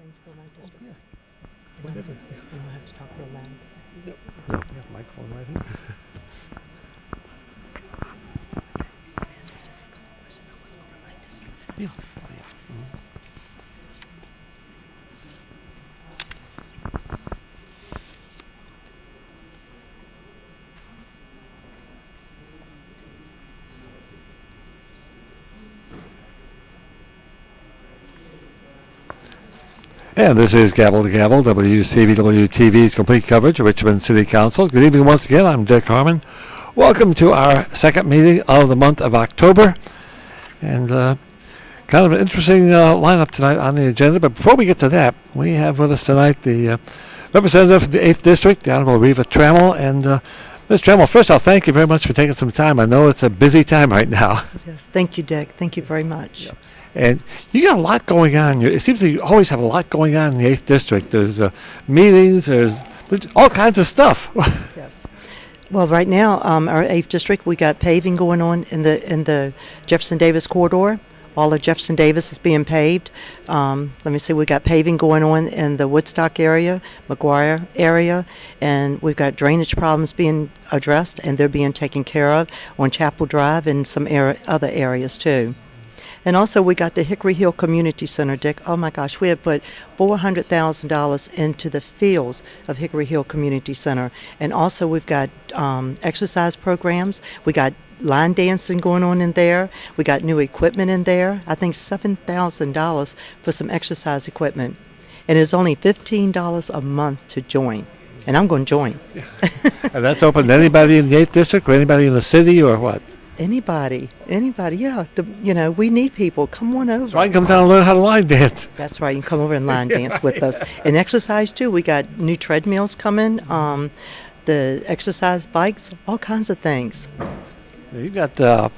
things for my district. Yeah. You Whatever. don't have to talk real loud. No, you have the microphone right here. Yeah. Oh, yeah. Mhm. And this is Gavel to Gavel, WCVW-TV's complete coverage of Richmond City Council. Good evening once again. I'm Dick Harmon. Welcome to our second meeting of the month of October. And kind of an interesting lineup tonight on the agenda. But before we get to that, we have with us tonight the representative from the 8th District, the Honorable Reva Trammell. And Ms. Trammell, first off, thank you very much for taking some time. I know it's a busy time right now. Yes, thank you, Dick. Thank you very much. Yep. And you got a lot going on. It seems like you always have a lot going on in the 8th District. There's meetings, there's all kinds of stuff. Yes. Well, right now, our 8th District, we got paving going on in the Jefferson Davis corridor. All of Jefferson Davis is being paved. Let me see, we got paving going on in the Woodstock area, McGuire area, and we've got drainage problems being addressed, and they're being taken care of on Chapel Drive and some other areas too. And also, we got the Hickory Hill Community Center, Dick. Oh, my gosh, we have put $400,000 into the fields of Hickory Hill Community Center. And also, we've got exercise programs. We got line dancing going on in there. We got new equipment in there. I think $7,000 for some exercise equipment. And it's only $15 a month to join. And I'm going to join. And that's open to anybody in the 8th District or anybody in the city or what? Anybody, yeah. We need people. Come on over. So I can come down and learn how to line dance. That's right. You can come over and line dance with us. And exercise, too. We got new treadmills coming, the exercise bikes, all kinds of things. You got all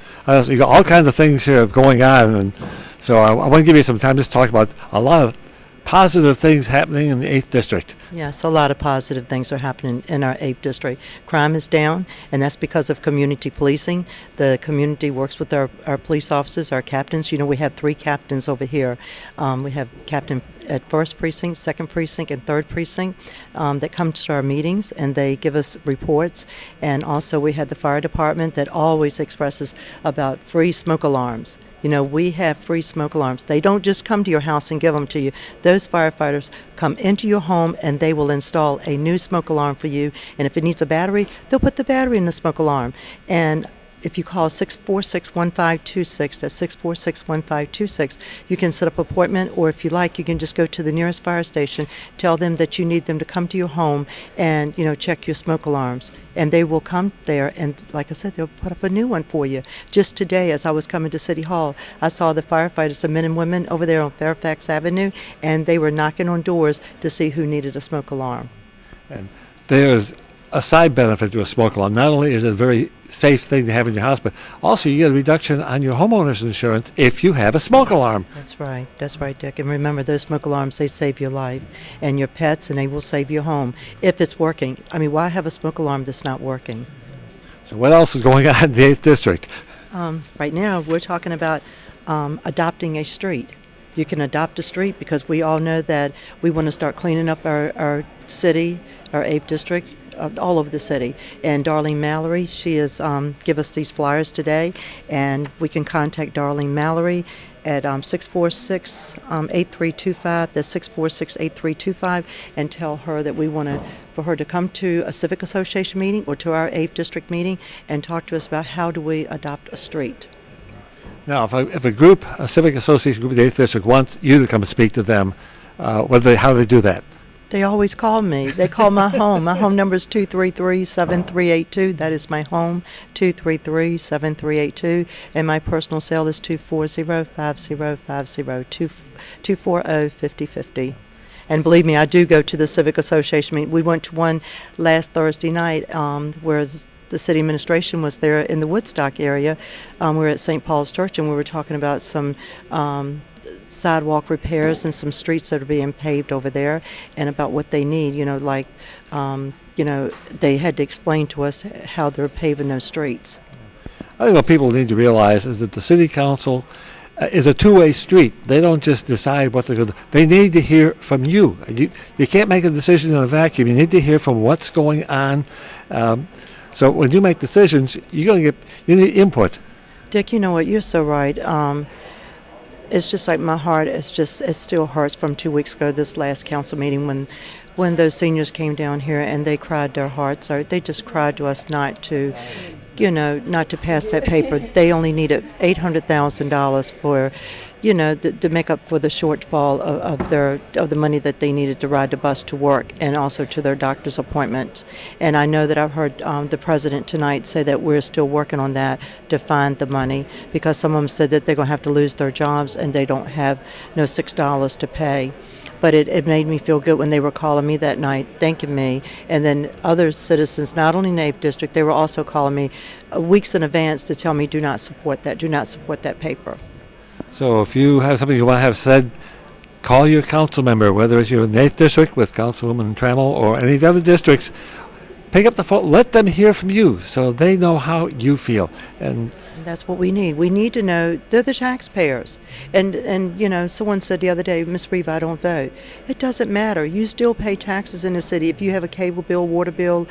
kinds of things here going on. And so I want to give you some time just to talk about a lot of positive things happening in the 8th District. Yes, a lot of positive things are happening in our 8th District. Crime is down, and that's because of community policing. The community works with our police officers, our captains. We have 3 captains over here. We have captain at 1st Precinct, 2nd Precinct, and 3rd Precinct that come to our meetings, and they give us reports. And also we have the fire department that always expresses about free smoke alarms. We have free smoke alarms. They don't just come to your house and give them to you. Those firefighters come into your home and they will install a new smoke alarm for you. And if it needs a battery, they'll put the battery in the smoke alarm. And if you call 646-1526, that's 646-1526, you can set up an appointment, or if you like, you can just go to the nearest fire station, tell them that you need them to come to your home and, check your smoke alarms. And they will come there, and like I said, they'll put up a new one for you. Just today, as I was coming to City Hall, I saw the firefighters, the men and women over there on Fairfax Avenue, and they were knocking on doors to see who needed a smoke alarm. And there's a side benefit to a smoke alarm. Not only is it a very safe thing to have in your house, but also you get a reduction on your homeowner's insurance if you have a smoke alarm. That's right, Dick. And remember, those smoke alarms, they save your life and your pets, and they will save your home if it's working. I mean, why have a smoke alarm that's not working? So what else is going on in the 8th District? Right now, we're talking about adopting a street. You can adopt a street because we all know that we want to start cleaning up our city, our 8th District, all over the city. And Darlene Mallory, she has give us these flyers today, and we can contact Darlene Mallory at 646-8325. That's 646-8325, and tell her that we want for her to come to a civic association meeting or to our 8th District meeting and talk to us about how do we adopt a street. Now, if a group, a civic association group in the 8th District wants you to come and speak to them, how do they do that? They always call me. They call my home. My home number is 233-7382. That is my home, 233-7382. And my personal cell is 240-5050, 240-5050. And believe me, I do go to the Civic Association meeting. We went to one last Thursday night where the city administration was there in the Woodstock area. We were at St. Paul's Church, and we were talking about some sidewalk repairs and some streets that are being paved over there, and about what they need. They had to explain to us how they're paving those streets. I think what people need to realize is that the city council is a two-way street. They don't just decide what they're going to do. They need to hear from you. You can't make a decision in a vacuum. You need to hear from what's going on. So when you make decisions, you need input. Dick, you know what? You're so right. It's just like my heart. It still hurts from 2 weeks ago. This last council meeting when those seniors came down here and they cried their hearts out. They just cried to us not to pass that paper. They only needed $800,000 for, to make up for the shortfall of the money that they needed to ride the bus to work and also to their doctor's appointments. And I know that I've heard the president tonight say that we're still working on that to find the money, because some of them said that they're going to have to lose their jobs and they don't have no $6 to pay. But it made me feel good when they were calling me that night, thanking me. And then other citizens, not only in the 8th District, they were also calling me weeks in advance to tell me, do not support that paper. So if you have something you want to have said, call your council member, whether it's you're in the 8th District with Councilwoman Trammell or any of the other districts. Pick up the phone, let them hear from you so they know how you feel. And that's what we need. We need to know they're the taxpayers. And someone said the other day, Miss Reeve, I don't vote. It doesn't matter. You still pay taxes in the city. If you have a cable bill, water bill,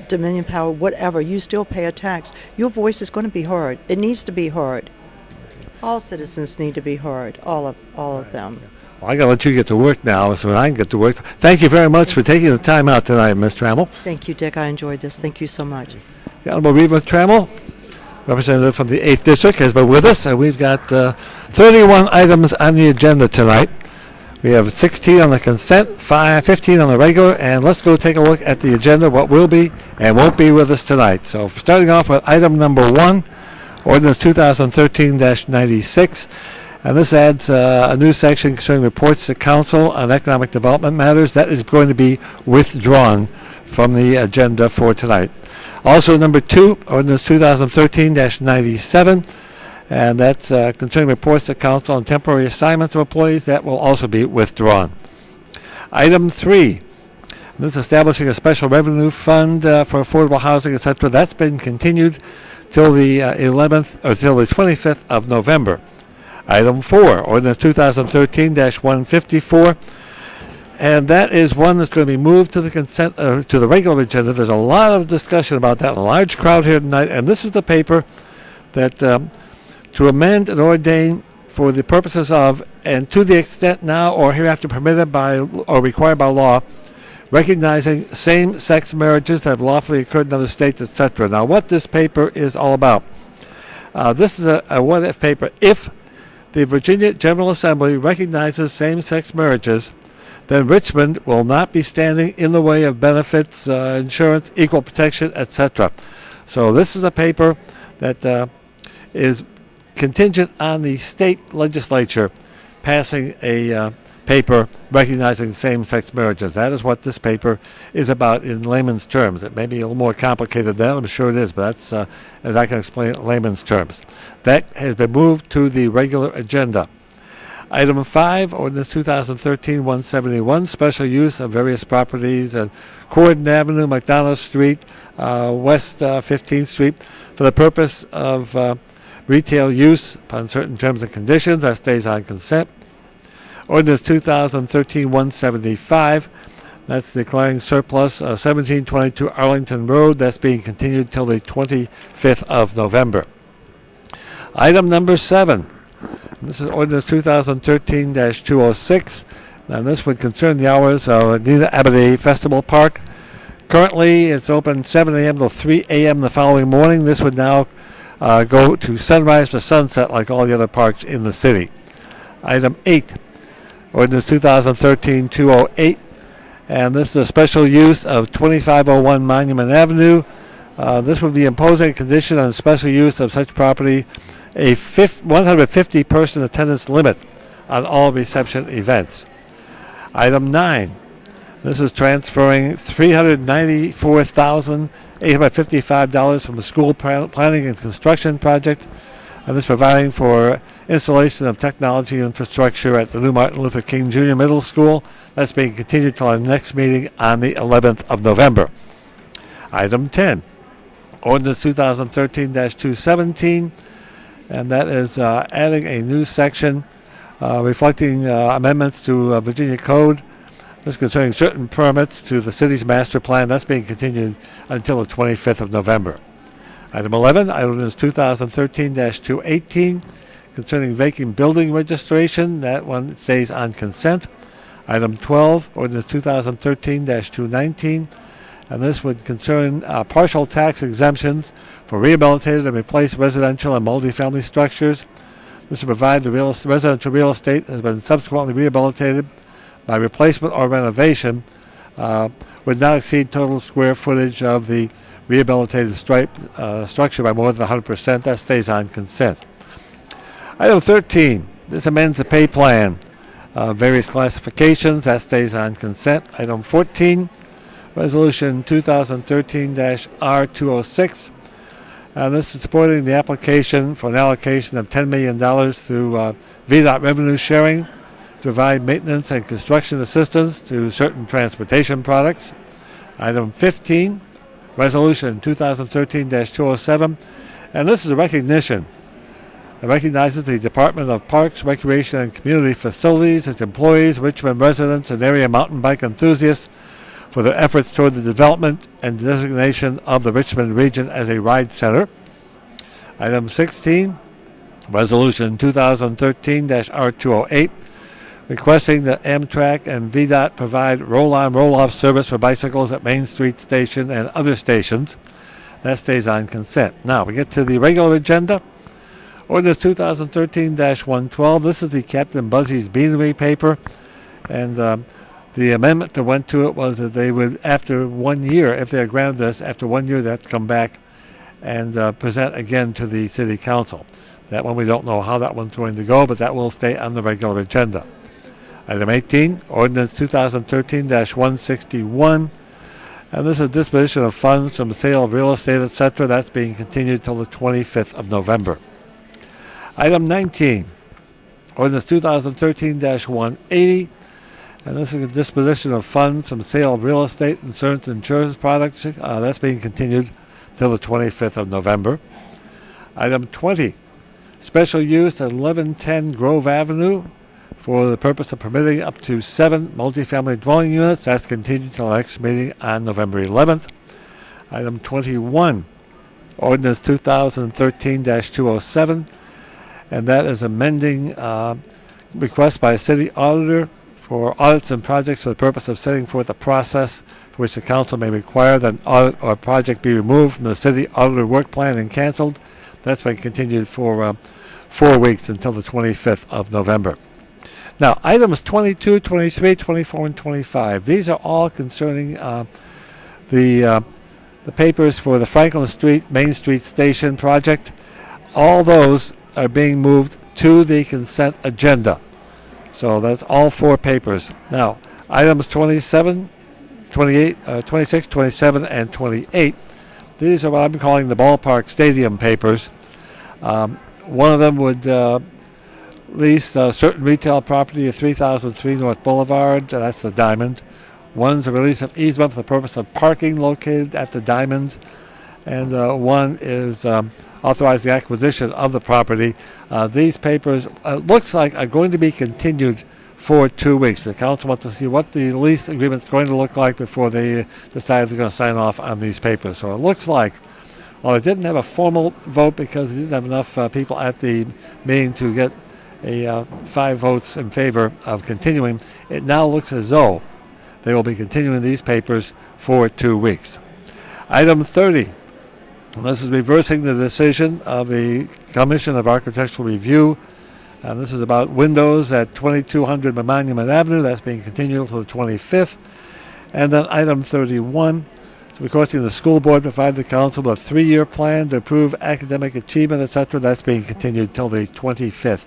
Dominion Power, whatever, you still pay a tax. Your voice is going to be heard. It needs to be heard. All citizens need to be heard, all of them. Well, I got to let you get to work now, so I can get to work. Thank you very much for taking the time out tonight, Ms. Trammell. Thank you, Dick. I enjoyed this. Thank you so much. The Honorable Reva Trammell, representative from the 8th District, has been with us, and we've got 31 items on the agenda tonight. We have 16 on the consent, 15 on the regular, and let's go take a look at the agenda, what will be and won't be with us tonight. So starting off with item number 1, Ordinance 2013-96, and this adds a new section concerning reports to council on economic development matters. That is going to be withdrawn from the agenda for tonight. Also, number 2, Ordinance 2013-97, and that's concerning reports to council on temporary assignments of employees. That will also be withdrawn. Item 3, this is establishing a special revenue fund for affordable housing, etc. That's been continued till the 11th or till the 25th of November. Item 4, Ordinance 2013-154, and that is one that's going to be moved to the consent to the regular agenda. There's a lot of discussion about that, a large crowd here tonight, and this is the paper that to amend and ordain for the purposes of and to the extent now or hereafter permitted by or required by law, recognizing same-sex marriages that have lawfully occurred in other states, etc. Now, what this paper is all about, this is a what-if paper. If the Virginia General Assembly recognizes same-sex marriages, then Richmond will not be standing in the way of benefits, insurance, equal protection, etc. So this is a paper that is contingent on the state legislature passing a paper recognizing same-sex marriages. That is what this paper is about in layman's terms. It may be a little more complicated than that, I'm sure it is, but that's as I can explain it in layman's terms. That has been moved to the regular agenda. Item 5, Ordinance 2013-171, special use of various properties at Croydon Avenue, McDonald Street, West 15th Street, for the purpose of retail use upon certain terms and conditions. That stays on consent. Ordinance 2013-175, that's declaring surplus 1722 Arlington Road. That's being continued till the 25th of November. Item number 7. This is Ordinance 2013-206, and this would concern the hours of Nina Abadie Festival Park. Currently, it's open 7 a.m. till 3 a.m. the following morning. This would now go to sunrise to sunset like all the other parks in the city. Item 8, Ordinance 2013-208, and this is a special use of 2501 Monument Avenue. This would be imposing a condition on special use of such property, a 150-person attendance limit on all reception events. Item 9, this is transferring $394,855 from the school planning and construction project, and this providing for installation of technology infrastructure at the new Martin Luther King Jr. Middle School. That's being continued till our next meeting on the 11th of November. Item 10, Ordinance 2013-217, and that is adding a new section reflecting amendments to Virginia Code. This concerning certain permits to the city's master plan. That's being continued until the 25th of November. Item 11, ordinance 2013-218, concerning vacant building registration. That one stays on consent. Item 12, ordinance 2013-219, and this would concern partial tax exemptions for rehabilitated and replaced residential and multifamily structures. This would provide the residential real estate has been subsequently rehabilitated by replacement or renovation would not exceed total square footage of the rehabilitated structure by more than 100%. That stays on consent. Item 13, this amends the pay plan. Various classifications, that stays on consent. Item 14, Resolution 2013-R206. This is supporting the application for an allocation of $10 million through VDOT revenue sharing to provide maintenance and construction assistance to certain transportation products. Item 15, Resolution 2013-207, and this is a recognition. It recognizes the Department of Parks, Recreation, and Community Facilities, its employees, Richmond residents, and area mountain bike enthusiasts for their efforts toward the development and designation of the Richmond region as a ride center. Item 16, Resolution 2013-R208, requesting that Amtrak and VDOT provide roll-on, roll-off service for bicycles at Main Street Station and other stations. That stays on consent. Now, we get to the regular agenda. Ordinance 2013-112. This is the Captain Buzzy's Beanery paper. And the amendment that went to it was that they would, after 1 year, if they are granted this, after 1 year, they have to come back and present again to the City Council. That one, we don't know how that one's going to go, but that will stay on the regular agenda. Item 18, Ordinance 2013-161, and this is disposition of funds from the sale of real estate, etc. That's being continued till the 25th of November. Item 19, Ordinance 2013-180, and this is a disposition of funds from the sale of real estate and certain insurance products. That's being continued till the 25th of November. Item 20, special use at 1110 Grove Avenue, for the purpose of permitting up to 7 multifamily dwelling units. That's continued till the next meeting on November 11th. Item 21, Ordinance 2013-207, and that is amending request by a city auditor for audits and projects for the purpose of setting forth a process for which the council may require that an audit or project be removed from the city auditor work plan and canceled. That's been continued for 4 weeks until the 25th of November. Now, items 22, 23, 24, and 25. These are all concerning the papers for the Franklin Street, Main Street Station project. All those are being moved to the consent agenda. So that's all 4 papers. Now, items 27, 28, 26, 27, and 28. These are what I'm calling the ballpark stadium papers. One of them would lease certain retail property at 3003 North Boulevard. That's the Diamond. One's a release of easement for the purpose of parking located at the Diamond. And one is authorize the acquisition of the property. These papers, looks like, are going to be continued for 2 weeks. The council wants to see what the lease agreement is going to look like before they decide they're going to sign off on these papers. So it looks like, well, it didn't have a formal vote because it didn't have enough people at the meeting to get 5 votes in favor of continuing. It now looks as though they will be continuing these papers for 2 weeks. Item 30. This is reversing the decision of the Commission of Architectural Review. And this is about windows at 2200 Monument Avenue. That's being continued until the 25th. And then item 31. It's requesting the school board provide the council with a 3-year plan to improve academic achievement, etc. That's being continued till the 25th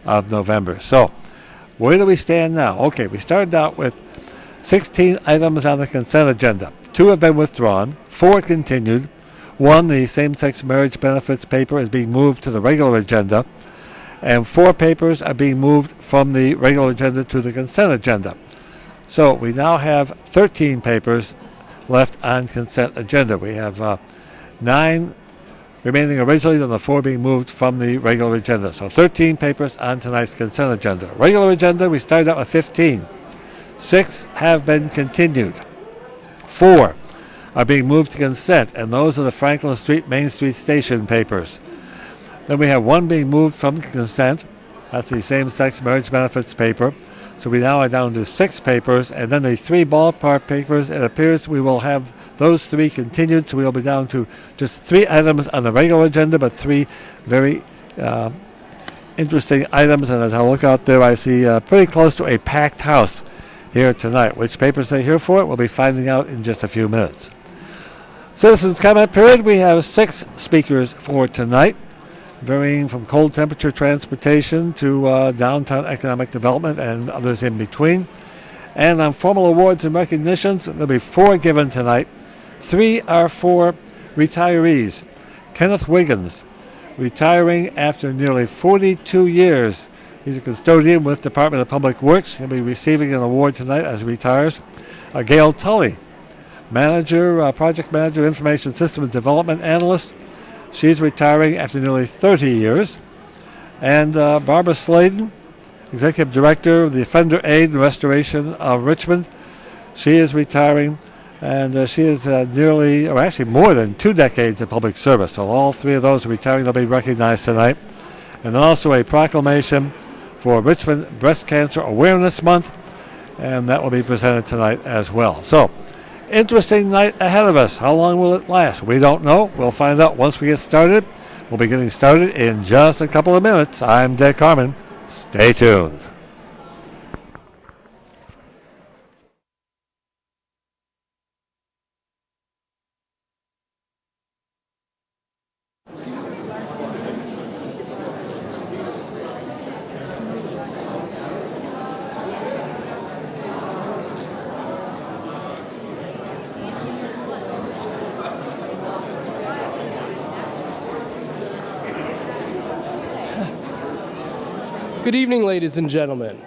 of November. So, where do we stand now? Okay, we started out with 16 items on the consent agenda. 2 have been withdrawn, 4 continued. 1, the same-sex marriage benefits paper, is being moved to the regular agenda, and 4 papers are being moved from the regular agenda to the consent agenda. So we now have 13 papers left on consent agenda. We have 9 remaining originally than the 4 being moved from the regular agenda. So 13 papers on tonight's consent agenda. Regular agenda, we started out with 15. 6 have been continued. 4 are being moved to consent, and those are the Franklin Street, Main Street Station papers. Then we have 1 being moved from consent. That's the same-sex marriage benefits paper. So we now are down to 6 papers, and then these 3 ballpark papers. It appears we will have those 3 continued, so we will be down to just 3 items on the regular agenda, but 3 very interesting items. And as I look out there, I see pretty close to a packed house here tonight. Which papers they're here for, we'll be finding out in just a few minutes. Citizens comment period. We have 6 speakers for tonight, varying from cold temperature transportation to downtown economic development and others in between. And on formal awards and recognitions, there'll be 4 given tonight. 3 are for retirees. Kenneth Wiggins, retiring after nearly 42 years. He's a custodian with Department of Public Works. He'll be receiving an award tonight as he retires. Gail Tully, project manager, information system development analyst. She's retiring after nearly 30 years. And Barbara Sladen, executive director of the Offender Aid and Restoration of Richmond. She is retiring, and she is nearly, or actually more than 2 decades of public service. So all 3 of those are retiring. They'll be recognized tonight. And then also a proclamation for Richmond Breast Cancer Awareness Month, and that will be presented tonight as well. So, interesting night ahead of us. How long will it last? We don't know. We'll find out once we get started. We'll be getting started in just a couple of minutes. I'm Dick Harmon. Stay tuned. Good evening, ladies and gentlemen.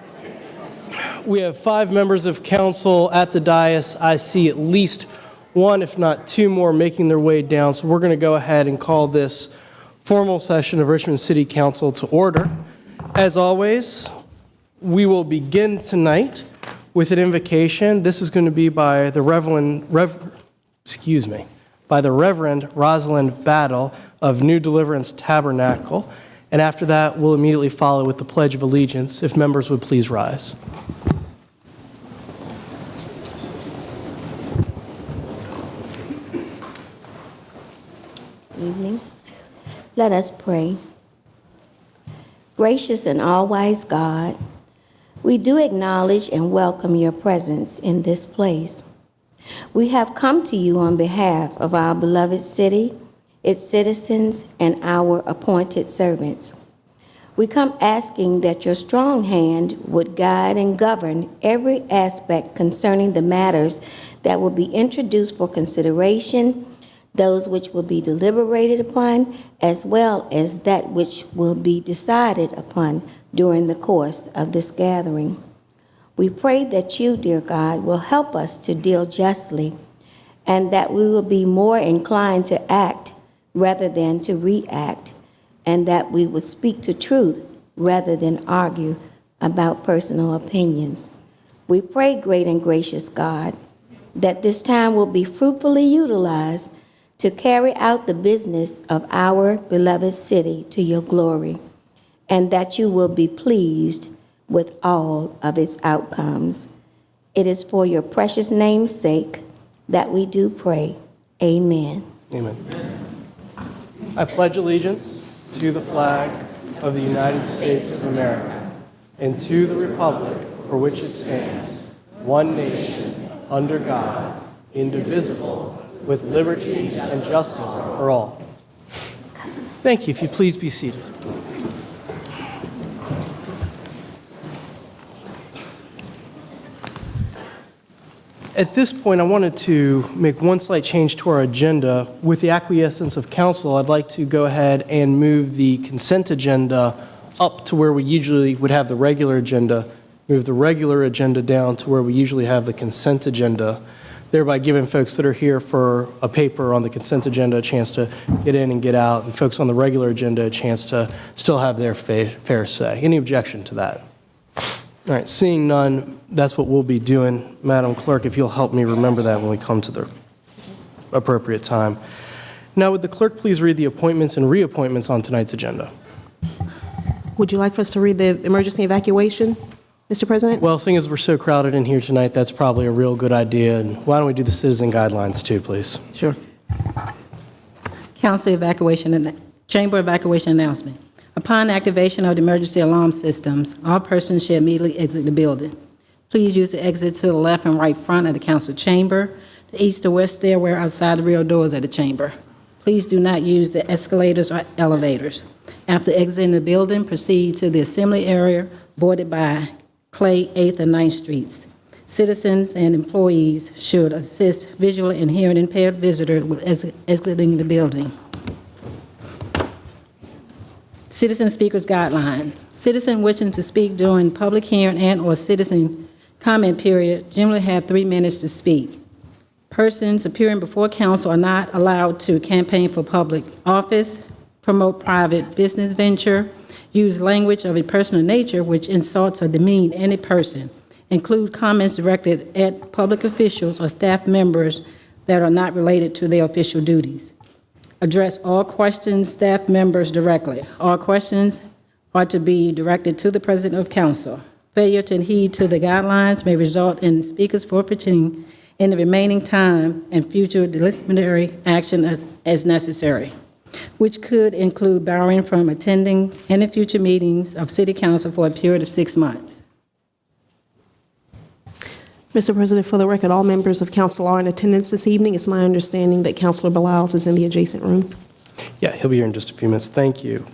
We have 5 members of council at the dais. I see at least 1, if not 2 more, making their way down. So we're going to go ahead and call this formal session of Richmond City Council to order. As always, we will begin tonight with an invocation. This is going to be by the Reverend Rosalind Battle of New Deliverance Tabernacle. And after that, we'll immediately follow with the Pledge of Allegiance, if members would please rise. Evening. Let us pray. Gracious and all-wise God, we do acknowledge and welcome your presence in this place. We have come to you on behalf of our beloved city, its citizens, and our appointed servants. We come asking that your strong hand would guide and govern every aspect concerning the matters that will be introduced for consideration, those which will be deliberated upon, as well as that which will be decided upon during the course of this gathering. We pray that you, dear God, will help us to deal justly, and that we will be more inclined to act rather than to react, and that we would speak to truth rather than argue about personal opinions. We pray, great and gracious God, that this time will be fruitfully utilized to carry out the business of our beloved city to your glory, and that you will be pleased with all of its outcomes. It is for your precious name's sake that we do pray. Amen. Amen. I pledge allegiance to the flag of the United States of America and to the republic for which it stands, one nation, under God, indivisible, with liberty and justice for all. Thank you. If you please be seated. At this point, I wanted to make one slight change to our agenda. With the acquiescence of council, I'd like to go ahead and move the consent agenda up to where we usually would have the regular agenda, move the regular agenda down to where we usually have the consent agenda. thereby giving folks that are here for a paper on the consent agenda a chance to get in and get out, and folks on the regular agenda a chance to still have their fair say. Any objection to that? All right, seeing none, that's what we'll be doing. Madam Clerk, if you'll help me remember that when we come to the appropriate time. Now, would the clerk please read the appointments and reappointments on tonight's agenda? Would you like for us to read the emergency evacuation, Mr. President? Well, seeing as we're so crowded in here tonight, that's probably a real good idea. And why don't we do the citizen guidelines too, please? Sure. Council evacuation and chamber evacuation announcement. Upon activation of the emergency alarm systems, all persons should immediately exit the building. Please use the exit to the left and right front of the council chamber, the east or west stairway outside the rear doors of the chamber. Please do not use the escalators or elevators. After exiting the building, proceed to the assembly area bordered by Clay 8th and 9th Streets. Citizens and employees should assist visually and hearing impaired visitors with exiting the building. Citizen Speakers Guideline. Citizen wishing to speak during public hearing and/or citizen comment period generally have 3 minutes to speak. Persons appearing before council are not allowed to campaign for public office, promote private business venture, use language of a personal nature which insults or demean any person, include comments directed at public officials or staff members that are not related to their official duties. Address all questions staff members directly. All questions are to be directed to the President of Council. Failure to adhere to the guidelines may result in speakers forfeiting in the remaining time and future disciplinary action as necessary, which could include barring from attending any future meetings of City Council for a period of 6 months. Mr. President, for the record, all members of council are in attendance this evening. It's my understanding that Councilor Belials is in the adjacent room. Yeah, he'll be here in just a few minutes. Thank you.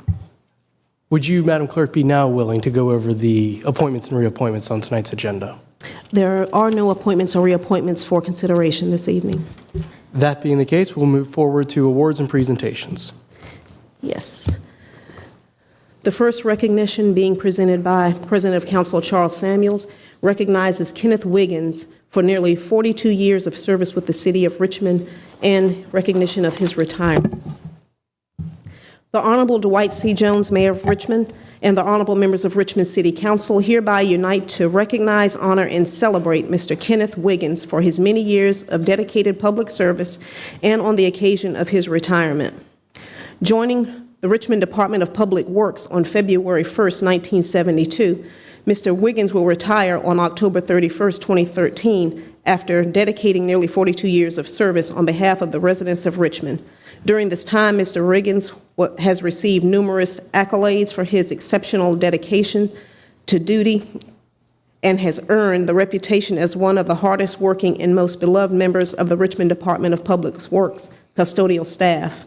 Would you, Madam Clerk, be now willing to go over the appointments and reappointments on tonight's agenda? There are no appointments or reappointments for consideration this evening. That being the case, we'll move forward to awards and presentations. Yes. The first recognition being presented by President of Council Charles Samuels recognizes Kenneth Wiggins for nearly 42 years of service with the City of Richmond and recognition of his retirement. The Honorable Dwight C. Jones, Mayor of Richmond, and the honorable members of Richmond City Council hereby unite to recognize, honor, and celebrate Mr. Kenneth Wiggins for his many years of dedicated public service and on the occasion of his retirement. Joining the Richmond Department of Public Works on February 1st, 1972, Mr. Wiggins will retire on October 31st, 2013, after dedicating nearly 42 years of service on behalf of the residents of Richmond. During this time, Mr. Wiggins has received numerous accolades for his exceptional dedication to duty and has earned the reputation as one of the hardest working and most beloved members of the Richmond Department of Public Works custodial staff.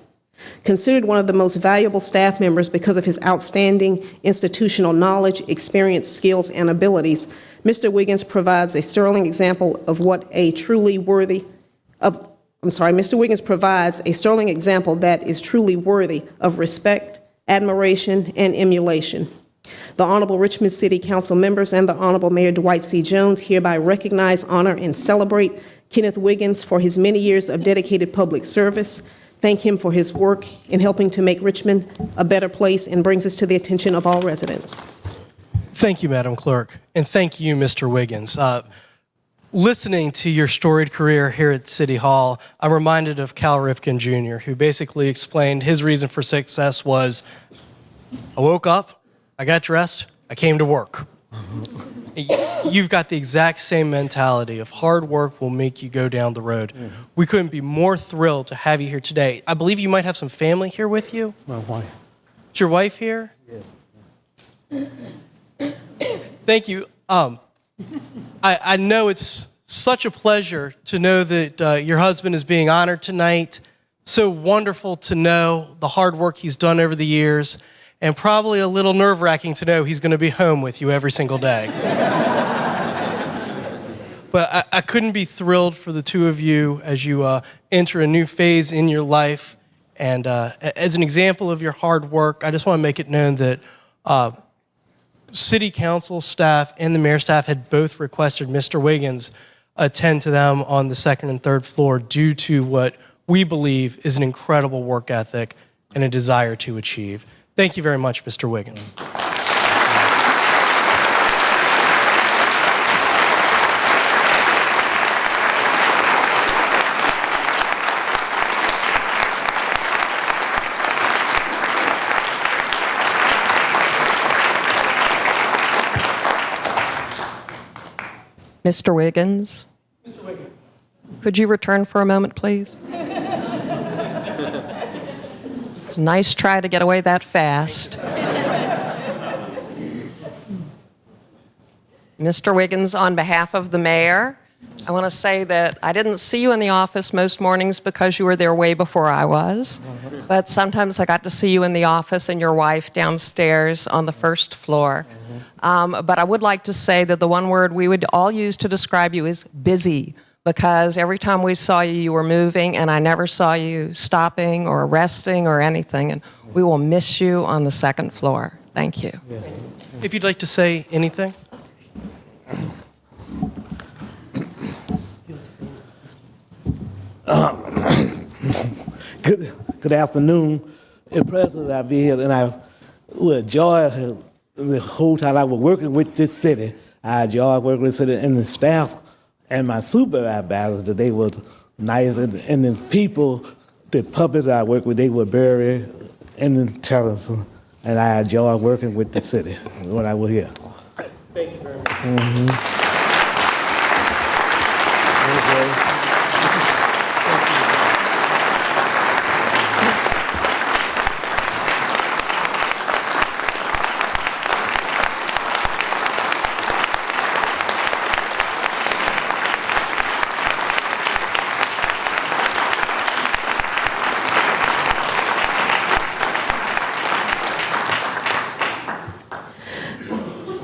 Considered one of the most valuable staff members because of his outstanding institutional knowledge, experience, skills, and abilities, Mr. Wiggins provides a sterling example of what a truly worthy of Mr. Wiggins provides a sterling example that is truly worthy of respect, admiration, and emulation. The Honorable Richmond City Council members and the Honorable Mayor Dwight C. Jones hereby recognize, honor, and celebrate Kenneth Wiggins for his many years of dedicated public service, thank him for his work in helping to make Richmond a better place, and brings us to the attention of all residents. Thank you, Madam Clerk, and thank you, Mr. Wiggins. Listening to your storied career here at City Hall, I'm reminded of Cal Ripken Jr., who basically explained his reason for success was, I woke up, I got dressed, I came to work. You've got the exact same mentality of hard work will make you go down the road. Mm-hmm. We couldn't be more thrilled to have you here today. I believe you might have some family here with you. My wife. Is your wife here? Yes. Thank you. I know it's such a pleasure to know that your husband is being honored tonight. So wonderful to know the hard work he's done over the years, and probably a little nerve-wracking to know he's going to be home with you every single day. But I couldn't be thrilled for the two of you as you enter a new phase in your life. And as an example of your hard work, I just want to make it known that City Council staff and the mayor staff had both requested Mr. Wiggins attend to them on the second and third floor due to what we believe is an incredible work ethic and a desire to achieve. Thank you very much, Mr. Wiggins. Mr. Wiggins? Mr. Wiggins. Could you return for a moment, please? It's a nice try to get away that fast. Mr. Wiggins, on behalf of the mayor, I want to say that I didn't see you in the office most mornings because you were there way before I was. But sometimes I got to see you in the office and your wife downstairs on the first floor. But I would like to say that the one word we would all use to describe you is busy, because every time we saw you, you were moving, and I never saw you stopping or resting or anything. And we will miss you on the second floor. Thank you. If you'd like to say anything. Good afternoon. Impressive I be here, and I would enjoy the whole time I was working with this city. I enjoyed working with the city, and the staff and my supervisors, that they were nice, and the people, the public I work with, they were very intelligent, and I enjoyed working with the city when I was here. Thank you very much.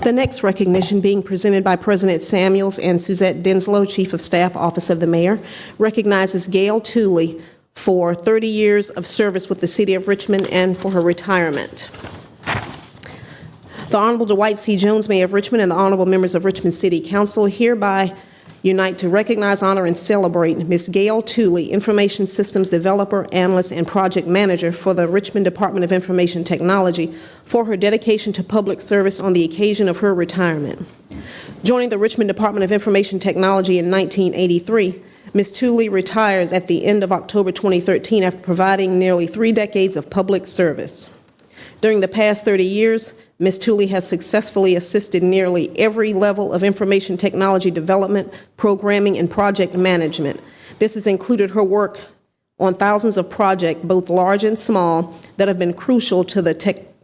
The next recognition being presented by President Samuels and Suzette Denslow, Chief of Staff, Office of the Mayor, recognizes Gail Tooley for 30 years of service with the City of Richmond and for her retirement. The Honorable Dwight C. Jones, Mayor of Richmond, and the Honorable members of Richmond City Council hereby unite to recognize, honor, and celebrate Ms. Gail Tooley, Information Systems Developer, Analyst, and Project Manager for the Richmond Department of Information Technology, for her dedication to public service on the occasion of her retirement. Joining the Richmond Department of Information Technology in 1983, Ms. Tooley retires at the end of October 2013 after providing nearly 3 decades of public service. During the past 30 years, Ms. Tooley has successfully assisted nearly every level of information technology development, programming, and project management. This has included her work on thousands of projects, both large and small, that have been crucial to the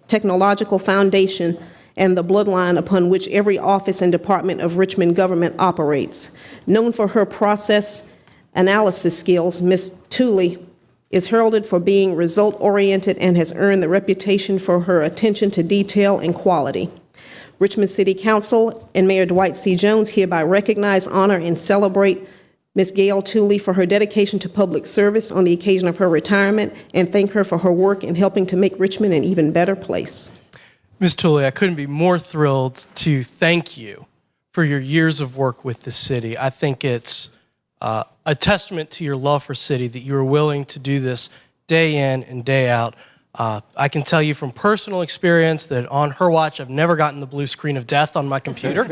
technological foundation and the bloodline upon which every office and department of Richmond government operates. Known for her process analysis skills, Ms. Tooley is heralded for being result-oriented and has earned the reputation for her attention to detail and quality. Richmond City Council and Mayor Dwight C. Jones hereby recognize, honor, and celebrate Ms. Gail Tooley for her dedication to public service on the occasion of her retirement, and thank her for her work in helping to make Richmond an even better place. Ms. Tooley, I couldn't be more thrilled to thank you for your years of work with the city. I think it's a testament to your love for city that you are willing to do this day in and day out. I can tell you from personal experience that on her watch, I've never gotten the blue screen of death on my computer.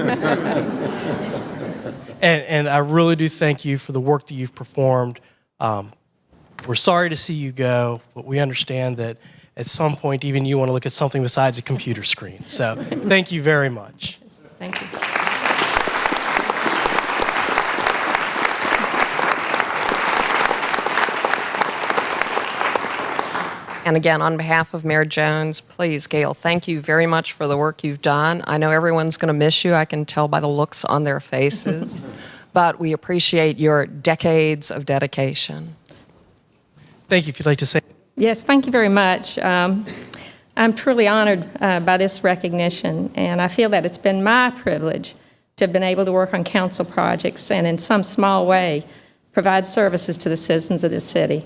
and I really do thank you for the work that you've performed. We're sorry to see you go, but we understand that at some point, even you want to look at something besides a computer screen. So thank you very much. Thank you. And again, on behalf of Mayor Jones, please, Gail, thank you very much for the work you've done. I know everyone's going to miss you. I can tell by the looks on their faces. But we appreciate your decades of dedication. Thank you. If you'd like to say. Yes, thank you very much. I'm truly honored by this recognition, and I feel that it's been my privilege to have been able to work on council projects and in some small way provide services to the citizens of this city.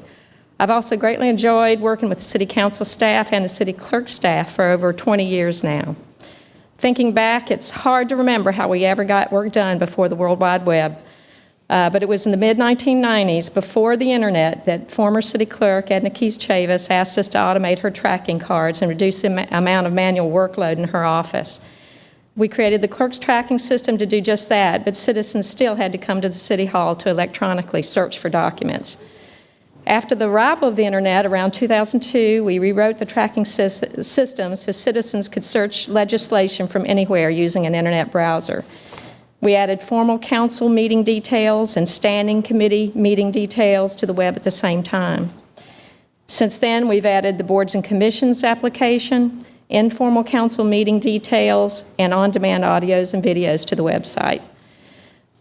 I've also greatly enjoyed working with the city council staff and the city clerk staff for over 20 years now. Thinking back, it's hard to remember how we ever got work done before the World Wide Web. But it was in the mid-1990s, before the internet, that former city clerk Edna Keys-Chavis asked us to automate her tracking cards and reduce the amount of manual workload in her office. We created the clerk's tracking system to do just that, but citizens still had to come to the City Hall to electronically search for documents. After the arrival of the internet around 2002, we rewrote the tracking system so citizens could search legislation from anywhere using an internet browser. We added formal council meeting details and standing committee meeting details to the web at the same time. Since then, we've added the boards and commissions application, informal council meeting details, and on-demand audios and videos to the website.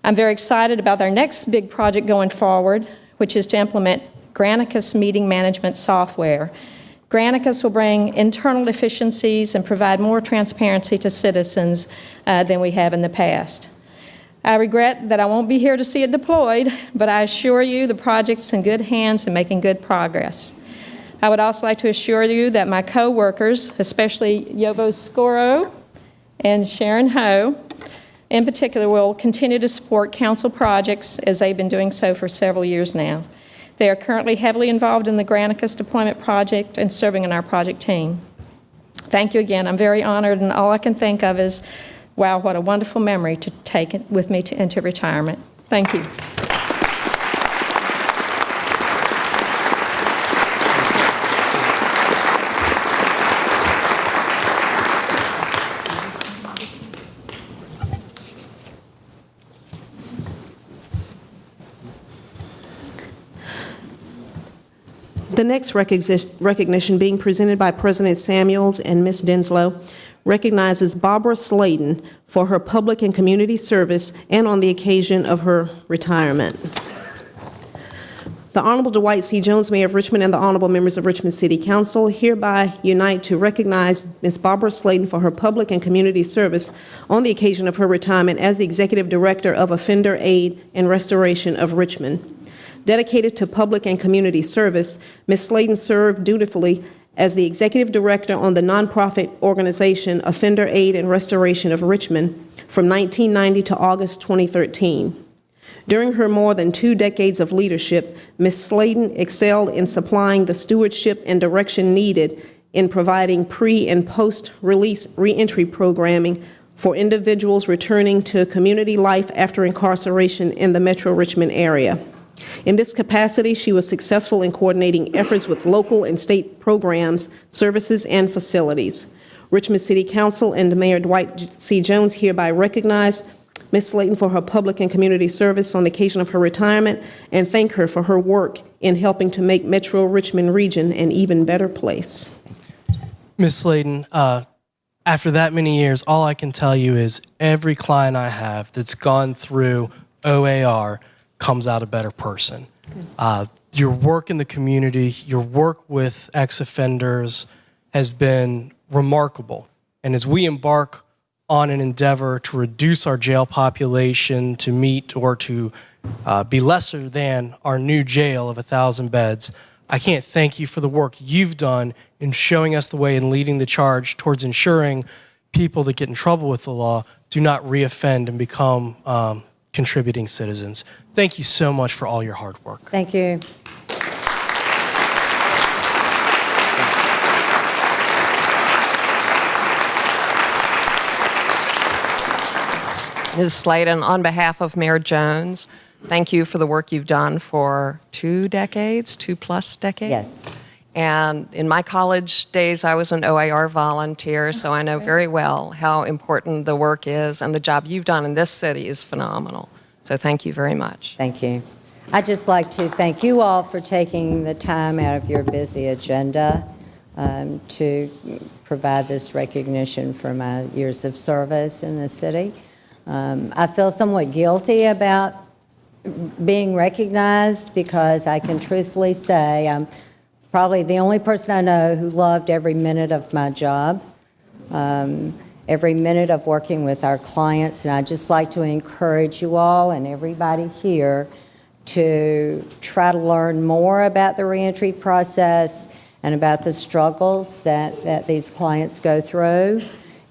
I'm very excited about our next big project going forward, which is to implement Granicus meeting management software. Granicus will bring internal efficiencies and provide more transparency to citizens than we have in the past. I regret that I won't be here to see it deployed, but I assure you the project's in good hands and making good progress. I would also like to assure you that my co-workers, especially Yovo Scoro and Sharon Ho, in particular, will continue to support council projects as they've been doing so for several years now. They are currently heavily involved in the Granicus deployment project and serving in our project team. Thank you again. I'm very honored, and all I can think of is, wow, what a wonderful memory to take it with me into retirement. Thank you. The next recognition being presented by President Samuels and Ms. Denslow recognizes Barbara Sladen for her public and community service and on the occasion of her retirement. The Honorable Dwight C. Jones, Mayor of Richmond, and the Honorable members of Richmond City Council hereby unite to recognize Ms. Barbara Sladen for her public and community service on the occasion of her retirement as the Executive Director of Offender Aid and Restoration of Richmond. Dedicated to public and community service, Ms. Sladen served dutifully as the Executive Director on the nonprofit organization Offender Aid and Restoration of Richmond from 1990 to August 2013. During her more than 2 decades of leadership, Ms. Sladen excelled in supplying the stewardship and direction needed in providing pre- and post-release reentry programming for individuals returning to community life after incarceration in the Metro Richmond area. In this capacity, she was successful in coordinating efforts with local and state programs, services, and facilities. Richmond City Council and Mayor Dwight C. Jones hereby recognize Ms. Sladen for her public and community service on the occasion of her retirement and thank her for her work in helping to make Metro Richmond region an even better place. Ms. Sladen, after that many years, all I can tell you is every client I have that's gone through OAR comes out a better person. Your work in the community, your work with ex-offenders has been remarkable. And as we embark on an endeavor to reduce our jail population to meet or to be lesser than our new jail of 1,000 beds, I can't thank you for the work you've done in showing us the way and leading the charge towards ensuring people that get in trouble with the law do not reoffend and become contributing citizens. Thank you so much for all your hard work. Thank you. Ms. Sladen, on behalf of Mayor Jones, thank you for the work you've done for 2 decades, 2+ decades. Yes. And in my college days, I was an OAR volunteer, so I know very well how important the work is, and the job you've done in this city is phenomenal. So thank you very much. Thank you. I'd just like to thank you all for taking the time out of your busy agenda to provide this recognition for my years of service in the city. I feel somewhat guilty about being recognized because I can truthfully say I'm probably the only person I know who loved every minute of my job, every minute of working with our clients, and I'd just like to encourage you all and everybody here to try to learn more about the reentry process and about the struggles that these clients go through.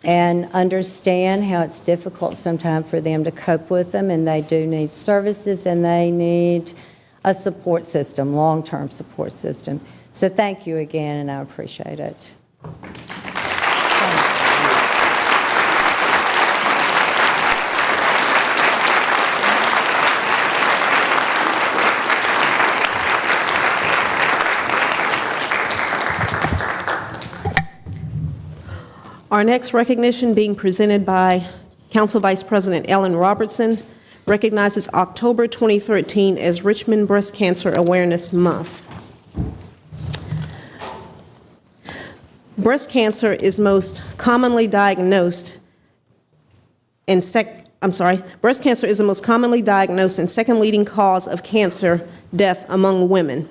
and understand how it's difficult sometimes for them to cope with them, and they do need services, and they need a support system, long-term support system. So thank you again, and I appreciate it. Our next recognition being presented by Council Vice President Ellen Robertson recognizes October 2013 as Richmond Breast Cancer Awareness Month. Breast cancer is most commonly diagnosed breast cancer is the most commonly diagnosed and second leading cause of cancer death among women.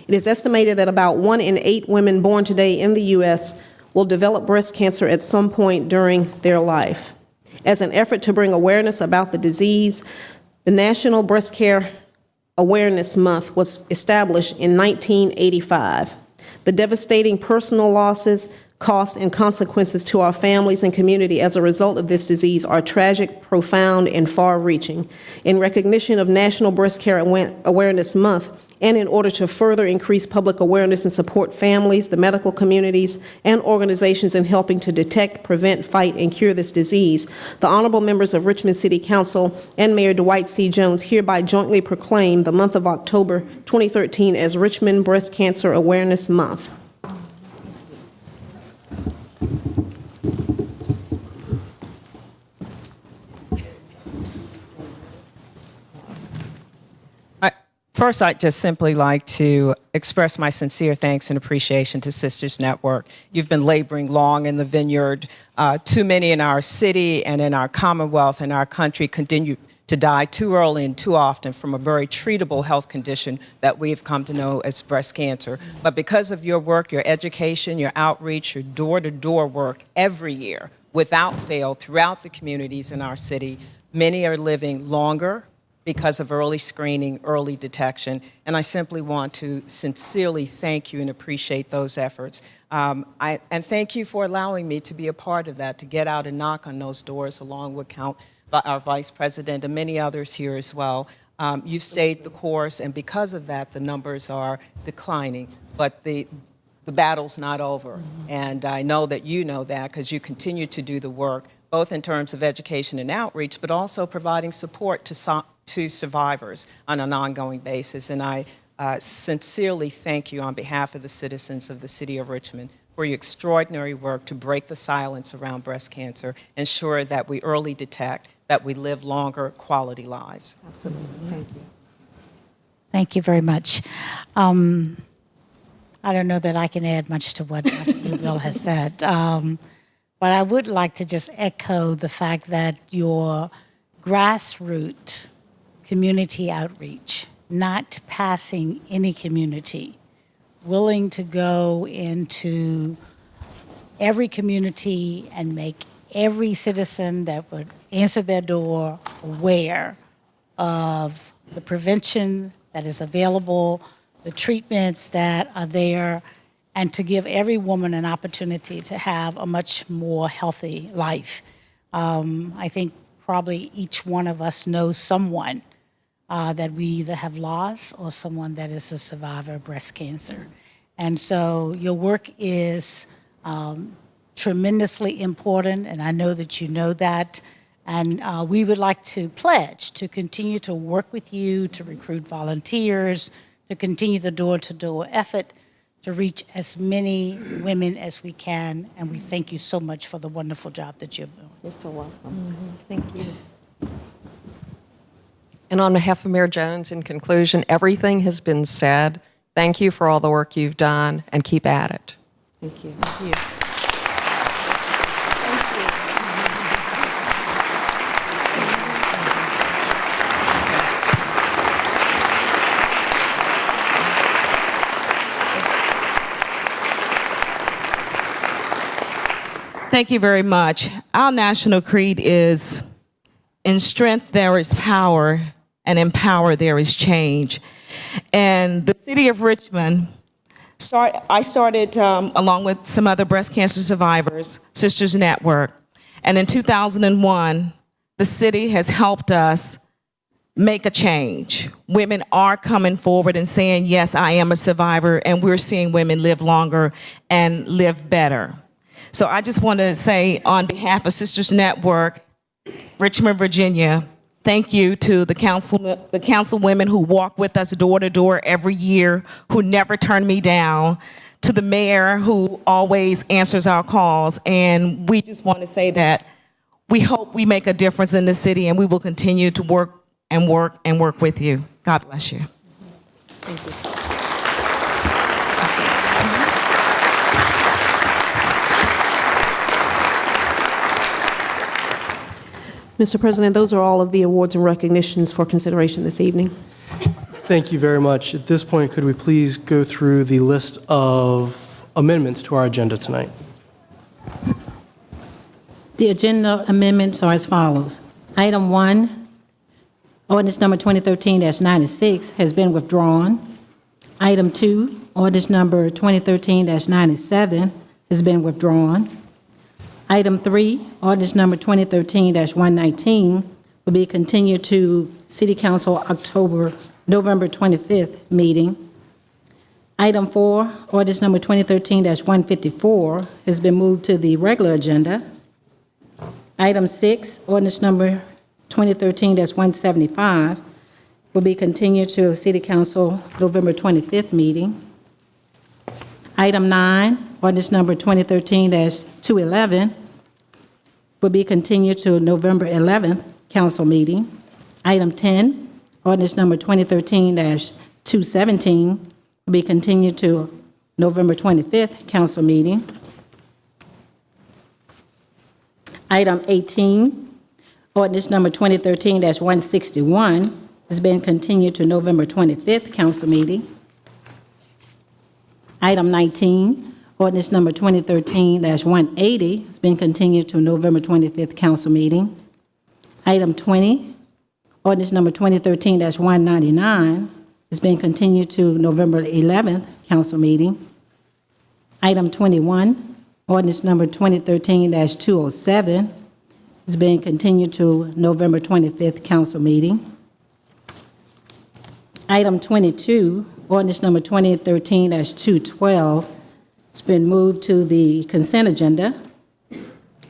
It is estimated that about 1 in 8 women born today in the U.S. will develop breast cancer at some point during their life. As an effort to bring awareness about the disease, the National Breast Care Awareness Month was established in 1985. The devastating personal losses, costs, and consequences to our families and community as a result of this disease are tragic, profound, and far-reaching. In recognition of National Breast Care Awareness Month, and in order to further increase public awareness and support families, the medical communities, and organizations in helping to detect, prevent, fight, and cure this disease, the honorable members of Richmond City Council and Mayor Dwight C. Jones hereby jointly proclaim the month of October 2013 as Richmond Breast Cancer Awareness Month. First, I'd just simply like to express my sincere thanks and appreciation to Sisters Network. You've been laboring long in the vineyard. Too many in our city and in our Commonwealth and our country continue to die too early and too often from a very treatable health condition that we've come to know as breast cancer. But because of your work, your education, your outreach, your door-to-door work every year, without fail, throughout the communities in our city, many are living longer because of early screening, early detection, and I simply want to sincerely thank you and appreciate those efforts. And thank you for allowing me to be a part of that, to get out and knock on those doors along with our Vice President and many others here as well. You've stayed the course, and because of that, the numbers are declining, but the battle's not over. And I know that you know that because you continue to do the work, both in terms of education and outreach, but also providing support to survivors on an ongoing basis. And I sincerely thank you on behalf of the citizens of the city of Richmond for your extraordinary work to break the silence around breast cancer, ensure that we early detect, that we live longer, quality lives. Absolutely. Thank you. Thank you very much. I don't know that I can add much to what Bill has said, but I would like to just echo the fact that your grassroots community outreach, not passing any community, willing to go into every community and make every citizen that would answer their door aware of the prevention that is available, the treatments that are there, and to give every woman an opportunity to have a much more healthy life. I think probably each one of us knows someone that we either have lost or someone that is a survivor of breast cancer. And so your work is tremendously important, and I know that you know that. And we would like to pledge to continue to work with you, to recruit volunteers, to continue the door-to-door effort, to reach as many women as we can. And we thank you so much for the wonderful job that you're doing. You're so welcome. Thank you. And on behalf of Mayor Jones, in conclusion, everything has been said. Thank you for all the work you've done, and keep at it. Thank you. Thank you. Thank you very much. Our national creed is, in strength there is power, and in power there is change. And the city of Richmond, I started along with some other breast cancer survivors, Sisters Network. And in 2001, the city has helped us make a change. Women are coming forward and saying, yes, I am a survivor, and we're seeing women live longer and live better. So I just want to say, on behalf of Sisters Network, Richmond, Virginia, thank you to the councilwomen who walk with us door to door every year, who never turn me down, to the mayor who always answers our calls. And we just want to say that we hope we make a difference in the city, and we will continue to work with you. God bless you. Thank you. Mr. President, those are all of the awards and recognitions for consideration this evening. Thank you very much. At this point, could we please go through the list of amendments to our agenda tonight? The agenda amendments are as follows. Item 1, ordinance number 2013-96 has been withdrawn. Item 2, ordinance number 2013-97 has been withdrawn. Item 3, ordinance number 2013-119 will be continued to City Council November 25th meeting. Item 4, ordinance number 2013-154 has been moved to the regular agenda. Item 6, ordinance number 2013-175 will be continued to City Council November 25th meeting. Item 9, ordinance number 2013-211 will be continued to November 11th council meeting. Item 10, ordinance number 2013-217 will be continued to November 25th council meeting. Item 18, ordinance number 2013-161 has been continued to November 25th council meeting. Item 19, ordinance number 2013-180 has been continued to November 25th council meeting. Item 20, ordinance number 2013-199 has been continued to November 11th council meeting. Item 21, ordinance number 2013-207 has been continued to November 25th council meeting. Item 22, ordinance number 2013-212 has been moved to the consent agenda.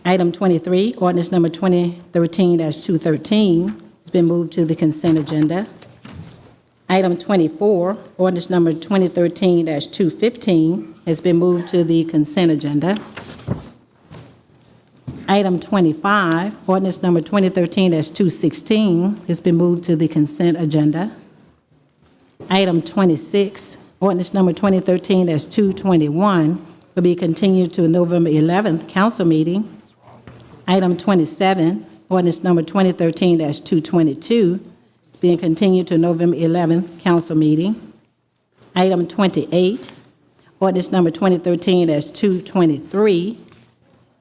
Item 23, ordinance number 2013-213 has been moved to the consent agenda. Item 24, ordinance number 2013-215 has been moved to the consent agenda. Item 25, ordinance number 2013-216 has been moved to the consent agenda. Item 26, ordinance number 2013-221 will be continued to November 11th council meeting. Item 27, ordinance number 2013-222 is being continued to November 11th council meeting. Item 28, ordinance number 2013-223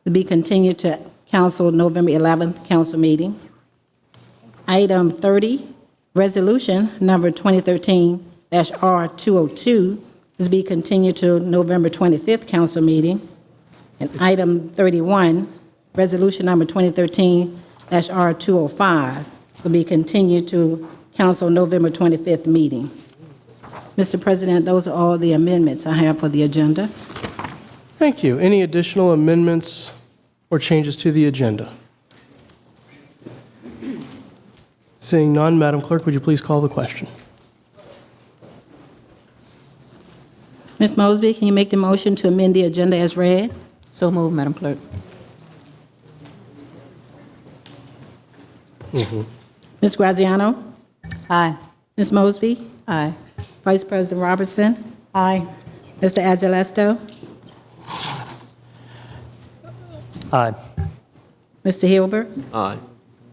will be continued to council November 11th council meeting. Item 30, resolution number 2013-R202 is be continued to November 25th council meeting. And item 31, resolution number 2013-R205 will be continued to council November 25th meeting. Mr. President, those are all the amendments I have for the agenda. Thank you. Any additional amendments or changes to the agenda? Seeing none, Madam Clerk, would you please call the question? Ms. Mosby, can you make the motion to amend the agenda as read? So moved, Madam Clerk. Ms. Graziano? Aye. Ms. Mosby? Aye. Vice President Robertson? Aye. Mr. Agelesto? Aye. Mr. Hilbert? Aye.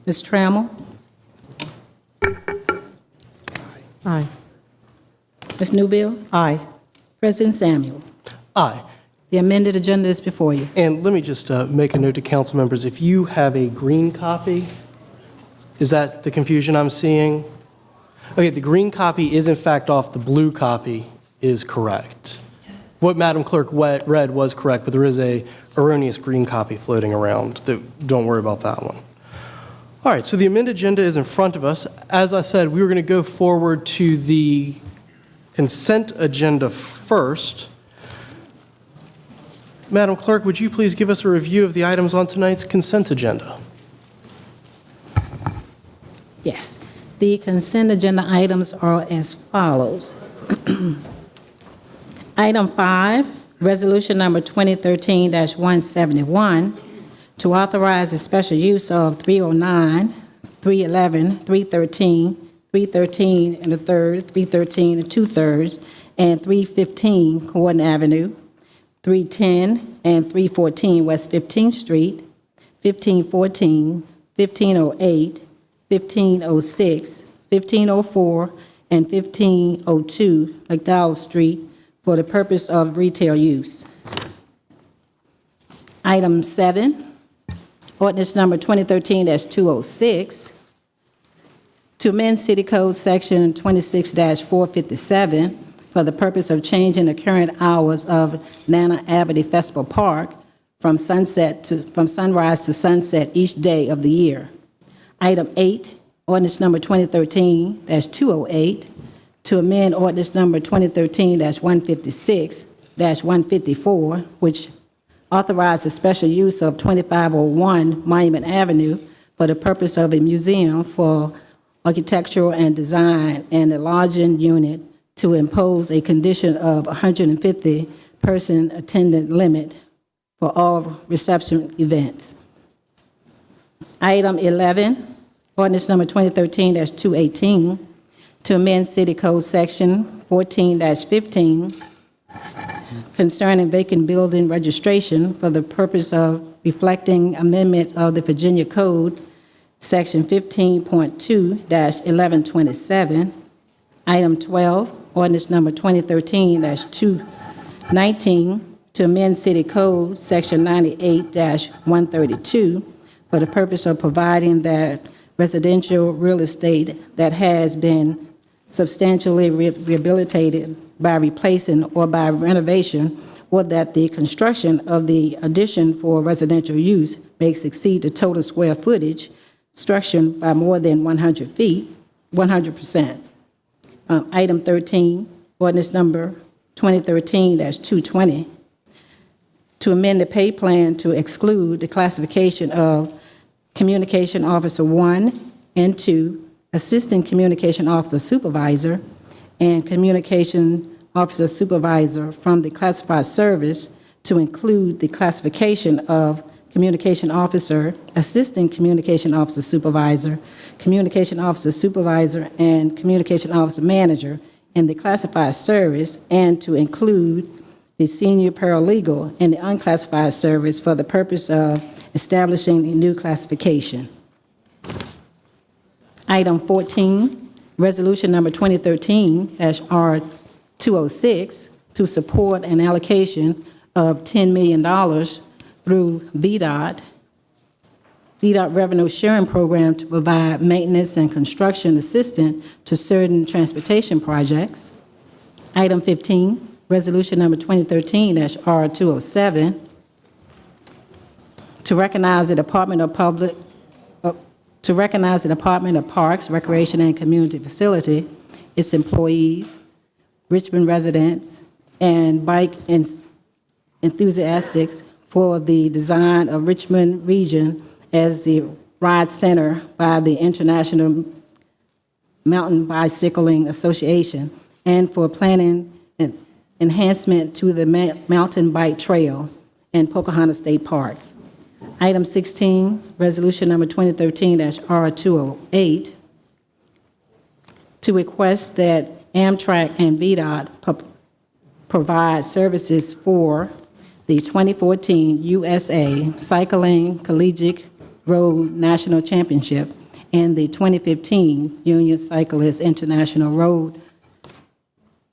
Ms. Trammell? Aye. Ms. Newbill? Aye. President Samuel? Aye. The amended agenda is before you. And let me just make a note to council members. If you have a green copy, is that the confusion I'm seeing? Okay, the green copy is in fact off. The blue copy is correct. What Madam Clerk read was correct, but there is a erroneous green copy floating around. Don't worry about that one. All right, so the amended agenda is in front of us. As I said, we were going to go forward to the consent agenda first. Madam Clerk, would you please give us a review of the items on tonight's consent agenda? Yes. The consent agenda items are as follows. Item 5, resolution number 2013-171, to authorize the special use of 309, 311, 313, 313 and a third, 313 and 2/3, and 315 Gordon Avenue, 310 and 314 West 15th Street, 1514, 1508, 1506, 1504, and 1502 McDowell Street for the purpose of retail use. Item 7, ordinance number 2013-206, to amend City Code Section 26-457 for the purpose of changing the current hours of Nana Abbey Festival Park from sunrise to sunset each day of the year. Item 8, ordinance number 2013-208, to amend ordinance number 2013-156-154, which authorizes special use of 2501 Monument Avenue for the purpose of a museum for architectural and design and a lodging unit to impose a condition of 150-person attendance limit for all reception events. Item 11, ordinance number 2013-218, to amend City Code Section 14-15 concerning vacant building registration for the purpose of reflecting amendment of the Virginia Code, Section 15.2-1127. Item 12, ordinance number 2013-219, to amend City Code, Section 98-132, for the purpose of providing that residential real estate that has been substantially rehabilitated by replacing or by renovation, or that the construction of the addition for residential use makes exceed the total square footage structure by more than 100 feet, 100%. Item 13, ordinance number 2013-220, to amend the pay plan to exclude the classification of Communication Officer 1 and 2, Assistant Communication Officer Supervisor, and Communication Officer Supervisor from the classified service to include the classification of Communication Officer, Assistant Communication Officer Supervisor, Communication Officer Supervisor, and Communication Officer Manager in the classified service, and to include the senior paralegal in the unclassified service for the purpose of establishing a new classification. Item 14, resolution number 2013-R206, to support an allocation of $10 million through VDOT Revenue Sharing Program to provide maintenance and construction assistance to certain transportation projects. Item 15, resolution number 2013-R207, to recognize the Department of Parks, Recreation, and Community Facility, its employees, Richmond residents, and bike enthusiasts for the design of Richmond region as the ride center by the International Mountain Bicycling Association, and for planning an enhancement to the mountain bike trail in Pocahontas State Park. Item 16, resolution number 2013-R208, to request that Amtrak and VDOT provide services for the 2014 USA Cycling Collegiate Road National Championship and the 2015 Union Cyclist International Road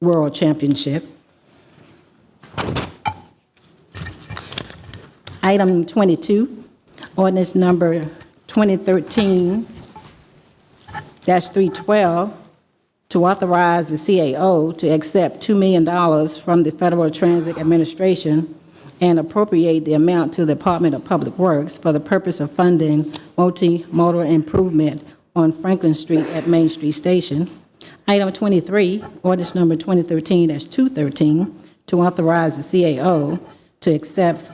World Championship. Item 22, ordinance number 2013-312, to authorize the CAO to accept $2 million from the Federal Transit Administration and appropriate the amount to the Department of Public Works for the purpose of funding multimodal improvement on Franklin Street at Main Street Station. Item 23, ordinance number 2013-213, to authorize the CAO to accept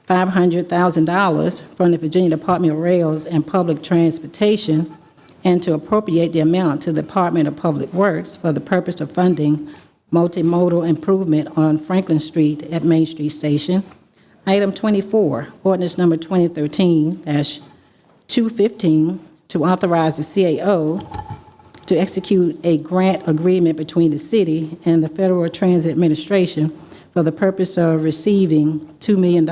$500,000 from the Virginia Department of Rails and Public Transportation and to appropriate the amount to the Department of Public Works for the purpose of funding multimodal improvement on Franklin Street at Main Street Station. Item 24, ordinance number 2013-215, to authorize the CAO to execute a grant agreement between the city and the Federal Transit Administration for the purpose of receiving $2 million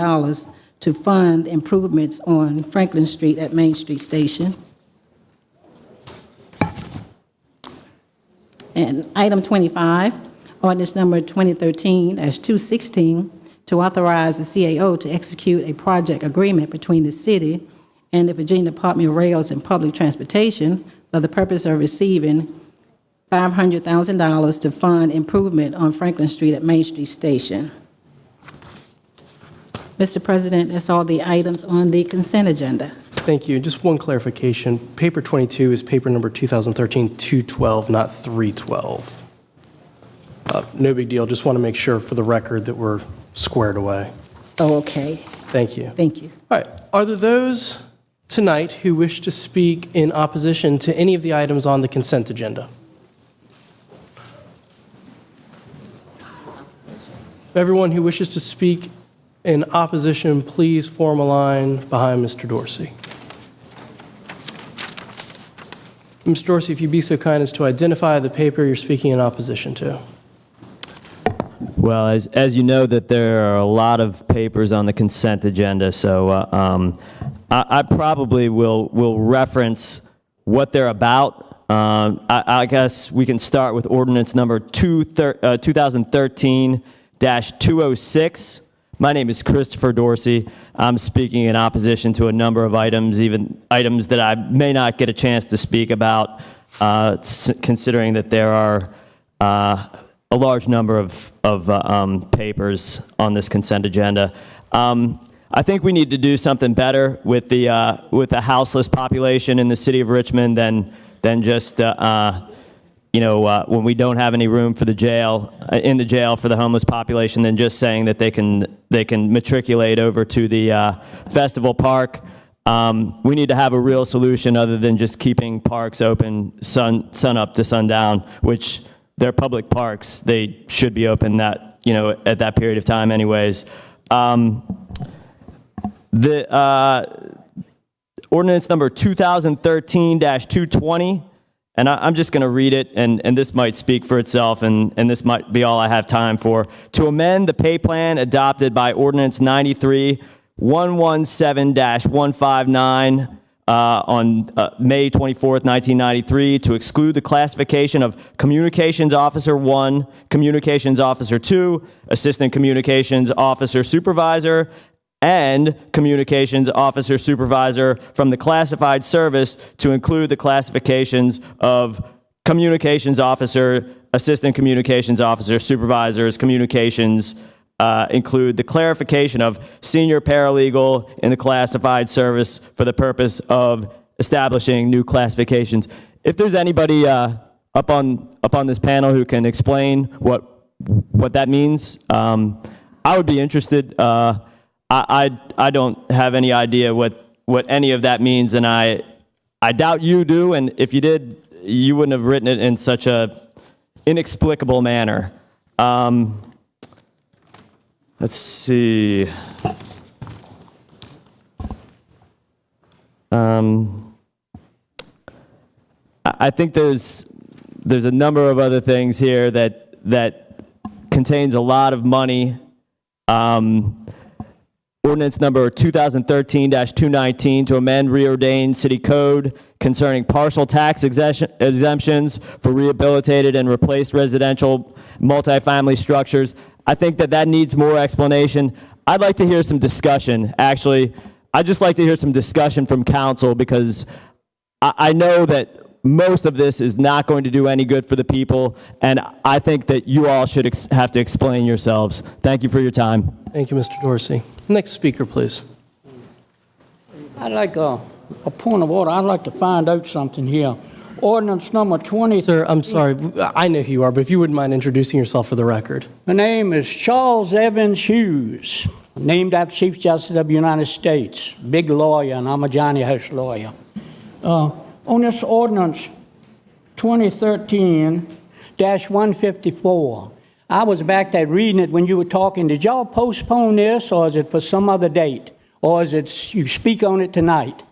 to fund improvements on Franklin Street at Main Street Station. And item 25, ordinance number 2013-216, to authorize the CAO to execute a project agreement between the city and the Virginia Department of Rails and Public Transportation for the purpose of receiving $500,000 to fund improvement on Franklin Street at Main Street Station. Mr. President, that's all the items on the consent agenda. Thank you. Just one clarification. Paper 22 is paper number 2013-212, not 312. No big deal. Just want to make sure for the record that we're squared away. Oh, okay. Thank you. Thank you. All right. Are there those tonight who wish to speak in opposition to any of the items on the consent agenda? Everyone who wishes to speak in opposition, please form a line behind Mr. Dorsey. Mr. Dorsey, if you'd be so kind as to identify the paper you're speaking in opposition to. Well, as you know, that there are a lot of papers on the consent agenda, so I probably will reference what they're about. I guess we can start with ordinance number 2013-206. My name is Christopher Dorsey. I'm speaking in opposition to a number of items, even items that I may not get a chance to speak about, considering that there are a large number of papers on this consent agenda. I think we need to do something better with the houseless population in the city of Richmond than just when we don't have any room for the jail in the jail for the homeless population, than just saying that they can matriculate over to the festival park. We need to have a real solution other than just keeping parks open sun up to sundown, which they're public parks. They should be open at that period of time anyways. The ordinance number 2013-220, and I'm just going to read it, and this might speak for itself, and this might be all I have time for. To amend the pay plan adopted by Ordinance 93-117-159 on May 24th, 1993, to exclude the classification of Communications Officer 1, Communications Officer 2, Assistant Communications Officer Supervisor, and Communications Officer Supervisor from the classified service to include the classifications of Communications Officer, Assistant Communications Officer, Supervisors, Communications, include the clarification of Senior Paralegal in the classified service for the purpose of establishing new classifications. If there's anybody up on this panel who can explain what that means, I would be interested. I don't have any idea what any of that means, and I doubt you do, and if you did, you wouldn't have written it in such a inexplicable manner. Let's see. I think there's a number of other things here that contains a lot of money. Ordinance number 2013-219 to amend reordained city code concerning partial tax exemptions for rehabilitated and replaced residential multifamily structures. I think that needs more explanation. I'd like to hear some discussion, actually. I'd just like to hear some discussion from council, because I know that most of this is not going to do any good for the people, and I think that you all should have to explain yourselves. Thank you for your time. Thank you, Mr. Dorsey. Next speaker, please. I'd like a point of order. I'd like to find out something here. Ordinance number 20. Sir, I'm sorry. I know who you are, but if you wouldn't mind introducing yourself for the record. My name is Charles Evans Hughes, named after Chief Justice of the United States. Big lawyer, and I'm a Johnny House lawyer. On this ordinance 2013-154, I was back there reading it when you were talking. Did y'all postpone this, or is it for some other date? Or is it you speak on it tonight?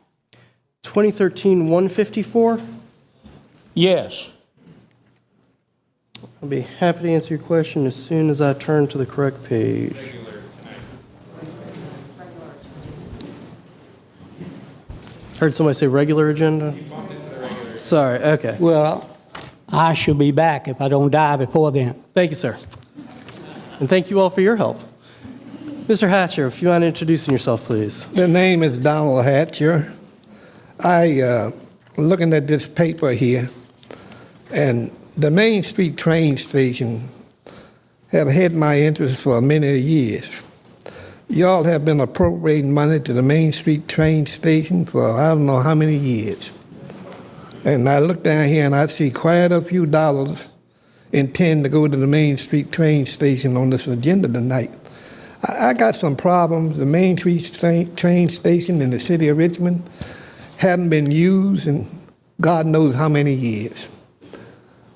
2013-154? Yes. I'll be happy to answer your question as soon as I turn to the correct page. Heard somebody say regular agenda? Sorry, okay. Well, I shall be back if I don't die before then. Thank you, sir. And thank you all for your help. Mr. Hatcher, if you want to introduce yourself, please. The name is Donald Hatcher. Looking at this paper here, and the Main Street train station have had my interest for many years. Y'all have been appropriating money to the Main Street train station for I don't know how many years. And I look down here and I see quite a few dollars intend to go to the Main Street train station on this agenda tonight. I got some problems. The Main Street train station in the city of Richmond hadn't been used in God knows how many years.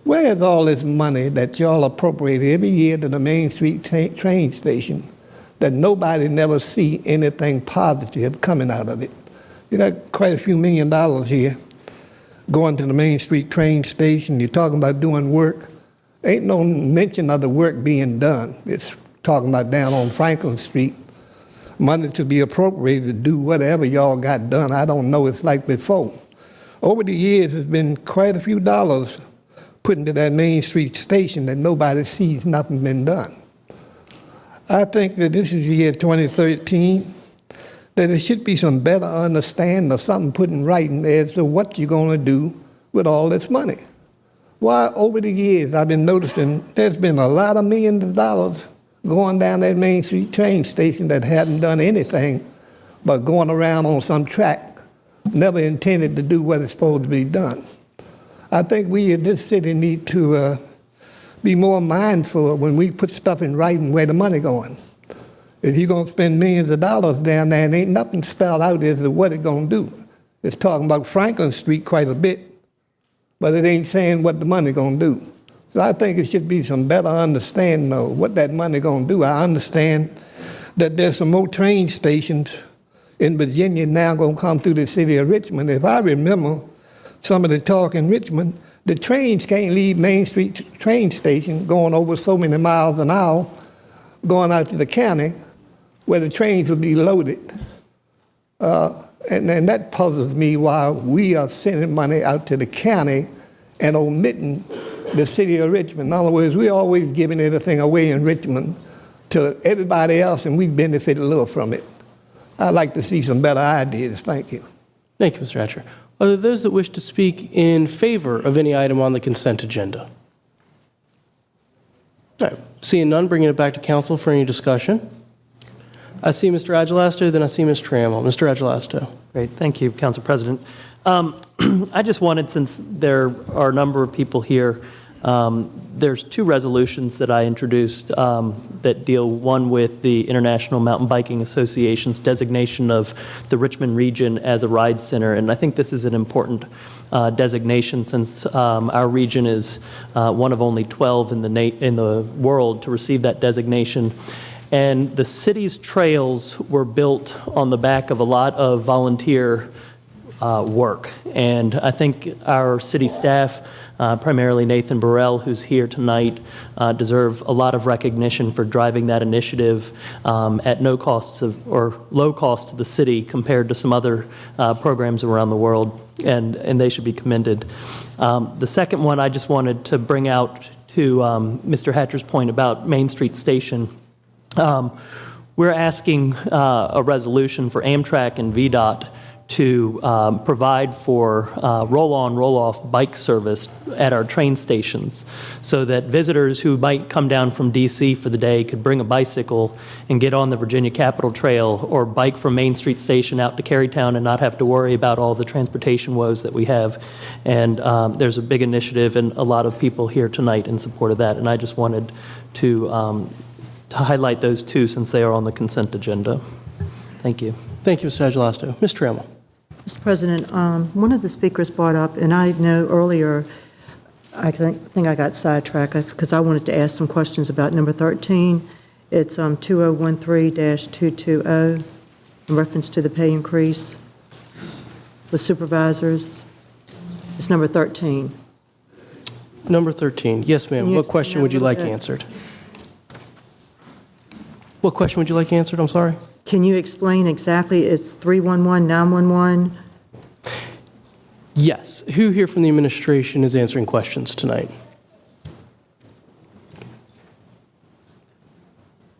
Where is all this money that y'all appropriate every year to the Main Street train station that nobody never see anything positive coming out of it? You got quite a few $1 million here going to the Main Street train station. You're talking about doing work. Ain't no mention of the work being done. It's talking about down on Franklin Street, money to be appropriated to do whatever y'all got done. I don't know, it's like before. Over the years, there's been quite a few dollars put into that Main Street station that nobody sees nothing been done. I think that this is the year 2013, that there should be some better understanding or something put in writing as to what you're going to do with all this money. Why, over the years, I've been noticing there's been a lot of millions of dollars going down that Main Street train station that haven't done anything but going around on some track, never intended to do what is supposed to be done. I think we in this city need to be more mindful when we put stuff in writing where the money going. If you're going to spend millions of dollars down there and ain't nothing spelled out as to what it's going to do. It's talking about Franklin Street quite a bit, but it ain't saying what the money going to do. So I think it should be some better understanding of what that money going to do. I understand that there's some more train stations in Virginia now going to come through the city of Richmond. If I remember some of the talk in Richmond, the trains can't leave Main Street train station going over so many miles an hour, going out to the county where the trains will be loaded. And that puzzles me why we are sending money out to the county and omitting the city of Richmond. In other words, we're always giving everything away in Richmond to everybody else, and we benefit a little from it. I'd like to see some better ideas. Thank you. Thank you, Mr. Hatcher. Are there those that wish to speak in favor of any item on the consent agenda? All right. Seeing none, bringing it back to council for any discussion. I see Mr. Agelasto, then I see Ms. Trammell. Mr. Agelasto. Great. Thank you, Council President. I just wanted, since there are a number of people here, there's two resolutions that I introduced that deal, one with the International Mountain Biking Association's designation of the Richmond region as a ride center. And I think this is an important designation, since our region is one of only 12 in the world to receive that designation. And the city's trails were built on the back of a lot of volunteer work. And I think our city staff, primarily Nathan Burrell, who's here tonight, deserve a lot of recognition for driving that initiative at no cost or low cost to the city compared to some other programs around the world, and they should be commended. The second one I just wanted to bring out to Mr. Hatcher's point about Main Street Station. We're asking a resolution for Amtrak and VDOT to provide for roll-on, roll-off bike service at our train stations so that visitors who might come down from D.C. for the day could bring a bicycle and get on the Virginia Capitol Trail or bike from Main Street Station out to Carytown and not have to worry about all the transportation woes that we have. And there's a big initiative and a lot of people here tonight in support of that. And I just wanted to highlight those two since they are on the consent agenda. Thank you. Thank you, Mr. Agelasto. Mr. Trammell. Mr. President, one of the speakers brought up, and I know earlier, I think I got sidetracked because I wanted to ask some questions about number 13. It's 2013-220 in reference to the pay increase with supervisors. It's number 13. Number 13. Yes, ma'am. What question would you like answered? What question would you like answered? I'm sorry. Can you explain exactly? It's 311-911. Yes. Who here from the administration is answering questions tonight?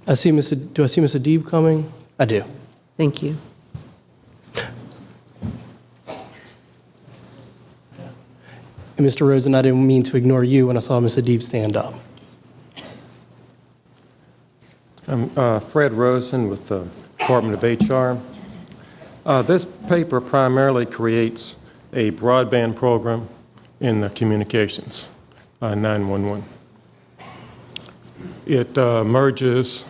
Do I see Ms. Adib coming? I do. Thank you. And Mr. Rosen, I didn't mean to ignore you when I saw Ms. Adib stand up. I'm Fred Rosen with the Department of HR. This paper primarily creates a broadband program in the communications, 911. It merges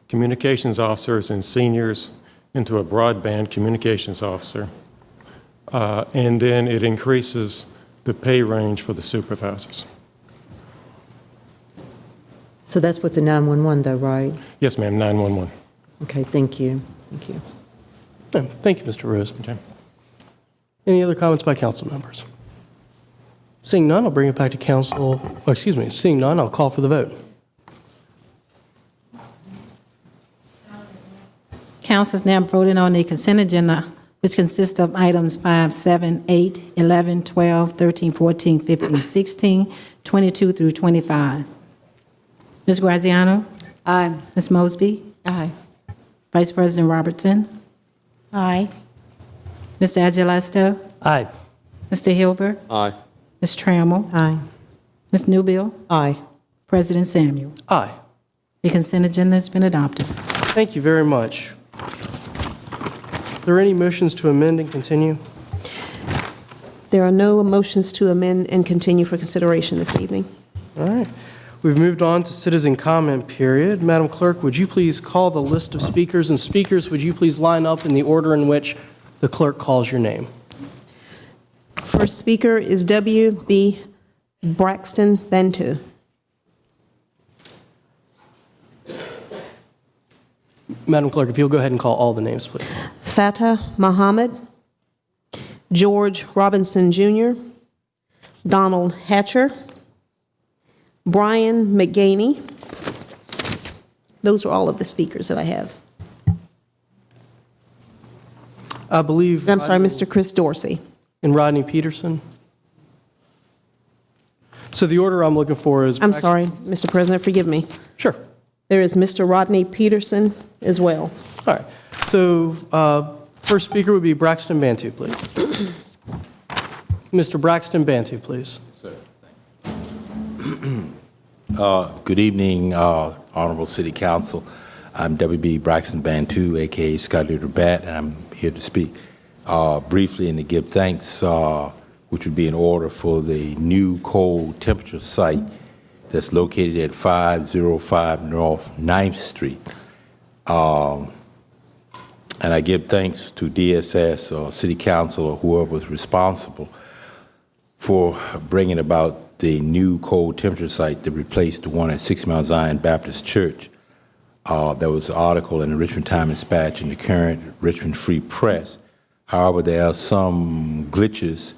communications officers and seniors into a broadband communications officer, and then it increases the pay range for the supervisors. So that's with the 911, though, right? Yes, ma'am, 911. Okay, thank you. Thank you. Thank you, Mr. Rosen. Okay. Any other comments by council members? Seeing none, I'll bring it back to council. Oh, excuse me. Seeing none, I'll call for the vote. Council is now voting on the consent agenda, which consists of items 5, 7, 8, 11, 12, 13, 14, 15, 16, 22 through 25. Ms. Graziano? Aye. Ms. Mosby? Aye. Vice President Robertson? Aye. Mr. Agelasto? Aye. Mr. Hilbert? Aye. Ms. Trammell? Aye. Ms. Newbill? Aye. President Samuel? Aye. The consent agenda has been adopted. Thank you very much. Are there any motions to amend and continue? There are no motions to amend and continue for consideration this evening. All right. We've moved on to citizen comment period. Madam Clerk, would you please call the list of speakers? And speakers, would you please line up in the order in which the clerk calls your name? First speaker is W.B. Braxton Bantu. Madam Clerk, if you'll go ahead and call all the names, please. Fatah Muhammad, George Robinson Jr., Donald Hatcher, Brian McGaney. Those are all of the speakers that I have. I believe... I'm sorry, Mr. Chris Dorsey. And Rodney Peterson. So the order I'm looking for is... I'm sorry, Mr. President, forgive me. Sure. There is Mr. Rodney Peterson as well. All right. So first speaker would be Braxton Bantu, please. Mr. Braxton Bantu, please. Good evening, Honorable City Council. I'm W.B. Braxton Bantu, a.k.a. Scott Leader Bat, and I'm here to speak briefly and to give thanks, which would be in order for the new cold temperature site that's located at 505 North 9th Street. And I give thanks to DSS or City Council or whoever was responsible for bringing about the new cold temperature site that replaced the one at 6 Mount Zion Baptist Church. There was an article in the Richmond Times-Dispatch and the current Richmond Free Press. However, there are some glitches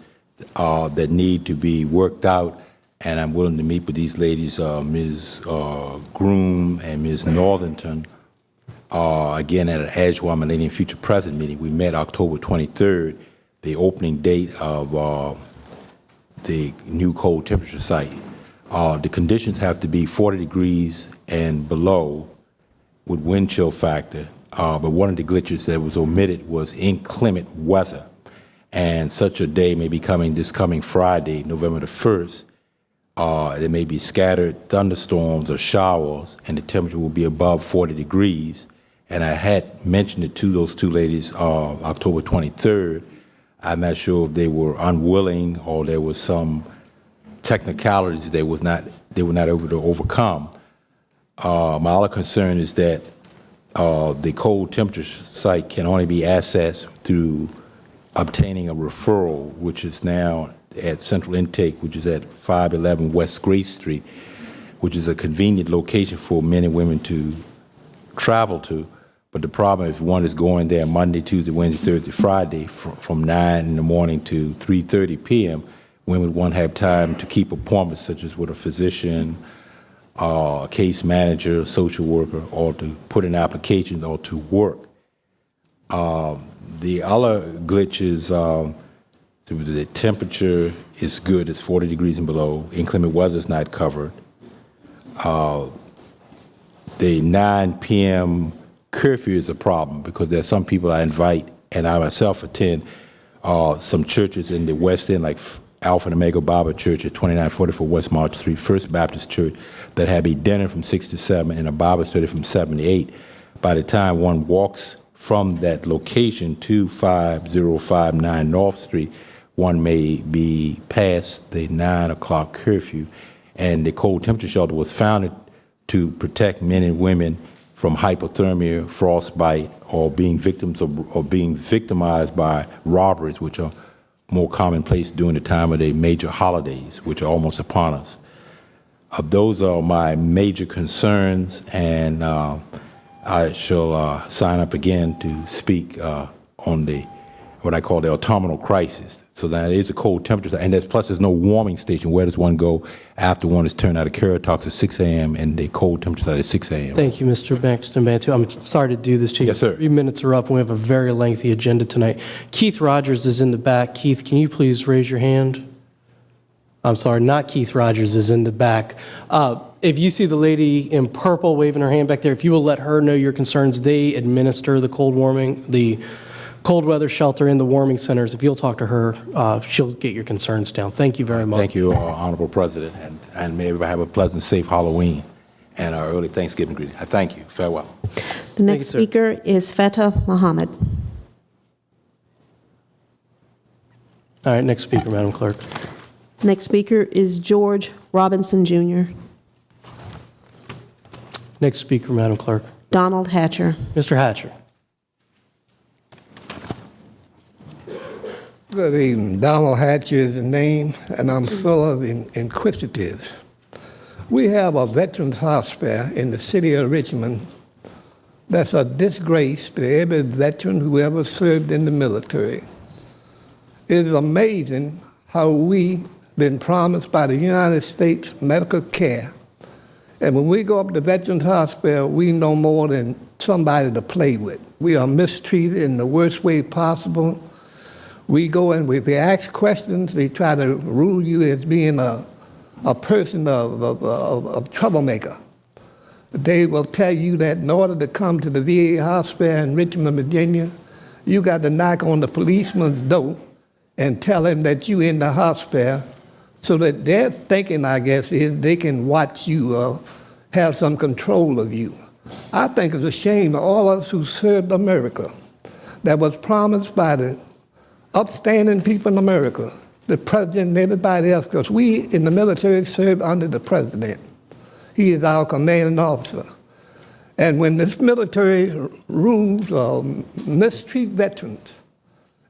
that need to be worked out, and I'm willing to meet with these ladies, Ms. Groom and Ms. Northington, again at an Edgewater Millennium Future President meeting. We met October 23rd, the opening date of the new cold temperature site. The conditions have to be 40 degrees and below with wind chill factor. but one of the glitches that was omitted was inclement weather. And such a day may be coming this coming Friday, November the 1st. There may be scattered thunderstorms or showers, and the temperature will be above 40 degrees. And I had mentioned it to those two ladies October 23rd. I'm not sure if they were unwilling or there was some technicalities they were not able to overcome. My other concern is that the cold temperature site can only be accessed through obtaining a referral, which is now at Central Intake, which is at 511 West Grace Street, which is a convenient location for men and women to travel to. But the problem, if one is going there Monday, Tuesday, Wednesday, Thursday, Friday, from 9 in the morning to 3:30 p.m., women won't have time to keep appointments, such as with a physician, a case manager, a social worker, or to put in applications or to work. The other glitch is the temperature is good, it's 40 degrees and below. Inclement weather is not covered. The 9 p.m. curfew is a problem because there are some people I invite, and I myself attend some churches in the West End, like Alpha and Omega Bible Church at 2944 West March Street, First Baptist Church, that have a dinner from 6 to 7 and a Bible study from 7 to 8. By the time one walks from that location to 5059 North Street, one may be past the 9 o'clock curfew. And the cold temperature shelter was founded to protect men and women from hypothermia, frostbite, or being victims of, or being victimized by robberies, which are more commonplace during the time of the major holidays, which are almost upon us. Those are my major concerns, and I shall sign up again to speak on the what I call the autumnal crisis. So that is a cold temperature, and plus there's no warming station. Where does one go after one is turned out of Currituck at 6 a.m. and the cold temperature at 6 a.m.? Thank you, Mr. Braxton Bantu. I'm sorry to do this to you. Yes, sir. 3 minutes are up, and we have a very lengthy agenda tonight. Keith Rogers is in the back. Keith, can you please raise your hand? I'm sorry, not Keith Rogers is in the back. If you see the lady in purple waving her hand back there, if you will let her know your concerns, they administer the cold weather shelter in the warming centers. If you'll talk to her, she'll get your concerns down. Thank you very much. Thank you, Honorable President, and may everybody have a pleasant, safe Halloween and our early Thanksgiving greeting. I thank you. Farewell. The next speaker is Feta Mohammed. All right, next speaker, Madam Clerk. Next speaker is George Robinson Jr. Next speaker, Madam Clerk. Donald Hatcher. Mr. Hatcher. Good evening. Donald Hatcher is the name, and I'm full of inquisitive. We have a veterans hospital in the city of Richmond that's a disgrace to every veteran who ever served in the military. It is amazing how we've been promised by the United States medical care. And when we go up to Veterans Hospital, we know more than somebody to play with. We are mistreated in the worst way possible. We go and we ask questions. They try to rule you as being a person of troublemaker. They will tell you that in order to come to the VA hospital in Richmond, Virginia, you got to knock on the policeman's door and tell him that you're in the hospital, so that their thinking, I guess, is they can watch you, have some control of you. I think it's a shame to all of us who served America that was promised by the upstanding people in America, the president and everybody else, because we in the military serve under the president. He is our commanding officer. And when this military rules mistreat veterans,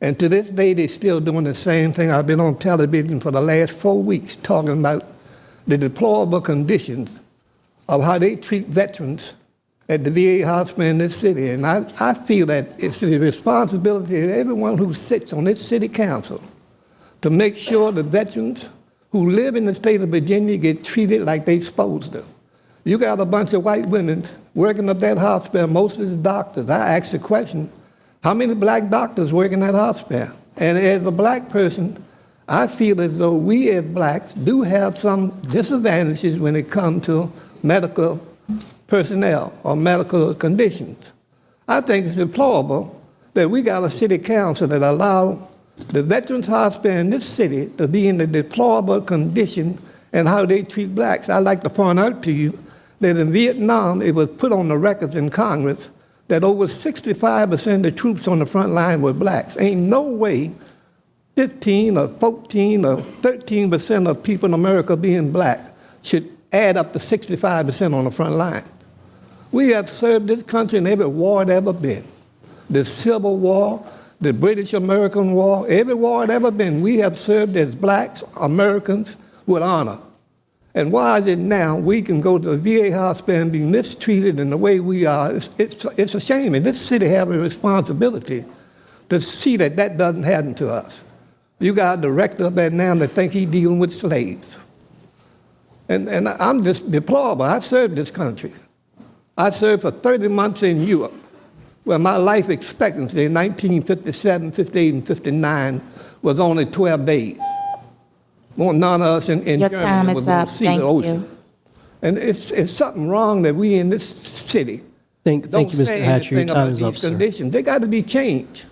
and to this day they're still doing the same thing. I've been on television for the last 4 weeks talking about the deplorable conditions of how they treat veterans at the VA hospital in this city. And I feel that it's the responsibility of everyone who sits on this city council to make sure the veterans who live in the state of Virginia get treated like they're supposed to. You got a bunch of white women working at that hospital, most of the doctors. I asked the question, how many black doctors work in that hospital? And as a black person, I feel as though we as blacks do have some disadvantages when it comes to medical personnel or medical conditions. I think it's deplorable that we got a city council that allow the Veterans Hospital in this city to be in a deplorable condition and how they treat blacks. I'd like to point out to you that in Vietnam, it was put on the records in Congress that over 65% of the troops on the front line were blacks. Ain't no way 15 or 14 or 13% of people in America being black should add up to 65% on the front line. We have served this country in every war it ever been. The Civil War, the British-American War, every war it ever been, we have served as blacks, Americans, with honor. And why is it now we can go to the VA hospital and be mistreated in the way we are? It's a shame, and this city has a responsibility to see that that doesn't happen to us. You got a director up there now that think he's dealing with slaves. And I'm just deplorable. I've served this country. I served for 30 months in Europe, where my life expectancy in 1957, 58, and 59 was only 12 days. Well, none of us in Your Germany time was is going up. to see Thank the ocean. you. And it's something wrong that we in this city Thank you, Mr. Hatcher. Your time is up, sir. Conditions. They got to be changed.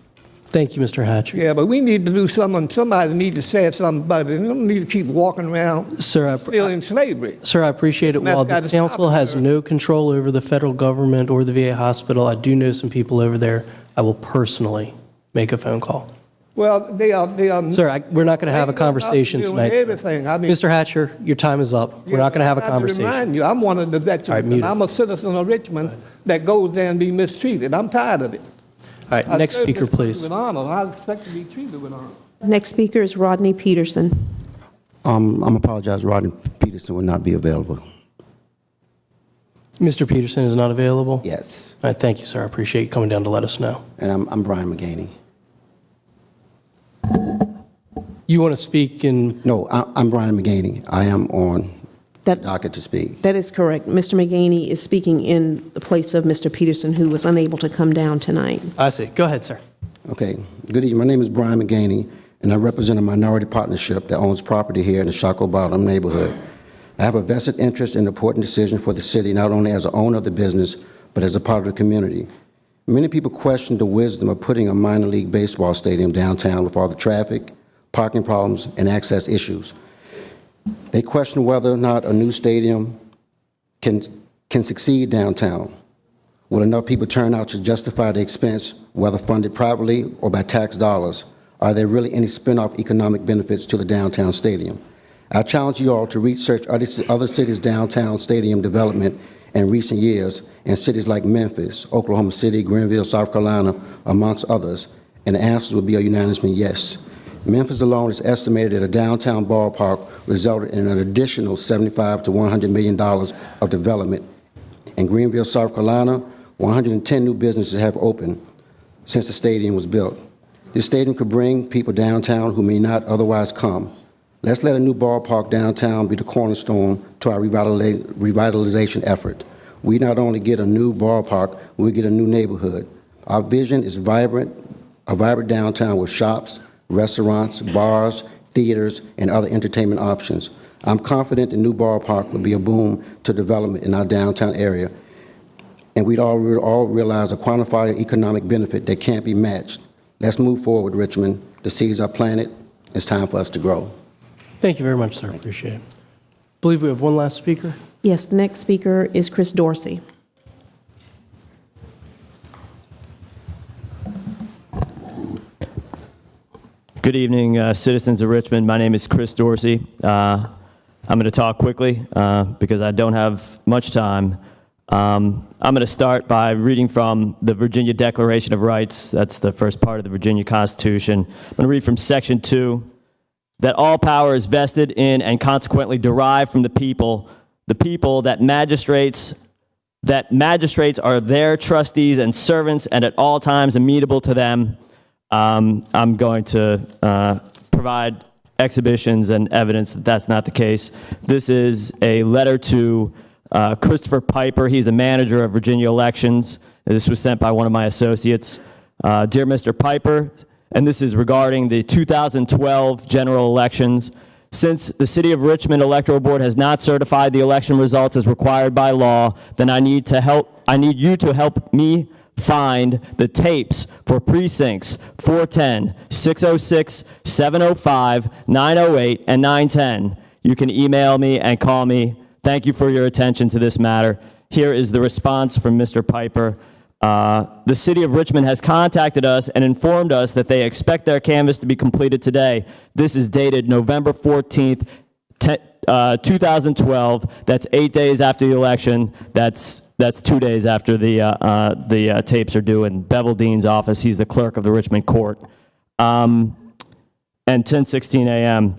Thank you, Mr. Hatcher. Yeah, but we need to do something. Somebody needs to say something about it. They don't need to keep walking around still in slavery. Sir, I appreciate it. And that's While the gotta stop council it, has sir. no control over the federal government or the VA hospital, I do know some people over there. I will personally make a phone call. Well, they are. Sir, we're not going to have a conversation doing tonight, sir. everything. I mean, Mr. Hatcher, your time is up. We're not going to have a conversation. Remind you, I'm one of the veterans. All right, mute and it. I'm a citizen of Richmond that goes there and be mistreated. I'm tired of it. All right, next served speaker, this country please. With honor. I expect to be treated with honor. Next speaker is Rodney Peterson. I'm apologize. Rodney Peterson will not be available. Mr. Peterson is not available? Yes. All right, thank you, sir. I appreciate you coming down to let us know. And I'm Brian McGaney. You want to speak in... No, I'm Brian McGaney. I am on the docket to speak. That is correct. Mr. McGaney is speaking in the place of Mr. Peterson, who was unable to come down tonight. I see. Go ahead, sir. Okay. Good evening. My name is Brian McGaney, and I represent a minority partnership that owns property here in the Shockoe Bottom neighborhood. I have a vested interest in the important decision for the city, not only as an owner of the business, but as a part of the community. Many people question the wisdom of putting a minor league baseball stadium downtown with all the traffic, parking problems, and access issues. They question whether or not a new stadium can succeed downtown. Will enough people turn out to justify the expense, whether funded privately or by tax dollars? Are there really any spin-off economic benefits to the downtown stadium? I challenge you all to research other cities' downtown stadium development in recent years in cities like Memphis, Oklahoma City, Greenville, South Carolina, amongst others, and the answer will be a unanimous yes. Memphis alone is estimated that a downtown ballpark resulted in an additional $75 to $100 million of development. In Greenville, South Carolina, 110 new businesses have opened since the stadium was built. This stadium could bring people downtown who may not otherwise come. Let's let a new ballpark downtown be the cornerstone to our revitalization effort. We not only get a new ballpark, we get a new neighborhood. Our vision is a vibrant downtown with shops, restaurants, bars, theaters, and other entertainment options. I'm confident the new ballpark will be a boom to development in our downtown area, and we'd all realize a quantified economic benefit that can't be matched. Let's move forward, Richmond. The seeds are planted. It's time for us to grow. Thank you very much, sir. Appreciate it. I believe we have one last speaker. Yes, the next speaker is Chris Dorsey. Good evening, citizens of Richmond. My name is Chris Dorsey. I'm going to talk quickly because I don't have much time. I'm going to start by reading from the Virginia Declaration of Rights. That's the first part of the Virginia Constitution. I'm going to read from Section 2, that all power is vested in and consequently derived from the people that magistrates are their trustees and servants and at all times amenable to them. I'm going to provide exhibitions and evidence that that's not the case. This is a letter to Christopher Piper. He's the manager of Virginia elections. This was sent by one of my associates. Dear Mr. Piper, and this is regarding the 2012 general elections. Since the City of Richmond Electoral Board has not certified the election results as required by law, then I need you to help me find the tapes for precincts 410, 606, 705, 908, and 910. You can email me and call me. Thank you for your attention to this matter. Here is the response from Mr. Piper. The city of Richmond has contacted us and informed us that they expect their canvass to be completed today. This is dated November 14th, 2012. That's 8 days after the election. That's 2 days after the tapes are due in Bevel Dean's office. He's the clerk of the Richmond court. And 10:16 a.m.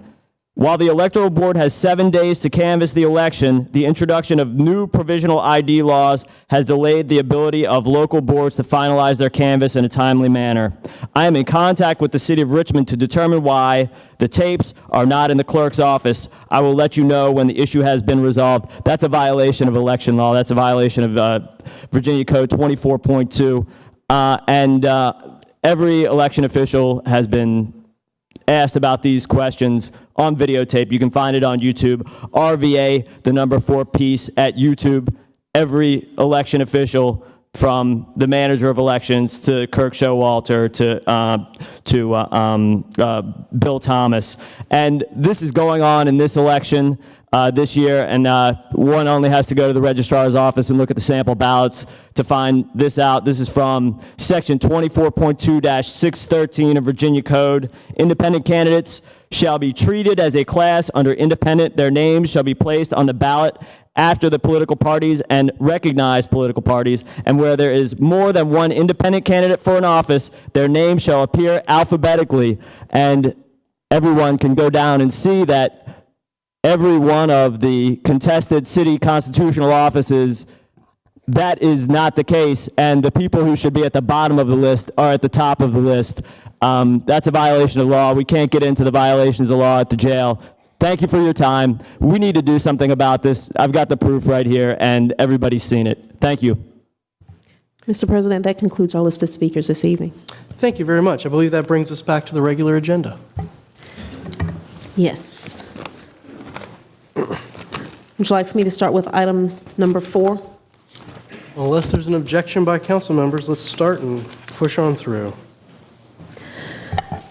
While the Electoral Board has 7 days to canvass the election, the introduction of new provisional ID laws has delayed the ability of local boards to finalize their canvass in a timely manner. I am in contact with the City of Richmond to determine why the tapes are not in the clerk's office. I will let you know when the issue has been resolved. That's a violation of election law. That's a violation of Virginia Code 24.2. Every election official has been asked about these questions on videotape. You can find it on YouTube. RVA, the number 4 piece at YouTube. Every election official, from the manager of elections to Kirk Showalter to Bill Thomas. And this is going on in this election this year, and one only has to go to the registrar's office and look at the sample ballots to find this out. This is from section 24.2-613 of Virginia Code. Independent candidates shall be treated as a class under independent. Their names shall be placed on the ballot after the political parties and recognized political parties, and where there is more than one independent candidate for an office, their name shall appear alphabetically, and everyone can go down and see that every one of the contested city constitutional offices, that is not the case, and the people who should be at the bottom of the list are at the top of the list. That's a violation of law. We can't get into the violations of law at the jail. Thank you for your time. We need to do something about this. I've got the proof right here, and everybody's seen it. Thank you. Mr. President, that concludes our list of speakers this evening. Thank you very much. I believe that brings us back to the regular agenda. Yes. Would you like for me to start with item number 4? Unless there's an objection by council members, let's start and push on through.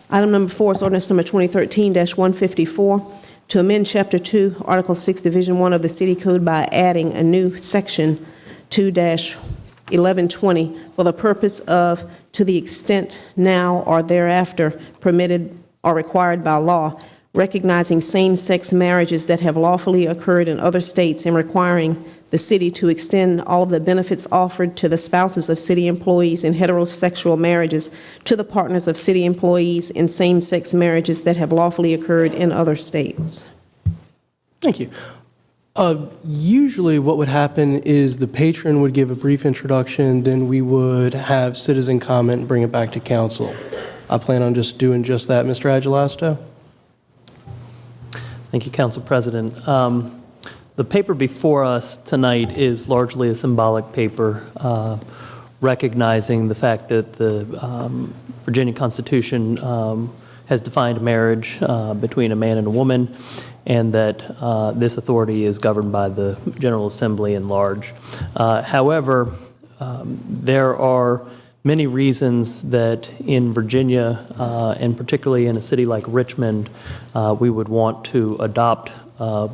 Item number 4 is ordinance number 2013-154 to amend Chapter 2, Article 6, Division 1 of the City Code by adding a new Section 2-1120 for the purpose of, to the extent now or thereafter permitted or required by law, recognizing same-sex marriages that have lawfully occurred in other states and requiring the city to extend all of the benefits offered to the spouses of city employees in heterosexual marriages to the partners of city employees in same-sex marriages that have lawfully occurred in other states. Thank you. Usually what would happen is the patron would give a brief introduction, then we would have citizen comment and bring it back to council. I plan on just doing just that. Mr. Agelasto? Thank you, Council President. The paper before us tonight is largely a symbolic paper, recognizing the fact that the Virginia Constitution has defined marriage between a man and a woman, and that this authority is governed by the General Assembly in large. However, there are many reasons that in Virginia, and particularly in a city like Richmond, we would want to adopt a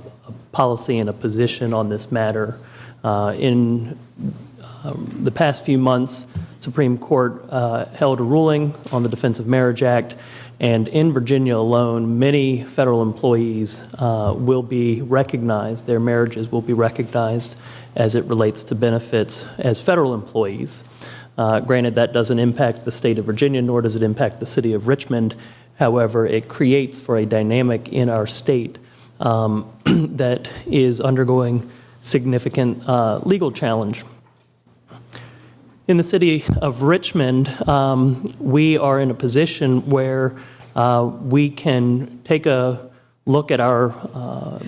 policy and a position on this matter. In the past few months, Supreme Court held a ruling on the Defense of Marriage Act, and in Virginia alone, many federal employees will be recognized, their marriages will be recognized as it relates to benefits as federal employees. Granted, that doesn't impact the state of Virginia, nor does it impact the city of Richmond. However, it creates for a dynamic in our state that is undergoing significant legal challenge. In the city of Richmond, we are in a position where we can take a look at our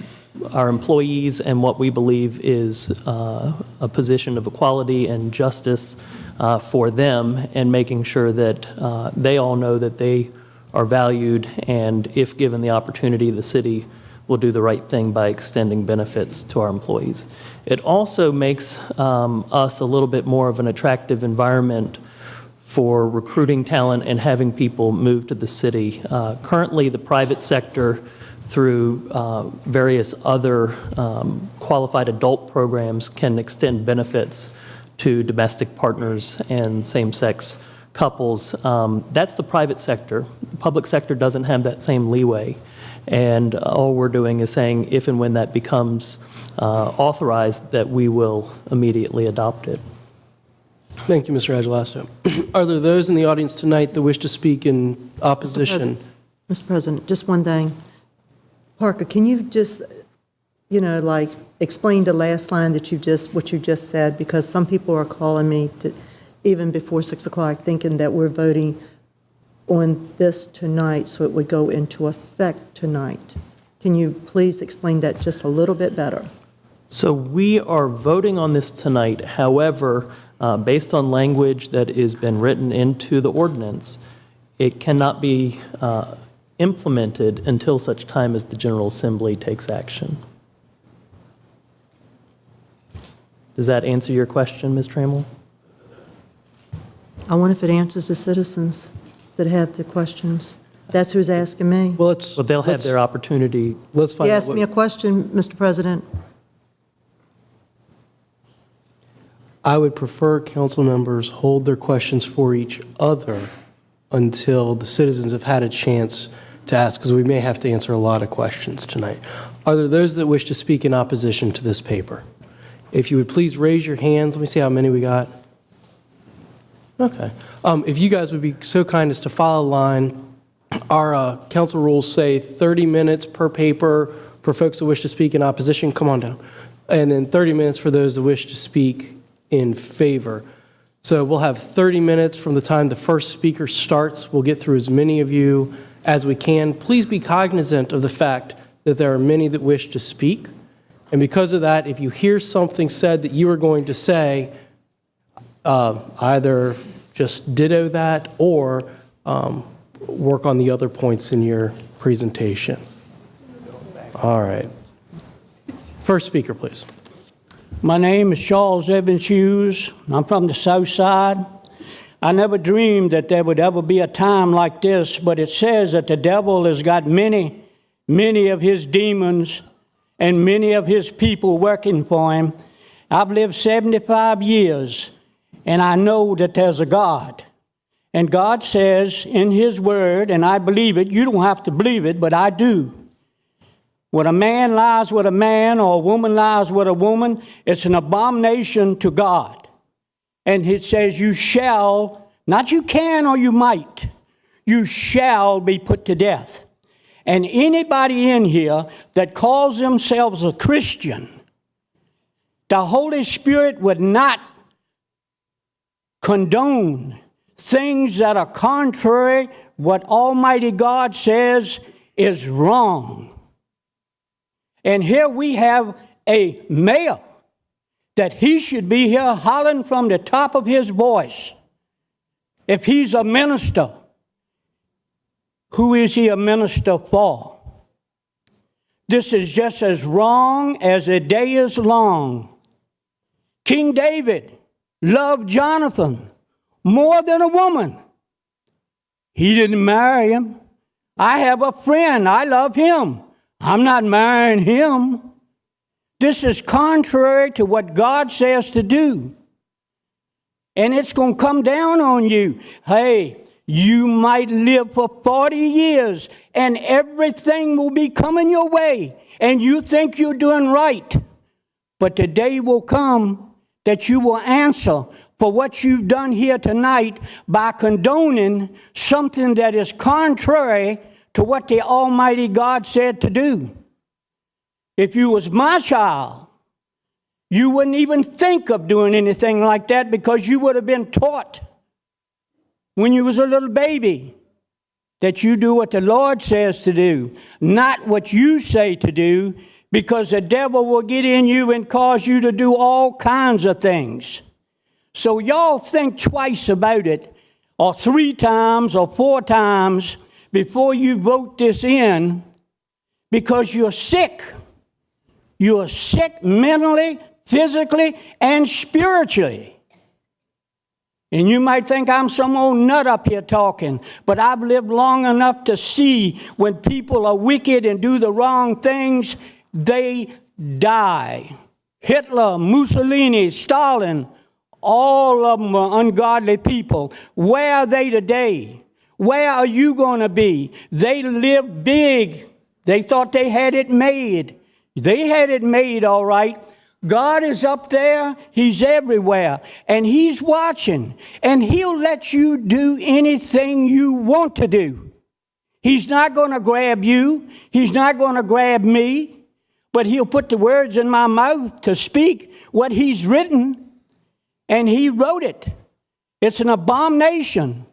employees and what we believe is a position of equality and justice for them, and making sure that they all know that they are valued, and if given the opportunity, the city we'll do the right thing by extending benefits to our employees. It also makes us a little bit more of an attractive environment for recruiting talent and having people move to the city. Currently, the private sector, through various other qualified adult programs, can extend benefits to domestic partners and same-sex couples. That's the private sector. The public sector doesn't have that same leeway. And all we're doing is saying if and when that becomes authorized, that we will immediately adopt it. Thank you, Mr. Agelasto. Are there those in the audience tonight that wish to speak in opposition? Mr. President, just one thing. Parker, can you just, like explain the last line that what you just said? Because some people are calling me even before 6 o'clock thinking that we're voting on this tonight, so it would go into effect tonight. Can you please explain that just a little bit better? So we are voting on this tonight. However, based on language that has been written into the ordinance, it cannot be implemented until such time as the General Assembly takes action. Does that answer your question, Ms. Trammell? I wonder if it answers the citizens that have the questions. That's who's asking me. Well, they'll have their opportunity. Let's find He out. asked me a question, Mr. President. I would prefer council members hold their questions for each other until the citizens have had a chance to ask, because we may have to answer a lot of questions tonight. Are there those that wish to speak in opposition to this paper? If you would please raise your hands. Let me see how many we got. Okay. If you guys would be so kind as to follow the line, our council rules say 30 minutes per paper for folks that wish to speak in opposition. Come on down. And then 30 minutes for those that wish to speak in favor. So we'll have 30 minutes from the time the first speaker starts. We'll get through as many of you as we can. Please be cognizant of the fact that there are many that wish to speak. And because of that, if you hear something said that you are going to say, either just ditto that or work on the other points in your presentation. All right. First speaker, please. My name is Charles Evans Hughes. I'm from the South Side. I never dreamed that there would ever be a time like this, but it says that the devil has got many of his demons and many of his people working for him. I've lived 75 years, and I know that there's a God. And God says in his word, and I believe it, you don't have to believe it, but I do. When a man lies with a man or a woman lies with a woman, it's an abomination to God. And it says you shall, not you can or you might, you shall be put to death. And anybody in here that calls themselves a Christian, the Holy Spirit would not condone things that are contrary what Almighty God says is wrong. And here we have a mayor that he should be here hollering from the top of his voice. If he's a minister, who is he a minister for? This is just as wrong as the day is long. King David loved Jonathan more than a woman. He didn't marry him. I have a friend. I love him. I'm not marrying him. This is contrary to what God says to do. And it's going to come down on you. Hey, you might live for 40 years and everything will be coming your way and you think you're doing right. But the day will come that you will answer for what you've done here tonight by condoning something that is contrary to what the Almighty God said to do. If you was my child, you wouldn't even think of doing anything like that because you would have been taught when you was a little baby that you do what the Lord says to do, not what you say to do, because the devil will get in you and cause you to do all kinds of things. So y'all think twice about it, or 3 times or 4 times before you vote this in, because you're sick. You are sick mentally, physically, and spiritually. And you might think I'm some old nut up here talking, but I've lived long enough to see when people are wicked and do the wrong things, they die. Hitler, Mussolini, Stalin, all of them were ungodly people. Where are they today? Where are you going to be? They lived big. They thought they had it made. They had it made, all right. God is up there. He's everywhere. And He's watching. And He'll let you do anything you want to do. He's not going to grab you. He's not going to grab me. But He'll put the words in my mouth to speak what He's written. And He wrote it. It's an abomination.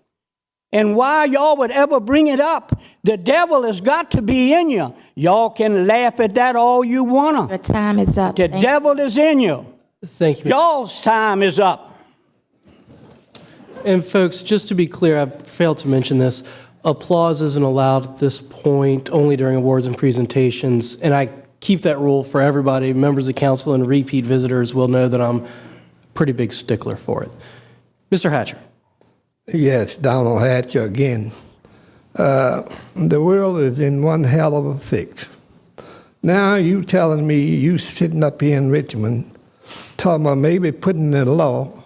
And why y'all would ever bring it up, the devil has got to be in you. Y'all can laugh at that all you want to. Your time is up. The devil is in you. Thank you. Y'all's time is up. And folks, just to be clear, I failed to mention this. Applause isn't allowed at this point, only during awards and presentations. And I keep that rule for everybody. Members of council and repeat visitors will know that I'm a pretty big stickler for it. Mr. Hatcher. Yes, Donald Hatcher again. The world is in one hell of a fix. Now you telling me you sitting up here in Richmond talking about maybe putting in a law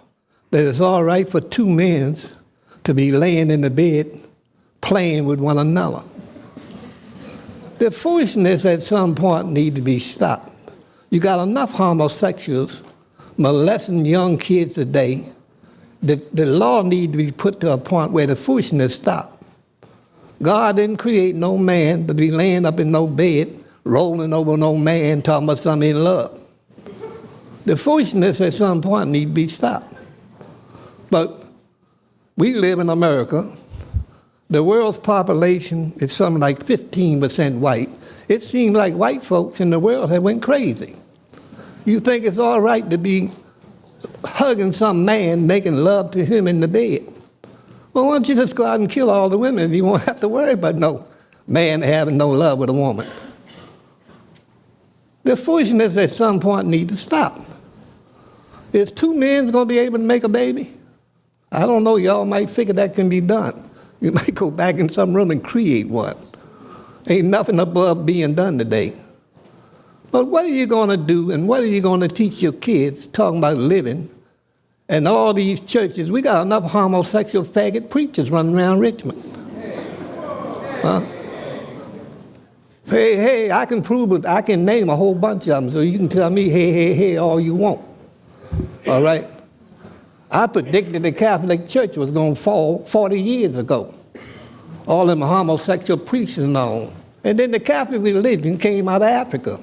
that it's all right for two men to be laying in the bed playing with one another. The foolishness at some point need to be stopped. You got enough homosexuals molesting young kids today. The law need to be put to a point where the foolishness stops. God didn't create no man to be laying up in no bed, rolling over no man, talking about something in love. The foolishness at some point need to be stopped. But we live in America. The world's population is something like 15% white. It seems like white folks in the world have went crazy. You think it's all right to be hugging some man, making love to him in the bed. Well, why don't you just go out and kill all the women and you won't have to worry about no man having no love with a woman. The foolishness at some point need to stop. Is two men going to be able to make a baby? I don't know. Y'all might figure that can be done. You might go back in some room and create one. Ain't nothing above being done today. But what are you going to do and what are you going to teach your kids talking about living? And all these churches, we got enough homosexual faggot preachers running around Richmond. Huh? Hey, I can prove it. I can name a whole bunch of them, so you can tell me, hey, all you want. All right? I predicted the Catholic Church was going to fall 40 years ago. All them homosexual priests and all. And then the Catholic religion came out of Africa.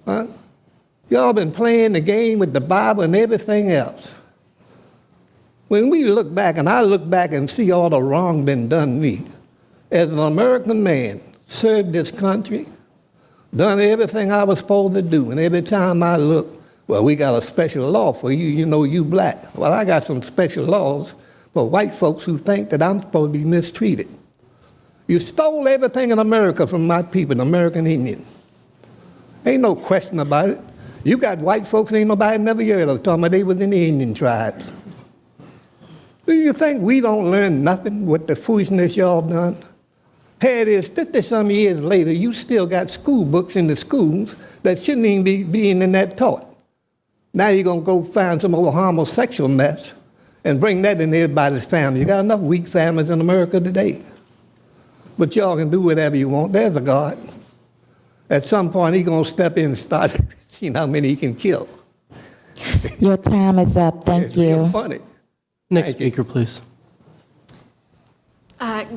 Huh? Y'all been playing the game with the Bible and everything else. When we look back, and I look back and see all the wrong been done to me, as an American man, served this country, done everything I was supposed to do, and every time I look, well, we got a special law for you, you know you black. Well, I got some special laws for white folks who think that I'm supposed to be mistreated. You stole everything in America from my people, the American Indian. Ain't no question about it. You got white folks ain't nobody never heard of talking about they was in the Indian tribes. Do you think we don't learn nothing with the foolishness y'all done? Here it is, 50-some years later, you still got school books in the schools that shouldn't even be being in that taught. Now you're going to go find some old homosexual mess and bring that in everybody's family. You got enough weak families in America today. But y'all can do whatever you want. There's a God. At some point, he's going to step in and start seeing how many he can kill. Your time is up. Thank you. Real funny. Next speaker, please.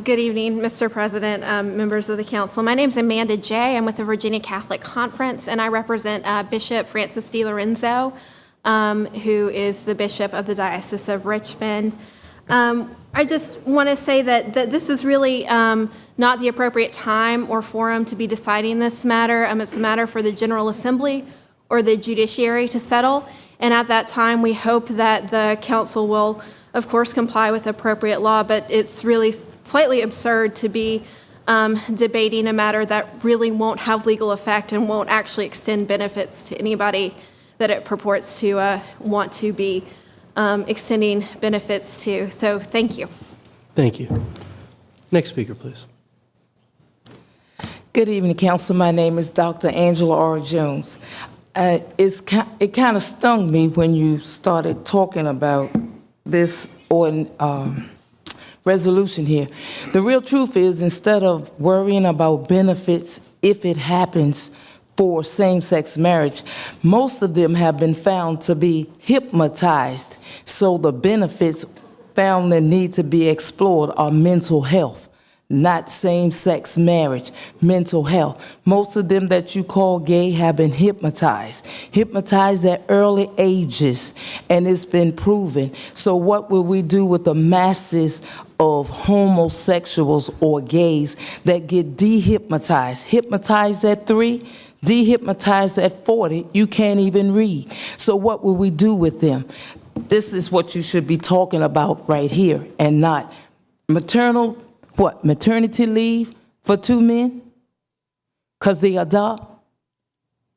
Good evening, Mr. President, members of the council. My name is Amanda Jay. I'm with the Virginia Catholic Conference, and I represent Bishop Francis DiLorenzo, who is the Bishop of the Diocese of Richmond. I just want to say that this is really not the appropriate time or forum to be deciding this matter. It's a matter for the General Assembly or the judiciary to settle, and at that time we hope that the council will, of course, comply with appropriate law, but it's really slightly absurd to be debating a matter that really won't have legal effect and won't actually extend benefits to anybody that it purports to want to be extending benefits to. So thank you. Thank you. Next speaker, please. Good evening, Council. My name is Dr. Angela R. Jones. It kind of stung me when you started talking about this resolution here. The real truth is, instead of worrying about benefits if it happens for same-sex marriage, most of them have been found to be hypnotized. So the benefits found that need to be explored are mental health, not same-sex marriage, mental health. Most of them that you call gay have been hypnotized at early ages, and it's been proven. So what will we do with the masses of homosexuals or gays that get dehypnotized? Hypnotized at 3, dehypnotized at 40, you can't even read. So what will we do with them? This is what you should be talking about right here, and not maternity leave for 2 men because they adopt?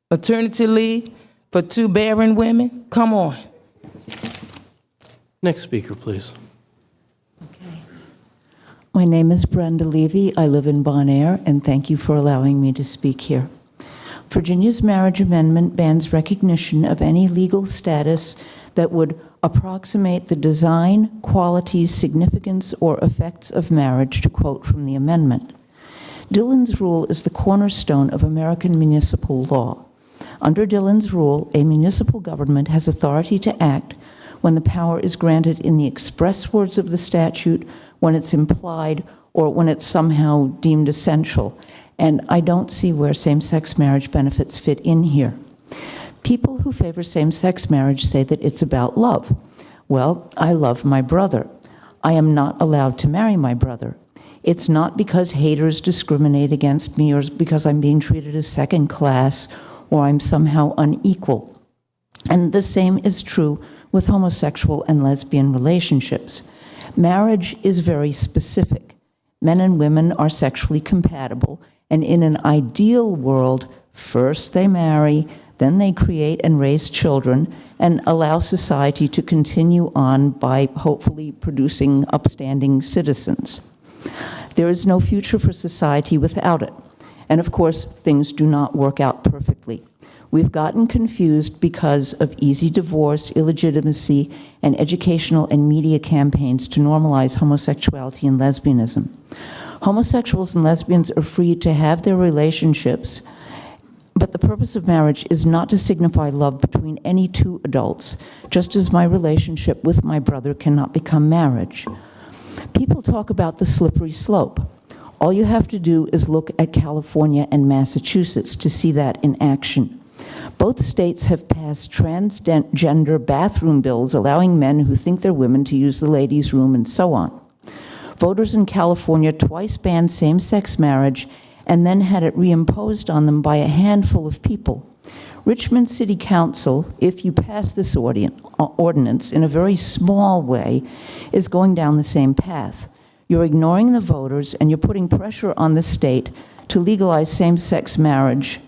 Maternity leave for 2 barren women? Come on. Next speaker, please. My name is Brenda Levy. I live in Bon Air, and thank you for allowing me to speak here. Virginia's marriage amendment bans recognition of any legal status that would approximate the design, qualities, significance, or effects of marriage, to quote from the amendment. Dillon's rule is the cornerstone of American municipal law. Under Dillon's rule, a municipal government has authority to act when the power is granted in the express words of the statute, when it's implied, or when it's somehow deemed essential. And I don't see where same-sex marriage benefits fit in here. People who favor same-sex marriage say that it's about love. Well, I love my brother. I am not allowed to marry my brother. It's not because haters discriminate against me or because I'm being treated as second class or I'm somehow unequal. And the same is true with homosexual and lesbian relationships. Marriage is very specific. Men and women are sexually compatible, and in an ideal world, first they marry, then they create and raise children and allow society to continue on by hopefully producing upstanding citizens. There is no future for society without it. And of course, things do not work out perfectly. We've gotten confused because of easy divorce, illegitimacy, and educational and media campaigns to normalize homosexuality and lesbianism. Homosexuals and lesbians are free to have their relationships, but the purpose of marriage is not to signify love between any 2 adults, just as my relationship with my brother cannot become marriage. People talk about the slippery slope. All you have to do is look at California and Massachusetts to see that in action. Both states have passed transgender bathroom bills allowing men who think they're women to use the ladies' room and so on. Voters in California twice banned same-sex marriage and then had it reimposed on them by a handful of people. Richmond City Council, if you pass this ordinance in a very small way, is going down the same path. You're ignoring the voters and you're putting pressure on the state to legalize same-sex marriage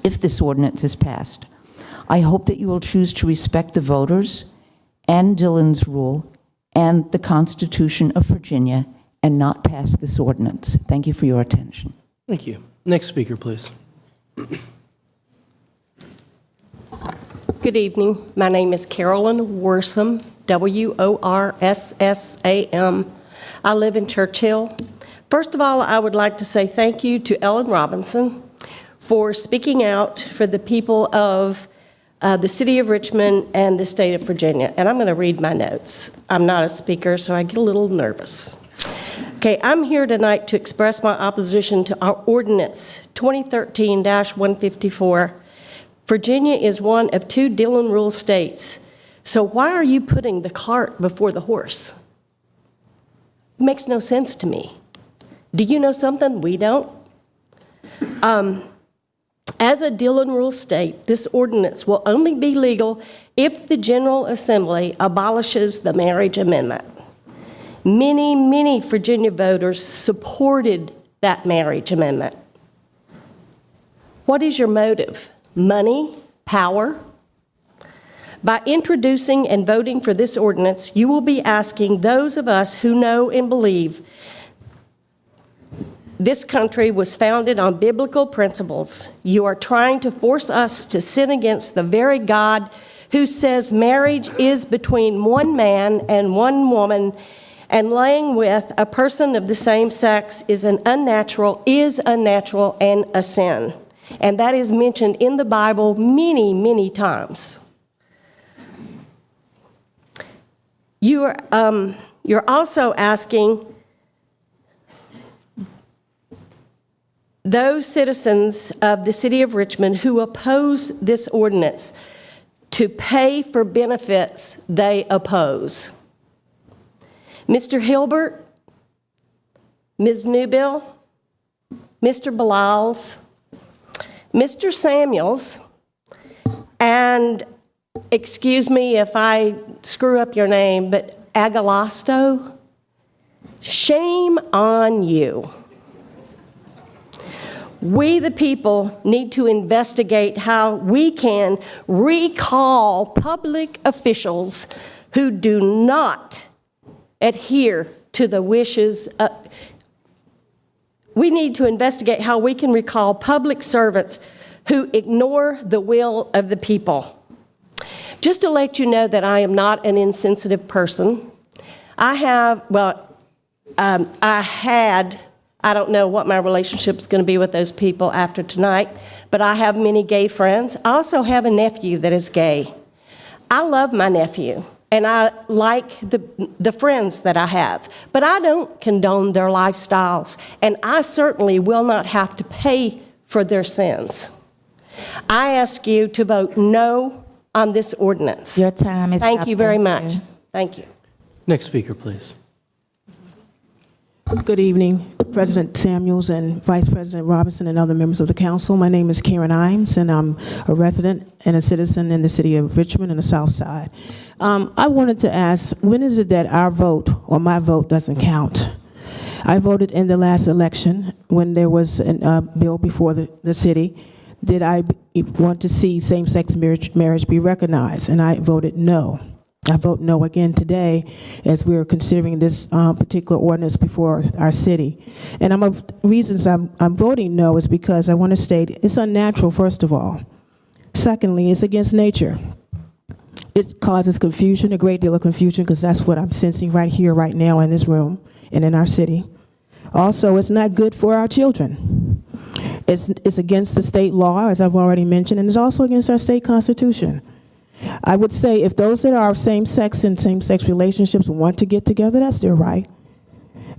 if this ordinance is passed. I hope that you will choose to respect the voters and Dillon's rule and the Constitution of Virginia and not pass this ordinance. Thank you for your attention. Thank you. Next speaker, please. Good evening. My name is Carolyn Worsham, W-O-R-S-S-A-M. I live in Churchill. First of all, I would like to say thank you to Ellen Robinson for speaking out for the people of the city of Richmond and the state of Virginia. And I'm going to read my notes. I'm not a speaker, so I get a little nervous. Okay, I'm here tonight to express my opposition to our ordinance 2013-154. Virginia is one of 2 Dillon rule states. So why are you putting the cart before the horse? It makes no sense to me. Do you know something we don't? As a Dillon rule state, this ordinance will only be legal if the General Assembly abolishes the marriage amendment. Many, many Virginia voters supported that marriage amendment. What is your motive? Money? Power? By introducing and voting for this ordinance, you will be asking those of us who know and believe this country was founded on biblical principles. You are trying to force us to sin against the very God who says marriage is between one man and one woman, and laying with a person of the same sex is unnatural and a sin. And that is mentioned in the Bible many, many times. You're also asking those citizens of the city of Richmond who oppose this ordinance to pay for benefits they oppose. Mr. Hilbert, Ms. Newbill, Mr. Bilals, Mr. Samuels, and excuse me if I screw up your name, but Agalasto, shame on you. We, the people, need to investigate how we can recall public officials who do not adhere to the wishes of. We need to investigate how we can recall public servants who ignore the will of the people. Just to let you know that I am not an insensitive person, I don't know what my relationship is going to be with those people after tonight, but I have many gay friends. I also have a nephew that is gay. I love my nephew, and I like the friends that I have, but I don't condone their lifestyles, and I certainly will not have to pay for their sins. I ask you to vote no on this ordinance. Your time is up. Thank you very much. Thank you. Next speaker, please. Good evening, President Samuels and Vice President Robinson and other members of the council. My name is Karen Imes, and I'm a resident and a citizen in the city of Richmond and the South Side. I wanted to ask, when is it that our vote or my vote doesn't count? I voted in the last election when there was a bill before the city. Did I want to see same-sex marriage be recognized? And I voted no. I vote no again today as we're considering this particular ordinance before our city. And reasons I'm voting no is because I want to state it's unnatural, first of all. Secondly, it's against nature. It causes confusion, a great deal of confusion, because that's what I'm sensing right here, right now in this room and in our city. Also, it's not good for our children. It's against the state law, as I've already mentioned, and it's also against our state constitution. I would say if those that are same-sex and same-sex relationships want to get together, that's their right.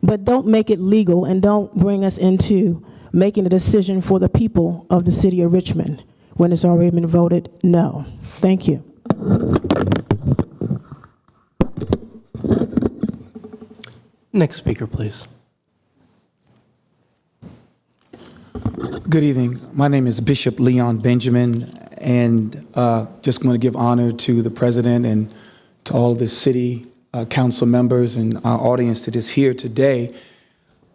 But don't make it legal and don't bring us into making a decision for the people of the city of Richmond when it's already been voted no. Thank you. Next speaker, please. Good evening. My name is Bishop Leon Benjamin, and just want to give honor to the president and to all the city council members and our audience that is here today.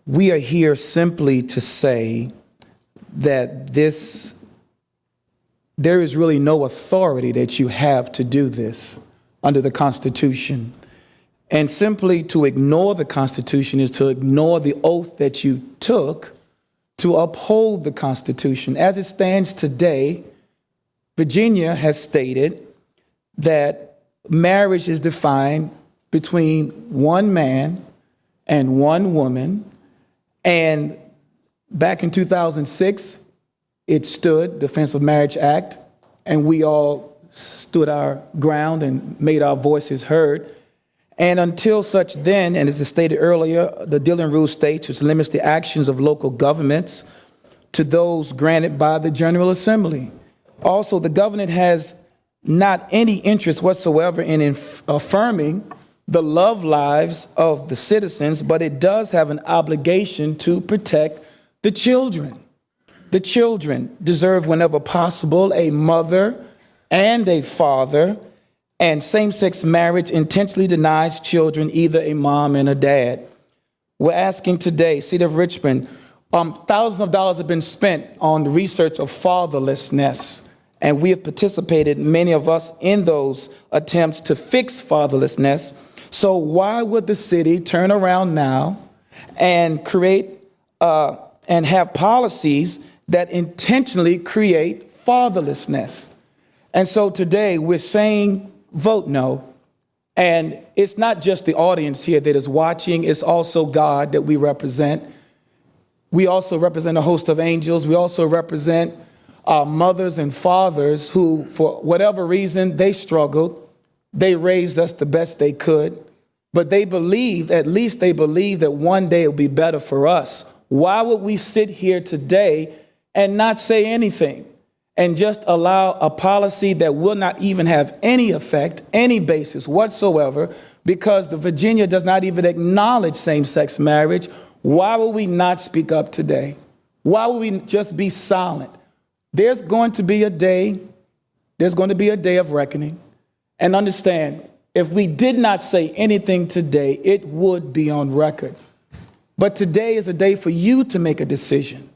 We are here simply to say that there is really no authority that you have to do this under the Constitution. And simply to ignore the Constitution is to ignore the oath that you took to uphold the Constitution. As it stands today, Virginia has stated that marriage is defined between one man and one woman. And back in 2006, it stood, Defense of Marriage Act, and we all stood our ground and made our voices heard. And until such then, and as I stated earlier, the Dillon Rule states, which limits the actions of local governments to those granted by the General Assembly. Also, the government has not any interest whatsoever in affirming the love lives of the citizens, but it does have an obligation to protect the children. The children deserve, whenever possible, a mother and a father, and same-sex marriage intentionally denies children either a mom and a dad. We're asking today, City of Richmond, Thousands of dollars have been spent on the research of fatherlessness, and we have participated, many of us, in those attempts to fix fatherlessness. So why would the city turn around now and create and have policies that intentionally create fatherlessness? And so today we're saying vote no. And it's not just the audience here that is watching, it's also God that we represent. We also represent a host of angels. We also represent mothers and fathers who, for whatever reason, they struggled. They raised us the best they could. But they believed, at least they believed, that one day it would be better for us. Why would we sit here today and not say anything and just allow a policy that will not even have any effect, any basis whatsoever, because the Virginia does not even acknowledge same-sex marriage? Why will we not speak up today? Why will we just be silent? There's going to be a day of reckoning. And understand, if we did not say anything today, it would be on record. But today is a day for you to make a decision,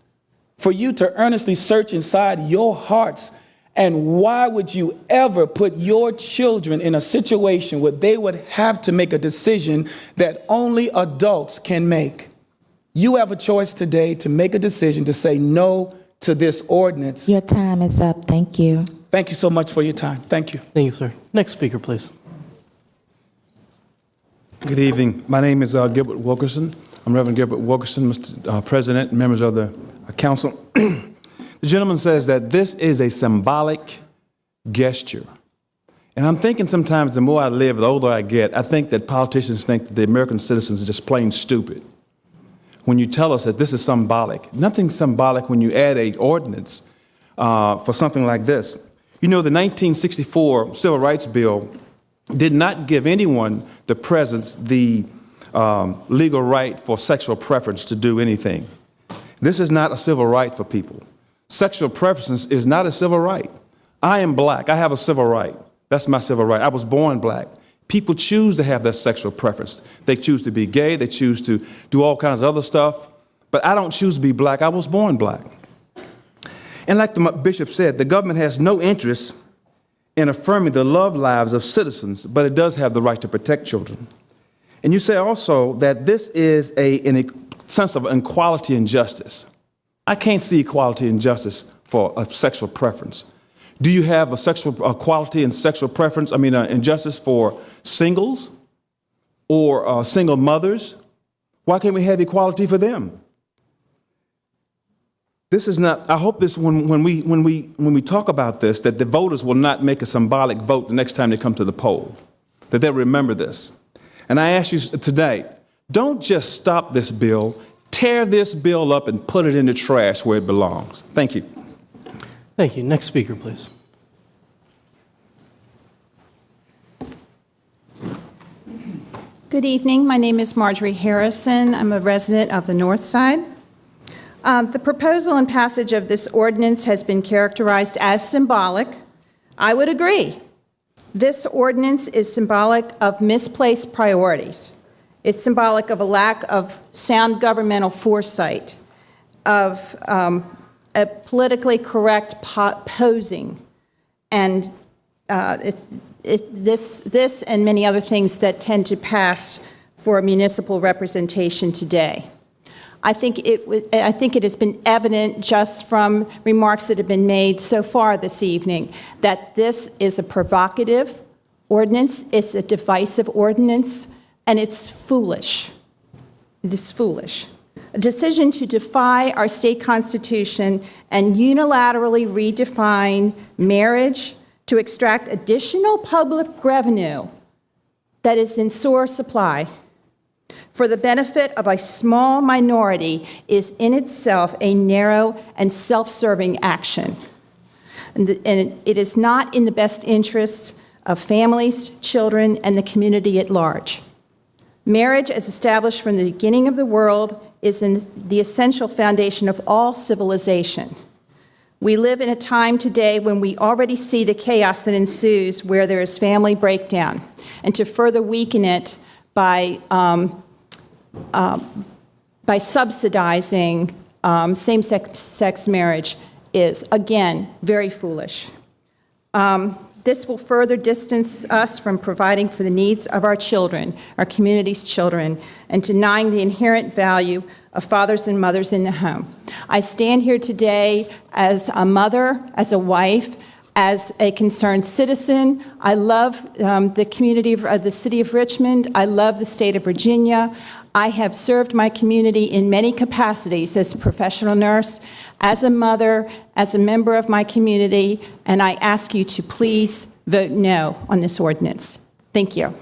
for you to earnestly search inside your hearts. And why would you ever put your children in a situation where they would have to make a decision that only adults can make? You have a choice today to make a decision to say no to this ordinance. Your time is up. Thank you. Thank you so much for your time. Thank you. Thank you, sir. Next speaker, please. Good evening. My name is Gilbert Wilkerson. I'm Reverend Gilbert Wilkerson, Mr. President, members of the council. The gentleman says that this is a symbolic gesture. And I'm thinking sometimes the more I live, the older I get, I think that politicians think that the American citizens are just plain stupid. When you tell us that this is symbolic, nothing's symbolic when you add an ordinance for something like this. You know, the 1964 Civil Rights Bill did not give anyone the legal right for sexual preference to do anything. This is not a civil right for people. Sexual preference is not a civil right. I am black. I have a civil right. That's my civil right. I was born black. People choose to have that sexual preference. They choose to be gay. They choose to do all kinds of other stuff. But I don't choose to be black. I was born black. And like the bishop said, the government has no interest in affirming the love lives of citizens, but it does have the right to protect children. And you say also that this is a sense of equality and justice. I can't see equality and justice for a sexual preference. Do you have a sexual equality and sexual preference, injustice for singles or single mothers? Why can't we have equality for them? This is not, I hope this, when we talk about this, that the voters will not make a symbolic vote the next time they come to the poll, that they'll remember this. And I ask you today, don't just stop this bill, tear this bill up and put it in the trash where it belongs. Thank you. Thank you. Next speaker, please. Good evening. My name is Marjorie Harrison. I'm a resident of the North Side. The proposal and passage of this ordinance has been characterized as symbolic. I would agree. This ordinance is symbolic of misplaced priorities. It's symbolic of a lack of sound governmental foresight, of a politically correct posing, and this and many other things that tend to pass for municipal representation today. I think it has been evident just from remarks that have been made so far this evening that this is a provocative ordinance, it's a divisive ordinance, and it's foolish. It is foolish. A decision to defy our state constitution and unilaterally redefine marriage to extract additional public revenue that is in sore supply for the benefit of a small minority is in itself a narrow and self-serving action. And it is not in the best interests of families, children, and the community at large. Marriage, as established from the beginning of the world, is the essential foundation of all civilization. We live in a time today when we already see the chaos that ensues where there is family breakdown, and to further weaken it by subsidizing same-sex marriage is, again, very foolish. This will further distance us from providing for the needs of our children, our community's children, and denying the inherent value of fathers and mothers in the home. I stand here today as a mother, as a wife, as a concerned citizen. I love the community of the city of Richmond. I love the state of Virginia. I have served my community in many capacities as a professional nurse, as a mother, as a member of my community, and I ask you to please vote no on this ordinance. Thank you.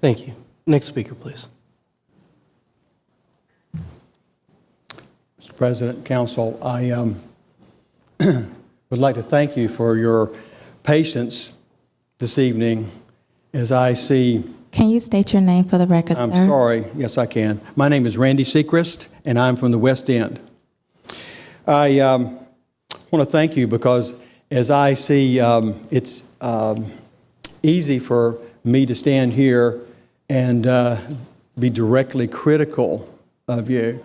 Thank you. Next speaker, please. Mr. President, Council, I would like to thank you for your patience this evening as I see. Can you state your name for the record, I'm sir? sorry. Yes, I can. My name is Randy Sechrist, and I'm from the West End. I want to thank you because as I see, it's easy for me to stand here and be directly critical of you.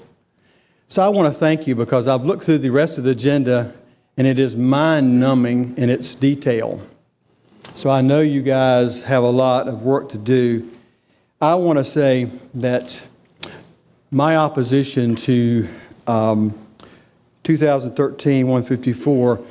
So I want to thank you because I've looked through the rest of the agenda and it is mind-numbing in its detail. So I know you guys have a lot of work to do. I want to say that my opposition to 2013-154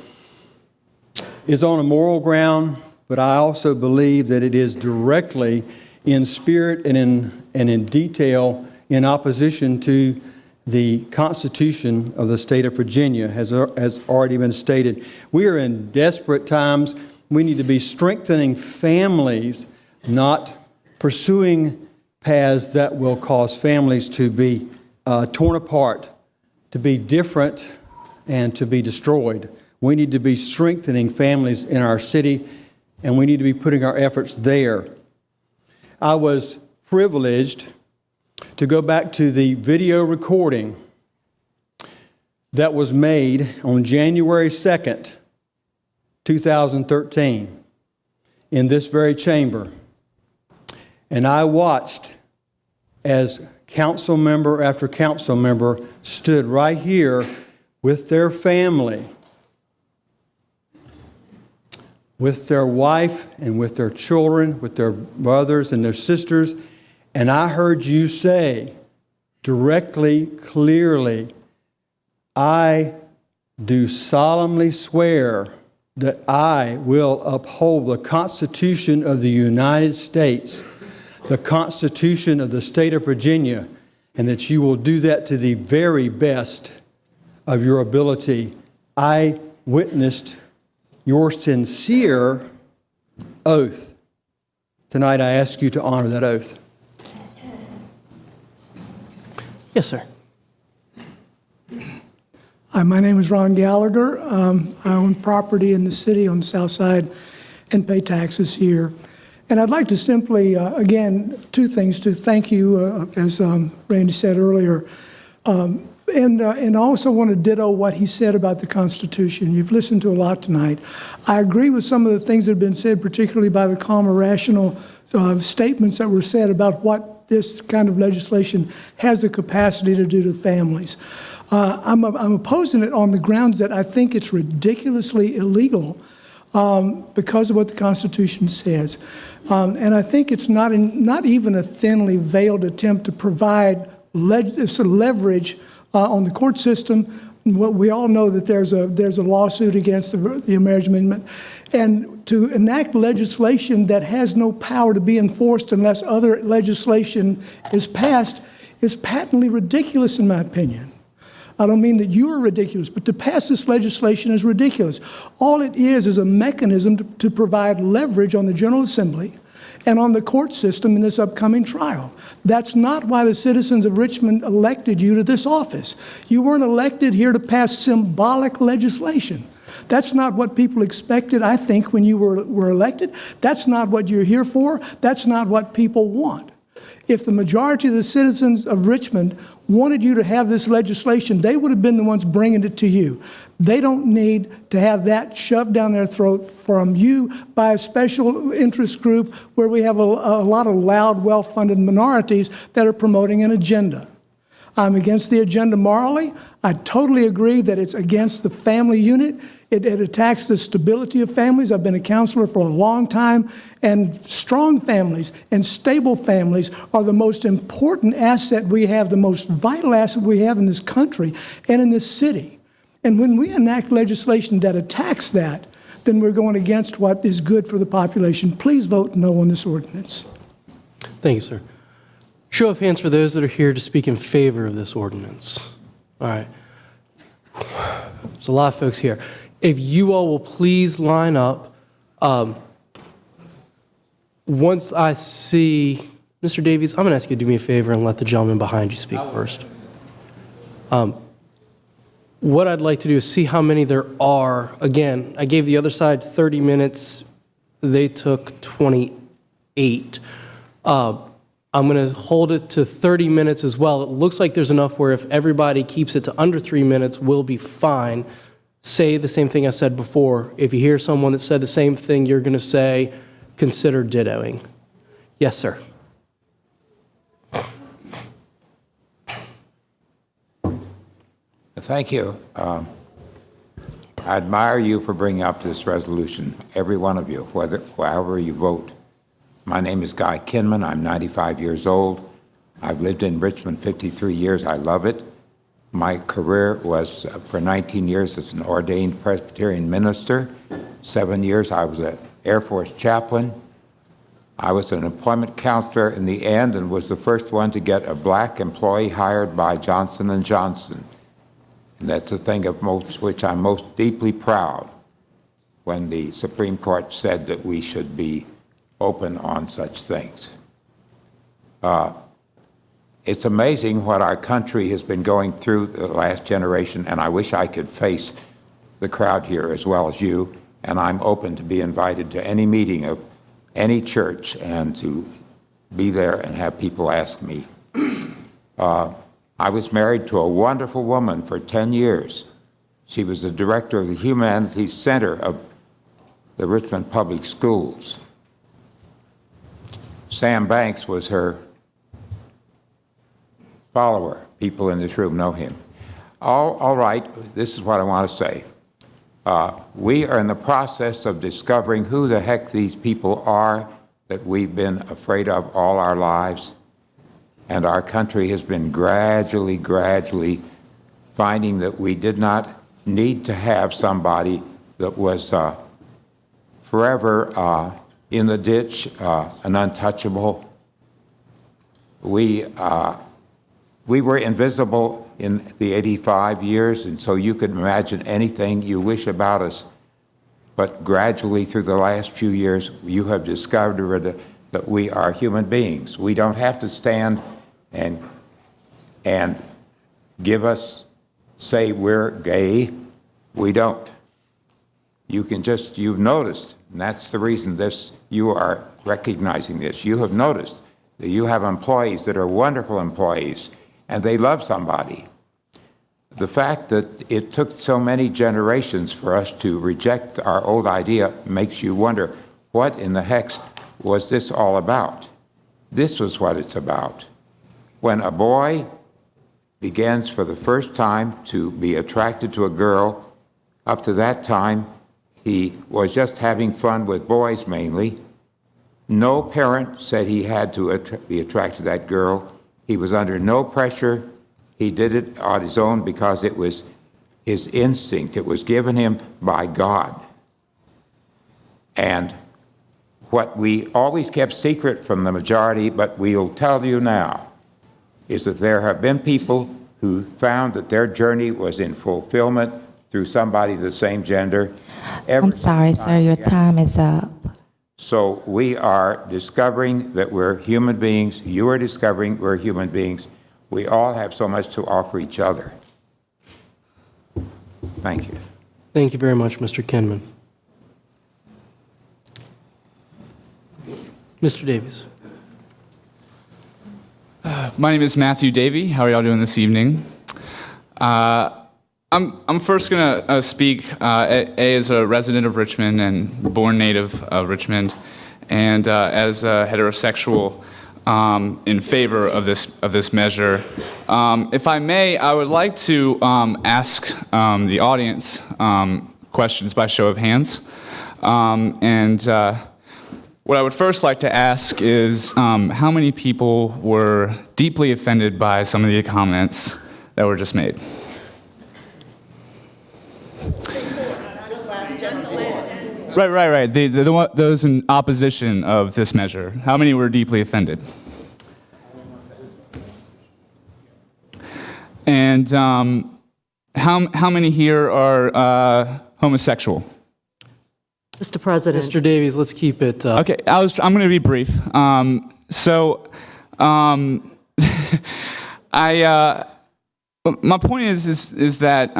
is on a moral ground, but I also believe that it is directly in spirit and in detail in opposition to the Constitution of the state of Virginia, has already been stated. We are in desperate times. We need to be strengthening families, not pursuing paths that will cause families to be torn apart, to be different, and to be destroyed. We need to be strengthening families in our city, and we need to be putting our efforts there. I was privileged to go back to the video recording that was made on January 2nd, 2013, in this very chamber. And I watched as council member after council member stood right here with their family, with their wife and with their children, with their brothers and their sisters. And I heard you say directly, clearly, I do solemnly swear that I will uphold the Constitution of the United States, the Constitution of the state of Virginia, and that you will do that to the very best of your ability. I witnessed your sincere oath. Tonight I ask you to honor that oath. Yes, sir. Hi, my name is Ron Gallagher. I own property in the city on the south side and pay taxes here. And I'd like to simply, again, two things to thank you, as Randy said earlier, and I also want to ditto what he said about the Constitution. You've listened to a lot tonight. I agree with some of the things that have been said, particularly by the calm or rational statements that were said about what this kind of legislation has the capacity to do to families. I'm opposing it on the grounds that I think it's ridiculously illegal because of what the Constitution says. And I think it's not even a thinly veiled attempt to provide leverage on the court system. We all know that there's a lawsuit against the marriage amendment. And to enact legislation that has no power to be enforced unless other legislation is passed is patently ridiculous, in my opinion. I don't mean that you are ridiculous, but to pass this legislation is ridiculous. All it is a mechanism to provide leverage on the General Assembly and on the court system in this upcoming trial. That's not why the citizens of Richmond elected you to this office. You weren't elected here to pass symbolic legislation. That's not what people expected, I think, when you were elected. That's not what you're here for. That's not what people want. If the majority of the citizens of Richmond wanted you to have this legislation, they would have been the ones bringing it to you. They don't need to have that shoved down their throat from you by a special interest group where we have a lot of loud, well-funded minorities that are promoting an agenda. I'm against the agenda morally. I totally agree that it's against the family unit. It attacks the stability of families. I've been a counselor for a long time, and strong families and stable families are the most important asset we have, the most vital asset we have in this country and in this city. And when we enact legislation that attacks that, then we're going against what is good for the population. Please vote no on this ordinance. Thank you, sir. Show of hands for those that are here to speak in favor of this ordinance. All right. There's a lot of folks here. If you all will please line up. Once I see Mr. Davies, I'm going to ask you to do me a favor and let the gentleman behind you speak first. What I'd like to do is see how many there are. Again, I gave the other side 30 minutes. They took 28. I'm going to hold it to 30 minutes as well. It looks like there's enough where if everybody keeps it to under 3 minutes, we'll be fine. Say the same thing I said before. If you hear someone that said the same thing, you're going to say, consider dittoing. Yes, sir. Thank you. I admire you for bringing up this resolution, every one of you, however you vote. My name is Guy Kinman. I'm 95 years old. I've lived in Richmond 53 years. I love it. My career was for 19 years as an ordained Presbyterian minister. 7 years I was an Air Force chaplain. I was an employment counselor in the end and was the first one to get a black employee hired by Johnson & Johnson. And that's the thing of which I'm most deeply proud, when the Supreme Court said that we should be open on such things. It's amazing what our country has been going through the last generation, and I wish I could face the crowd here as well as you, and I'm open to be invited to any meeting of any church and to be there and have people ask me. I was married to a wonderful woman for 10 years. She was the director of the Humanities Center of the Richmond Public Schools. Sam Banks was her follower. People in this room know him. All right, this is what I want to say. We are in the process of discovering who the heck these people are that we've been afraid of all our lives. And our country has been gradually finding that we did not need to have somebody that was forever in the ditch, an untouchable. We were invisible in the 85 years, and so you could imagine anything you wish about us. But gradually, through the last few years, you have discovered that we are human beings. We don't have to stand and give us, say we're gay. We don't. You can just, you've noticed, and that's the reason you are recognizing this. You have noticed that you have employees that are wonderful employees, and they love somebody. The fact that it took so many generations for us to reject our old idea makes you wonder, what in the heck was this all about? This was what it's about. When a boy begins for the first time to be attracted to a girl, up to that time, he was just having fun with boys mainly. No parent said he had to be attracted to that girl. He was under no pressure. He did it on his own because it was his instinct. It was given him by God. And what we always kept secret from the majority, but we'll tell you now, is that there have been people who found that their journey was in fulfillment through somebody of the same gender. I'm sorry, sir, your time is up. So we are discovering that we're human beings. You are discovering we're human beings. We all have so much to offer each other. Thank you. Thank you very much, Mr. Kinman. Mr. Davies. My name is Matthew Davey. How are y'all doing this evening? I'm first going to speak as a resident of Richmond and born native of Richmond, and as a heterosexual. in favor of this measure. If I may, I would like to ask the audience questions by show of hands. What I would first like to ask is how many people were deeply offended by some of the comments that were just made? Right. Those in opposition of this measure. How many were deeply offended? And how many here are homosexual? Mr. President. Mr. Davies, let's keep it. Okay, I'm going to be brief. My point is that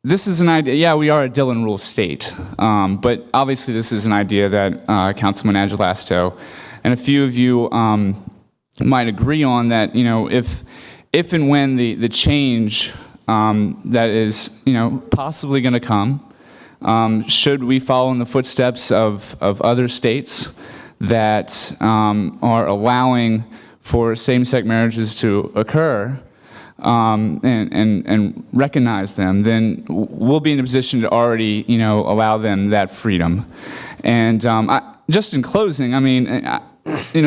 this is an idea. Yeah, we are a Dillon Rule state, but obviously this is an idea that Councilman Agelasto and a few of you might agree on. That if and when the change that is possibly going to come. Should we follow in the footsteps of other states that are allowing for same-sex marriages to occur and recognize them, then we'll be in a position to already allow them that freedom. And just in closing, I mean,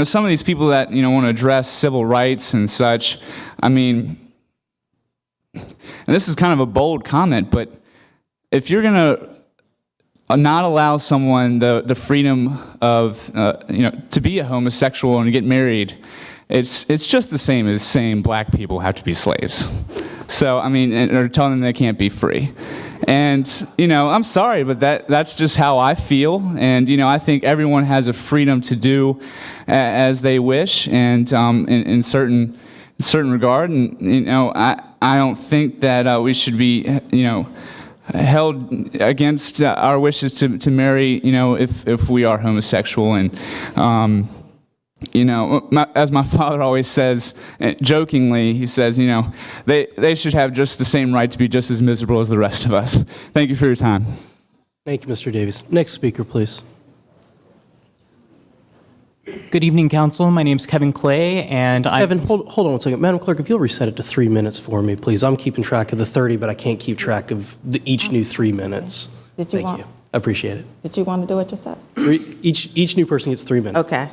some of these people that want to address civil rights and such, I mean, and this is kind of a bold comment, but if you're going to not allow someone the freedom of to be a homosexual and to get married, it's just the same as saying black people have to be slaves. So I mean, or telling them they can't be free. And I'm sorry, but that's just how I feel. And I think everyone has a freedom to do as they wish, and in certain regard. And I don't think that we should be held against our wishes to marry, if we are homosexual. And, as my father always says, jokingly, he says, they should have just the same right to be just as miserable as the rest of us. Thank you for your time. Thank you, Mr. Davies. Next speaker, please. Good evening, Council. My name is Kevin Clay, and Kevin, hold on one second. Madam Clerk, if you'll reset it to 3 minutes for me, please. I'm keeping track of the 30, but I can't keep track of each new 3 minutes. Thank you. I appreciate it. Did you want to do it yourself? Each new person gets 3 minutes. Okay.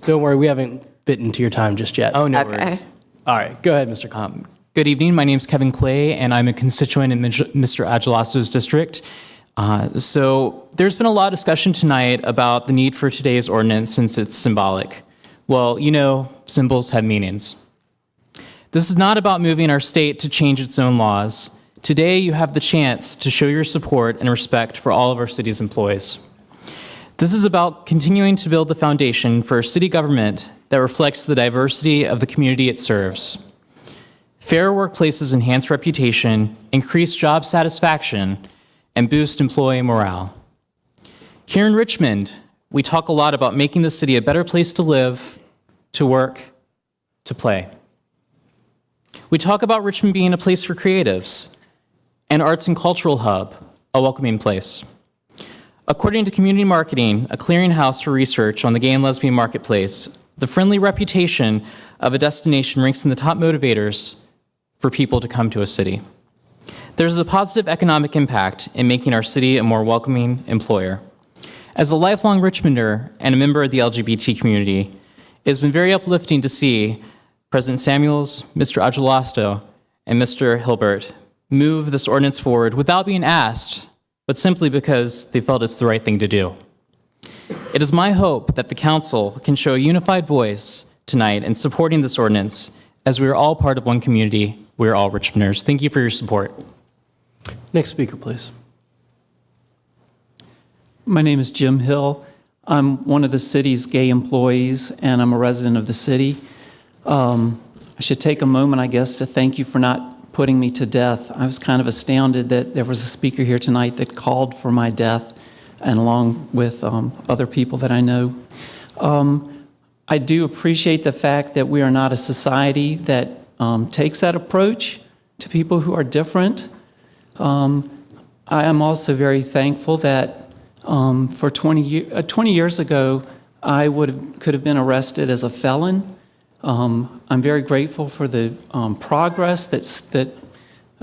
Don't worry, we haven't bitten into your time just yet. Oh, no worries. All right, go ahead, Mr. Cobb. Good evening. My name is Kevin Clay, and I'm a constituent in Mr. Agelasto's district. So there's been a lot of discussion tonight about the need for today's ordinance since it's symbolic. Well, symbols have meanings. This is not about moving our state to change its own laws. Today, you have the chance to show your support and respect for all of our city's employees. This is about continuing to build the foundation for a city government that reflects the diversity of the community it serves. Fair workplaces enhance reputation, increase job satisfaction, and boost employee morale. Here in Richmond, we talk a lot about making the city a better place to live, to work, to play. We talk about Richmond being a place for creatives, an arts and cultural hub, a welcoming place. According to Community Marketing, a clearinghouse for research on the gay and lesbian marketplace, the friendly reputation of a destination ranks in the top motivators for people to come to a city. There's a positive economic impact in making our city a more welcoming employer. As a lifelong Richmonder and a member of the LGBT community, it has been very uplifting to see President Samuels, Mr. Agelasto, and Mr. Hilbert move this ordinance forward without being asked, but simply because they felt it's the right thing to do. It is my hope that the council can show a unified voice tonight in supporting this ordinance, as we are all part of one community. We are all Richmonders. Thank you for your support. Next speaker, please. My name is Jim Hill. I'm one of the city's gay employees, and I'm a resident of the city. I should take a moment, I guess, to thank you for not putting me to death. I was kind of astounded that there was a speaker here tonight that called for my death, and along with other people that I know. I do appreciate the fact that we are not a society that takes that approach to people who are different. I am also very thankful that for 20 years ago, I could have been arrested as a felon. I'm very grateful for the progress that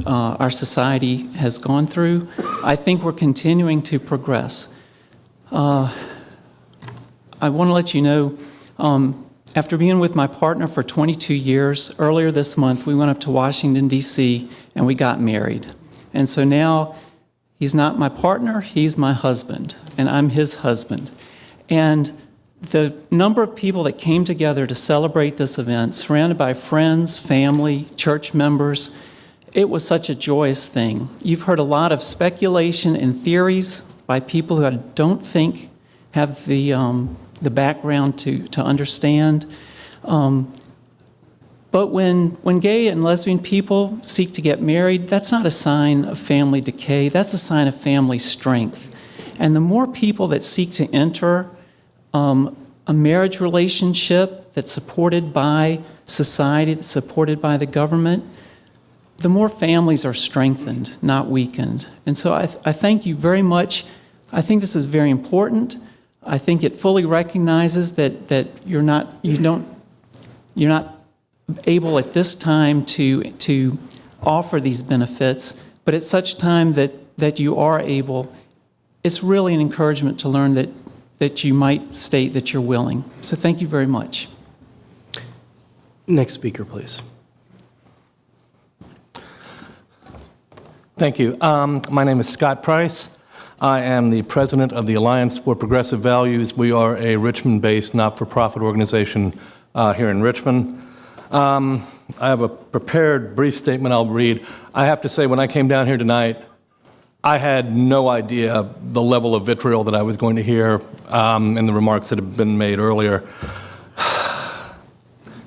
our society has gone through. I think we're continuing to progress. I want to let you know, after being with my partner for 22 years, earlier this month we went up to Washington, D.C., and we got married. And so now he's not my partner, he's my husband, and I'm his husband. And the number of people that came together to celebrate this event, surrounded by friends, family, church members, it was such a joyous thing. You've heard a lot of speculation and theories by people who I don't think have the background to understand. But when gay and lesbian people seek to get married, that's not a sign of family decay, that's a sign of family strength. And the more people that seek to enter a marriage relationship that's supported by society, that's supported by the government, the more families are strengthened, not weakened. And so I thank you very much. I think this is very important. I think it fully recognizes that you're not able at this time to offer these benefits, but at such time that you are able, it's really an encouragement to learn that you might state that you're willing. So thank you very much. Next speaker, please. Thank you. My name is Scott Price. I am the president of the Alliance for Progressive Values. We are a Richmond-based not-for-profit organization here in Richmond. I have a prepared brief statement I'll read. I have to say, when I came down here tonight, I had no idea the level of vitriol that I was going to hear in the remarks that have been made earlier.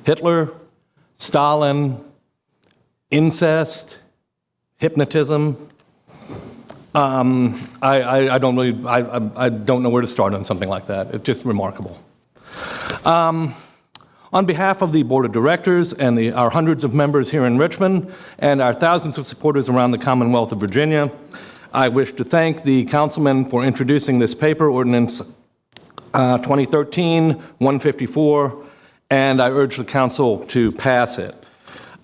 Hitler, Stalin, incest, hypnotism. I don't know where to start on something like that. It's just remarkable. On behalf of the Board of Directors and our hundreds of members here in Richmond and our thousands of supporters around the Commonwealth of Virginia, I wish to thank the councilman for introducing this paper, Ordinance 2013-154, and I urge the council to pass it.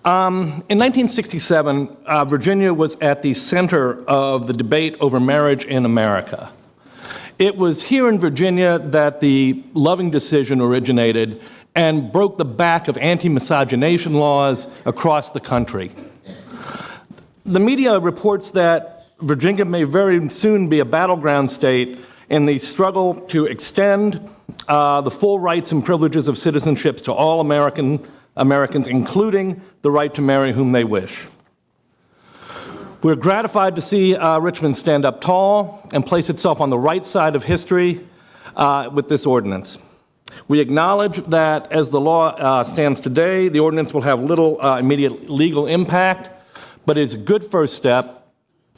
In 1967, Virginia was at the center of the debate over marriage in America. It was here in Virginia that the Loving decision originated and broke the back of anti-miscegenation laws across the country. The media reports that Virginia may very soon be a battleground state in the struggle to extend the full rights and privileges of citizenship to all Americans, including the right to marry whom they wish. We're gratified to see Richmond stand up tall and place itself on the right side of history with this ordinance. We acknowledge that as the law stands today, the ordinance will have little immediate legal impact, but it's a good first step,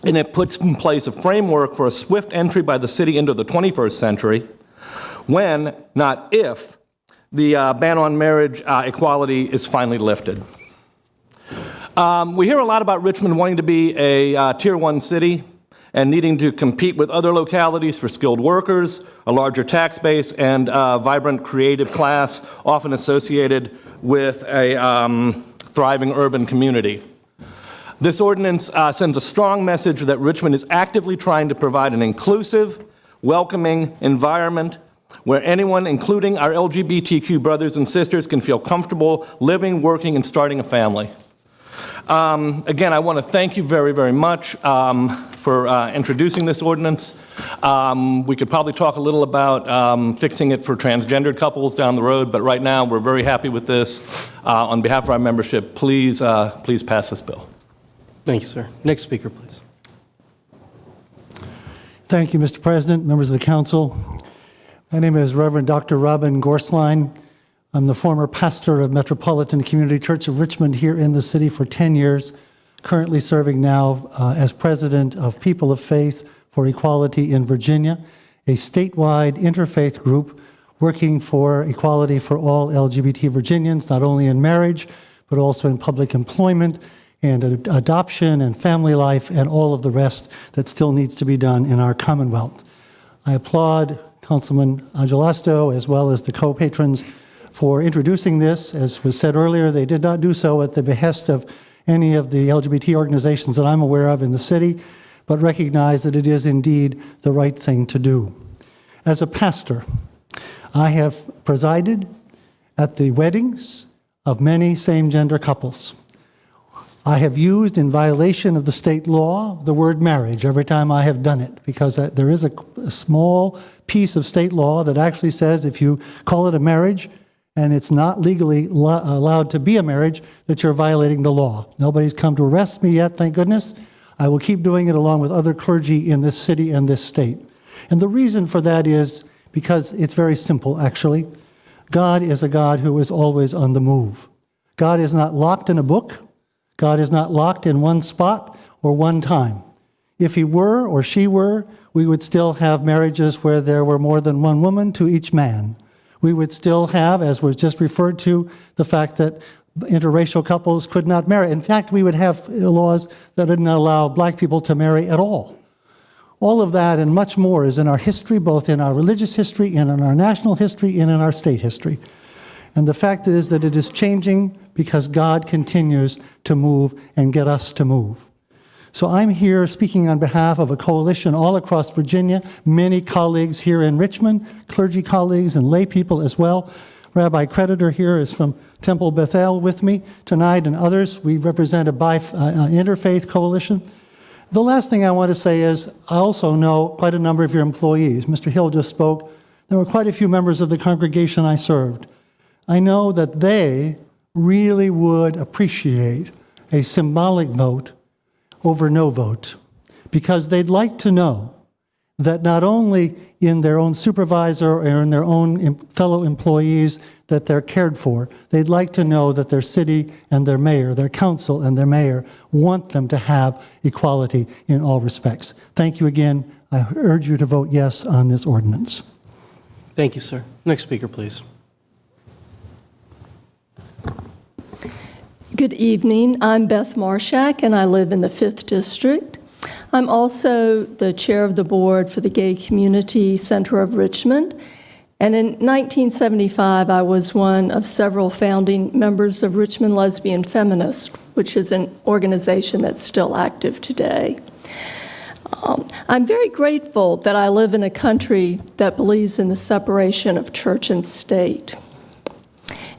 and it puts in place a framework for a swift entry by the city into the 21st century when, not if, the ban on marriage equality is finally lifted. We hear a lot about Richmond wanting to be a Tier 1 city and needing to compete with other localities for skilled workers, a larger tax base, and a vibrant creative class, often associated with a thriving urban community. This ordinance sends a strong message that Richmond is actively trying to provide an inclusive, welcoming environment where anyone, including our LGBTQ brothers and sisters, can feel comfortable living, working, and starting a family. Again, I want to thank you very, very much for introducing this ordinance. We could probably talk a little about fixing it for transgendered couples down the road, but right now we're very happy with this. On behalf of our membership, please pass this bill. Thank you, sir. Next speaker, please. Thank you, Mr. President, members of the council. My name is Reverend Dr. Robin Gorsline. I'm the former pastor of Metropolitan Community Church of Richmond here in the city for 10 years, currently serving now as president of People of Faith for Equality in Virginia, a statewide interfaith group working for equality for all LGBT Virginians, not only in marriage, but also in public employment and adoption and family life and all of the rest that still needs to be done in our Commonwealth. I applaud Councilman Agelasto, as well as the co-patrons, for introducing this. As was said earlier, they did not do so at the behest of any of the LGBT organizations that I'm aware of in the city, but recognize that it is indeed the right thing to do. As a pastor, I have presided at the weddings of many same-gender couples. I have used, in violation of the state law, the word marriage every time I have done it, because there is a small piece of state law that actually says if you call it a marriage and it's not legally allowed to be a marriage, that you're violating the law. Nobody's come to arrest me yet, thank goodness. I will keep doing it along with other clergy in this city and this state. And the reason for that is because it's very simple, actually. God is a God who is always on the move. God is not locked in a book. God is not locked in one spot or one time. If he were or she were, we would still have marriages where there were more than one woman to each man. We would still have, as was just referred to, the fact that interracial couples could not marry. In fact, we would have laws that didn't allow black people to marry at all. All of that and much more is in our history, both in our religious history and in our national history and in our state history. And the fact is that it is changing because God continues to move and get us to move. So I'm here speaking on behalf of a coalition all across Virginia, many colleagues here in Richmond, clergy colleagues and lay people as well. Rabbi Creditor here is from Temple Bethel with me tonight, and others. We represent an interfaith coalition. The last thing I want to say is I also know quite a number of your employees. Mr. Hill just spoke. There were quite a few members of the congregation I served. I know that they really would appreciate a symbolic vote over no vote, because they'd like to know that not only in their own supervisor or in their own fellow employees that they're cared for, they'd like to know that their city and their mayor, their council and their mayor want them to have equality in all respects. Thank you again. I urge you to vote yes on this ordinance. Thank you, sir. Next speaker, please. Good evening. I'm Beth Marshak, and I live in the 5th District. I'm also the chair of the board for the Gay Community Center of Richmond. And in 1975, I was one of several founding members of Richmond Lesbian Feminists, which is an organization that's still active today. I'm very grateful that I live in a country that believes in the separation of church and state.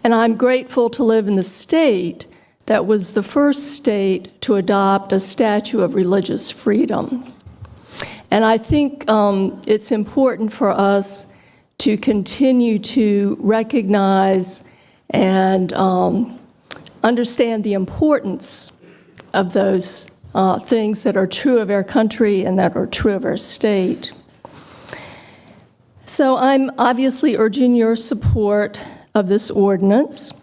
And I'm grateful to live in the state that was the first state to adopt a statute of religious freedom. And I think it's important for us to continue to recognize and understand the importance of those things that are true of our country and that are true of our state. So I'm obviously urging your support of this ordinance.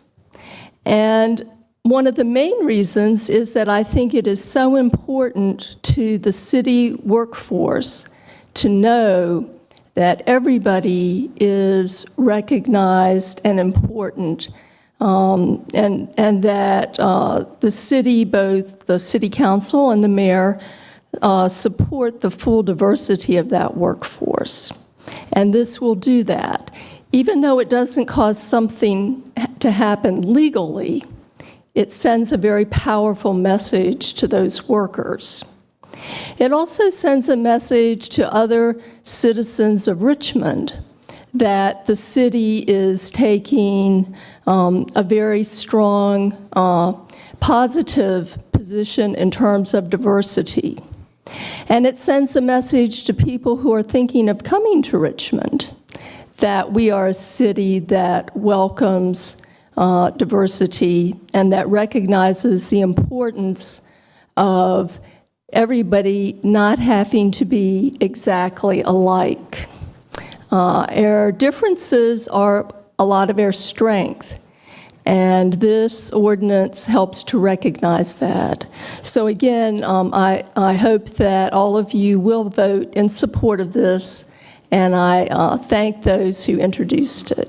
And one of the main reasons is that I think it is so important to the city workforce to know that everybody is recognized and important, and that the city, both the city council and the mayor, support the full diversity of that workforce. And this will do that. Even though it doesn't cause something to happen legally, it sends a very powerful message to those workers. It also sends a message to other citizens of Richmond that the city is taking a very strong, positive position in terms of diversity. And it sends a message to people who are thinking of coming to Richmond that we are a city that welcomes diversity and that recognizes the importance of everybody not having to be exactly alike. Our differences are a lot of our strength, and this ordinance helps to recognize that. So again, I hope that all of you will vote in support of this, and I thank those who introduced it.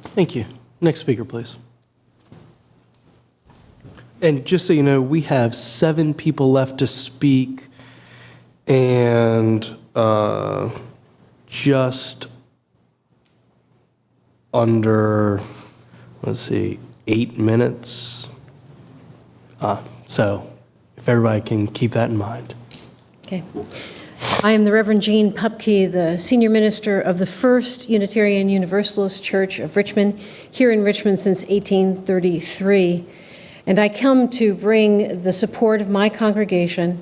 Thank you. Next speaker, please. And just so you know, we have 7 people left to speak, and just under, let's see, 8 minutes. So if everybody can keep that in mind. Okay. I am the Reverend Jean Pupke, the senior minister of the First Unitarian Universalist Church of Richmond, here in Richmond since 1833. And I come to bring the support of my congregation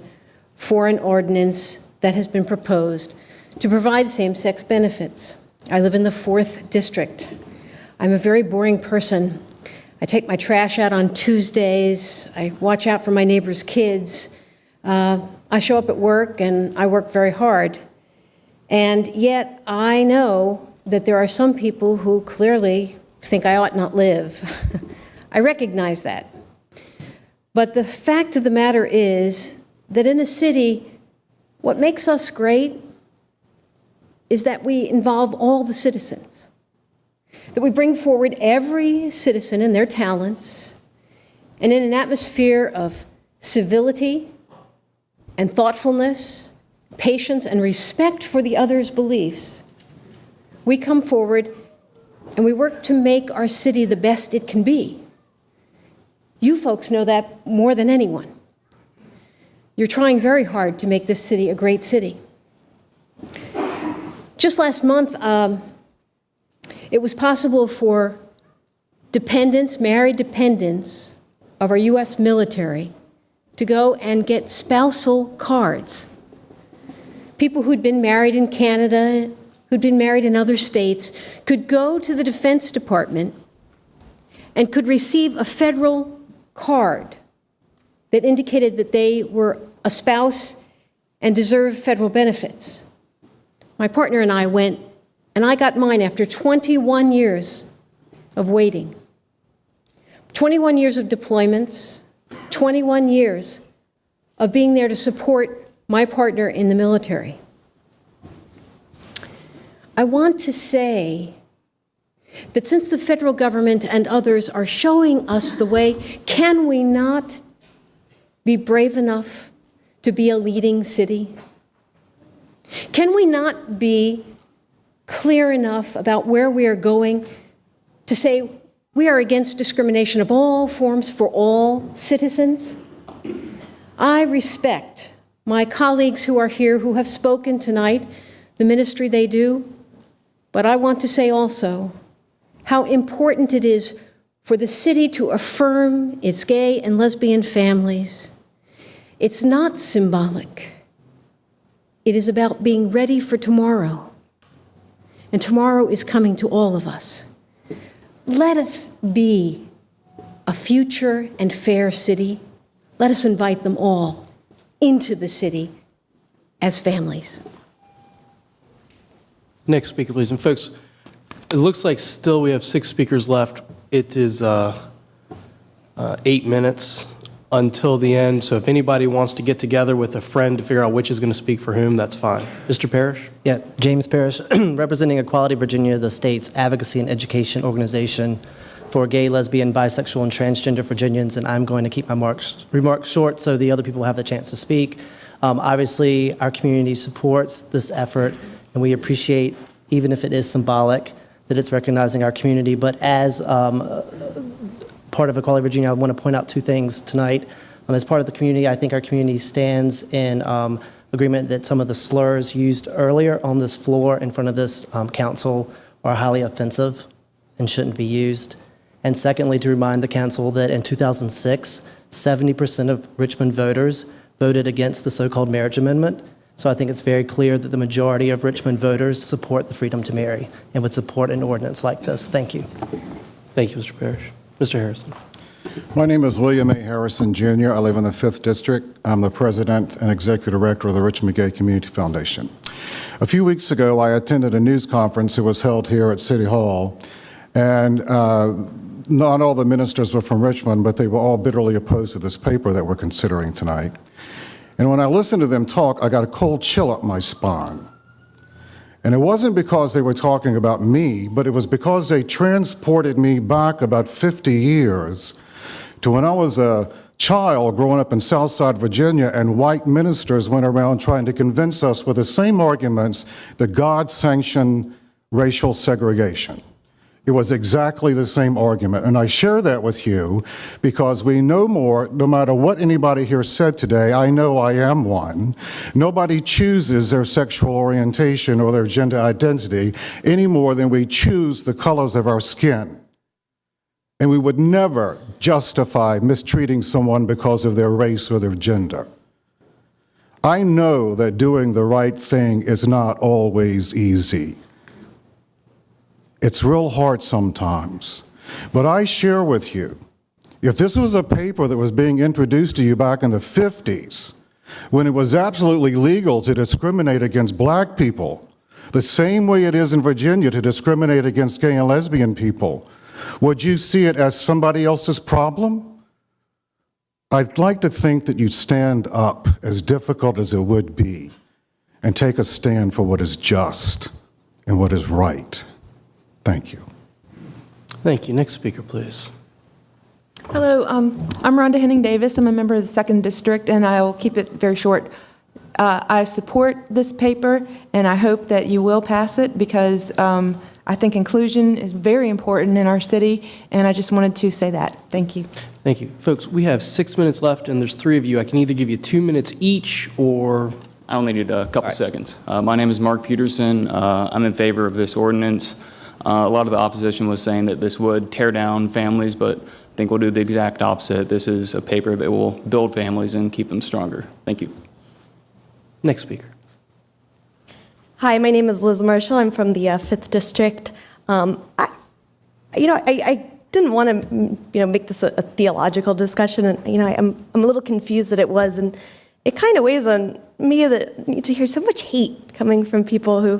for an ordinance that has been proposed to provide same-sex benefits. I live in the 4th District. I'm a very boring person. I take my trash out on Tuesdays. I watch out for my neighbor's kids. I show up at work and I work very hard. And yet I know that there are some people who clearly think I ought not live. I recognize that. But the fact of the matter is that in a city, what makes us great is that we involve all the citizens, that we bring forward every citizen and their talents, and in an atmosphere of civility and thoughtfulness, patience, and respect for the other's beliefs, we come forward and we work to make our city the best it can be. You folks know that more than anyone. You're trying very hard to make this city a great city. Just last month, it was possible for dependents, married dependents of our U.S. military to go and get spousal cards. People who'd been married in Canada, who'd been married in other states, could go to the Defense Department and could receive a federal card that indicated that they were a spouse and deserved federal benefits. My partner and I went, and I got mine after 21 years of waiting. 21 years of deployments, 21 years of being there to support my partner in the military. I want to say that since the federal government and others are showing us the way, can we not be brave enough to be a leading city? Can we not be clear enough about where we are going to say we are against discrimination of all forms for all citizens? I respect my colleagues who are here who have spoken tonight, the ministry they do, but I want to say also how important it is for the city to affirm its gay and lesbian families. It's not symbolic. It is about being ready for tomorrow. And tomorrow is coming to all of us. Let us be a future and fair city. Let us invite them all into the city as families. Next speaker, please. And folks, it looks like still we have 6 speakers left. It is 8 minutes until the end, so if anybody wants to get together with a friend to figure out which is going to speak for whom, that's fine. Mr. Parrish? Yeah, James Parrish, representing Equality Virginia, the state's advocacy and education organization for gay, lesbian, bisexual, and transgender Virginians, and I'm going to keep my remarks short so the other people have the chance to speak. Obviously, our community supports this effort, and we appreciate, even if it is symbolic, that it's recognizing our community. But as part of Equality Virginia, I want to point out 2 things tonight. As part of the community, I think our community stands in agreement that some of the slurs used earlier on this floor in front of this council are highly offensive and shouldn't be used. And secondly, to remind the council that in 2006, 70% of Richmond voters voted against the so-called marriage amendment. So I think it's very clear that the majority of Richmond voters support the freedom to marry and would support an ordinance like this. Thank you. Thank you, Mr. Parrish. Mr. Harrison. My name is William A. Harrison, Jr. I live in the 5th District. I'm the president and executive director of the Richmond Gay Community Foundation. A few weeks ago, I attended a news conference that was held here at City Hall, and not all the ministers were from Richmond, but they were all bitterly opposed to this paper that we're considering tonight. And when I listened to them talk, I got a cold chill up my spine. And it wasn't because they were talking about me, but it was because they transported me back about 50 years to when I was a child growing up in Southside Virginia, and white ministers went around trying to convince us with the same arguments that God sanctioned racial segregation. It was exactly the same argument. And I share that with you because we know more, no matter what anybody here said today, I know I am one. Nobody chooses their sexual orientation or their gender identity any more than we choose the colors of our skin. And we would never justify mistreating someone because of their race or their gender. I know that doing the right thing is not always easy. It's real hard sometimes. But I share with you, if this was a paper that was being introduced to you back in the 50s, when it was absolutely legal to discriminate against black people, the same way it is in Virginia to discriminate against gay and lesbian people, would you see it as somebody else's problem? I'd like to think that you'd stand up, as difficult as it would be, and take a stand for what is just and what is right. Thank you. Thank you. Next speaker, please. Hello, I'm Rhonda Henning Davis. I'm a member of the 2nd District, and I will keep it very short. I support this paper, and I hope that you will pass it because I think inclusion is very important in our city, and I just wanted to say that. Thank you. Thank you. Folks, we have 6 minutes left, and there's 3 of you. I can either give you 2 minutes each or... I only need a couple seconds. My name is Mark Peterson. I'm in favor of this ordinance. A lot of the opposition was saying that this would tear down families, but I think we'll do the exact opposite. This is a paper that will build families and keep them stronger. Thank you. Next speaker. Hi, my name is Liz Marshall. I'm from the 5th District. I didn't want to, make this a theological discussion, and I'm a little confused that it was, and it kind of weighs on me that to hear so much hate coming from people who,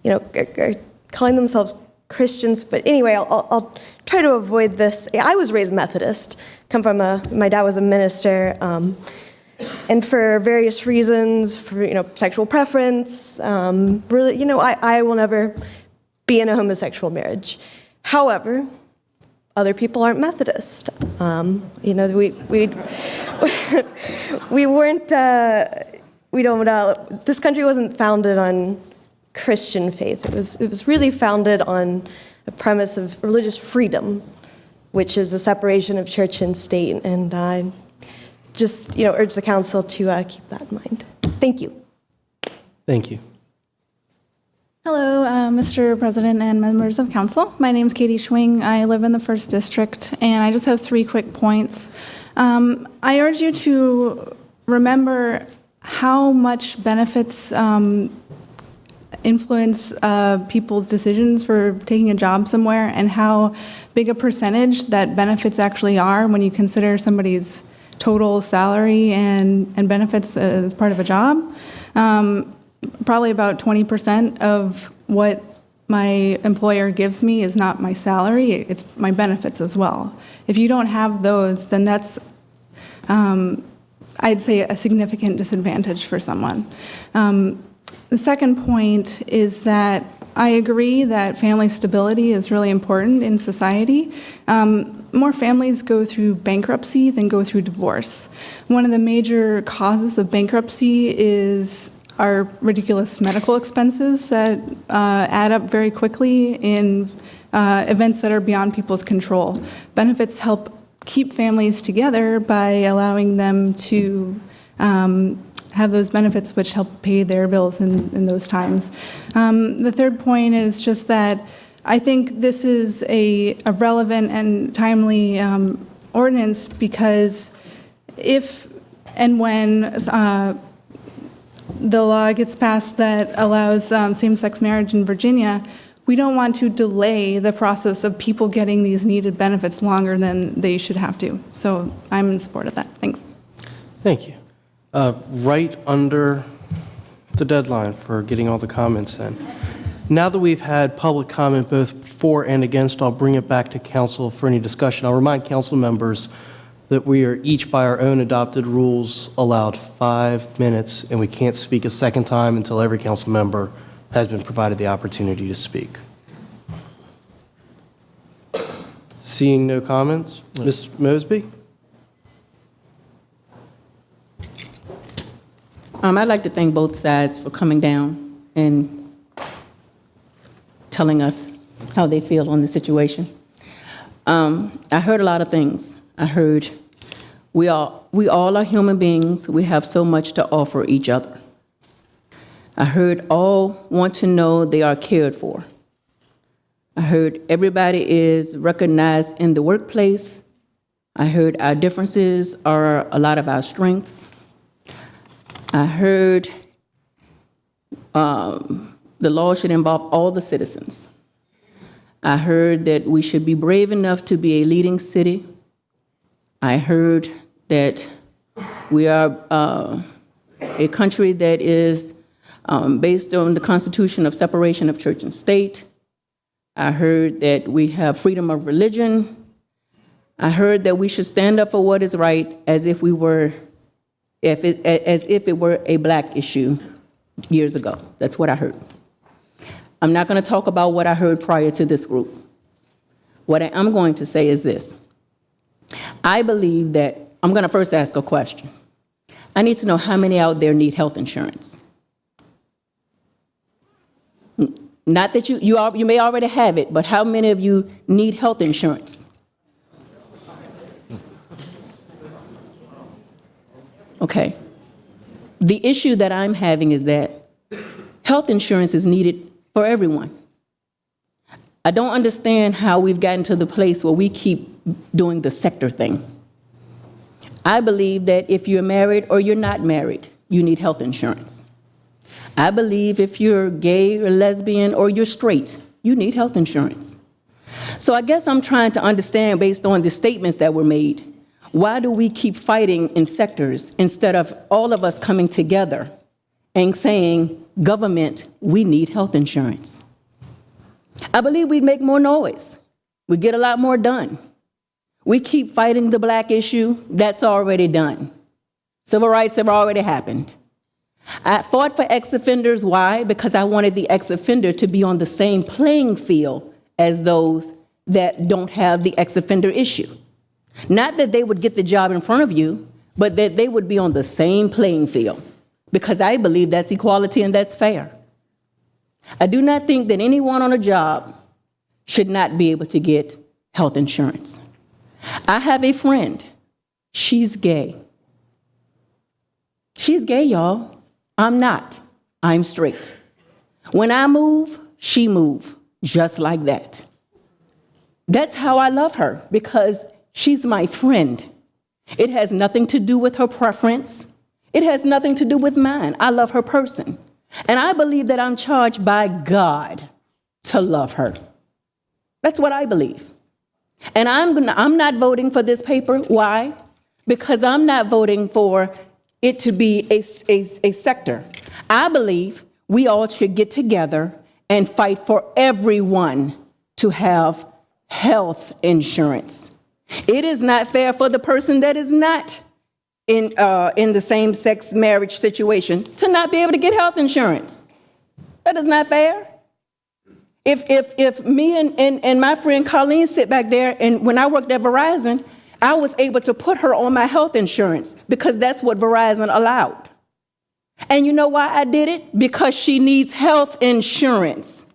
are calling themselves Christians. But anyway, I'll try to avoid this. I was raised Methodist. My dad was a minister. And for various reasons, for sexual preference, really, I will never be in a homosexual marriage. However, other people aren't Methodist. We weren't. We don't. This country wasn't founded on Christian faith. It was really founded on a premise of religious freedom, which is a separation of church and state. And I just, urge the council to keep that in mind. Thank you. Thank you. Hello, Mr. President and members of council. My name is Katie Schwing. I live in the 1st District, and I just have 3 quick points. I urge you to remember how much benefits influence people's decisions for taking a job somewhere, and how big a percentage that benefits actually are when you consider somebody's total salary and benefits as part of a job. Probably about 20% of what my employer gives me is not my salary, it's my benefits as well. If you don't have those, then that's, I'd say, a significant disadvantage for someone. The second point is that I agree that family stability is really important in society. More families go through bankruptcy than go through divorce. One of the major causes of bankruptcy is our ridiculous medical expenses that add up very quickly in events that are beyond people's control. Benefits help keep families together by allowing them to have those benefits which help pay their bills in those times. The third point is just that I think this is a relevant and timely ordinance because if and when the law gets passed that allows same-sex marriage in Virginia, we don't want to delay the process of people getting these needed benefits longer than they should have to. So I'm in support of that. Thanks. Thank you. Right under the deadline for getting all the comments in. Now that we've had public comment both for and against, I'll bring it back to council for any discussion. I'll remind council members that we are each by our own adopted rules allowed 5 minutes, and we can't speak a second time until every council member has been provided the opportunity to speak. Seeing no comments, Ms. Mosby? I'd like to thank both sides for coming down and telling us how they feel on the situation. I heard a lot of things. I heard we all are human beings. We have so much to offer each other. I heard all want to know they are cared for. I heard everybody is recognized in the workplace. I heard our differences are a lot of our strengths. I heard the law should involve all the citizens. I heard that we should be brave enough to be a leading city. I heard that we are a country that is based on the Constitution of separation of church and state. I heard that we have freedom of religion. I heard that we should stand up for what is right as if it were a black issue years ago. That's what I heard. I'm not going to talk about what I heard prior to this group. What I am going to say is this. I believe that I'm going to first ask a question. I need to know how many out there need health insurance. Not that you may already have it, but how many of you need health insurance? Okay. The issue that I'm having is that health insurance is needed for everyone. I don't understand how we've gotten to the place where we keep doing the sector thing. I believe that if you're married or you're not married, you need health insurance. I believe if you're gay or lesbian or you're straight, you need health insurance. So I guess I'm trying to understand, based on the statements that were made, why do we keep fighting in sectors instead of all of us coming together and saying, government, we need health insurance? I believe we'd make more noise. We'd get a lot more done. We keep fighting the black issue. That's already done. Civil rights have already happened. I fought for ex-offenders. Why? Because I wanted the ex-offender to be on the same playing field as those that don't have the ex-offender issue. Not that they would get the job in front of you, but that they would be on the same playing field, because I believe that's equality and that's fair. I do not think that anyone on a job should not be able to get health insurance. I have a friend. She's gay. She's gay, y'all. I'm not. I'm straight. When I move, she moves, just like that. That's how I love her, because she's my friend. It has nothing to do with her preference. It has nothing to do with mine. I love her person. And I believe that I'm charged by God to love her. That's what I believe. And I'm not voting for this paper. Why? Because I'm not voting for it to be a sector. I believe we all should get together and fight for everyone to have health insurance. It is not fair for the person that is not in the same-sex marriage situation to not be able to get health insurance. That is not fair. If me and my friend Colleen sit back there, and when I worked at Verizon, I was able to put her on my health insurance because that's what Verizon allowed. And you know why I did it? Because she needs health insurance.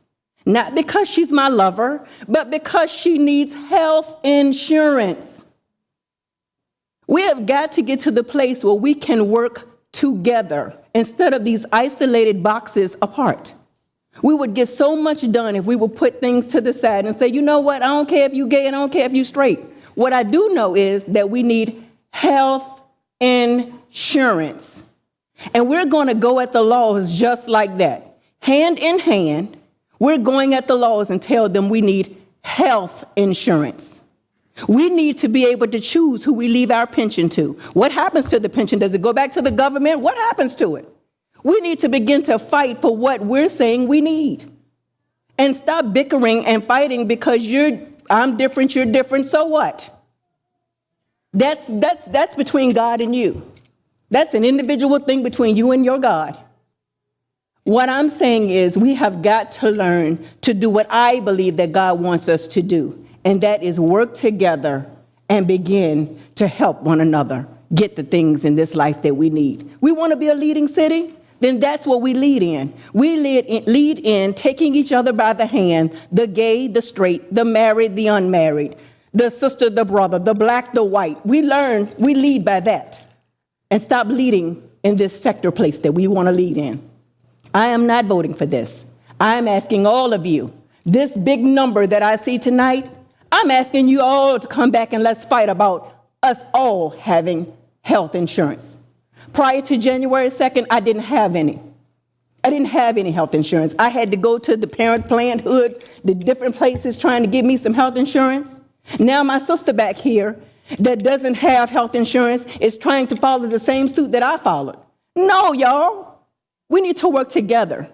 Not because she's my lover, but because she needs health insurance. We have got to get to the place where we can work together instead of these isolated boxes apart. We would get so much done if we would put things to the side and say, you know what, I don't care if you're gay, I don't care if you're straight. What I do know is that we need health insurance. And we're going to go at the laws just like that. Hand in hand, we're going at the laws and tell them we need health insurance. We need to be able to choose who we leave our pension to. What happens to the pension? Does it go back to the government? What happens to it? We need to begin to fight for what we're saying we need. And stop bickering and fighting because I'm different, you're different, so what? That's between God and you. That's an individual thing between you and your God. What I'm saying is we have got to learn to do what I believe that God wants us to do, and that is work together and begin to help one another get the things in this life that we need. We want to be a leading city? Then that's what we lead in. We lead in taking each other by the hand, the gay, the straight, the married, the unmarried, the sister, the brother, the black, the white. We lead by that. And stop leading in this sector place that we want to lead in. I am not voting for this. I'm asking all of you, this big number that I see tonight, I'm asking you all to come back and let's fight about us all having health insurance. Prior to January 2nd, I didn't have any. I didn't have any health insurance. I had to go to the parent planned hood, the different places trying to give me some health insurance. Now my sister back here that doesn't have health insurance is trying to follow the same suit that I followed. No, y'all. We need to work together.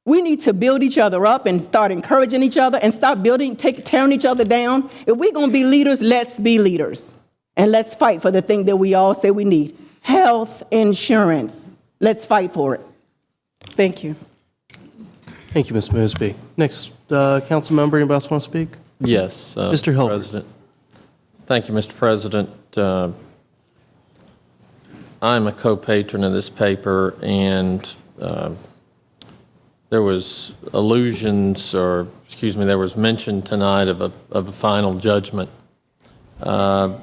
We need to build each other up and start encouraging each other and stop tearing each other down. If we're going to be leaders, let's be leaders. And let's fight for the thing that we all say we need. Health insurance. Let's fight for it. Thank you. Thank you, Ms. Mosby. Next, council member, anybody else want to speak? Yes, Mr. Hilbert. President. Thank you, Mr. President. I'm a co-patron of this paper, and there was there was mention tonight of a final judgment, and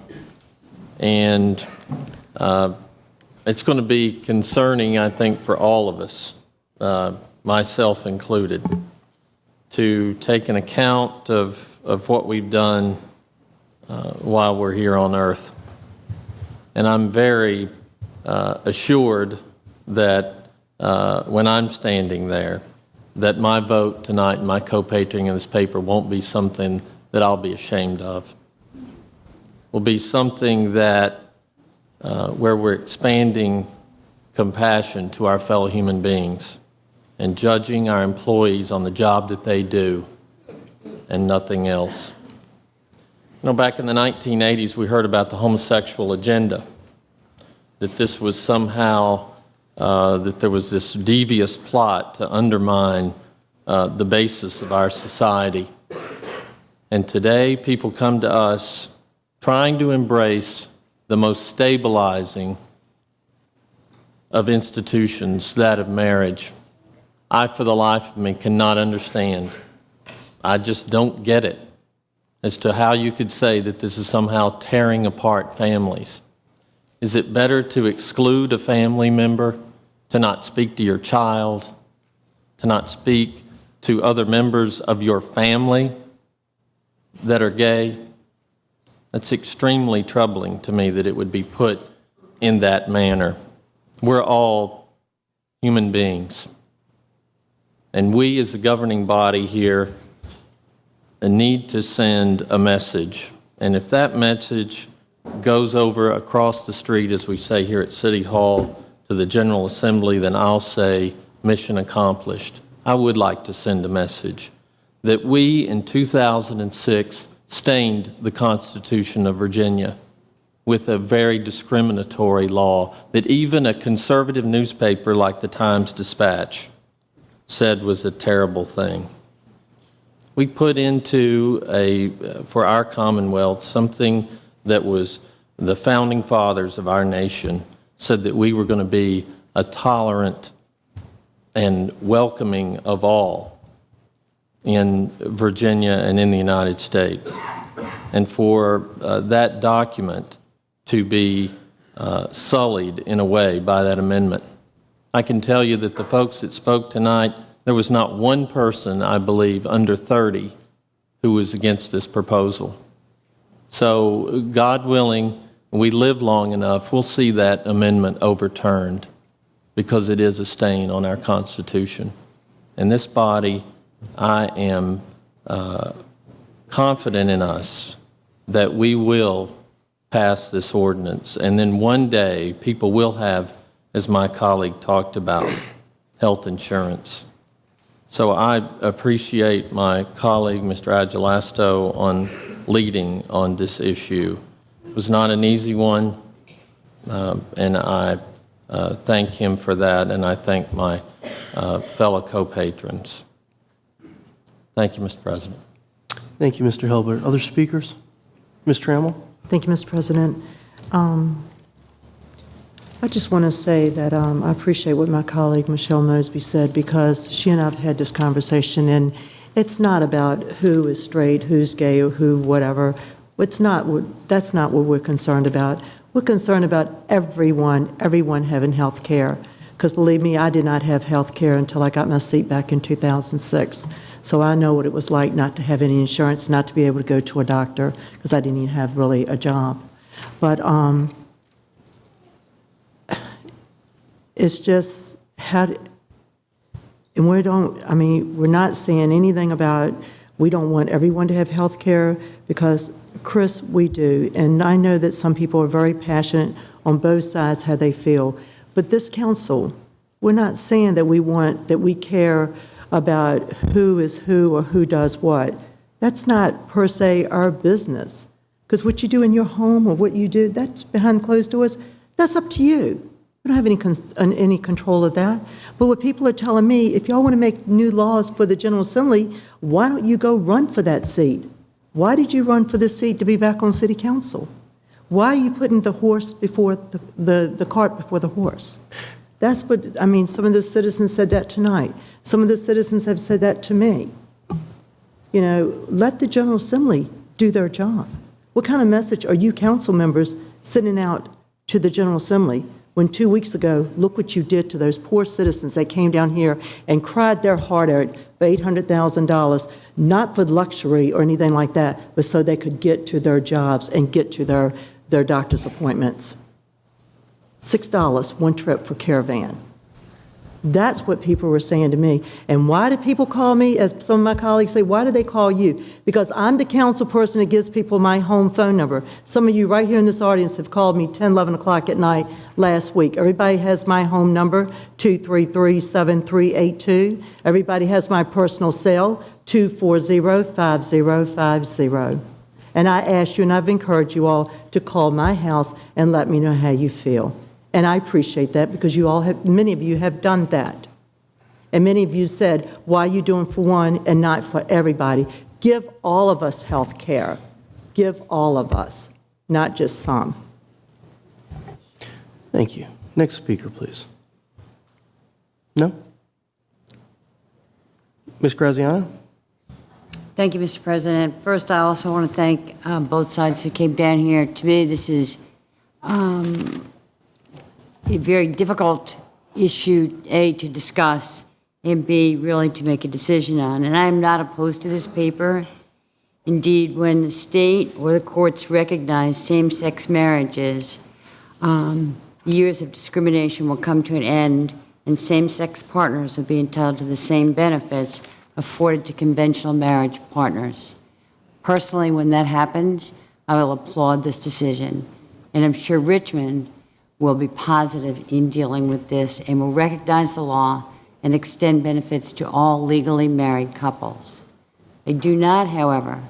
it's going to be concerning, I think, for all of us, myself included, to take an account of what we've done while we're here on earth. And I'm very assured that when I'm standing there, that my vote tonight and my co-patroning in this paper won't be something that I'll be ashamed of. Will be something that where we're expanding compassion to our fellow human beings and judging our employees on the job that they do and nothing else. You know, back in the 1980s, we heard about the homosexual agenda, that this was somehow, that there was this devious plot to undermine the basis of our society. And today, people come to us trying to embrace the most stabilizing of institutions, that of marriage. I, for the life of me, cannot understand. I just don't get it as to how you could say that this is somehow tearing apart families. Is it better to exclude a family member, to not speak to your child, to not speak to other members of your family that are gay? That's extremely troubling to me that it would be put in that manner. We're all human beings. And we as the governing body here need to send a message. And if that message goes over across the street, as we say here at City Hall, to the General Assembly, then I'll say mission accomplished. I would like to send a message that we in 2006 stained the Constitution of Virginia with a very discriminatory law that even a conservative newspaper like the Times-Dispatch said was a terrible thing. We put into for our Commonwealth, something that was the founding fathers of our nation said that we were going to be a tolerant and welcoming of all in Virginia and in the United States. And for that document to be sullied in a way by that amendment. I can tell you that the folks that spoke tonight, there was not one person, I believe, under 30 who was against this proposal. So, God willing, we live long enough, we'll see that amendment overturned because it is a stain on our Constitution. In this body, I am confident in us that we will pass this ordinance, and then one day people will have, as my colleague talked about, health insurance. So I appreciate my colleague, Mr. Agelasto, on leading on this issue. It was not an easy one, and I thank him for that, and I thank my fellow co-patrons. Thank you, Mr. President. Thank you, Mr. Hilbert. Other speakers? Ms. Trammell? Thank you, Mr. President. I just want to say that I appreciate what my colleague Michelle Mosby said, because she and I have had this conversation, and it's not about who is straight, who's gay, or who whatever. That's not what we're concerned about. We're concerned about everyone having health care. Because believe me, I did not have health care until I got my seat back in 2006. So I know what it was like not to have any insurance, not to be able to go to a doctor, because I didn't even have really a job. But it's just and we're not saying anything about we don't want everyone to have health care, because, Chris, we do. And I know that some people are very passionate on both sides how they feel. But this council, we're not saying that we care about who is who or who does what. That's not per se our business. Because what you do in your home or what you do, that's behind closed doors, that's up to you. We don't have any control of that. But what people are telling me, if y'all want to make new laws for the General Assembly, why don't you go run for that seat? Why did you run for this seat to be back on City Council? Why are you putting the horse before the cart before the horse? That's what, some of the citizens said that tonight. Some of the citizens have said that to me. Let the General Assembly do their job. What kind of message are you council members sending out to the General Assembly when 2 weeks ago, look what you did to those poor citizens that came down here and cried their heart out for $800,000, not for luxury or anything like that, but so they could get to their jobs and get to their doctor's appointments. $6 one trip for Caravan. That's what people were saying to me. And why do people call me, as some of my colleagues say, why do they call you? Because I'm the council person that gives people my home phone number. Some of you right here in this audience have called me 10, 11 o'clock at night last week. Everybody has my home number, 233-7382. Everybody has my personal cell, 240-5050. And I ask you, and I've encouraged you all to call my house and let me know how you feel. And I appreciate that, because many of you have done that. And many of you said, why are you doing for one and not for everybody? Give all of us health care. Give all of us, not just some. Thank you. Next speaker, please. No? Ms. Graziano? Thank you, Mr. President. First, I also want to thank both sides who came down here. To me, this is a very difficult issue, A, to discuss, and B, really to make a decision on. And I am not opposed to this paper. Indeed, when the state or the courts recognize same-sex marriages, years of discrimination will come to an end, and same-sex partners will be entitled to the same benefits afforded to conventional marriage partners. Personally, when that happens, I will applaud this decision. And I'm sure Richmond will be positive in dealing with this and will recognize the law and extend benefits to all legally married couples. I do not, however,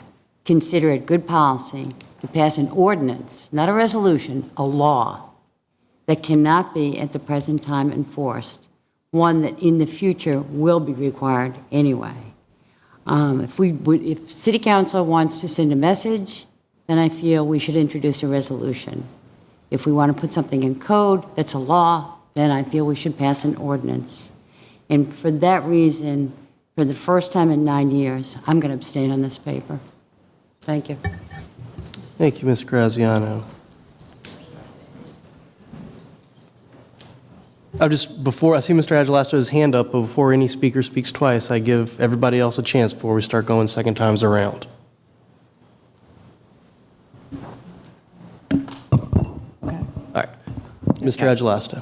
consider it good policy to pass an ordinance, not a resolution, a law, that cannot be at the present time enforced, one that in the future will be required anyway. If City Council wants to send a message, then I feel we should introduce a resolution. If we want to put something in code that's a law, then I feel we should pass an ordinance. And for that reason, for the first time in 9 years, I'm going to abstain on this paper. Thank you. Thank you, Ms. Graziano. Before I see Mr. Agelasto's hand up, but before any speaker speaks twice, I give everybody else a chance before we start going second times around. All right. Mr. Agelasto.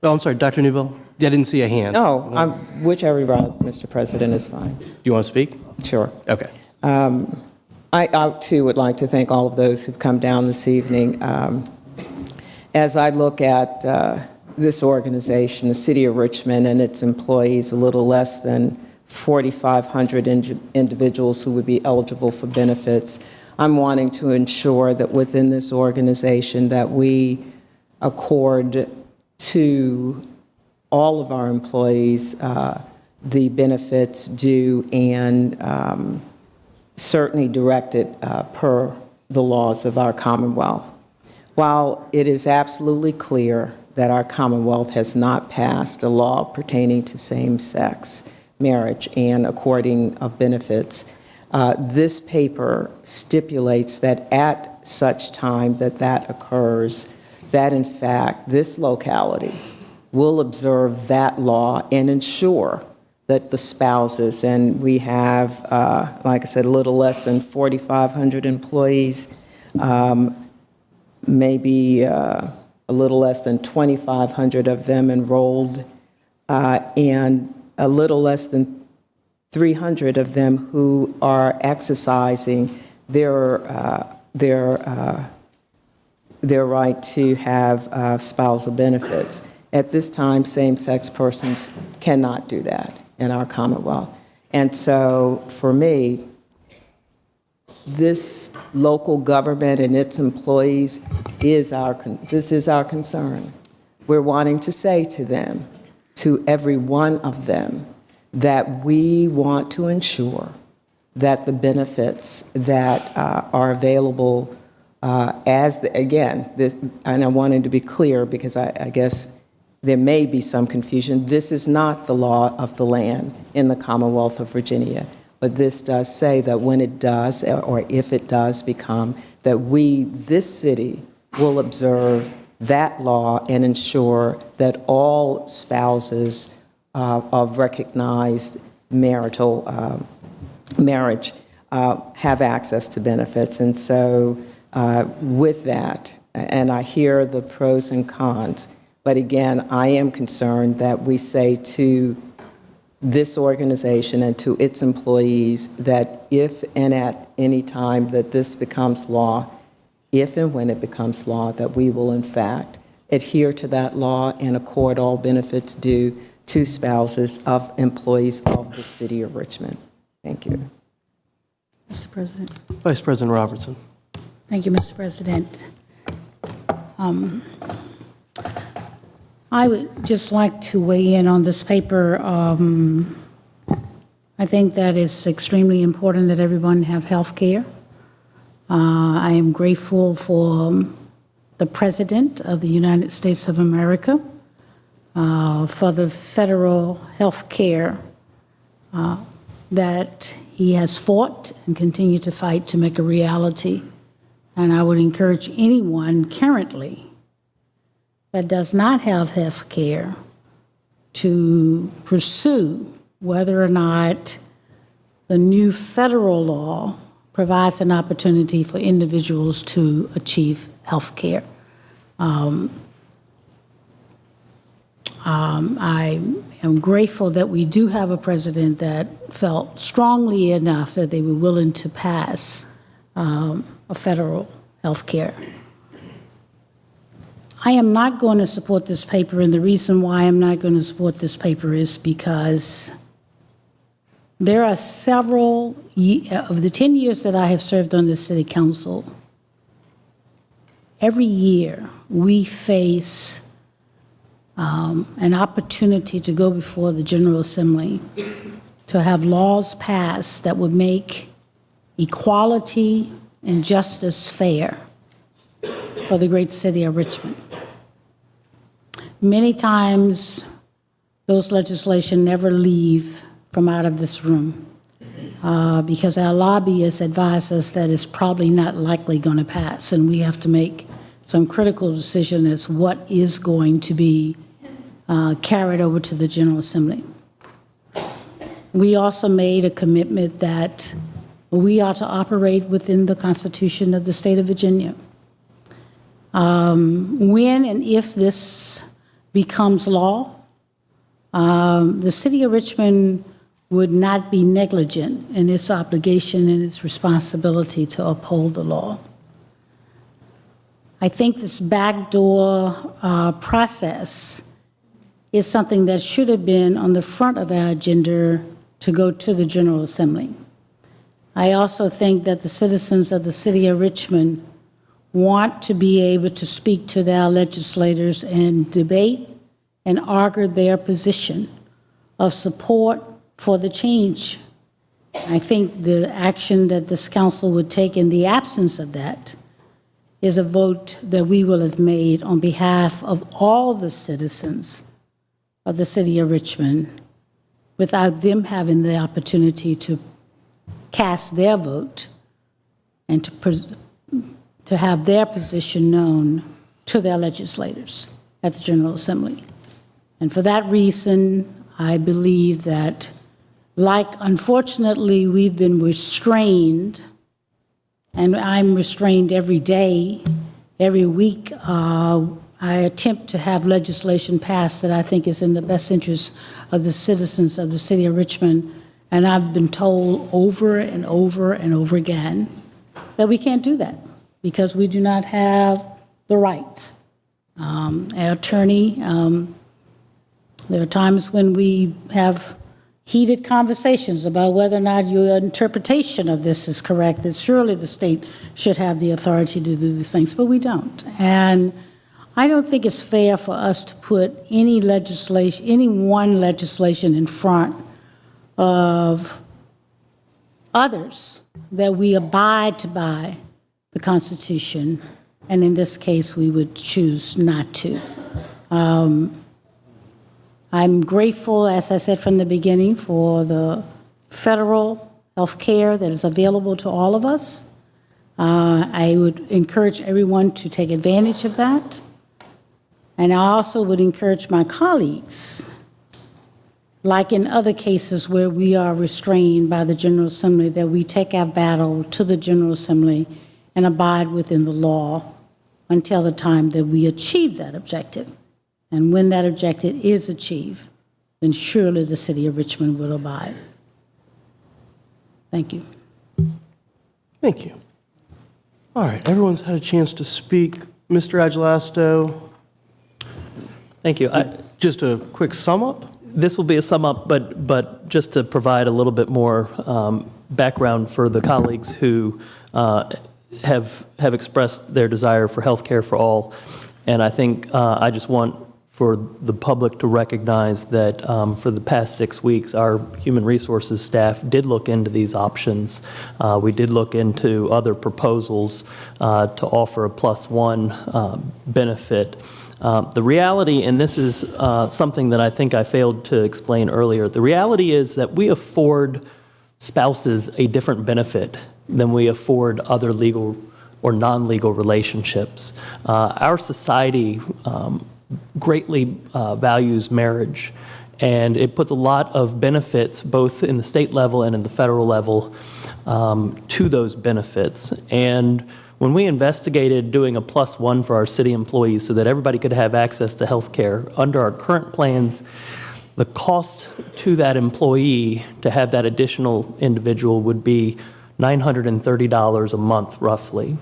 Oh, I'm sorry, Dr. Newville? I didn't see a hand. No, whichever route, Mr. President, is fine. Do you want to speak? Sure. Okay. I, too, would like to thank all of those who've come down this evening. As I look at this organization, the City of Richmond and its employees, a little less than 4,500 individuals who would be eligible for benefits, I'm wanting to ensure that within this organization that we accord to all of our employees the benefits due and certainly directed per the laws of our Commonwealth. While it is absolutely clear that our Commonwealth has not passed a law pertaining to same-sex marriage and according of benefits. This paper stipulates that at such time that that occurs, that in fact this locality will observe that law and ensure that the spouses, and we have, like I said, a little less than 4,500 employees, maybe a little less than 2,500 of them enrolled, and a little less than 300 of them who are exercising their right to have spousal benefits. At this time, same-sex persons cannot do that in our Commonwealth. And so for me, this local government and its employees is our concern. We're wanting to say to them, to every one of them, that we want to ensure that the benefits that are available and I wanted to be clear because I guess there may be some confusion. This is not the law of the land in the Commonwealth of Virginia, but this does say that when it does, or if it does become, that we, this city, will observe that law and ensure that all spouses of recognized marital marriage have access to benefits. And so with that, and I hear the pros and cons, but again, I am concerned that we say to this organization and to its employees that if and at any time that this becomes law, if and when it becomes law, that we will in fact adhere to that law and accord all benefits due to spouses of employees of the City of Richmond. Thank you. Mr. President. Vice President Robertson. Thank you, Mr. President. I would just like to weigh in on this paper. I think that it's extremely important that everyone have health care. I am grateful for the President of the United States of America for the federal health care that he has fought and continue to fight to make a reality. And I would encourage anyone currently that does not have health care to pursue whether or not the new federal law provides an opportunity for individuals to achieve health care. I am grateful that we do have a president that felt strongly enough that they were willing to pass a federal health care. I am not going to support this paper, and the reason why I'm not going to support this paper is because there are several, of the 10 years that I have served on the City Council, every year we face an opportunity to go before the General Assembly to have laws passed that would make equality and justice fair for the great city of Richmond. Many times, those legislation never leave from out of this room because our lobbyists advise us that it's probably not likely going to pass, and we have to make some critical decision as what is going to be carried over to the General Assembly. We also made a commitment that we are to operate within the Constitution of the state of Virginia. When and if this becomes law, the City of Richmond would not be negligent in its obligation and its responsibility to uphold the law. I think this backdoor process is something that should have been on the front of our agenda to go to the General Assembly. I also think that the citizens of the City of Richmond want to be able to speak to their legislators and debate and argue their position of support for the change. I think the action that this council would take in the absence of that is a vote that we will have made on behalf of all the citizens of the city of Richmond without them having the opportunity to cast their vote and to have their position known to their legislators at the General Assembly. And for that reason, I believe that, like unfortunately we've been restrained, and I'm restrained every day, every week, I attempt to have legislation passed that I think is in the best interest of the citizens of the city of Richmond. And I've been told over and over and over again that we can't do that because we do not have the right. Our attorney, there are times when we have heated conversations about whether or not your interpretation of this is correct, that surely the state should have the authority to do these things, but we don't. And I don't think it's fair for us to put any one legislation in front of others, that we abide by the Constitution, and in this case, we would choose not to. I'm grateful, as I said from the beginning, for the federal health care that is available to all of us. I would encourage everyone to take advantage of that. And I also would encourage my colleagues, like in other cases where we are restrained by the General Assembly, that we take our battle to the General Assembly and abide within the law until the time that we achieve that objective. And when that objective is achieved, then surely the city of Richmond will abide. Thank you. Thank you. All right, everyone's had a chance to speak. Mr. Agelasto. Thank you. Just a quick sum up? This will be a sum up, but just to provide a little bit more background for the colleagues who have expressed their desire for health care for all. And I think I just want for the public to recognize that for the past 6 weeks, our human resources staff did look into these options. We did look into other proposals to offer a +1 benefit. The reality, and this is something that I think I failed to explain earlier, the reality is that we afford spouses a different benefit than we afford other legal or non-legal relationships. Our society greatly values marriage, and it puts a lot of benefits, both in the state level and in the federal level, to those benefits. And when we investigated doing a +1 for our city employees so that everybody could have access to health care, under our current plans, the cost to that employee to have that additional individual would be $930 a month, roughly.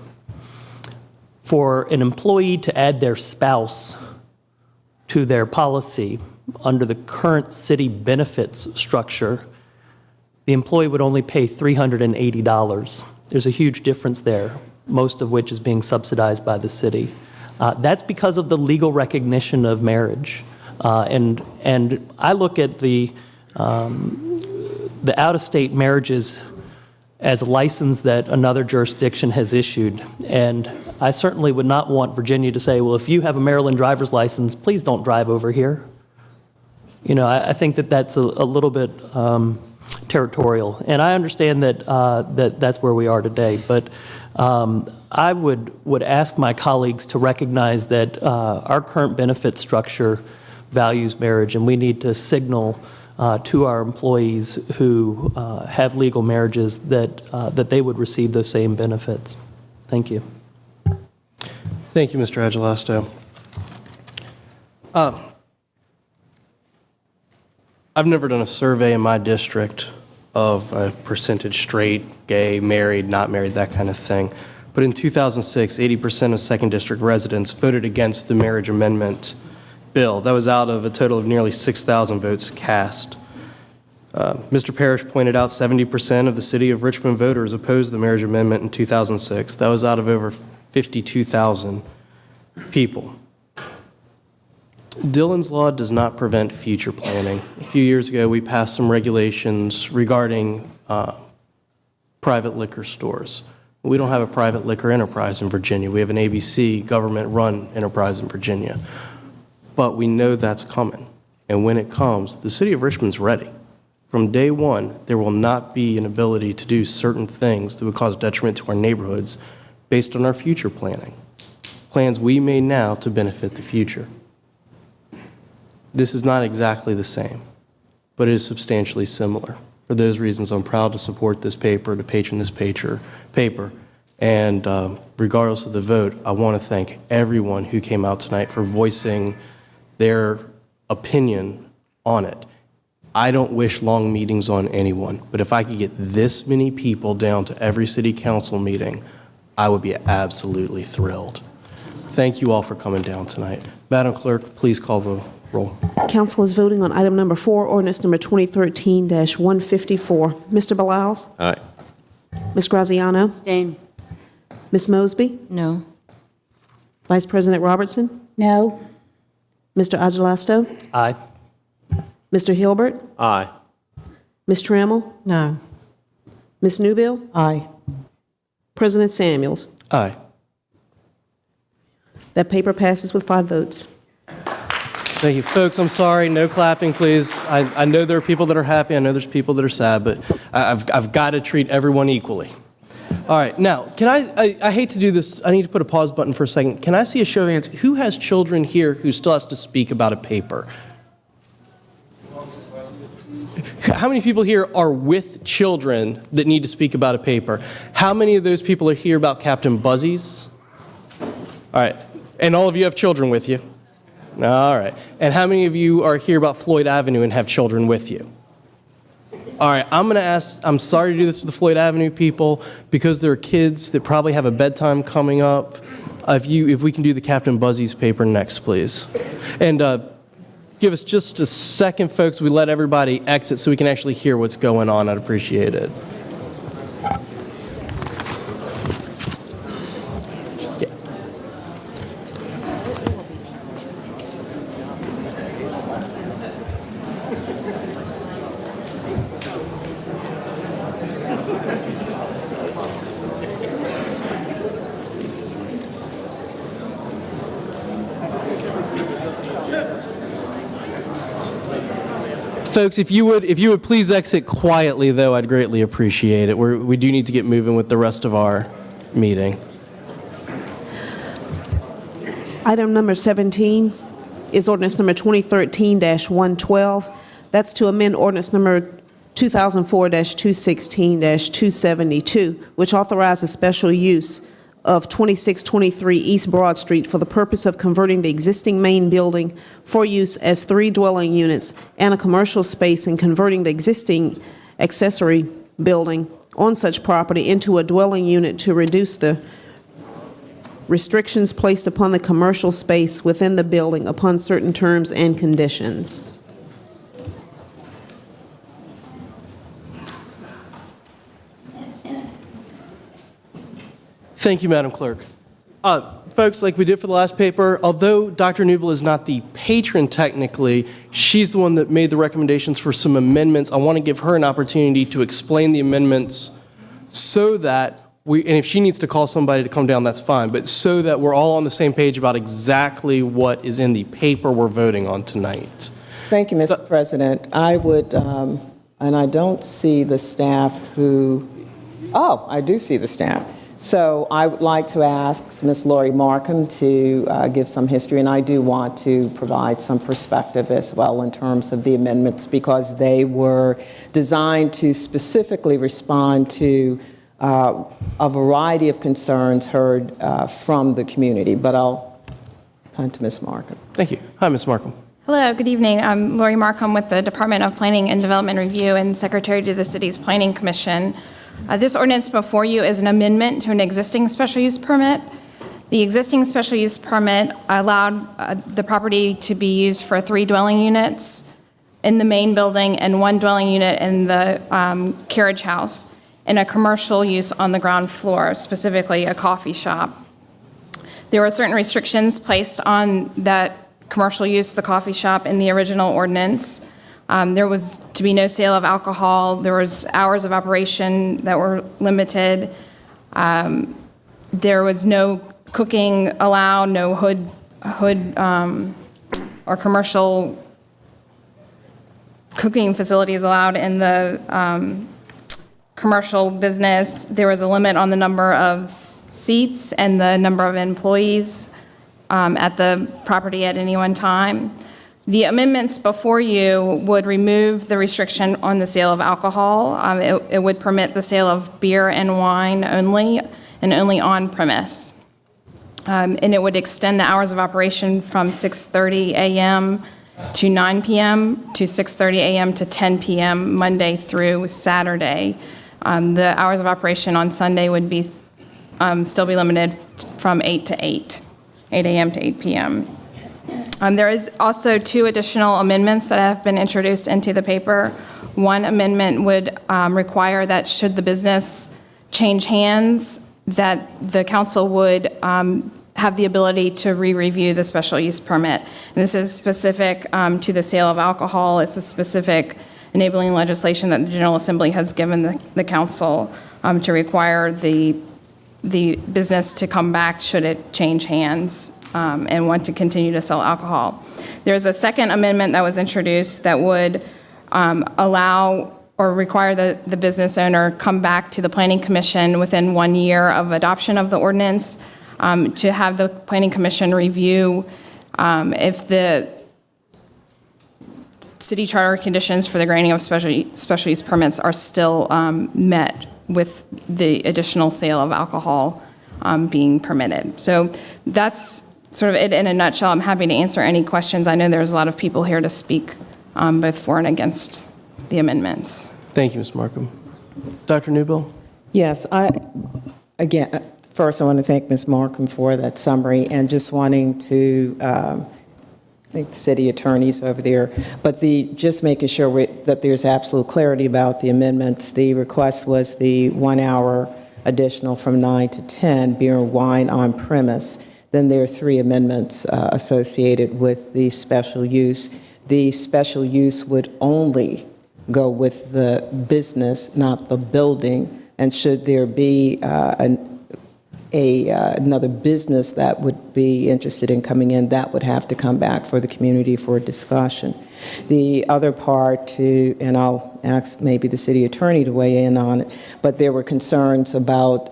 For an employee to add their spouse to their policy under the current city benefits structure, the employee would only pay $380. There's a huge difference there, most of which is being subsidized by the city. That's because of the legal recognition of marriage. And I look at the out-of-state marriages as a license that another jurisdiction has issued. And I certainly would not want Virginia to say, well, if you have a Maryland driver's license, please don't drive over here. You know, I think that that's a little bit territorial. And I understand that, that's where we are today. But I would ask my colleagues to recognize that our current benefit structure values marriage, and we need to signal to our employees who have legal marriages that they would receive those same benefits. Thank you. Thank you, Mr. Agelasto. I've never done a survey in my district of a percentage straight, gay, married, not married, that kind of thing. But in 2006, 80% of second district residents voted against the marriage amendment bill. That was out of a total of nearly 6,000 votes cast. Mr. Parrish pointed out 70% of the city of Richmond voters opposed the marriage amendment in 2006. That was out of over 52,000 people. Dillon's Law does not prevent future planning. A few years ago, we passed some regulations regarding private liquor stores. We don't have a private liquor enterprise in Virginia. We have an ABC government-run enterprise in Virginia. But we know that's coming. And when it comes, the city of Richmond's ready. From day one, there will not be an ability to do certain things that would cause detriment to our neighborhoods based on our future planning. Plans we made now to benefit the future. This is not exactly the same, but it is substantially similar. For those reasons, I'm proud to support this paper, to patron this paper. And regardless of the vote, I want to thank everyone who came out tonight for voicing their opinion on it. I don't wish long meetings on anyone, but if I could get this many people down to every city council meeting, I would be absolutely thrilled. Thank you all for coming down tonight. Madam Clerk, please call the roll. Council is voting on item number 4, ordinance number 2013-154. Mr. Beliles? Aye. Ms. Graziano? Abstain. Ms. Mosby? No. Vice President Robertson? No. Mr. Agelasto? Aye. Mr. Hilbert? Aye. Ms. Trammell? No. Ms. Newbill? Aye. President Samuels? Aye. That paper passes with 5 votes. Thank you. Folks, I'm sorry, no clapping, please. I know there are people that are happy, I know there's people that are sad, but I've got to treat everyone equally. All right, now, can I hate to do this, I need to put a pause button for a second. Can I see a show of hands? Who has children here who still has to speak about a paper? How many people here are with children that need to speak about a paper? How many of those people are here about Captain Buzzies? All right, and all of you have children with you? All right. And how many of you are here about Floyd Avenue and have children with you? All right, I'm sorry to do this to the Floyd Avenue people, because there are kids that probably have a bedtime coming up. If we can do the Captain Buzzies paper next, please. And give us just a second, folks. We let everybody exit so we can actually hear what's going on. I'd appreciate it. Folks, if you would please exit quietly, though, I'd greatly appreciate it. We do need to get moving with the rest of our meeting. Item number 17 is ordinance number 2013-112. That's to amend ordinance number 2004-216-272, which authorizes special use of 2623 East Broad Street for the purpose of converting the existing main building for use as 3 dwelling units and a commercial space, and converting the existing accessory building on such property into a dwelling unit to reduce the restrictions placed upon the commercial space within the building upon certain terms and conditions. Thank you, Madam Clerk. Folks, like we did for the last paper, although Dr. Newbill is not the patron technically, she's the one that made the recommendations for some amendments. I want to give her an opportunity to explain the amendments so that and if she needs to call somebody to come down, that's fine, but so that we're all on the same page about exactly what is in the paper we're voting on tonight. Thank you, Mr. President. I would, and I don't see the staff I do see the staff. So I would like to ask Ms. Lori Markham to give some history, and I do want to provide some perspective as well in terms of the amendments, because they were designed to specifically respond to a variety of concerns heard from the community. But I'll come to Ms. Markham. Thank you. Hi, Ms. Markham. Hello, good evening. I'm Lori Markham with the Department of Planning and Development Review and Secretary to the City's Planning Commission. This ordinance before you is an amendment to an existing special use permit. The existing special use permit allowed the property to be used for 3 dwelling units in the main building and 1 dwelling unit in the carriage house, and a commercial use on the ground floor, specifically a coffee shop. There were certain restrictions placed on that commercial use, the coffee shop, in the original ordinance. There was to be no sale of alcohol. There was hours of operation that were limited. There was no cooking allowed, no hood or commercial cooking facilities allowed in the commercial business. There was a limit on the number of seats and the number of employees at the property at any one time. The amendments before you would remove the restriction on the sale of alcohol. It would permit the sale of beer and wine only, and only on premise. And it would extend the hours of operation from 6:30 a.m. to 9 p.m. to 6:30 a.m. to 10 p.m. Monday through Saturday. The hours of operation on Sunday would be still be limited from 8 a.m. to 8 p.m. There is also 2 additional amendments that have been introduced into the paper. One amendment would require that should the business change hands, that the council would have the ability to re-review the special use permit. And this is specific to the sale of alcohol. It's a specific enabling legislation that the General Assembly has given the council to require the business to come back should it change hands and want to continue to sell alcohol. There's a second amendment that was introduced that would allow or require the business owner come back to the Planning Commission within 1 year of adoption of the ordinance to have the Planning Commission review if the city charter conditions for the granting of special use permits are still met with the additional sale of alcohol being permitted. So that's sort of it in a nutshell. I'm happy to answer any questions. I know there's a lot of people here to speak both for and against the amendments. Thank you, Ms. Markham. Dr. Newbill? Yes, again, first I want to thank Ms. Markham for that summary and just wanting to thank the city attorneys over there, but just making sure that there's absolute clarity about the amendments. The request was the 1 hour additional from 9 to 10, beer and wine on premise. Then there are 3 amendments associated with the special use. The special use would only go with the business, not the building. And should there be another business that would be interested in coming in, that would have to come back for the community for discussion. The other part, and I'll ask maybe the city attorney to weigh in on it, but there were concerns about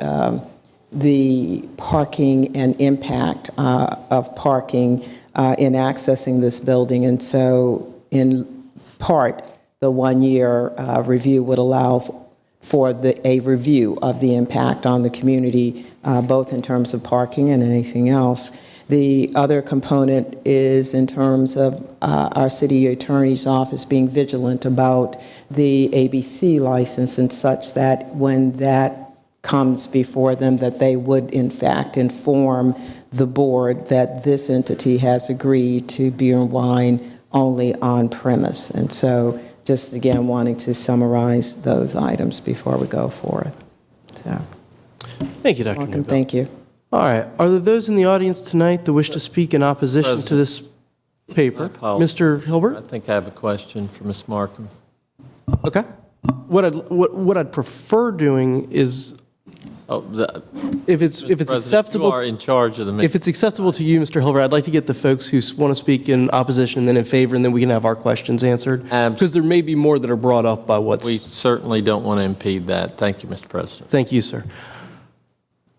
the parking and impact of parking in accessing this building. And so in part, the 1 year review would allow for a review of the impact on the community, both in terms of parking and anything else. The other component is in terms of our city attorney's office being vigilant about the ABC license and such that when that comes before them, that they would in fact inform the board that this entity has agreed to beer and wine only on premise. And so just again wanting to summarize those items before we go forth. So. Thank you, Dr. Newbill. Thank you. All right. Are there those in the audience tonight that wish to speak in opposition to this paper? Mr. Hilbert? I think I have a question for Ms. Markham. Okay. What I'd prefer doing is, if it's acceptable, you are in charge of the meeting. If it's acceptable to you, Mr. Hilbert, I'd like to get the folks who want to speak in opposition and then in favor, and then we can have our questions answered. Because there may be more that are brought up by what's. We certainly don't want to impede that. Thank you, Mr. President. Thank you, sir.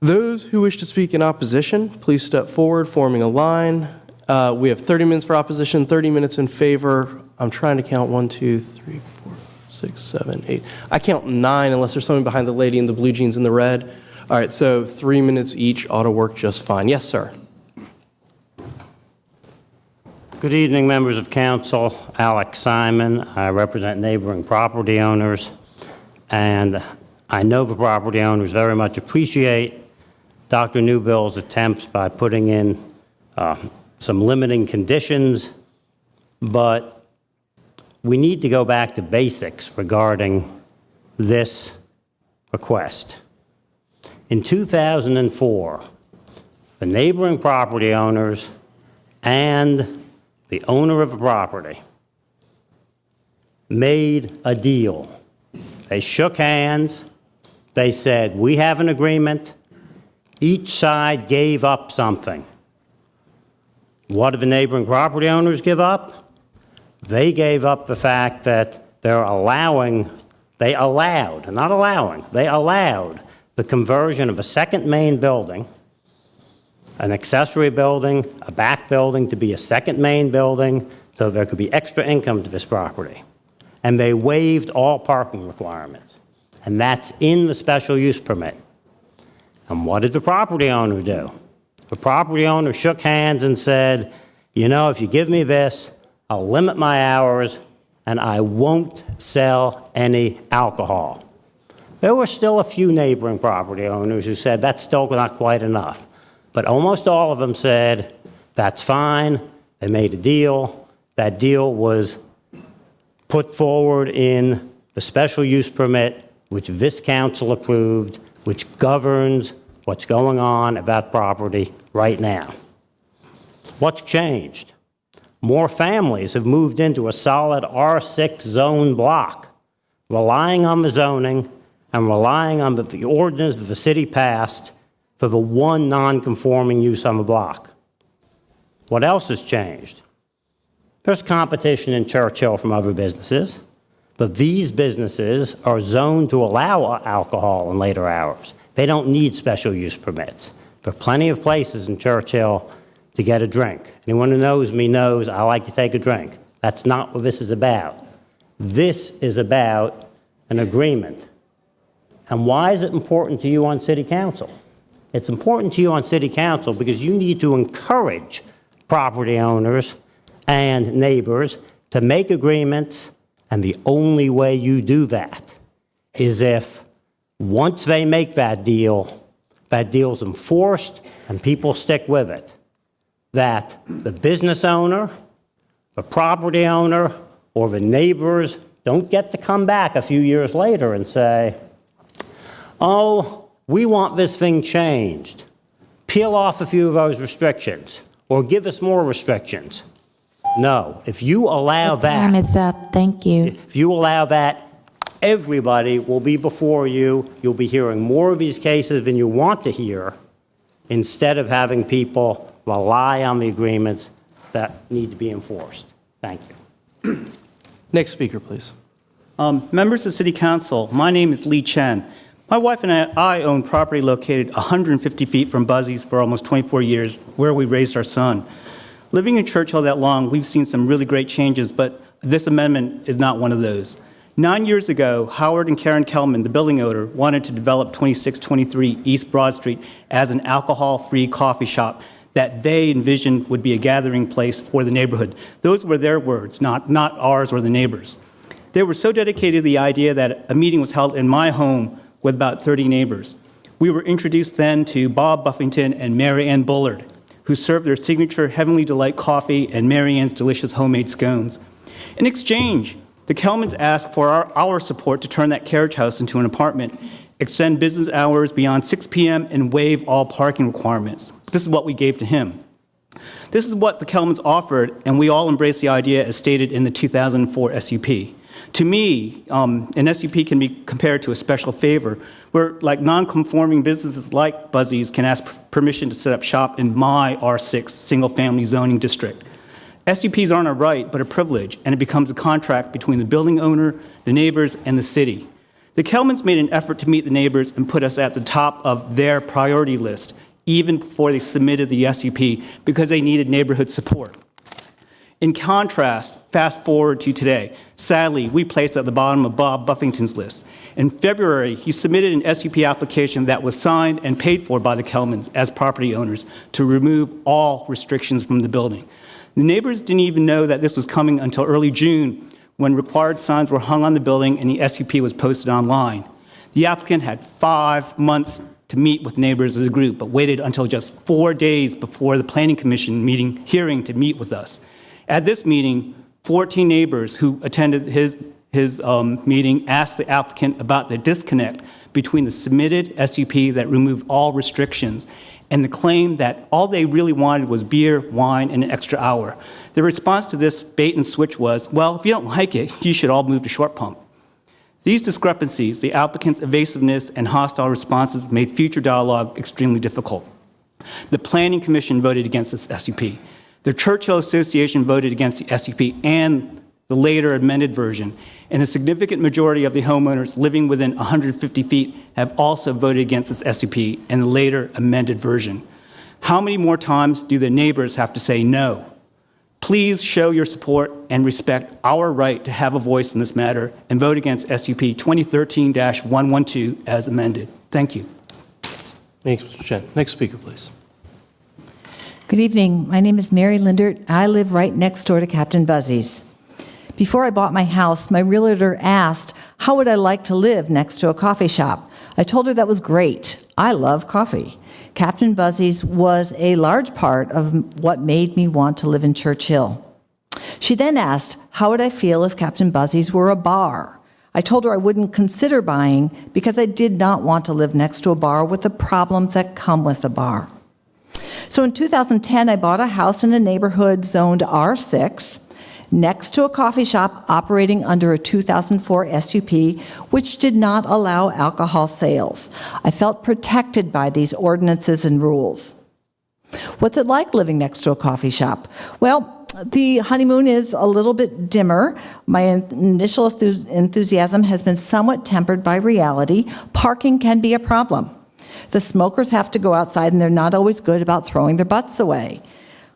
Those who wish to speak in opposition, please step forward, forming a line. We have 30 minutes for opposition, 30 minutes in favor. I'm trying to count 1, 2, 3, 4, 6, 7, 8. I count 9 unless there's someone behind the lady in the blue jeans and the red. All right, so 3 minutes each ought to work just fine. Yes, sir. Good evening, members of council. Alex Simon. I represent neighboring property owners, and I know the property owners very much appreciate Dr. Newbill's attempts by putting in some limiting conditions, but we need to go back to basics regarding this request. In 2004, the neighboring property owners and the owner of the property made a deal. They shook hands. They said, we have an agreement. Each side gave up something. What did the neighboring property owners give up? They gave up the fact that they allowed the conversion of a second main building, an accessory building, a back building to be a second main building, so there could be extra income to this property. And they waived all parking requirements. And that's in the special use permit. And what did the property owner do? The property owner shook hands and said, you know, if you give me this, I'll limit my hours and I won't sell any alcohol. There were still a few neighboring property owners who said that's still not quite enough. But almost all of them said, that's fine. They made a deal. That deal was put forward in the special use permit, which this council approved, which governs what's going on at that property right now. What's changed? More families have moved into a solid R6 zone block, relying on the zoning and relying on the ordinance that the city passed for the one non-conforming use on the block. What else has changed? There's competition in Churchill from other businesses, but these businesses are zoned to allow alcohol in later hours. They don't need special use permits. There are plenty of places in Churchill to get a drink. Anyone who knows me knows I like to take a drink. That's not what this is about. This is about an agreement. And why is it important to you on City Council? It's important to you on City Council because you need to encourage property owners and neighbors to make agreements, and the only way you do that is if once they make that deal's enforced and people stick with it. That the business owner, the property owner, or the neighbors don't get to come back a few years later and say, oh, we want this thing changed. Peel off a few of those restrictions, or give us more restrictions. No, if you allow that. Time is up. Thank you. If you allow that, everybody will be before you. You'll be hearing more of these cases than you want to hear, instead of having people rely on the agreements that need to be enforced. Thank you. Next speaker, please. Members of City Council, my name is Lee Chen. My wife and I own property located 150 feet from Buzzy's for almost 24 years, where we raised our son. Living in Churchill that long, we've seen some really great changes, but this amendment is not one of those. 9 years ago, Howard and Karen Kelman, the building owner, wanted to develop 2623 East Broad Street as an alcohol-free coffee shop that they envisioned would be a gathering place for the neighborhood. Those were their words, not ours or the neighbors. They were so dedicated to the idea that a meeting was held in my home with about 30 neighbors. We were introduced then to Bob Buffington and Mary Ann Bullard, who served their signature Heavenly Delight coffee and Mary Ann's delicious homemade scones. In exchange, the Kelmans asked for our support to turn that carriage house into an apartment, extend business hours beyond 6 p.m., and waive all parking requirements. This is what we gave to him. This is what the Kelmans offered, and we all embraced the idea as stated in the 2004 SUP. To me, an SUP can be compared to a special favor, where like non-conforming businesses like Buzzy's can ask permission to set up shop in my R6 single-family zoning district. SUPs aren't a right, but a privilege, and it becomes a contract between the building owner, the neighbors, and the city. The Kelmans made an effort to meet the neighbors and put us at the top of their priority list, even before they submitted the SUP, because they needed neighborhood support. In contrast, fast forward to today. Sadly, we placed at the bottom of Bob Buffington's list. In February, he submitted an SUP application that was signed and paid for by the Kelmans as property owners to remove all restrictions from the building. The neighbors didn't even know that this was coming until early June, when required signs were hung on the building and the SUP was posted online. The applicant had 5 months to meet with neighbors as a group, but waited until just 4 days before the Planning Commission hearing to meet with us. At this meeting, 14 neighbors who attended his meeting asked the applicant about the disconnect between the submitted SUP that removed all restrictions and the claim that all they really wanted was beer, wine, and an extra hour. The response to this bait and switch was, well, if you don't like it, you should all move to Short Pump. These discrepancies, the applicant's evasiveness and hostile responses, made future dialogue extremely difficult. The Planning Commission voted against this SUP. The Churchill Association voted against the SUP and the later amended version, and a significant majority of the homeowners living within 150 feet have also voted against this SUP and the later amended version. How many more times do the neighbors have to say no? Please show your support and respect our right to have a voice in this matter and vote against SUP 2013-112 as amended. Thank you. Thanks, Mr. Chen. Next speaker, please. Good evening. My name is Mary Lindert. I live right next door to Captain Buzzy's. Before I bought my house, my realtor asked, how would I like to live next to a coffee shop? I told her that was great. I love coffee. Captain Buzzy's was a large part of what made me want to live in Churchill. She then asked, how would I feel if Captain Buzzy's were a bar? I told her I wouldn't consider buying because I did not want to live next to a bar with the problems that come with a bar. So in 2010, I bought a house in a neighborhood zoned R6 next to a coffee shop operating under a 2004 SUP, which did not allow alcohol sales. I felt protected by these ordinances and rules. What's it like living next to a coffee shop? Well, the honeymoon is a little bit dimmer. My initial enthusiasm has been somewhat tempered by reality. Parking can be a problem. The smokers have to go outside, and they're not always good about throwing their butts away.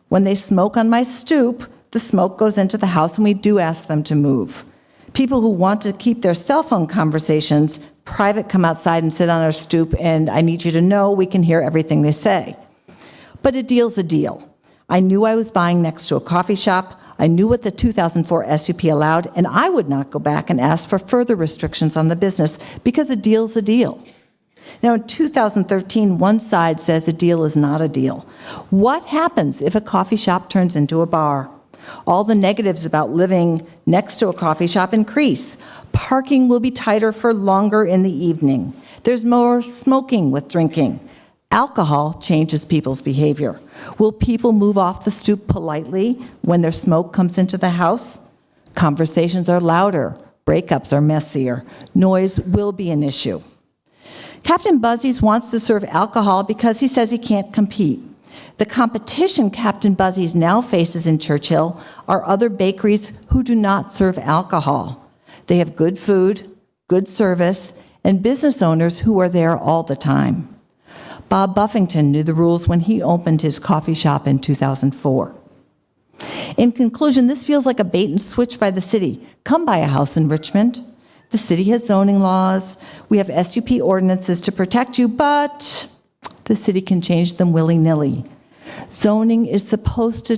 When they smoke on my stoop, the smoke goes into the house, and we do ask them to move. People who want to keep their cell phone conversations private come outside and sit on our stoop, and I need you to know we can hear everything they say. But a deal's a deal. I knew I was buying next to a coffee shop. I knew what the 2004 SUP allowed, and I would not go back and ask for further restrictions on the business because a deal's a deal. Now, in 2013, one side says a deal is not a deal. What happens if a coffee shop turns into a bar? All the negatives about living next to a coffee shop increase. Parking will be tighter for longer in the evening. There's more smoking with drinking. Alcohol changes people's behavior. Will people move off the stoop politely when their smoke comes into the house? Conversations are louder. Breakups are messier. Noise will be an issue. Captain Buzzy's wants to serve alcohol because he says he can't compete. The competition Captain Buzzy's now faces in Churchill are other bakeries who do not serve alcohol. They have good food, good service, and business owners who are there all the time. Bob Buffington knew the rules when he opened his coffee shop in 2004. In conclusion, this feels like a bait and switch by the city. Come buy a house in Richmond. The city has zoning laws. We have SUP ordinances to protect you, but the city can change them willy-nilly. Zoning is supposed to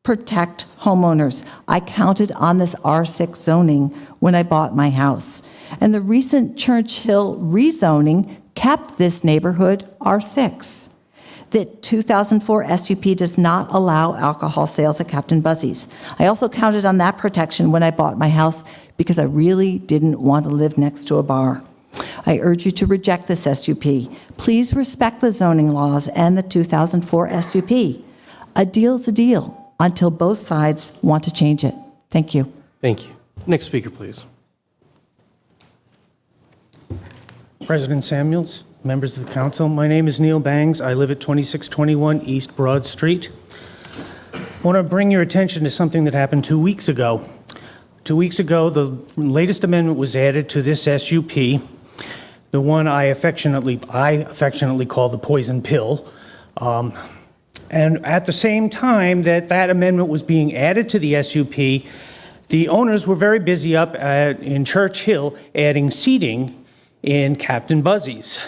protect homeowners. I counted on this R6 zoning when I bought my house. And the recent Churchill rezoning kept this neighborhood R6. The 2004 SUP does not allow alcohol sales at Captain Buzzy's. I also counted on that protection when I bought my house because I really didn't want to live next to a bar. I urge you to reject this SUP. Please respect the zoning laws and the 2004 SUP. A deal's a deal until both sides want to change it. Thank you. Thank you. Next speaker, please. President Samuels, members of the council, my name is Neil Bangs. I live at 2621 East Broad Street. I want to bring your attention to something that happened 2 weeks ago. 2 weeks ago, the latest amendment was added to this SUP, the one I affectionately call the poison pill. And at the same time that amendment was being added to the SUP, the owners were very busy up in Churchill adding seating in Captain Buzzy's.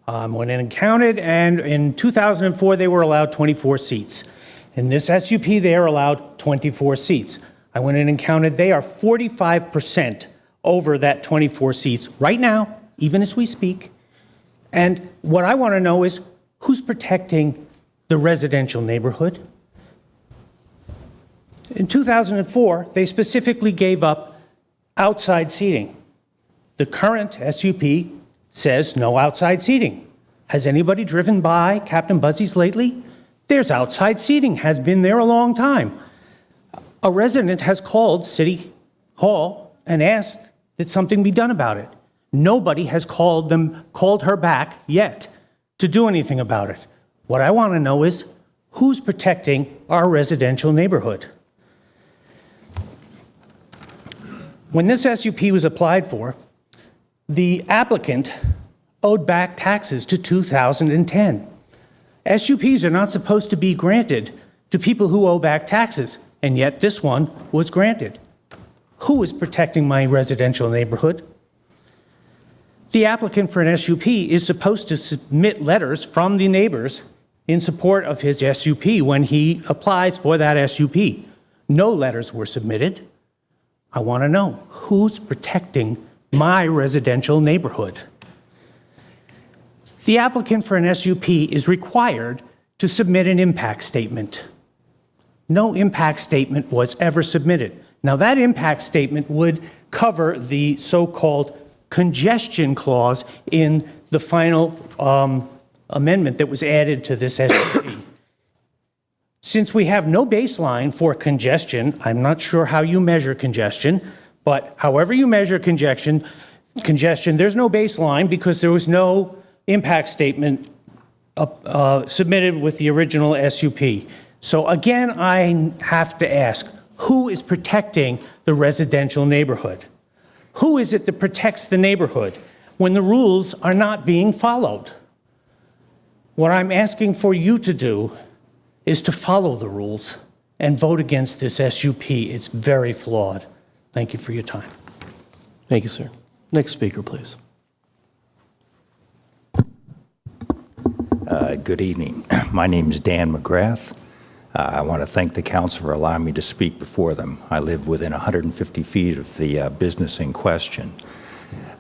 Went in and counted, and in 2004 they were allowed 24 seats. In this SUP they are allowed 24 seats. I went in and counted, they are 45% over that 24 seats right now, even as we speak. And what I want to know is who's protecting the residential neighborhood? In 2004, they specifically gave up outside seating. The current SUP says no outside seating. Has anybody driven by Captain Buzzy's lately? There's outside seating, has been there a long time. A resident has called City Hall and asked that something be done about it. Nobody has called her back yet to do anything about it. What I want to know is who's protecting our residential neighborhood? When this SUP was applied for, the applicant owed back taxes to 2010. SUPs are not supposed to be granted to people who owe back taxes, and yet this one was granted. Who is protecting my residential neighborhood? The applicant for an SUP is supposed to submit letters from the neighbors in support of his SUP when he applies for that SUP. No letters were submitted. I want to know who's protecting my residential neighborhood. The applicant for an SUP is required to submit an impact statement. No impact statement was ever submitted. Now, that impact statement would cover the so-called congestion clause in the final amendment that was added to this SUP. Since we have no baseline for congestion, I'm not sure how you measure congestion, but however you measure congestion, there's no baseline because there was no impact statement submitted with the original SUP. So again, I have to ask, who is protecting the residential neighborhood? Who is it that protects the neighborhood when the rules are not being followed? What I'm asking for you to do is to follow the rules and vote against this SUP. It's very flawed. Thank you for your time. Thank you, sir. Next speaker, please. Good evening. My name is Dan McGrath. I want to thank the council for allowing me to speak before them. I live within 150 feet of the business in question.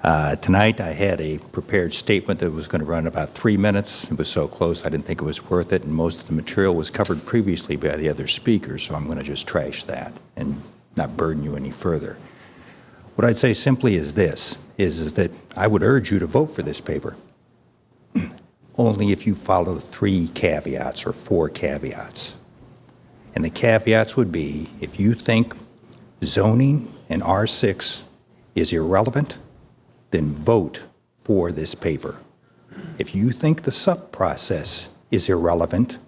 Tonight I had a prepared statement that was going to run about 3 minutes. It was so close I didn't think it was worth it, and most of the material was covered previously by the other speakers, so I'm going to just trash that and not burden you any further. What I'd say simply is this, is that I would urge you to vote for this paper, only if you follow 3 caveats or 4 caveats. And the caveats would be, if you think zoning in R6 is irrelevant, then vote for this paper. If you think the SUP process is irrelevant,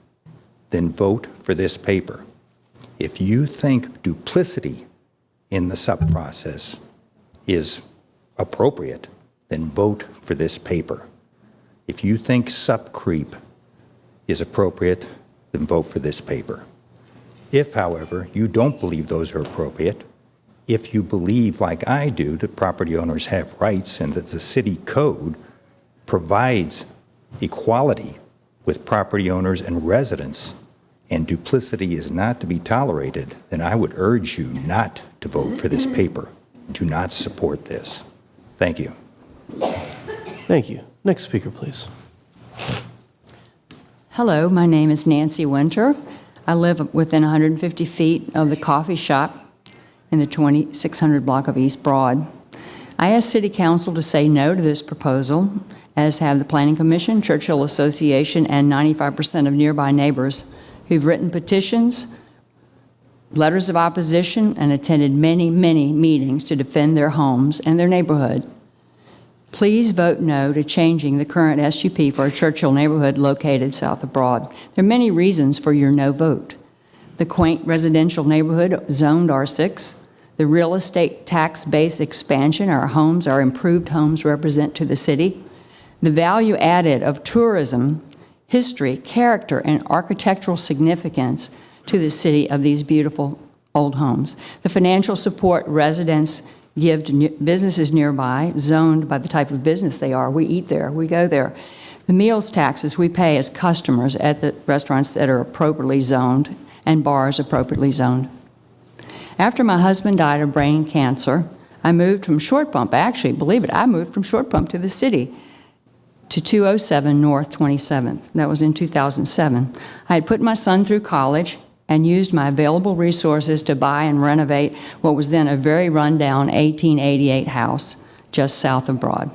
then vote for this paper. If you think duplicity in the SUP process is appropriate, then vote for this paper. If you think SUP creep is appropriate, then vote for this paper. If, however, you don't believe those are appropriate, if you believe, like I do, that property owners have rights and that the city code provides equality with property owners and residents, and duplicity is not to be tolerated, then I would urge you not to vote for this paper. Do not support this. Thank you. Thank you. Next speaker, please. Hello, my name is Nancy Winter. I live within 150 feet of the coffee shop in the 2600 block of East Broad. I asked City Council to say no to this proposal, as have the Planning Commission, Churchill Association, and 95% of nearby neighbors who've written petitions, letters of opposition, and attended many, many meetings to defend their homes and their neighborhood. Please vote no to changing the current SUP for a Churchill neighborhood located south of Broad. There are many reasons for your no vote. The quaint residential neighborhood zoned R6, the real estate tax base expansion our improved homes represent to the city, the value added of tourism, history, character, and architectural significance to the city of these beautiful old homes, the financial support residents give to businesses nearby, zoned by the type of business they are. We eat there, we go there. The meals taxes we pay as customers at the restaurants that are appropriately zoned and bars appropriately zoned. After my husband died of brain cancer, I moved from Short Pump. Actually, believe it, I moved from Short Pump to the city to 207 North 27th. That was in 2007. I had put my son through college and used my available resources to buy and renovate what was then a very rundown 1888 house just south of Broad.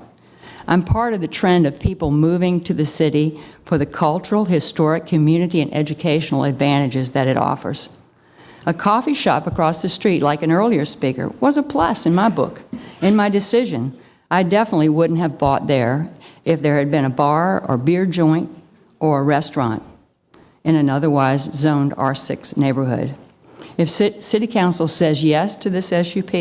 I'm part of the trend of people moving to the city for the cultural, historic, community, and educational advantages that it offers. A coffee shop across the street, like an earlier speaker, was a plus in my book. In my decision, I definitely wouldn't have bought there if there had been a bar or beer joint or a restaurant in an otherwise zoned R6 neighborhood. If City Council says yes to this SUP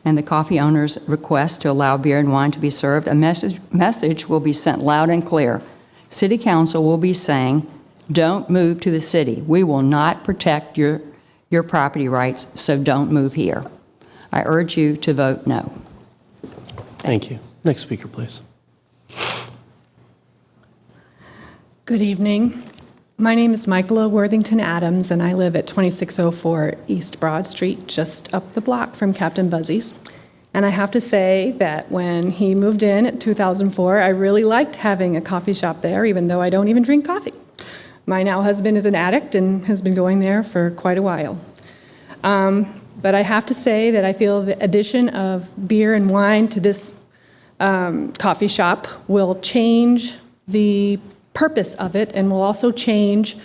and the coffee owner's request to allow beer and wine to be served, a message will be sent loud and clear. City Council will be saying, don't move to the city. We will not protect your property rights, so don't move here. I urge you to vote no. Thank you. Next speaker, please. Good evening. My name is Michaela Worthington Adams, and I live at 2604 East Broad Street, just up the block from Captain Buzzy's. And I have to say that when he moved in at 2004, I really liked having a coffee shop there, even though I don't even drink coffee. My now husband is an addict and has been going there for quite a while. But I have to say that I feel the addition of beer and wine to this coffee shop will change the purpose of it and will also change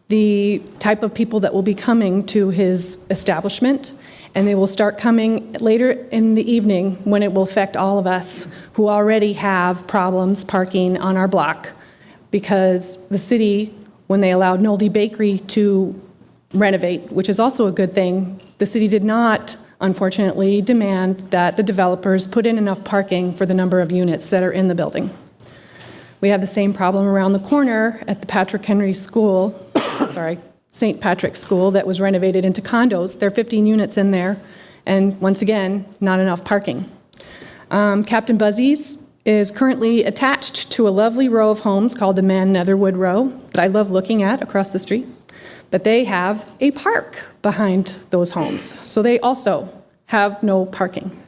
the type of people that will be coming to his establishment. And they will start coming later in the evening when it will affect all of us who already have problems parking on our block, because the city, when they allowed Nolde Bakery to renovate, which is also a good thing, the city did not, unfortunately, demand that the developers put in enough parking for the number of units that are in the building. We have the same problem around the corner at the Patrick Henry School, St. Patrick's School, that was renovated into condos. There are 15 units in there, and once again, not enough parking. Captain Buzzy's is currently attached to a lovely row of homes called the Man Netherwood Row that I love looking at across the street. But they have a park behind those homes, so they also have no parking.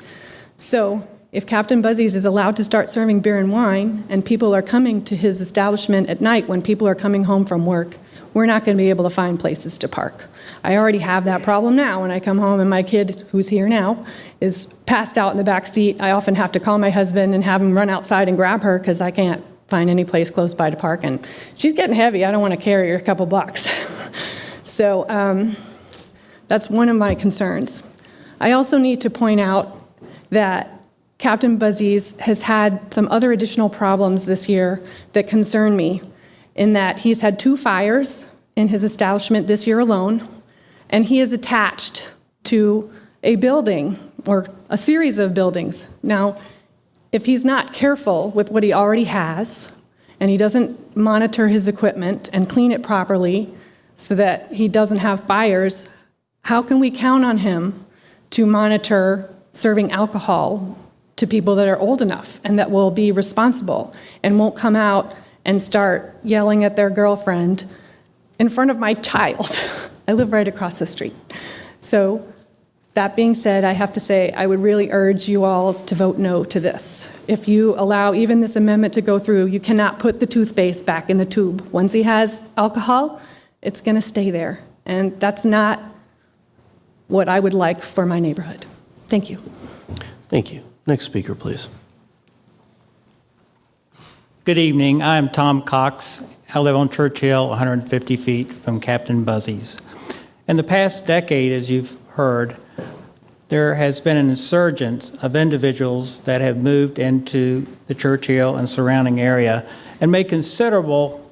So if Captain Buzzy's is allowed to start serving beer and wine, and people are coming to his establishment at night when people are coming home from work, we're not going to be able to find places to park. I already have that problem now when I come home and my kid, who's here now, is passed out in the back seat. I often have to call my husband and have him run outside and grab her because I can't find any place close by to park. And she's getting heavy. I don't want to carry her a couple blocks. So that's one of my concerns. I also need to point out that Captain Buzzy's has had some other additional problems this year that concern me, in that he's had 2 fires in his establishment this year alone, and he is attached to a building or a series of buildings. Now, if he's not careful with what he already has, and he doesn't monitor his equipment and clean it properly so that he doesn't have fires, how can we count on him to monitor serving alcohol to people that are old enough and that will be responsible and won't come out and start yelling at their girlfriend in front of my child? I live right across the street. So that being said, I have to say I would really urge you all to vote no to this. If you allow even this amendment to go through, you cannot put the toothpaste back in the tube. Once he has alcohol, it's going to stay there. And that's not what I would like for my neighborhood. Thank you. Thank you. Next speaker, please. Good evening. I'm Tom Cox. I live on Churchill, 150 feet from Captain Buzzy's. In the past decade, as you've heard, there has been an insurgence of individuals that have moved into the Churchill and surrounding area and made considerable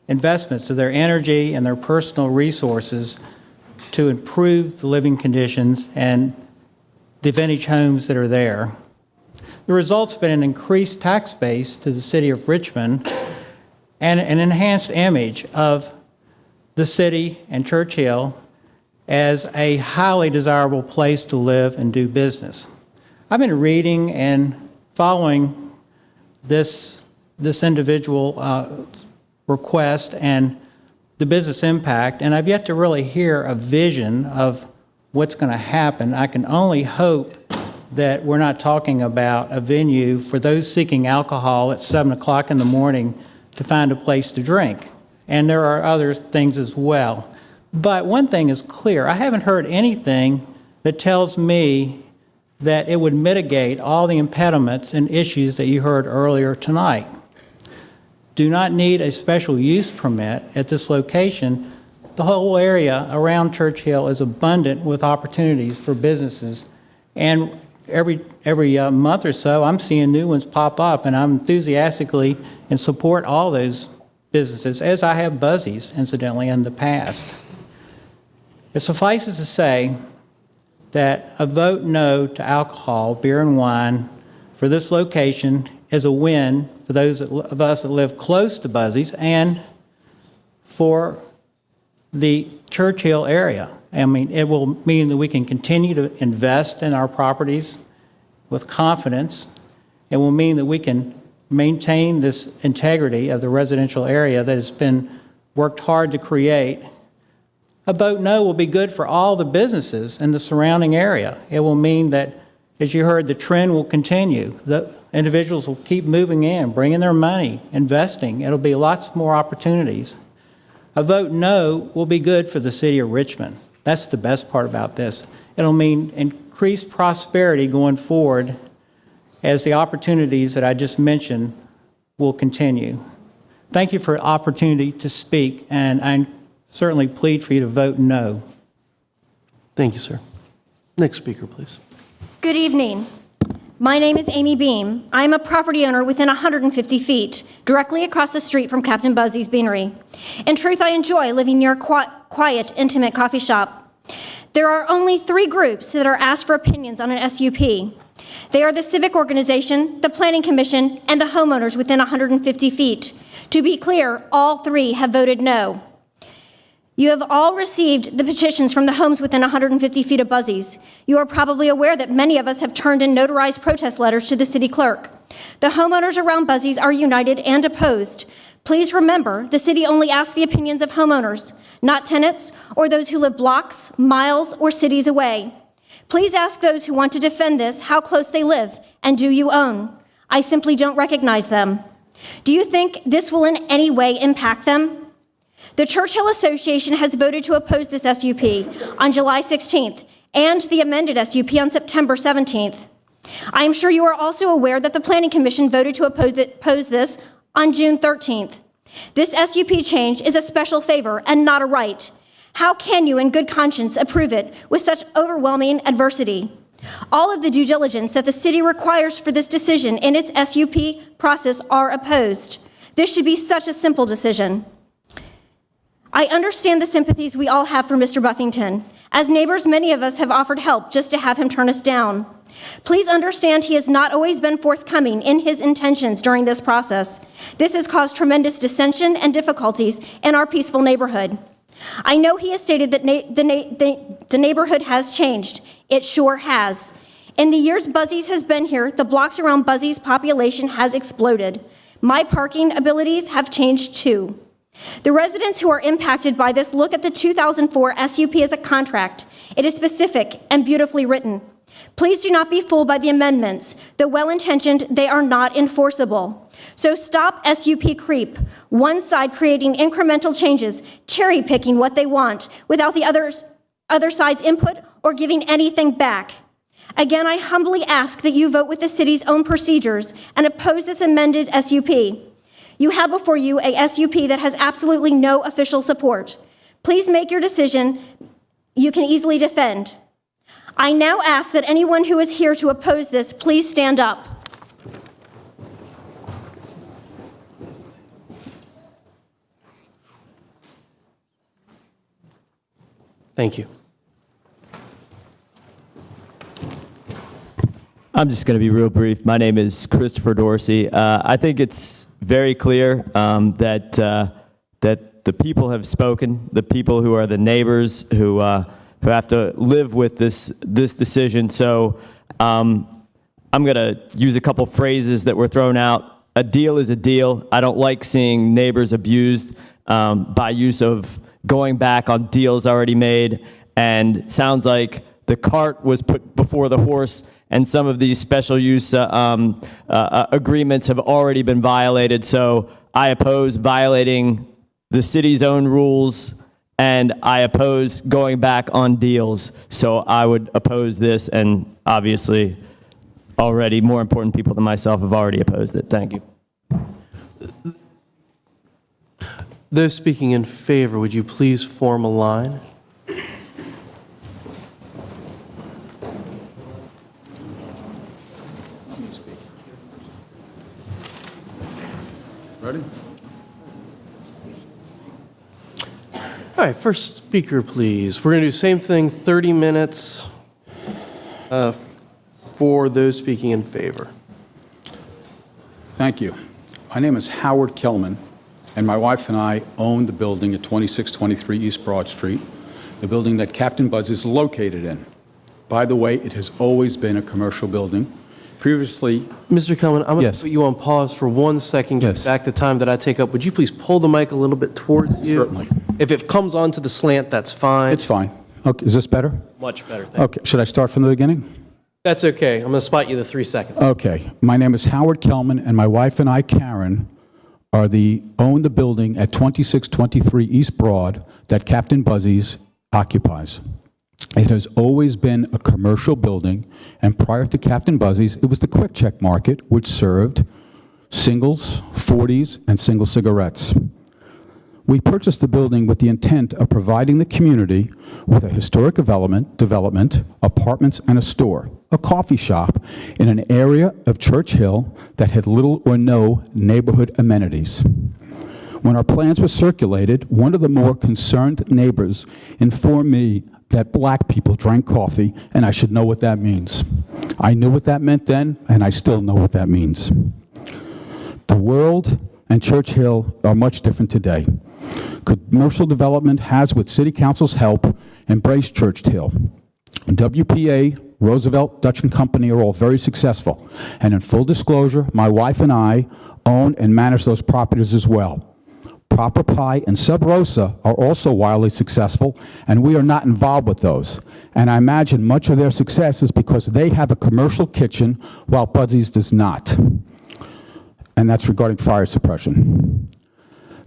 investments of their energy and their personal resources to improve the living conditions and the vintage homes that are there. The result's been an increased tax base to the city of Richmond and an enhanced image of the city and Churchill as a highly desirable place to live and do business. I've been reading and following this individual request and the business impact, and I've yet to really hear a vision of what's going to happen. I can only hope that we're not talking about a venue for those seeking alcohol at 7 o'clock in the morning to find a place to drink. And there are other things as well. But one thing is clear. I haven't heard anything that tells me that it would mitigate all the impediments and issues that you heard earlier tonight. Do not need a special use permit at this location the whole area around Churchill is abundant with opportunities for businesses. And every month or so, I'm seeing new ones pop up, and I'm enthusiastically and support all those businesses, as I have Buzzies, incidentally, in the past. It suffices to say that a vote no to alcohol, beer and wine, for this location is a win for those of us that live close to Buzzies and for the Churchill area. I mean, it will mean that we can continue to invest in our properties with confidence. It will mean that we can maintain this integrity of the residential area that has been worked hard to create. A vote no will be good for all the businesses in the surrounding area. It will mean that, as you heard, the trend will continue. The individuals will keep moving in, bringing their money, investing. It'll be lots more opportunities. A vote no will be good for the city of Richmond. That's the best part about this. It'll mean increased prosperity going forward as the opportunities that I just mentioned will continue. Thank you for the opportunity to speak, and I certainly plead for you to vote no. Thank you, sir. Next speaker, please. Good evening. My name is Amy Beam. I am a property owner within 150 feet, directly across the street from Captain Buzzy's Beanery. In truth, I enjoy living near a quiet, intimate coffee shop. There are only 3 groups that are asked for opinions on an SUP. They are the Civic Organization, the Planning Commission, and the homeowners within 150 feet. To be clear, all 3 have voted no. You have all received the petitions from the homes within 150 feet of Buzzy's. You are probably aware that many of us have turned in notarized protest letters to the city clerk. The homeowners around Buzzy's are united and opposed. Please remember, the city only asks the opinions of homeowners, not tenants or those who live blocks, miles, or cities away. Please ask those who want to defend this how close they live, and do you own? I simply don't recognize them. Do you think this will in any way impact them? The Churchill Association has voted to oppose this SUP on July 16th and the amended SUP on September 17th. I am sure you are also aware that the Planning Commission voted to oppose this on June 13th. This SUP change is a special favor and not a right. How can you in good conscience approve it with such overwhelming adversity? All of the due diligence that the city requires for this decision in its SUP process are opposed. This should be such a simple decision. I understand the sympathies we all have for Mr. Buffington. As neighbors, many of us have offered help just to have him turn us down. Please understand he has not always been forthcoming in his intentions during this process. This has caused tremendous dissension and difficulties in our peaceful neighborhood. I know he has stated that the neighborhood has changed. It sure has. In the years Buzzy's has been here, the blocks around Buzzy's population has exploded. My parking abilities have changed too. The residents who are impacted by this look at the 2004 SUP as a contract. It is specific and beautifully written. Please do not be fooled by the amendments. Though well-intentioned, they are not enforceable. So stop SUP creep, one side creating incremental changes, cherry-picking what they want without the other side's input or giving anything back. Again, I humbly ask that you vote with the city's own procedures and oppose this amended SUP. You have before you a SUP that has absolutely no official support. Please make your decision you can easily defend. I now ask that anyone who is here to oppose this, please stand up. Thank you. I'm just going to be real brief. My name is Christopher Dorsey. I think it's very clear that the people have spoken. The people who are the neighbors who have to live with this decision. So I'm going to use a couple phrases that were thrown out. A deal is a deal. I don't like seeing neighbors abused by use of going back on deals already made. And it sounds like the cart was put before the horse, and some of these special use agreements have already been violated. So I oppose violating the city's own rules, and I oppose going back on deals. So I would oppose this, and obviously already more important people than myself have already opposed it. Thank you. Those speaking in favor, would you please form a line? Ready? All right, first speaker, please. We're going to do the same thing, 30 minutes for those speaking in favor. Thank you. My name is Howard Kelman, and my wife and I own the building at 2623 East Broad Street, the building that Captain Buzz is located in. By the way, it has always been a commercial building. Previously... Mr. Kelman, I'm going to put you on pause for 1 second, get back the time that I take up. Would you please pull the mic a little bit towards you? Certainly. If it comes onto the slant, that's fine. It's fine. Okay, is this better? Much better, thank you. Okay, should I start from the beginning? That's okay. I'm going to spot you the 3 seconds. Okay. My name is Howard Kelman, and my wife and I, Karen, own the building at 2623 East Broad that Captain Buzzy's occupies. It has always been a commercial building, and prior to Captain Buzzy's, it was the Quick Check Market, which served singles, 40s, and single cigarettes. We purchased the building with the intent of providing the community with a historic development, apartments, and a store, a coffee shop in an area of Church Hill that had little or no neighborhood amenities. When our plans were circulated, one of the more concerned neighbors informed me that black people drank coffee, and I should know what that means. I knew what that meant then, and I still know what that means. The world and Church Hill are much different today. Commercial development has, with City Council's help, embraced Church Hill. WPA, Roosevelt, Dutch & Company are all very successful. And in full disclosure, my wife and I own and manage those properties as well. Proper Pie and Sub Rosa are also wildly successful, and we are not involved with those. And I imagine much of their success is because they have a commercial kitchen while Buzzy's does not. And that's regarding fire suppression.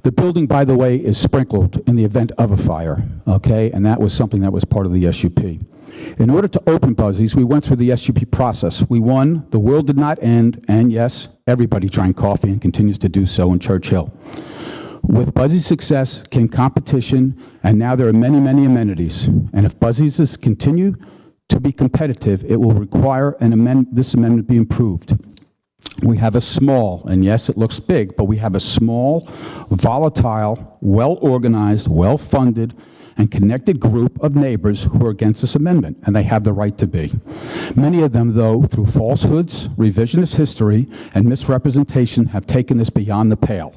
The building, by the way, is sprinkled in the event of a fire, okay? And that was something that was part of the SUP. In order to open Buzzy's, we went through the SUP process. We won, the world did not end, and yes, everybody drank coffee and continues to do so in Church Hill. With Buzzy's success came competition, and now there are many, many amenities. And if Buzzy's continue to be competitive, it will require this amendment be improved. We have a small, and yes, it looks big, but we have a small, volatile, well-organized, well-funded, and connected group of neighbors who are against this amendment, and they have the right to be. Many of them, though, through falsehoods, revisionist history, and misrepresentation, have taken this beyond the pale.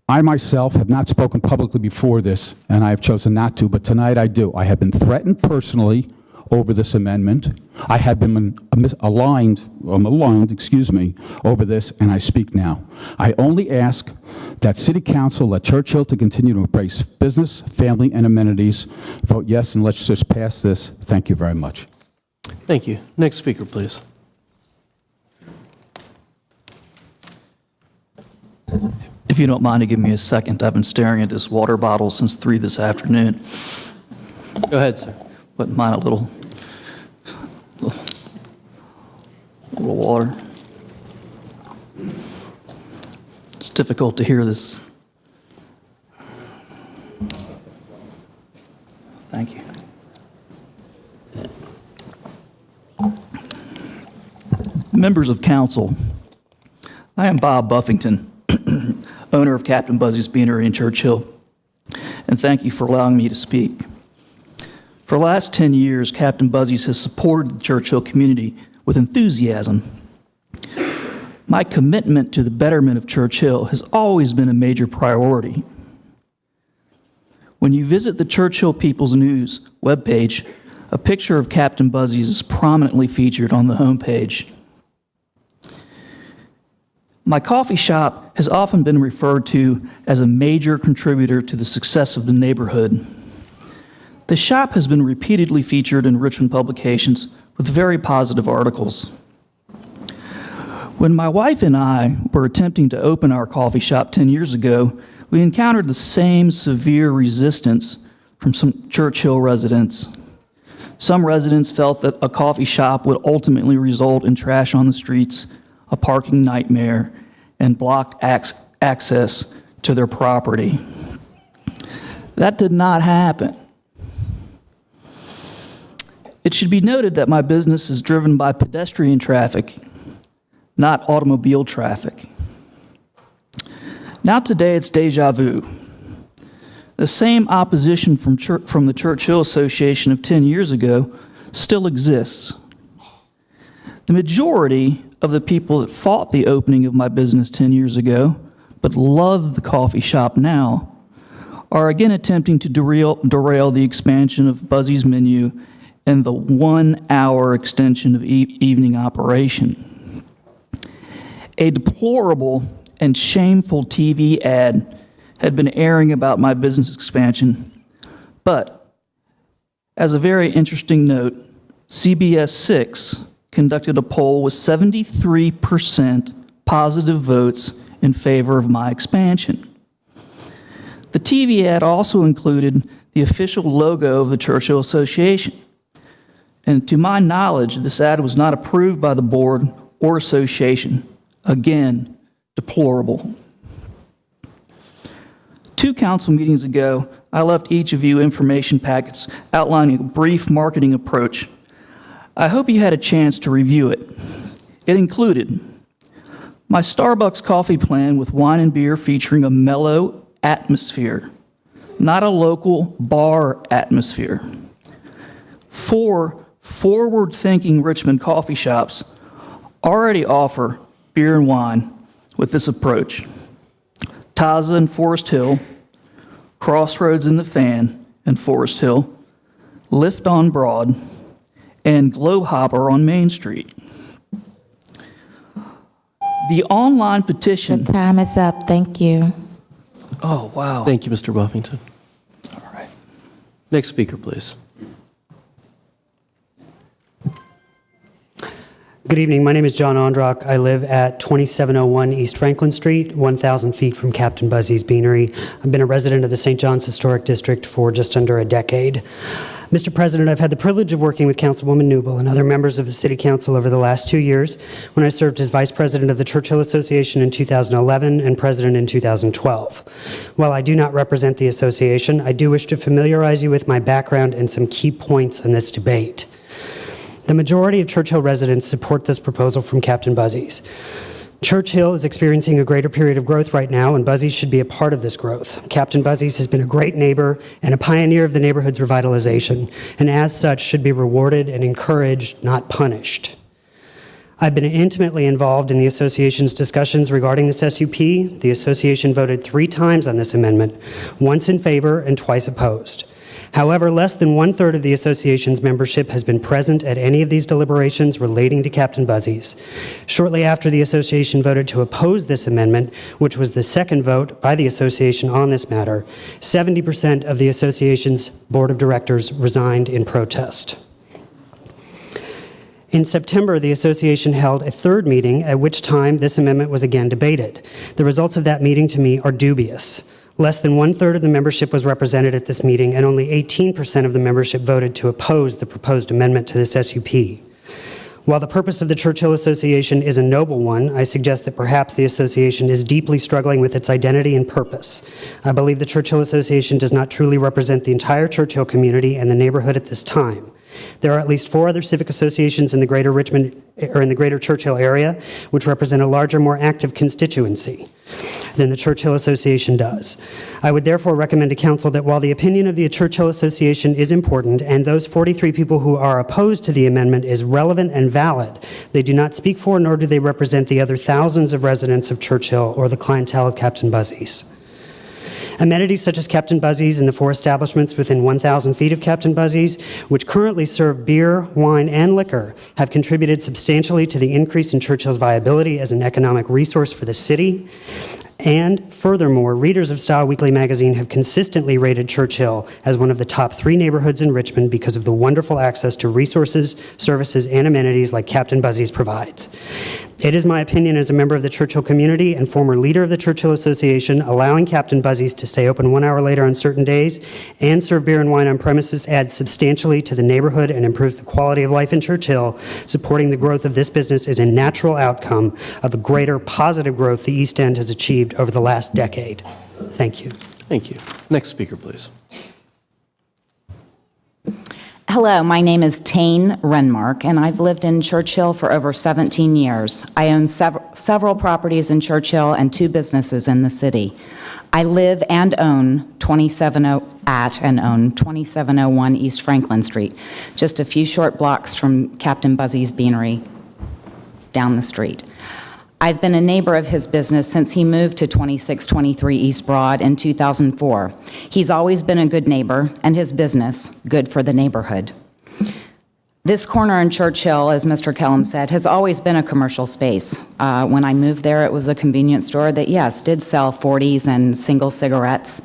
I myself have not spoken publicly before this, and I have chosen not to, but tonight I do. I have been threatened personally over this amendment. I have been maligned, over this, and I speak now. I only ask that City Council let Church Hill to continue to embrace business, family, and amenities. Vote yes, and let's just pass this. Thank you very much. Thank you. Next speaker, please. If you don't mind to give me a second, I've been staring at this water bottle since 3 this afternoon. Go ahead, sir. Wouldn't mind a little water. It's difficult to hear this. Thank you. Members of council, I am Bob Buffington, owner of Captain Buzzy's Beanery in Church Hill, and thank you for allowing me to speak. For the last 10 years, Captain Buzzy's has supported the Church Hill community with enthusiasm. My commitment to the betterment of Church Hill has always been a major priority. When you visit the Church Hill People's News webpage, a picture of Captain Buzzy's is prominently featured on the homepage. My coffee shop has often been referred to as a major contributor to the success of the neighborhood. The shop has been repeatedly featured in Richmond publications with very positive articles. When my wife and I were attempting to open our coffee shop 10 years ago, we encountered the same severe resistance from some Church Hill residents. Some residents felt that a coffee shop would ultimately result in trash on the streets, a parking nightmare, and blocked access to their property. That did not happen. It should be noted that my business is driven by pedestrian traffic, not automobile traffic. Now today it's deja vu. The same opposition from the Churchill Association of 10 years ago still exists. The majority of the people that fought the opening of my business 10 years ago, but love the coffee shop now, are again attempting to derail the expansion of Buzzy's menu and the 1 hour extension of evening operation. A deplorable and shameful TV ad had been airing about my business expansion, but as a very interesting note, CBS 6 conducted a poll with 73% positive votes in favor of my expansion. The TV ad also included the official logo of the Churchill Association. And to my knowledge, this ad was not approved by the board or association. Again, deplorable. 2 council meetings ago, I left each of you information packets outlining a brief marketing approach. I hope you had a chance to review it. It included my Starbucks coffee plan with wine and beer featuring a mellow atmosphere, not a local bar atmosphere. 4 forward-thinking Richmond coffee shops already offer beer and wine with this approach. Taza in Forest Hill, Crossroads in the Fan in Forest Hill, Lift on Broad, and Glow Hopper on Main Street. The online petition... The time is up. Thank you. Oh, wow. Thank you, Mr. Buffington. All right. Next speaker, please. Good evening. My name is John Ondrock. I live at 2701 East Franklin Street, 1,000 feet from Captain Buzzy's Beanery. I've been a resident of the St. John's Historic District for just under a decade. Mr. President, I've had the privilege of working with Councilwoman Newble and other members of the City Council over the last 2 years when I served as Vice President of the Churchill Association in 2011 and President in 2012. While I do not represent the association, I do wish to familiarize you with my background and some key points on this debate. The majority of Churchill residents support this proposal from Captain Buzzy's. Churchill is experiencing a greater period of growth right now, and Buzzy's should be a part of this growth. Captain Buzzy's has been a great neighbor and a pioneer of the neighborhood's revitalization, and as such should be rewarded and encouraged, not punished. I've been intimately involved in the association's discussions regarding this SUP. The association voted 3 times on this amendment, once in favor and twice opposed. However, less than 1/3 of the association's membership has been present at any of these deliberations relating to Captain Buzzy's. Shortly after the association voted to oppose this amendment, which was the second vote by the association on this matter, 70% of the association's board of directors resigned in protest. In September, the association held a 3rd meeting at which time this amendment was again debated. The results of that meeting to me are dubious. Less than 1/3 of the membership was represented at this meeting, and only 18% of the membership voted to oppose the proposed amendment to this SUP. While the purpose of the Churchill Association is a noble one, I suggest that perhaps the association is deeply struggling with its identity and purpose. I believe the Churchill Association does not truly represent the entire Churchill community and the neighborhood at this time. There are at least 4 other civic associations in the greater Richmond or in the greater Churchill area, which represent a larger, more active constituency than the Churchill Association does. I would therefore recommend to Council that while the opinion of the Churchill Association is important and those 43 people who are opposed to the amendment is relevant and valid, they do not speak for nor do they represent the other thousands of residents of Churchill or the clientele of Captain Buzzy's. Amenities such as Captain Buzzy's and the 4 establishments within 1,000 feet of Captain Buzzy's, which currently serve beer, wine, and liquor, have contributed substantially to the increase in Churchill's viability as an economic resource for the city. And furthermore, readers of Style Weekly magazine have consistently rated Churchill as one of the top 3 neighborhoods in Richmond because of the wonderful access to resources, services, and amenities like Captain Buzzy's provides. It is my opinion as a member of the Churchill community and former leader of the Churchill Association, allowing Captain Buzzy's to stay open 1 hour later on certain days and serve beer and wine on premises adds substantially to the neighborhood and improves the quality of life in Churchill. Supporting the growth of this business is a natural outcome of a greater positive growth the East End has achieved over the last decade. Thank you. Thank you. Next speaker, please. Hello, my name is Tane Renmark, and I've lived in Churchill for over 17 years. I own several properties in Churchill and 2 businesses in the city. I live and own 2701 East Franklin Street, just a few short blocks from Captain Buzzy's Beanery down the street. I've been a neighbor of his business since he moved to 2623 East Broad in 2004. He's always been a good neighbor, and his business, good for the neighborhood. This corner in Churchill, as Mr. Kellum said, has always been a commercial space. When I moved there, it was a convenience store that, yes, did sell 40s and single cigarettes.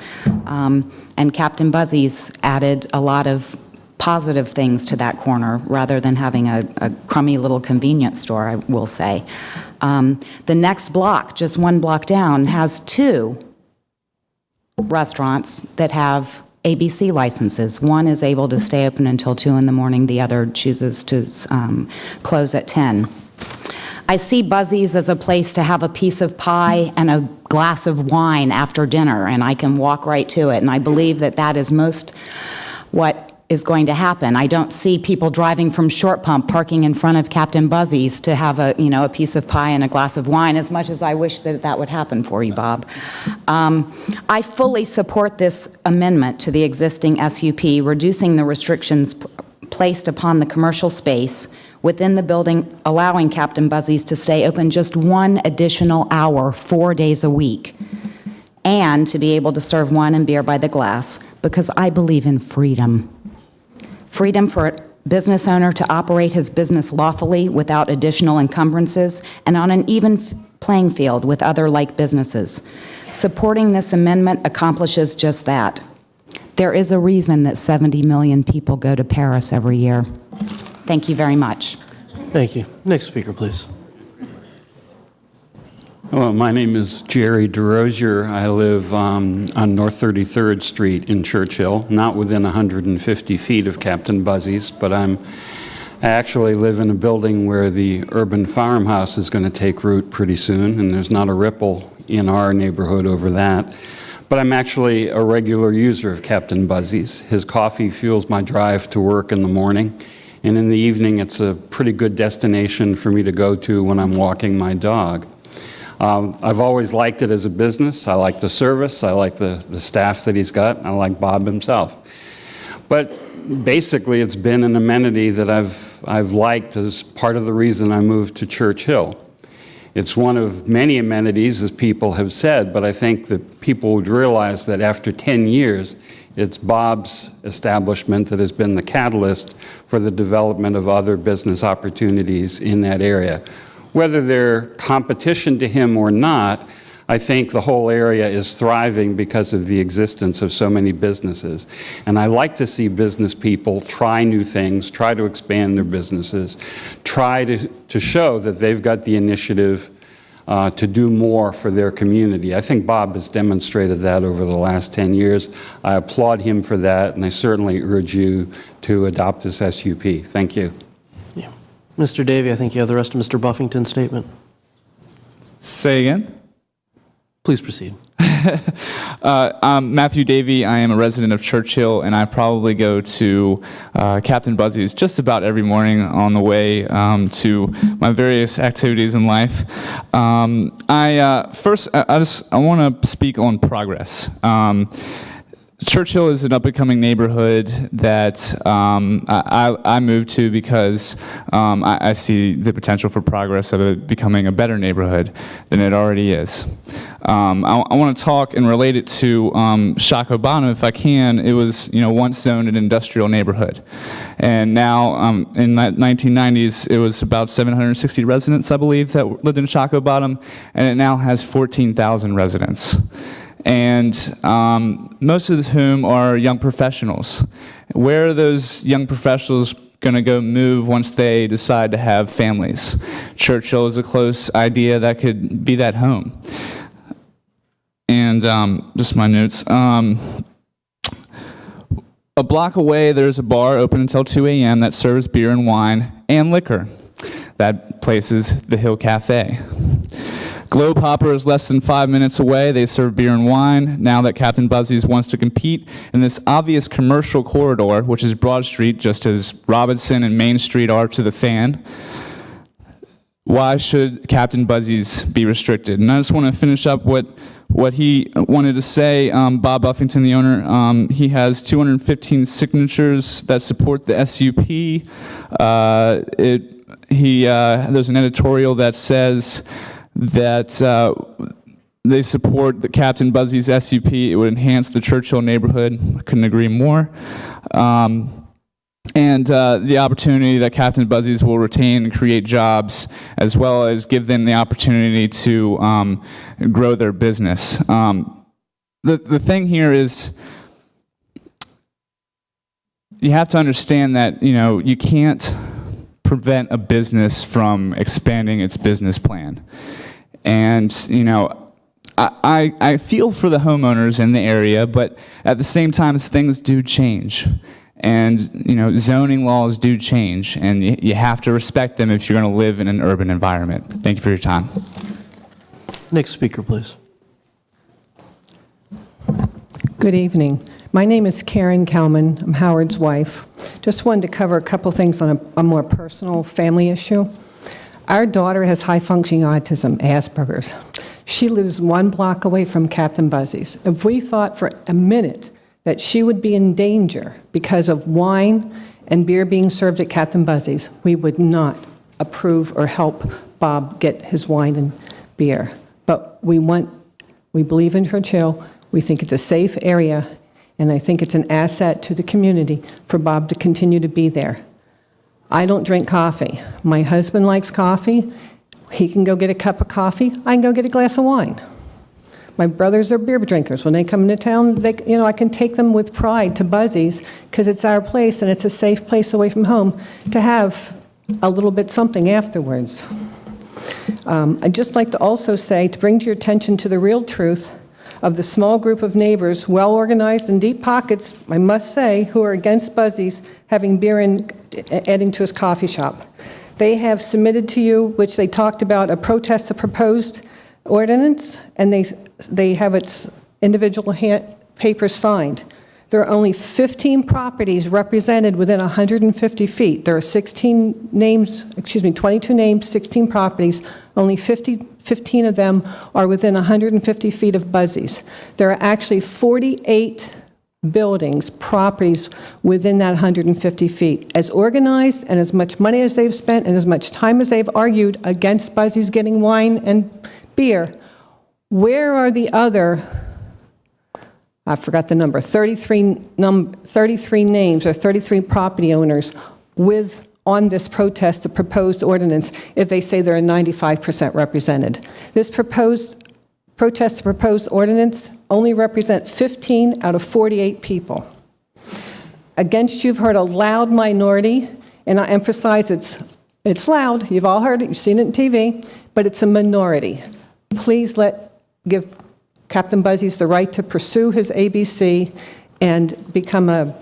And Captain Buzzy's added a lot of positive things to that corner rather than having a crummy little convenience store, I will say. The next block, just one block down, has 2 restaurants that have ABC licenses. One is able to stay open until 2 in the morning. The other chooses to close at 10. I see Buzzy's as a place to have a piece of pie and a glass of wine after dinner, and I can walk right to it. And I believe that that is most what is going to happen. I don't see people driving from Short Pump parking in front of Captain Buzzy's to have a piece of pie and a glass of wine, as much as I wish that that would happen for you, Bob. I fully support this amendment to the existing SUP, reducing the restrictions placed upon the commercial space within the building, allowing Captain Buzzy's to stay open just 1 additional hour, 4 days a week, and to be able to serve wine and beer by the glass, because I believe in freedom. Freedom for a business owner to operate his business lawfully without additional encumbrances and on an even playing field with other like businesses. Supporting this amendment accomplishes just that. There is a reason that 70 million people go to Paris every year. Thank you very much. Thank you. Next speaker, please. Hello, my name is Jerry DeRosier. I live on North 33rd Street in Churchill, not within 150 feet of Captain Buzzy's, but I actually live in a building where the urban farmhouse is going to take root pretty soon, and there's not a ripple in our neighborhood over that. But I'm actually a regular user of Captain Buzzy's. His coffee fuels my drive to work in the morning, and in the evening it's a pretty good destination for me to go to when I'm walking my dog. I've always liked it as a business. I like the service. I like the staff that he's got. I like Bob himself. But basically, it's been an amenity that I've liked as part of the reason I moved to Churchill. It's one of many amenities, as people have said, but I think that people would realize that after 10 years, it's Bob's establishment that has been the catalyst for the development of other business opportunities in that area. Whether they're competition to him or not, I think the whole area is thriving because of the existence of so many businesses. And I like to see business people try new things, try to expand their businesses, try to show that they've got the initiative to do more for their community. I think Bob has demonstrated that over the last 10 years. I applaud him for that, and I certainly urge you to adopt this SUP. Thank you. Mr. Davey, I think you have the rest of Mr. Buffington's statement. Say again? Please proceed. I'm Matthew Davey. I am a resident of Churchill, and I probably go to Captain Buzzy's just about every morning on the way to my various activities in life. I want to speak on progress. Churchill is an up-and-coming neighborhood that I moved to because I see the potential for progress of it becoming a better neighborhood than it already is. I want to talk and relate it to Shockoe Bottom, if I can. It was, once zoned an industrial neighborhood, and now in the 1990s, it was about 760 residents, I believe, that lived in Shockoe Bottom, and it now has 14,000 residents. And most of whom are young professionals. Where are those young professionals going to go move once they decide to have families? Churchill is a close idea that could be that home. And just my notes. A block away, there's a bar open until 2 a.m. that serves beer and wine and liquor. That place is the Hill Cafe. Globe Hopper is less than 5 minutes away. They serve beer and wine. Now that Captain Buzzy's wants to compete in this obvious commercial corridor, which is Broad Street, just as Robinson and Main Street are to the Fan, why should Captain Buzzy's be restricted? And I just want to finish up what he wanted to say. Bob Buffington, the owner, he has 215 signatures that support the SUP. There's an editorial that says that they support the Captain Buzzy's SUP. It would enhance the Churchill neighborhood. I couldn't agree more. And the opportunity that Captain Buzzy's will retain and create jobs, as well as give them the opportunity to grow their business. The thing here is, you have to understand that you can't prevent a business from expanding its business plan. And I feel for the homeowners in the area, but at the same time, things do change. And, zoning laws do change, and you have to respect them if you're going to live in an urban environment. Thank you for your time. Next speaker, please. Good evening. My name is Karen Kalman. I'm Howard's wife. Just wanted to cover a couple things on a more personal family issue. Our daughter has high-functioning autism, Asperger's. She lives 1 block away from Captain Buzzy's. If we thought for a minute that she would be in danger because of wine and beer being served at Captain Buzzy's, we would not approve or help Bob get his wine and beer. But we believe in Churchill. We think it's a safe area, and I think it's an asset to the community for Bob to continue to be there. I don't drink coffee. My husband likes coffee. He can go get a cup of coffee. I can go get a glass of wine. My brothers are beer drinkers. When they come into town, I can take them with pride to Buzzy's because it's our place and it's a safe place away from home to have a little bit something afterwards. I'd just like to also say, to bring to your attention to the real truth of the small group of neighbors, well-organized and deep pockets, I must say, who are against Buzzy's having beer and adding to his coffee shop. They have submitted to you, which they talked about, a protest of proposed ordinance, and they have its individual papers signed. There are only 15 properties represented within 150 feet. There are 22 names, 16 properties. Only 15 of them are within 150 feet of Buzzy's. There are actually 48 buildings, properties within that 150 feet. As organized and as much money as they've spent and as much time as they've argued against Buzzy's getting wine and beer, where are the other, I forgot the number, 33 names or 33 property owners on this protest, the proposed ordinance, if they say they're 95% represented? This proposed ordinance only represent 15 out of 48 people. Against you've heard a loud minority, and I emphasize it's loud. You've all heard it. You've seen it on TV, but it's a minority. Please give Captain Buzzy's the right to pursue his ABC and become a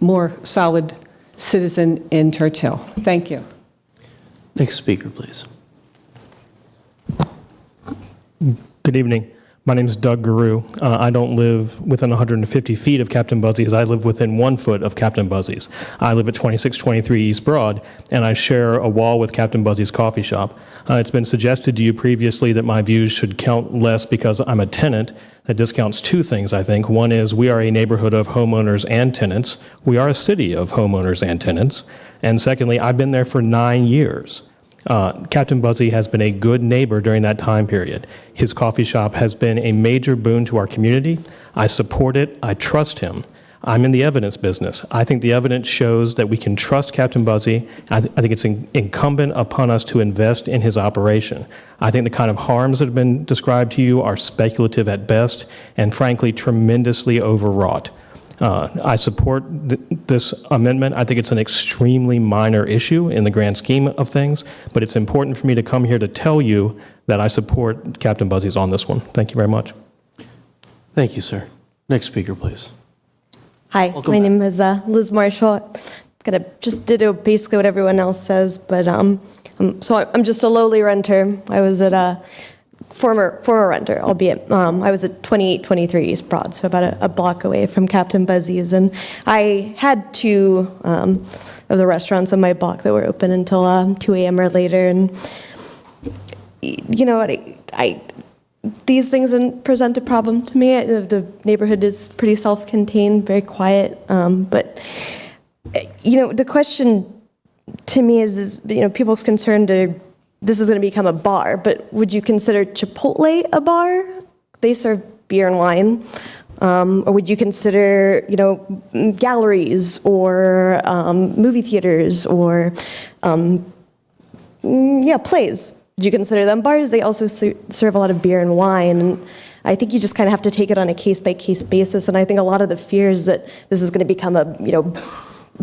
more solid citizen in Churchill. Thank you. Next speaker, please. Good evening. My name is Doug Guru. I don't live within 150 feet of Captain Buzzy's. I live within 1 foot of Captain Buzzy's. I live at 2623 East Broad, and I share a wall with Captain Buzzy's coffee shop. It's been suggested to you previously that my views should count less because I'm a tenant. That discounts 2 things, I think. One is we are a neighborhood of homeowners and tenants. We are a city of homeowners and tenants. And secondly, I've been there for 9 years. Captain Buzzy has been a good neighbor during that time period. His coffee shop has been a major boon to our community. I support it. I trust him. I'm in the evidence business. I think the evidence shows that we can trust Captain Buzzy. I think it's incumbent upon us to invest in his operation. I think the kind of harms that have been described to you are speculative at best and, frankly, tremendously overwrought. I support this amendment. I think it's an extremely minor issue in the grand scheme of things, but it's important for me to come here to tell you that I support Captain Buzzy's on this one. Thank you very much. Thank you, sir. Next speaker, please. Hi, my name is Liz Marshall. Just to do basically what everyone else says, but so I'm just a lowly renter. I was at former renter, albeit I was at 2823 East Broad, so about a block away from Captain Buzzy's, and I had two of the restaurants on my block that were open until 2 a.m. or later, and you know, these things didn't present a problem to me. The neighborhood is pretty self-contained, very quiet, but you know, the question to me is you know, people's concern this is going to become a bar, but would you consider Chipotle a bar? They serve beer and wine. Or would you consider, you know, galleries or movie theaters or, plays? Would you consider them bars? They also serve a lot of beer and wine. And I think you just kind of have to take it on a case-by-case basis. And I think a lot of the fears that this is going to become a, you know,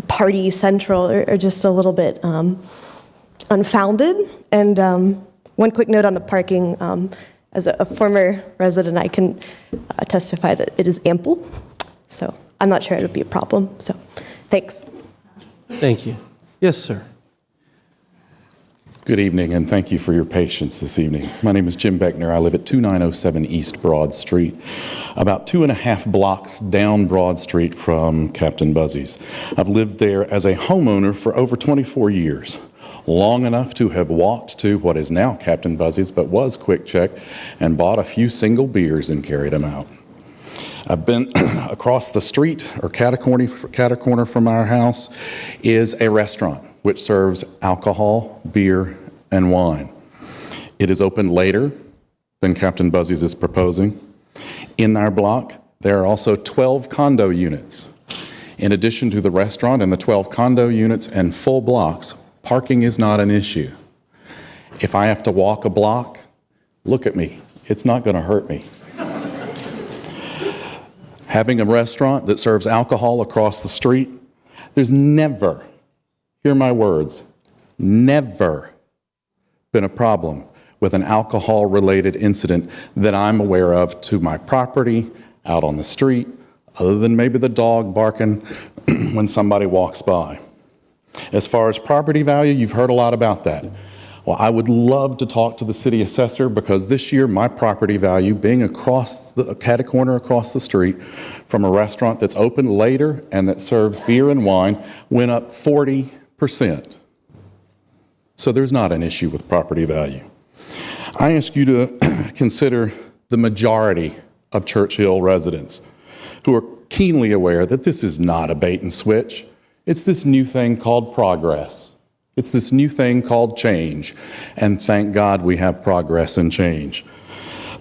party central are just a little bit unfounded. And one quick note on the parking. As a former resident, I can testify that it is ample. So I'm not sure it would be a problem. So thanks. Thank you. Yes, sir. Good evening, and thank you for your patience this evening. My name is Jim Beckner. I live at 2907 East Broad Street, about 2.5 blocks down Broad Street from Captain Buzzy's. I've lived there as a homeowner for over 24 years, long enough to have walked to what is now Captain Buzzy's, but was Quick Check, and bought a few single beers and carried them out. I've been across the street, or cat-a-corner from our house, is a restaurant which serves alcohol, beer, and wine. It is open later than Captain Buzzy's is proposing. In our block, there are also 12 condo units. In addition to the restaurant and the 12 condo units and full blocks, parking is not an issue. If I have to walk a block, look at me. It's not going to hurt me. Having a restaurant that serves alcohol across the street, there's never, hear my words, never been a problem with an alcohol-related incident that I'm aware of to my property, out on the street, other than maybe the dog barking when somebody walks by. As far as property value, you've heard a lot about that. Well, I would love to talk to the city assessor because this year my property value, being across the cat-a-corner across the street from a restaurant that's open later and that serves beer and wine, went up 40%. So there's not an issue with property value. I ask you to consider the majority of Churchill residents who are keenly aware that this is not a bait and switch. It's this new thing called progress. It's this new thing called change. And thank God we have progress and change.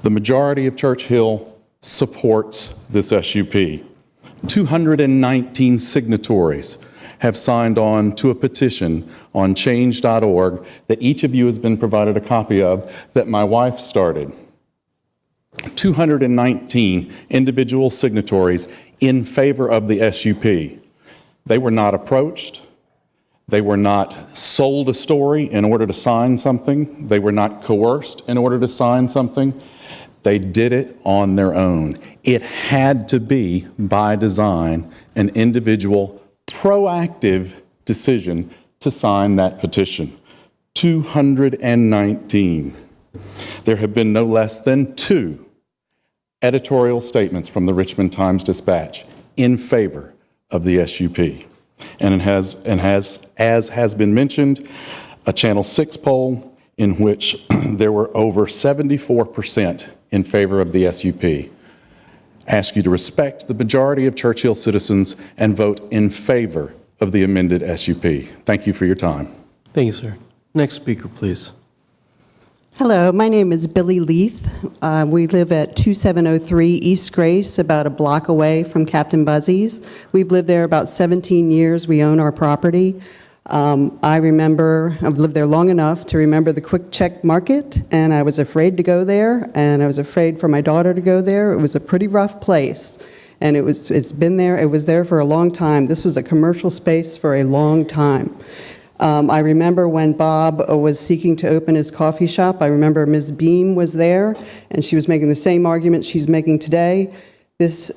The majority of Churchill supports this SUP. 219 signatories have signed on to a petition on change.org that each of you has been provided a copy of that my wife started. 219 individual signatories in favor of the SUP. They were not approached. They were not sold a story in order to sign something. They were not coerced in order to sign something. They did it on their own. It had to be, by design, an individual proactive decision to sign that petition. 219. There have been no less than 2 editorial statements from the Richmond Times-Dispatch in favor of the SUP. And as has been mentioned, a Channel 6 poll in which there were over 74% in favor of the SUP. Ask you to respect the majority of Churchill citizens and vote in favor of the amended SUP. Thank you for your time. Thank you, sir. Next speaker, please. Hello, my name is Billy Leith. We live at 2703 East Grace, about a block away from Captain Buzzy's. We've lived there about 17 years. We own our property. I've lived there long enough to remember the Quick Check Market, and I was afraid to go there, and I was afraid for my daughter to go there. It was a pretty rough place, and it was there for a long time. This was a commercial space for a long time. I remember when Bob was seeking to open his coffee shop, I remember Ms. Beam was there, and she was making the same arguments she's making today. This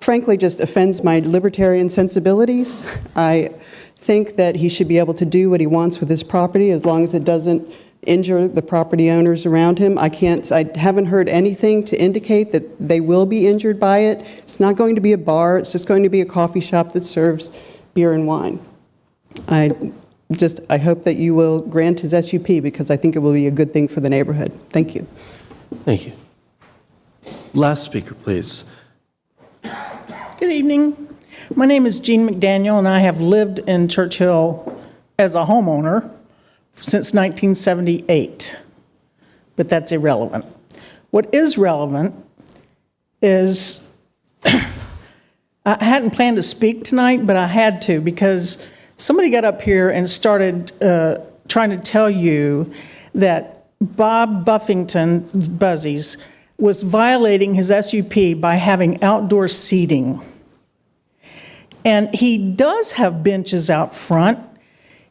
frankly just offends my libertarian sensibilities. I think that he should be able to do what he wants with his property as long as it doesn't injure the property owners around him. I haven't heard anything to indicate that they will be injured by it. It's not going to be a bar, it's just going to be a coffee shop that serves beer and wine. I hope that you will grant his SUP because I think it will be a good thing for the neighborhood. Thank you. Thank you. Last speaker, please. Good evening. My name is Jean McDaniel, and I have lived in Churchill as a homeowner since 1978, but that's irrelevant. What is relevant is I hadn't planned to speak tonight, but I had to because somebody got up here and started trying to tell you that Bob Buffington, Buzzies, was violating his SUP by having outdoor seating. And he does have benches out front.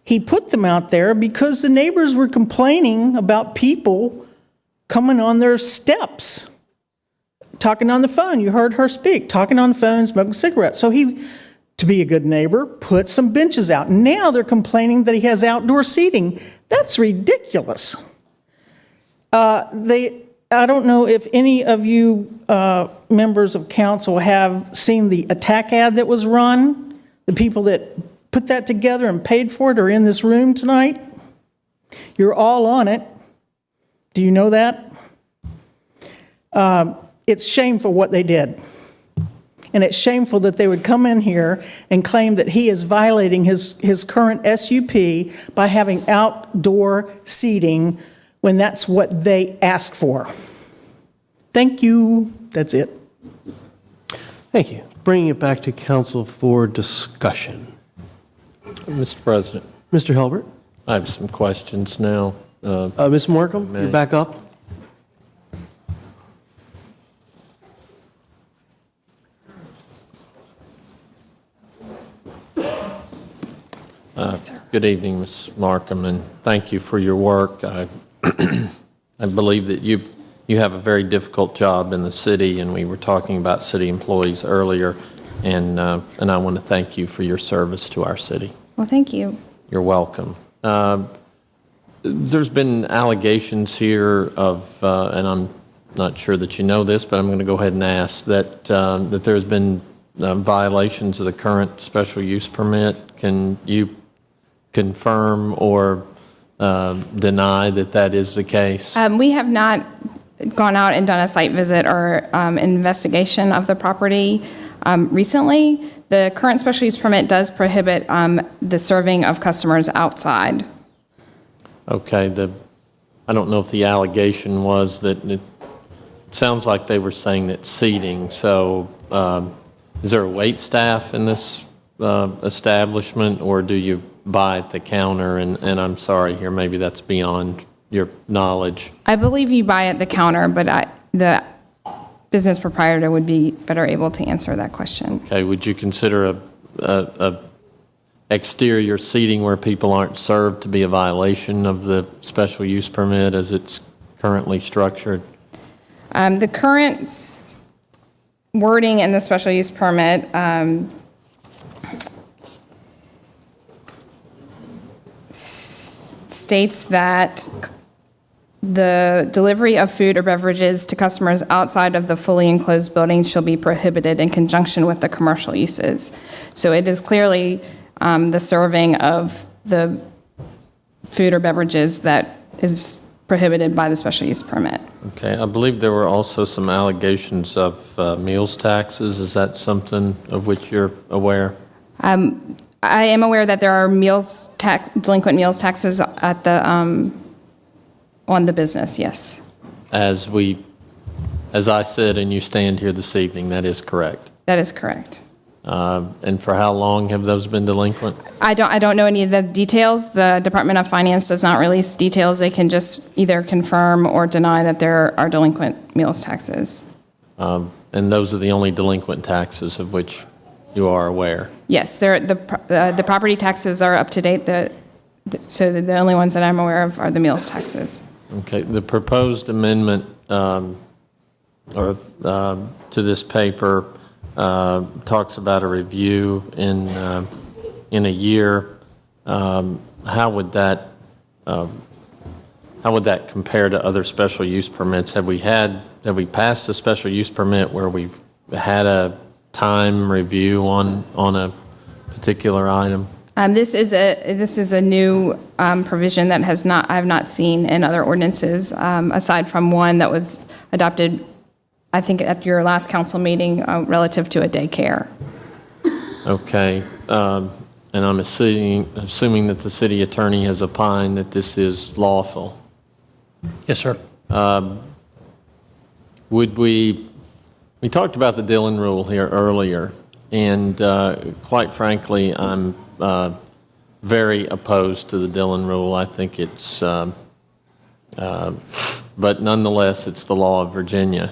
He put them out there because the neighbors were complaining about people coming on their steps, talking on the phone. You heard her speak, talking on the phone, smoking cigarettes. So he, to be a good neighbor, put some benches out. Now they're complaining that he has outdoor seating. That's ridiculous. I don't know if any of you members of council have seen the attack ad that was run. The people that put that together and paid for it are in this room tonight. You're all on it. Do you know that? It's shameful what they did. And it's shameful that they would come in here and claim that he is violating his current SUP by having outdoor seating when that's what they asked for. Thank you. That's it. Thank you. Bringing it back to council for discussion. Mr. President. Mr. Hilbert. I have some questions now. Ms. Markham, you're back up. Good evening, Ms. Markham, and thank you for your work. I believe that you have a very difficult job in the city, and we were talking about city employees earlier, and I want to thank you for your service to our city. Well, thank you. You're welcome. There's been allegations here of, and I'm not sure that you know this, but I'm going to go ahead and ask that there's been violations of the current special use permit. Can you confirm or deny that that is the case? We have not gone out and done a site visit or investigation of the property recently. The current special use permit does prohibit the serving of customers outside. Okay. I don't know if the allegation was that it sounds like they were saying that seating. So is there a wait staff in this establishment, or do you buy at the counter? And I'm sorry here, maybe that's beyond your knowledge. I believe you buy at the counter, but the business proprietor would be better able to answer that question. Okay, would you consider a exterior seating where people aren't served to be a violation of the special use permit as it's currently structured? The current wording in the special use permit states that the delivery of food or beverages to customers outside of the fully enclosed building shall be prohibited in conjunction with the commercial uses. So it is clearly the serving of the food or beverages that is prohibited by the special use permit. Okay, I believe there were also some allegations of meals taxes. Is that something of which you're aware? I am aware that there are delinquent meals taxes at the on the business. Yes. As I said, and you stand here this evening, that is correct. That is correct. And for how long have those been delinquent? I don't know any of the details. The Department of Finance does not release details. They can just either confirm or deny that there are delinquent meals taxes. And those are the only delinquent taxes of which you are aware? Yes, the property taxes are up to date. So the only ones that I'm aware of are the meals taxes. Okay. The proposed amendment to this paper talks about a review in a year. How would that how would that compare to other special use permits? Have we passed a special use permit where we've had a time review on a particular item? This is a new provision that I have not seen in other ordinances, aside from one that was adopted, I think, at your last council meeting relative to a daycare. Okay, and I'm assuming that the city attorney has opined that this is lawful. Yes, sir. We talked about the Dillon rule here earlier, and quite frankly, I'm very opposed to the Dillon rule. I think it's, but nonetheless, it's the law of Virginia.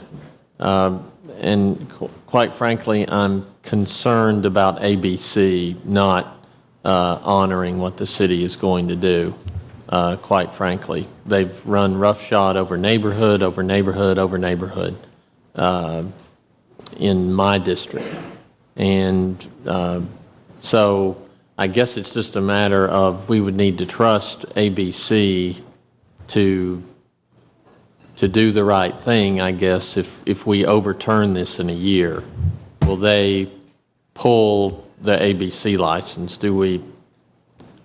And quite frankly, I'm concerned about ABC not honoring what the city is going to do, quite frankly. They've run roughshod over neighborhood, over neighborhood, over neighborhood in my district. And so I guess it's just a matter of we would need to trust ABC to do the right thing, I guess, if we overturn this in a year. Will they pull the ABC license?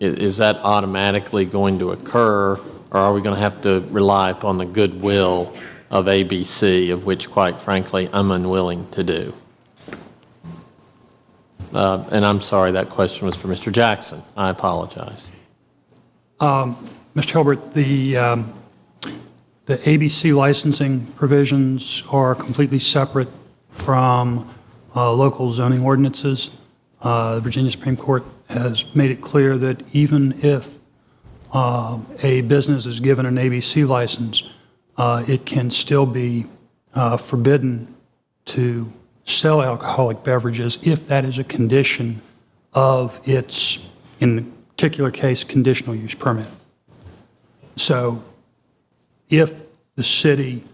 Is that automatically going to occur, or are we going to have to rely upon the goodwill of ABC, of which, quite frankly, I'm unwilling to do? And I'm sorry, that question was for Mr. Jackson. I apologize. Mr. Hilbert, the ABC licensing provisions are completely separate from local zoning ordinances. The Virginia Supreme Court has made it clear that even if a business is given an ABC license, it can still be forbidden to sell alcoholic beverages if that is a condition of its, in the particular case, conditional use permit. So if the city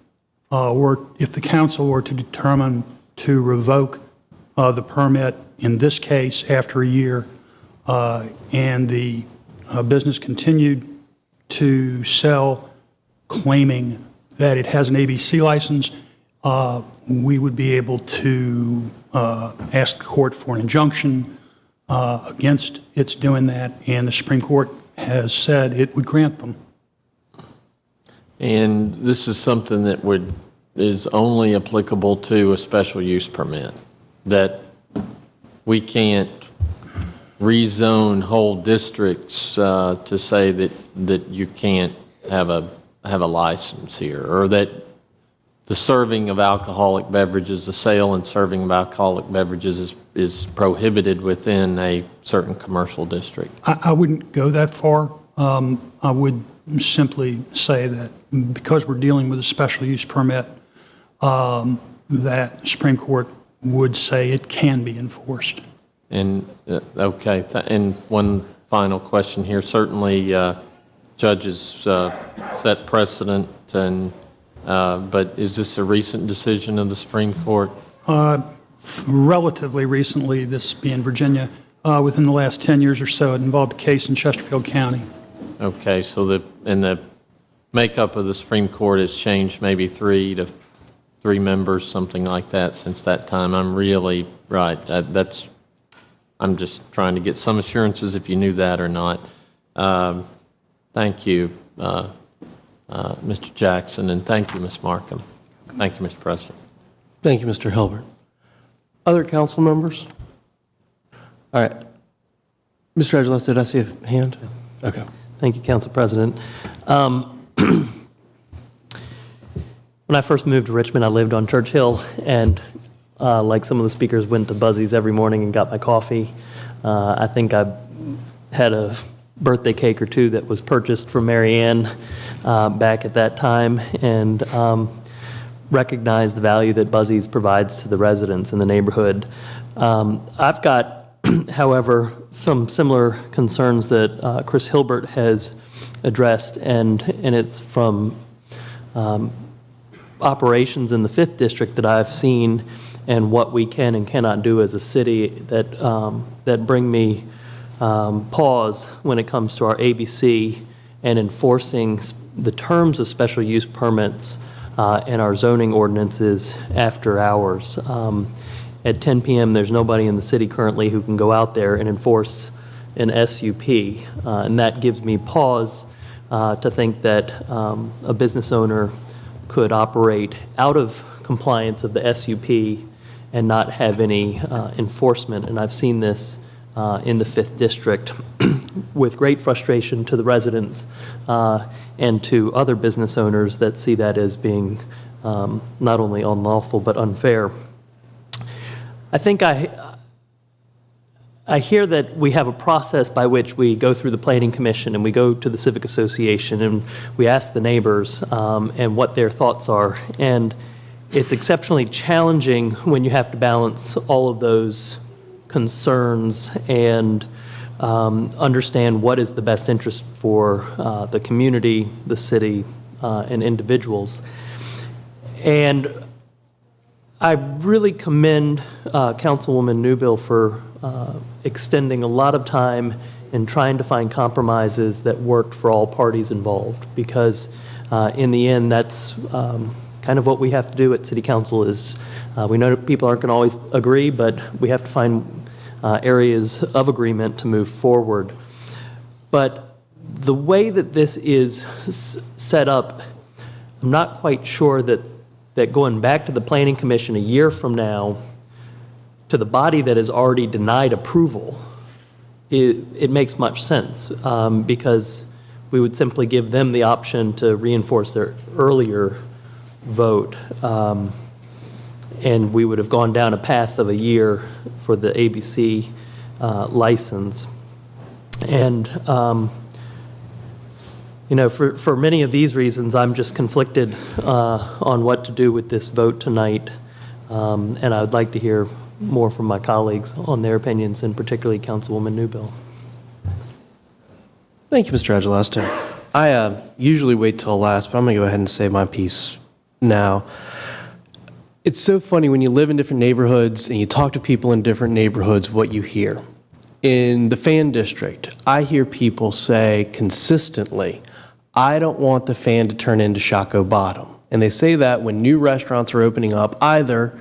if the council were to determine to revoke the permit, in this case after a year, and the business continued to sell claiming that it has an ABC license, we would be able to ask the court for an injunction against its doing that, and the Supreme Court has said it would grant them. And this is something that is only applicable to a special use permit, that we can't rezone whole districts to say that you can't have a license here, or that the serving of alcoholic beverages, the sale and serving of alcoholic beverages is prohibited within a certain commercial district. I wouldn't go that far. I would simply say that because we're dealing with a special use permit, that the Supreme Court would say it can be enforced. And, okay, and one final question here. Certainly, judges set precedent, but is this a recent decision of the Supreme Court? Relatively recently, this being Virginia, within the last 10 years or so, it involved a case in Chesterfield County. Okay, so the makeup of the Supreme Court has changed, maybe 3 to 3 members, something like that, since that time. I'm really right. I'm just trying to get some assurances if you knew that or not. Thank you, Mr. Jackson, and thank you, Ms. Markham. Thank you, Mr. President. Thank you, Mr. Hilbert. Other council members? All right. Mr. Aguilar, did I see a hand? Okay. Thank you, Council President. When I first moved to Richmond, I lived on Church Hill, and like some of the speakers, went to Buzzy's every morning and got my coffee. I think I had a birthday cake or two that was purchased from Mary Ann back at that time, and recognized the value that Buzzy's provides to the residents in the neighborhood. I've got, however, some similar concerns that Chris Hilbert has addressed, and it's from operations in the 5th District that I've seen, and what we can and cannot do as a city that bring me pause when it comes to our ABC and enforcing the terms of special use permits and our zoning ordinances after hours. At 10 p.m., there's nobody in the city currently who can go out there and enforce an SUP, and that gives me pause to think that a business owner could operate out of compliance of the SUP and not have any enforcement. And I've seen this in the 5th District with great frustration to the residents and to other business owners that see that as being not only unlawful but unfair. I think I hear that we have a process by which we go through the Planning Commission and we go to the Civic Association and we ask the neighbors and what their thoughts are. And it's exceptionally challenging when you have to balance all of those concerns and understand what is the best interest for the community, the city, and individuals. And I really commend Councilwoman Newbill for extending a lot of time in trying to find compromises that worked for all parties involved, because in the end, that's kind of what we have to do at City Council. Is we know that people aren't going to always agree, but we have to find areas of agreement to move forward. But the way that this is set up, I'm not quite sure that going back to the Planning Commission a year from now to the body that has already denied approval, it makes much sense, because we would simply give them the option to reinforce their earlier vote, and we would have gone down a path of a year for the ABC license. And you know, for many of these reasons, I'm just conflicted on what to do with this vote tonight, and I would like to hear more from my colleagues on their opinions, and particularly Councilwoman Newbill. Thank you, Mr. Agelasto. I usually wait till last, but I'm going to go ahead and say my piece now. It's so funny when you live in different neighborhoods and you talk to people in different neighborhoods what you hear. In the Fan District, I hear people say consistently, I don't want the Fan to turn into Shockoe Bottom. And they say that when new restaurants are opening up, either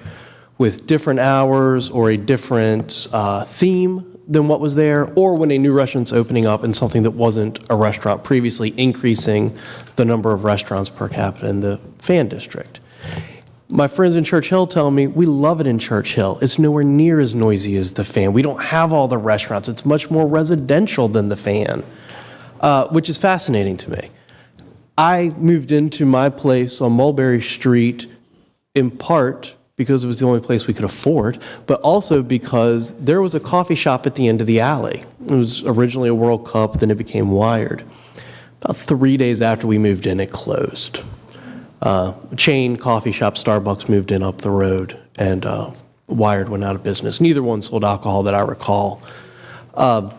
with different hours or a different theme than what was there, or when a new restaurant's opening up in something that wasn't a restaurant previously, increasing the number of restaurants per capita in the Fan District. My friends in Church Hill tell me, we love it in Church Hill. It's nowhere near as noisy as the Fan. We don't have all the restaurants. It's much more residential than the Fan, which is fascinating to me. I moved into my place on Mulberry Street in part because it was the only place we could afford, but also because there was a coffee shop at the end of the alley. It was originally a World Cup, then it became Wired. About 3 days after we moved in, it closed. Chain coffee shop Starbucks moved in up the road, and Wired went out of business. Neither one sold alcohol that I recall. Some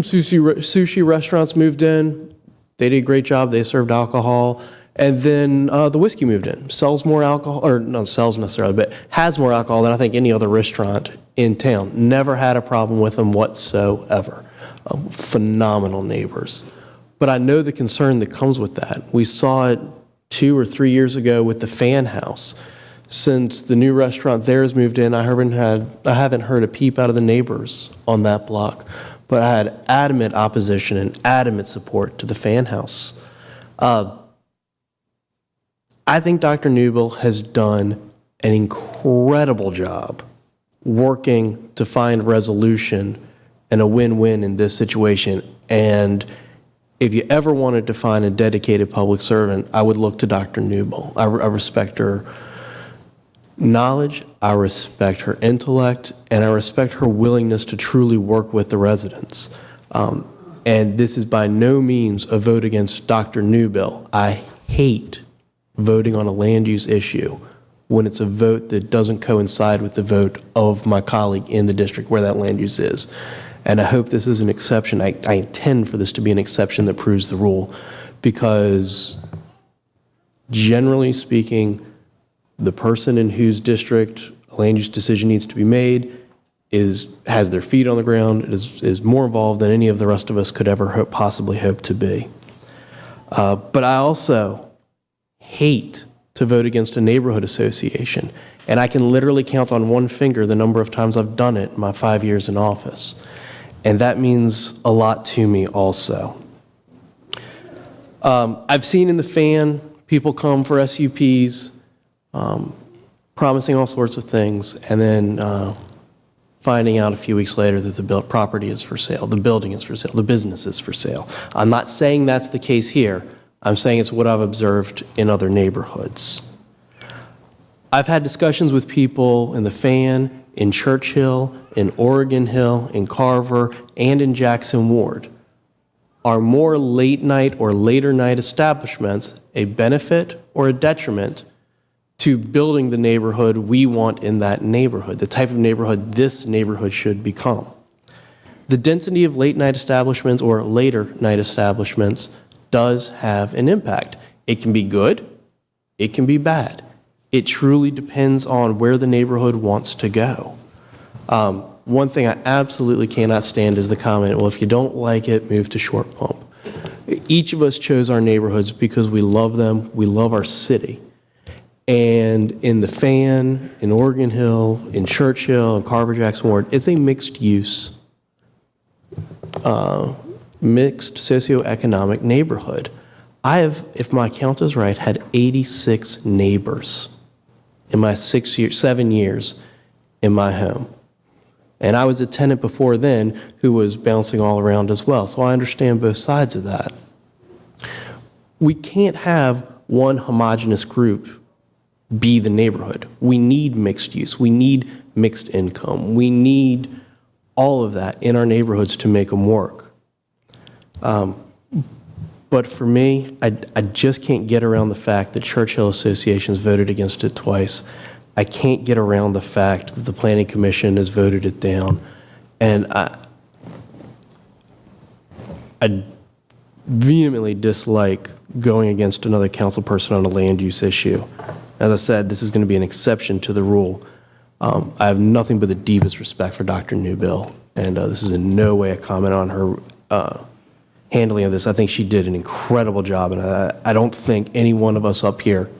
sushi restaurants moved in. They did a great job. They served alcohol. And then the whiskey moved in. Sells more alcohol, or not sells necessarily, but has more alcohol than I think any other restaurant in town. Never had a problem with them whatsoever. Phenomenal neighbors. But I know the concern that comes with that. We saw it 2 or 3 years ago with the Fan House. Since the new restaurant there has moved in, I haven't heard a peep out of the neighbors on that block. But I had adamant opposition and adamant support to the Fan House. I think Dr. Newbill has done an incredible job working to find resolution and a win-win in this situation. And if you ever wanted to find a dedicated public servant, I would look to Dr. Newbill. I respect her knowledge, I respect her intellect, and I respect her willingness to truly work with the residents. And this is by no means a vote against Dr. Newbill. I hate voting on a land use issue when it's a vote that doesn't coincide with the vote of my colleague in the district where that land use is. And I hope this is an exception. I intend for this to be an exception that proves the rule, because generally speaking, the person in whose district a land use decision needs to be made has their feet on the ground, is more involved than any of the rest of us could ever possibly hope to be. But I also hate to vote against a neighborhood association, and I can literally count on one finger the number of times I've done it in my 5 years in office. And that means a lot to me also. I've seen in the fan people come for SUPs, promising all sorts of things, and then finding out a few weeks later that the property is for sale, the building is for sale, the business is for sale. I'm not saying that's the case here. I'm saying it's what I've observed in other neighborhoods. I've had discussions with people in the fan, in Churchill, in Oregon Hill, in Carver, and in Jackson Ward. Are more late night or later night establishments a benefit or a detriment to building the neighborhood we want in that neighborhood, the type of neighborhood this neighborhood should become? The density of late night establishments or later night establishments does have an impact. It can be good, it can be bad. It truly depends on where the neighborhood wants to go. One thing I absolutely cannot stand is the comment, well, if you don't like it, move to Short Pump. Each of us chose our neighborhoods because we love them, we love our city. And in the fan, in Oregon Hill, in Churchill, in Carver Jackson Ward, it's a mixed use, mixed socioeconomic neighborhood. I have, if my count is right, had 86 neighbors in my 7 years in my home. And I was a tenant before then who was bouncing all around as well. So I understand both sides of that. We can't have one homogenous group be the neighborhood. We need mixed use. We need mixed income. We need all of that in our neighborhoods to make them work. But for me, I just can't get around the fact that Churchill Associations voted against it twice. I can't get around the fact that the Planning Commission has voted it down. And I vehemently dislike going against another council person on a land use issue. As I said, this is going to be an exception to the rule. I have nothing but the deepest respect for Dr. Newbill, and this is in no way a comment on her handling of this. I think she did an incredible job, and I don't think any one of us up here,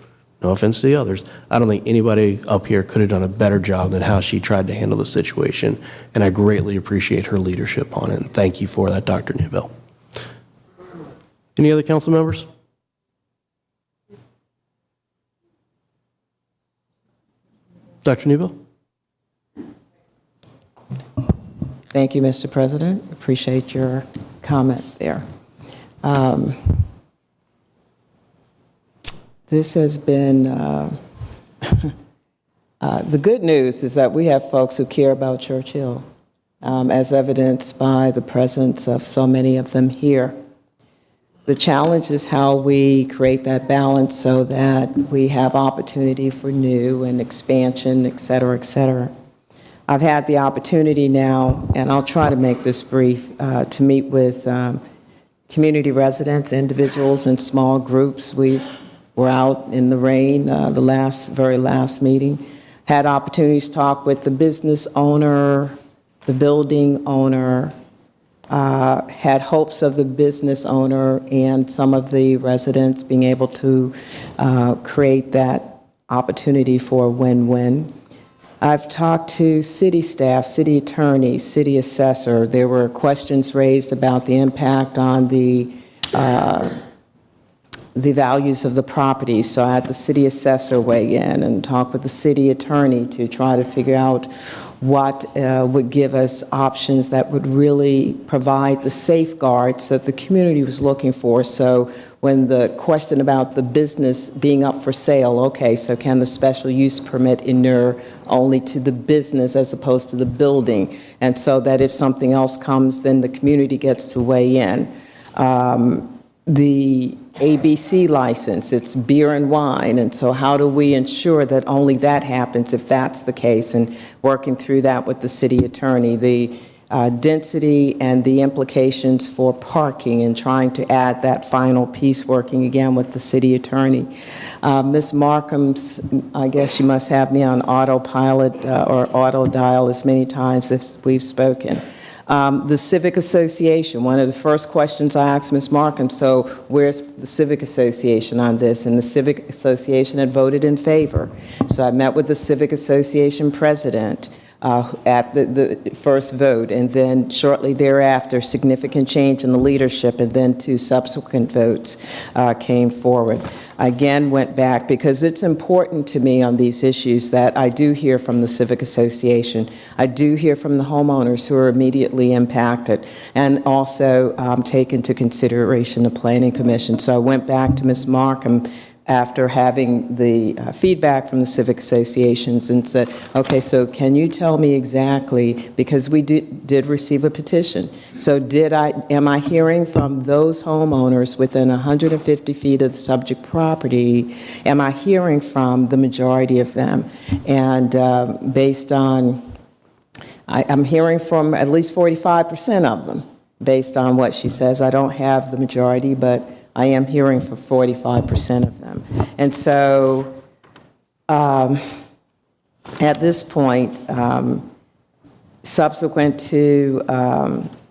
no offense to the others, I don't think anybody up here could have done a better job than how she tried to handle the situation, and I greatly appreciate her leadership on it, and thank you for that, Dr. Newbill. Any other council members? Dr. Newbill? Thank you, Mr. President. Appreciate your comment there. This has been, the good news is that we have folks who care about Churchill, as evidenced by the presence of so many of them here. The challenge is how we create that balance so that we have opportunity for new and expansion, et cetera, et cetera. I've had the opportunity now, and I'll try to make this brief, to meet with community residents, individuals in small groups. We were out in the rain the very last meeting. Had opportunities to talk with the business owner, the building owner, had hopes of the business owner and some of the residents being able to create that opportunity for a win-win. I've talked to city staff, city attorney, city assessor. There were questions raised about the impact on the values of the property. So I had the city assessor weigh in and talk with the city attorney to try to figure out what would give us options that would really provide the safeguards that the community was looking for. So when the question about the business being up for sale, okay, so can the special use permit inure only to the business as opposed to the building? And so that if something else comes, then the community gets to weigh in. The ABC license, it's beer and wine, and so how do we ensure that only that happens if that's the case, and working through that with the city attorney. The density and the implications for parking, and trying to add that final piece, working again with the city attorney. Ms. Markham's, I guess she must have me on autopilot or auto dial as many times as we've spoken. The Civic Association, one of the first questions I asked Ms. Markham, so where's the Civic Association on this? And the Civic Association had voted in favor. So I met with the Civic Association president at the first vote, and then shortly thereafter, significant change in the leadership, and then 2 subsequent votes came forward. I again went back because it's important to me on these issues that I do hear from the Civic Association. I do hear from the homeowners who are immediately impacted, and also take into consideration the Planning Commission. So I went back to Ms. Markham after having the feedback from the civic associations and said, okay, so can you tell me exactly, because we did receive a petition, so am I hearing from those homeowners within 150 feet of the subject property, am I hearing from the majority of them? And based on, I'm hearing from at least 45% of them, based on what she says. I don't have the majority, but I am hearing for 45% of them. And so at this point, subsequent to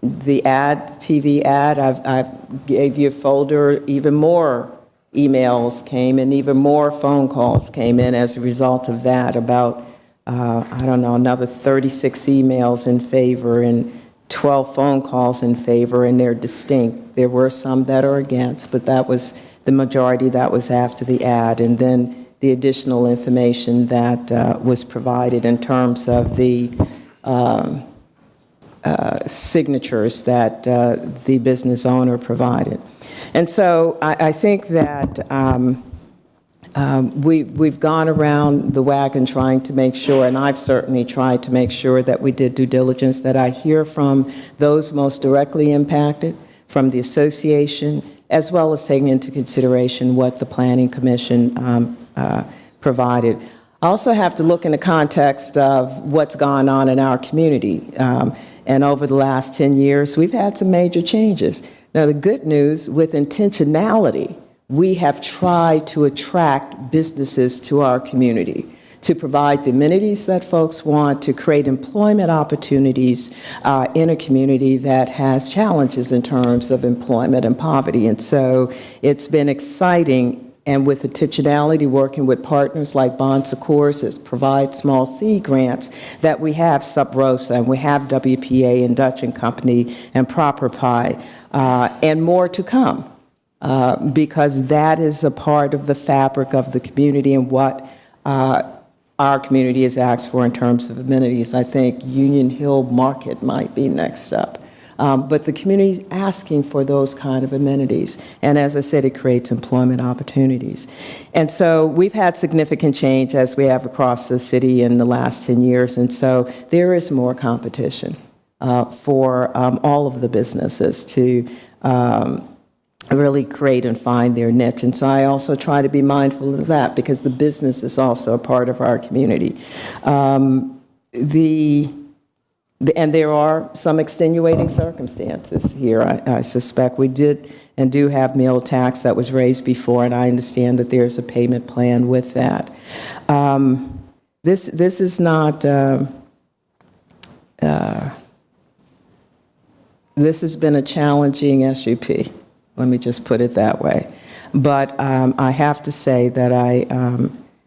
the TV ad, I gave you a folder, even more emails came and even more phone calls came in as a result of that, about, I don't know, another 36 emails in favor and 12 phone calls in favor, and they're distinct. There were some that are against, but that was the majority. That was after the ad, and then the additional information that was provided in terms of the signatures that the business owner provided. And so I think that we've gone around the wagon trying to make sure, and I've certainly tried to make sure that we did due diligence, that I hear from those most directly impacted, from the association, as well as taking into consideration what the Planning Commission provided. I also have to look in the context of what's gone on in our community. And over the last 10 years, we've had some major changes. Now, the good news, with intentionality, we have tried to attract businesses to our community, to provide the amenities that folks want, to create employment opportunities in a community that has challenges in terms of employment and poverty. And so it's been exciting, and with intentionality, working with partners like Bon Secours that provide small seed grants, that we have Sub Rosa, and we have WPA and Dutch and Company and Proper Pie, and more to come. Because that is a part of the fabric of the community and what our community has asked for in terms of amenities. I think Union Hill Market might be next up. But the community is asking for those kind of amenities. And as I said, it creates employment opportunities. And so we've had significant change, as we have across the city in the last 10 years. And so there is more competition for all of the businesses to really create and find their niche. And so I also try to be mindful of that, because the business is also a part of our community. And there are some extenuating circumstances here. I suspect we did and do have meal tax that was raised before, and I understand that there's a payment plan with that. This is not... this has been a challenging SUP. Let me just put it that way. But I have to say that I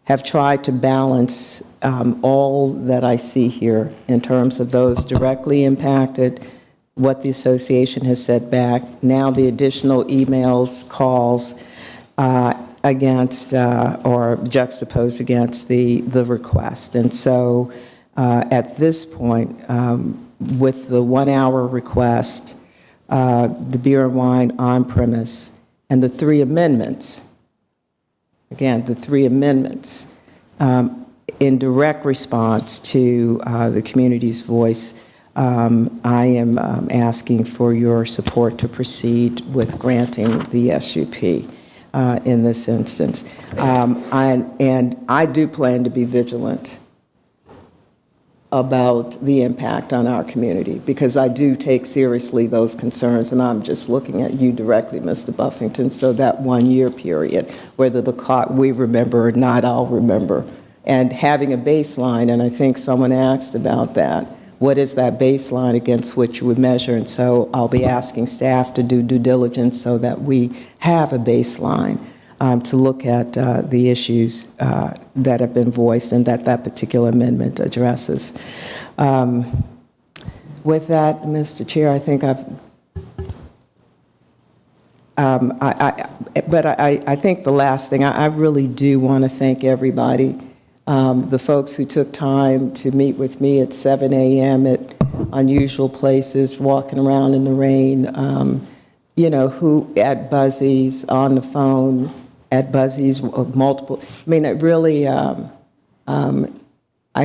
have tried to balance all that I see here in terms of those directly impacted, what the association has said back, now the additional emails, calls against or juxtaposed against the request. And so at this point, with the 1 hour request, the beer and wine on premise, and the 3 amendments, again, the 3 amendments, in direct response to the community's voice, I am asking for your support to proceed with granting the SUP in this instance. And I do plan to be vigilant about the impact on our community, because I do take seriously those concerns, and I'm just looking at you directly, Mr. Buffington. So that 1 year period, whether the clock we remember or not, I'll remember. And having a baseline, and I think someone asked about that. What is that baseline against which we measure? And so I'll be asking staff to do due diligence so that we have a baseline to look at the issues that have been voiced and that that particular amendment addresses. With that, Mr. Chair, I think I've, I think the last thing, I really do want to thank everybody, the folks who took time to meet with me at 7 a.m. at unusual places, walking around in the rain, you know, who at Buzzy's, on the phone, at Buzzy's, multiple. I mean, it really, I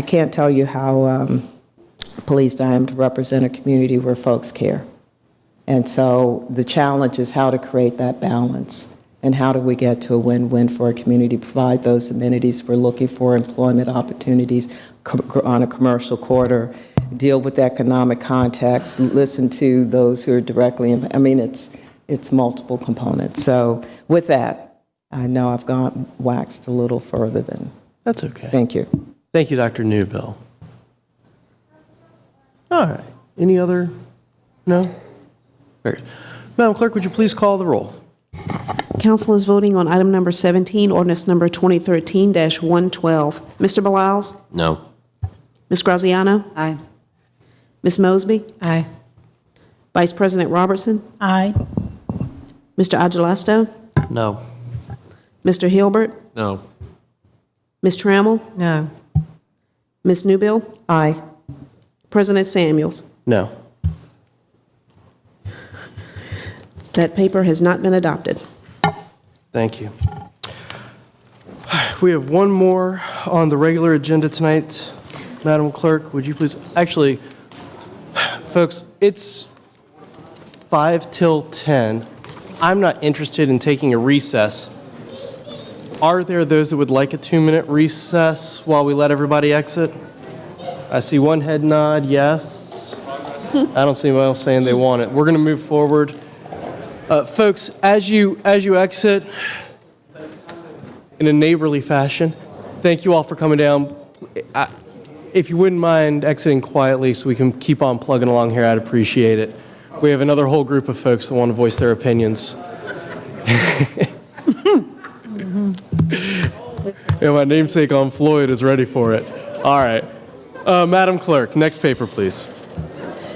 can't tell you how pleased I am to represent a community where folks care. And so the challenge is how to create that balance and how do we get to a win-win for a community, provide those amenities we're looking for, employment opportunities on a commercial corridor, deal with economic context, listen to those who are directly, I mean, it's multiple components. So with that, I know I've gone waxed a little further than. That's okay. Thank you. Thank you, Dr. Newbill. All right. Any other? No? Very good. Madam Clerk, would you please call the roll? Council is voting on item number 17, ordinance number 2013-112. Mr. Beliles? No. Ms. Graziano? Aye. Ms. Mosby? Aye. Vice President Robertson? Aye. Mr. Agelasto? No. Mr. Hilbert? No. Ms. Trammell? No. Ms. Newbill? Aye. President Samuels? No. That paper has not been adopted. Thank you. We have one more on the regular agenda tonight. Madam Clerk, would you please? Actually, folks, it's 5 till 10. I'm not interested in taking a recess. Are there those that would like a 2-minute recess while we let everybody exit? I see one head nod, yes. I don't see anybody else saying they want it. We're going to move forward. Folks, as you exit in a neighborly fashion, thank you all for coming down. If you wouldn't mind exiting quietly so we can keep on plugging along here, I'd appreciate it. We have another whole group of folks that want to voice their opinions. And my namesake on Floyd is ready for it. All right. Madam Clerk, next paper, please.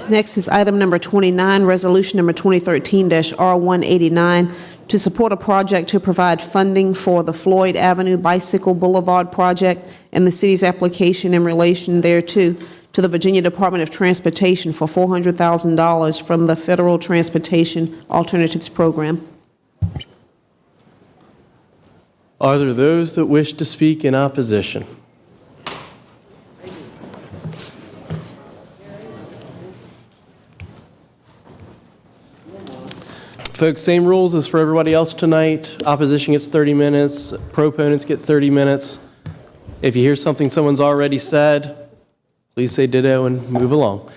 Next is item number 29, resolution number 2013-R189, to support a project to provide funding for the Floyd Avenue Bicycle Boulevard project and the city's application in relation thereto to the Virginia Department of Transportation for $400,000 from the Federal Transportation Alternatives Program. Are there those that wish to speak in opposition? Folks, same rules as for everybody else tonight. Opposition gets 30 minutes. Proponents get 30 minutes. If you hear something someone's already said, please say ditto and move along.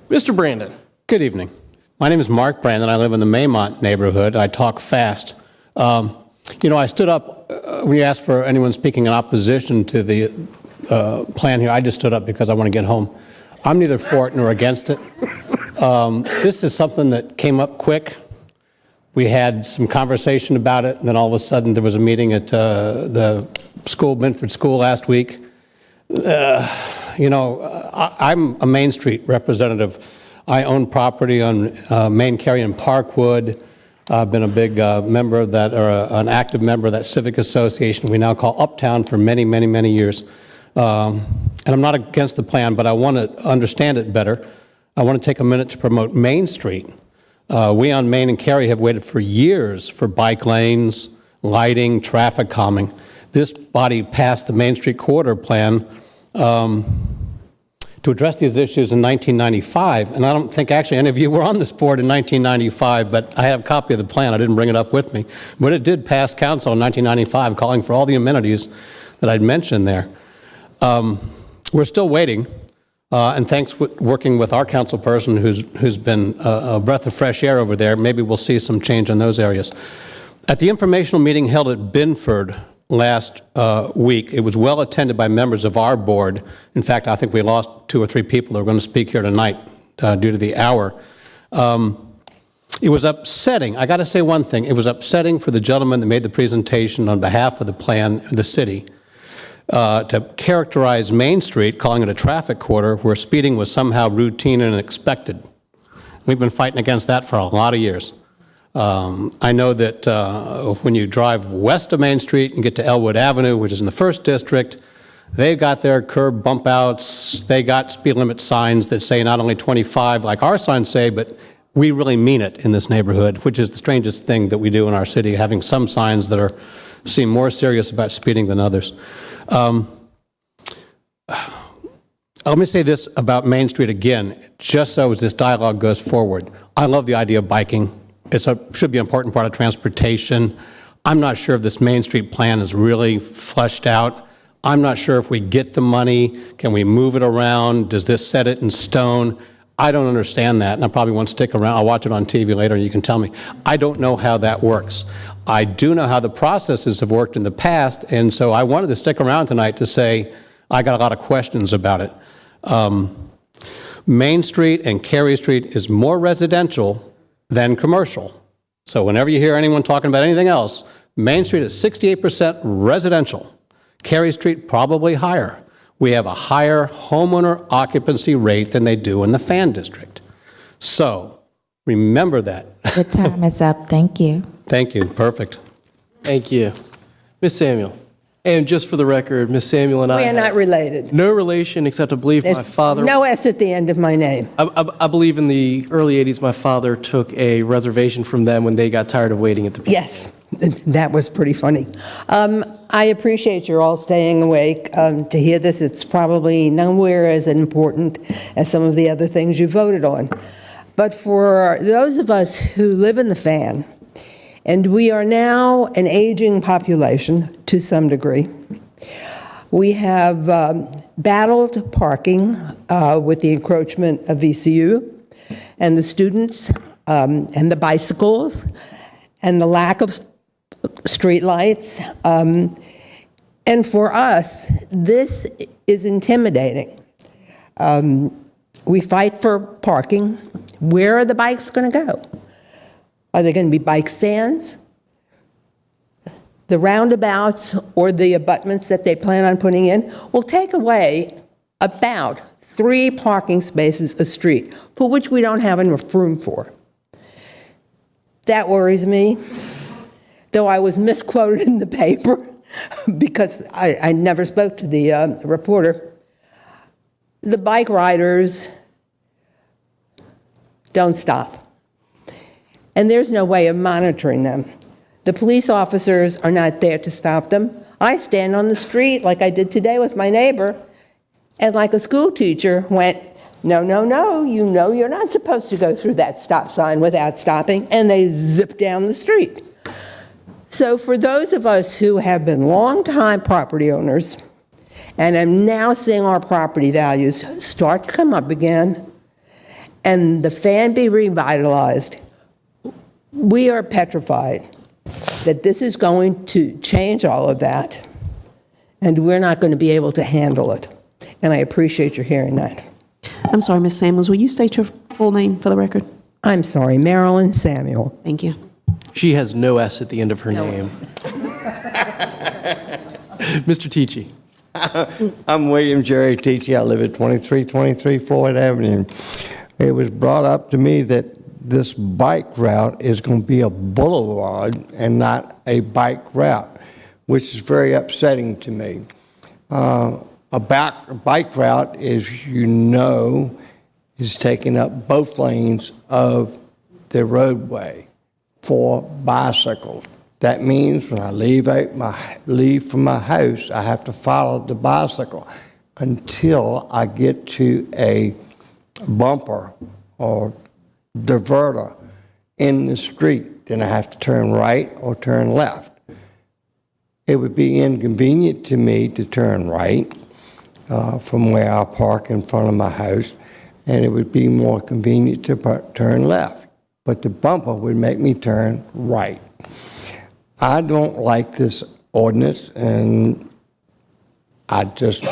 Mr. Brandon. Good evening. My name is Mark Brandon. I live in the Maymont neighborhood. I talk fast. You know, I stood up when you asked for anyone speaking in opposition to the plan here. I just stood up because I want to get home. I'm neither for it nor against it. This is something that came up quick. We had some conversation about it, and then all of a sudden there was a meeting at the school, Binford School, last week. You know, I'm a Main Street representative. I own property on Main, Cary, and Parkwood. I've been a big member of that, or an active member of that civic association we now call Uptown for many, many, many years. And I'm not against the plan, but I want to understand it better. I want to take a minute to promote Main Street. We on Main and Cary have waited for years for bike lanes, lighting, traffic calming. This body passed the Main Street Corridor Plan to address these issues in 1995, and I don't think actually any of you were on this board in 1995, but I have a copy of the plan. I didn't bring it up with me. But it did pass council in 1995, calling for all the amenities that I'd mentioned there. We're still waiting And thanks working with our council person who's been a breath of fresh air over there, maybe we'll see some change in those areas. At the informational meeting held at Binford last week, it was well attended by members of our board. In fact, I think we lost 2 or 3 people that are going to speak here tonight due to the hour. It was upsetting. I got to say one thing. It was upsetting for the gentleman that made the presentation on behalf of the plan, the city, to characterize Main Street, calling it a traffic quarter, where speeding was somehow routine and expected. We've been fighting against that for a lot of years. I know that when you drive west of Main Street and get to Elwood Avenue, which is in the 1st District, they've got their curb bump outs, they got speed limit signs that say not only 25 like our signs say, but we really mean it in this neighborhood, which is the strangest thing that we do in our city, having some signs that seem more serious about speeding than others. Let me say this about Main Street again, just so as this dialogue goes forward. I love the idea of biking. It should be an important part of transportation. I'm not sure if this Main Street plan is really fleshed out. I'm not sure if we get the money. Can we move it around? Does this set it in stone? I don't understand that, and I probably won't stick around. I'll watch it on TV later, and you can tell me. I don't know how that works. I do know how the processes have worked in the past, and so I wanted to stick around tonight to say I got a lot of questions about it. Main Street and Carey Street is more residential than commercial. So whenever you hear anyone talking about anything else, Main Street is 68% residential. Carey Street probably higher. We have a higher homeowner occupancy rate than they do in the Fan District. So remember that. The time is up. Thank you. Thank you. Perfect. Thank you. Ms. Samuel. And just for the record, Ms. Samuel and I We are not related. No relation, except I believe my father... No S at the end of my name. I believe in the early 80s, my father took a reservation from them when they got tired of waiting at the pizza. Yes, that was pretty funny. I appreciate you all staying awake to hear this. It's probably nowhere as important as some of the other things you voted on. But for those of us who live in the Fan, and we are now an aging population to some degree, we have battled parking with the encroachment of VCU and the students and the bicycles and the lack of streetlights. And for us, this is intimidating. We fight for parking. Where are the bikes going to go? Are there going to be bike stands? The roundabouts or the abutments that they plan on putting in will take away about 3 parking spaces a street, for which we don't have enough room for. That worries me, though I was misquoted in the paper because I never spoke to the reporter. The bike riders don't stop, and there's no way of monitoring them. The police officers are not there to stop them. I stand on the street like I did today with my neighbor, and like a school teacher went, no, no, no, you know you're not supposed to go through that stop sign without stopping, and they zip down the street. So for those of us who have been long-time property owners and am now seeing our property values start to come up again and the Fan be revitalized, we are petrified that this is going to change all of that, and we're not going to be able to handle it. And I appreciate your hearing that. I'm sorry, Ms. Samuels, will you state your full name for the record? I'm sorry, Marilyn Samuel. Thank you. She has no S at the end of her name. Mr. Tichy. I'm William Jerry Tichy. I live at 2323 Floyd Avenue. It was brought up to me that this bike route is going to be a boulevard and not a bike route, which is very upsetting to me. A bike route, as you know, is taking up both lanes of the roadway for bicycles. That means when I leave from my house, I have to follow the bicycle until I get to a bumper or diverter in the street. Then I have to turn right or turn left. It would be inconvenient to me to turn right from where I park in front of my house, and it would be more convenient to turn left. But the bumper would make me turn right. I don't like this ordinance, and I just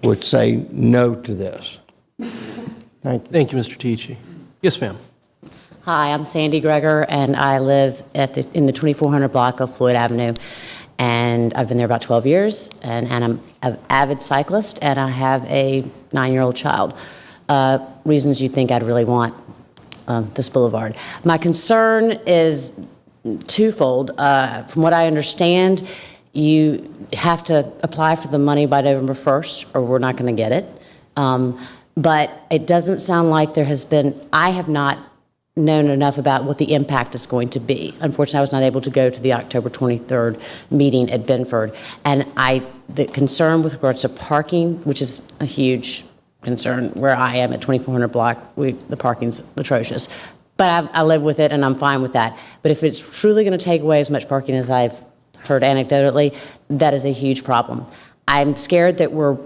would say no to this. Thank you. Thank you, Mr. Tichy. Yes, ma'am. Hi, I'm Sandy Greger, and I live in the 2400 block of Floyd Avenue. And I've been there about 12 years, and I'm an avid cyclist, and I have a 9-year-old child. Reasons you think I'd really want this boulevard. My concern is twofold. From what I understand, you have to apply for the money by November 1st, or we're not going to get it. But it doesn't sound like there has been, I have not known enough about what the impact is going to be. Unfortunately, I was not able to go to the October 23rd meeting at Benford. And the concern with regards to parking, which is a huge concern where I am at 2400 block, the parking's atrocious. But I live with it and I'm fine with that. But if it's truly going to take away as much parking as I've heard anecdotally, that is a huge problem. I'm scared that we're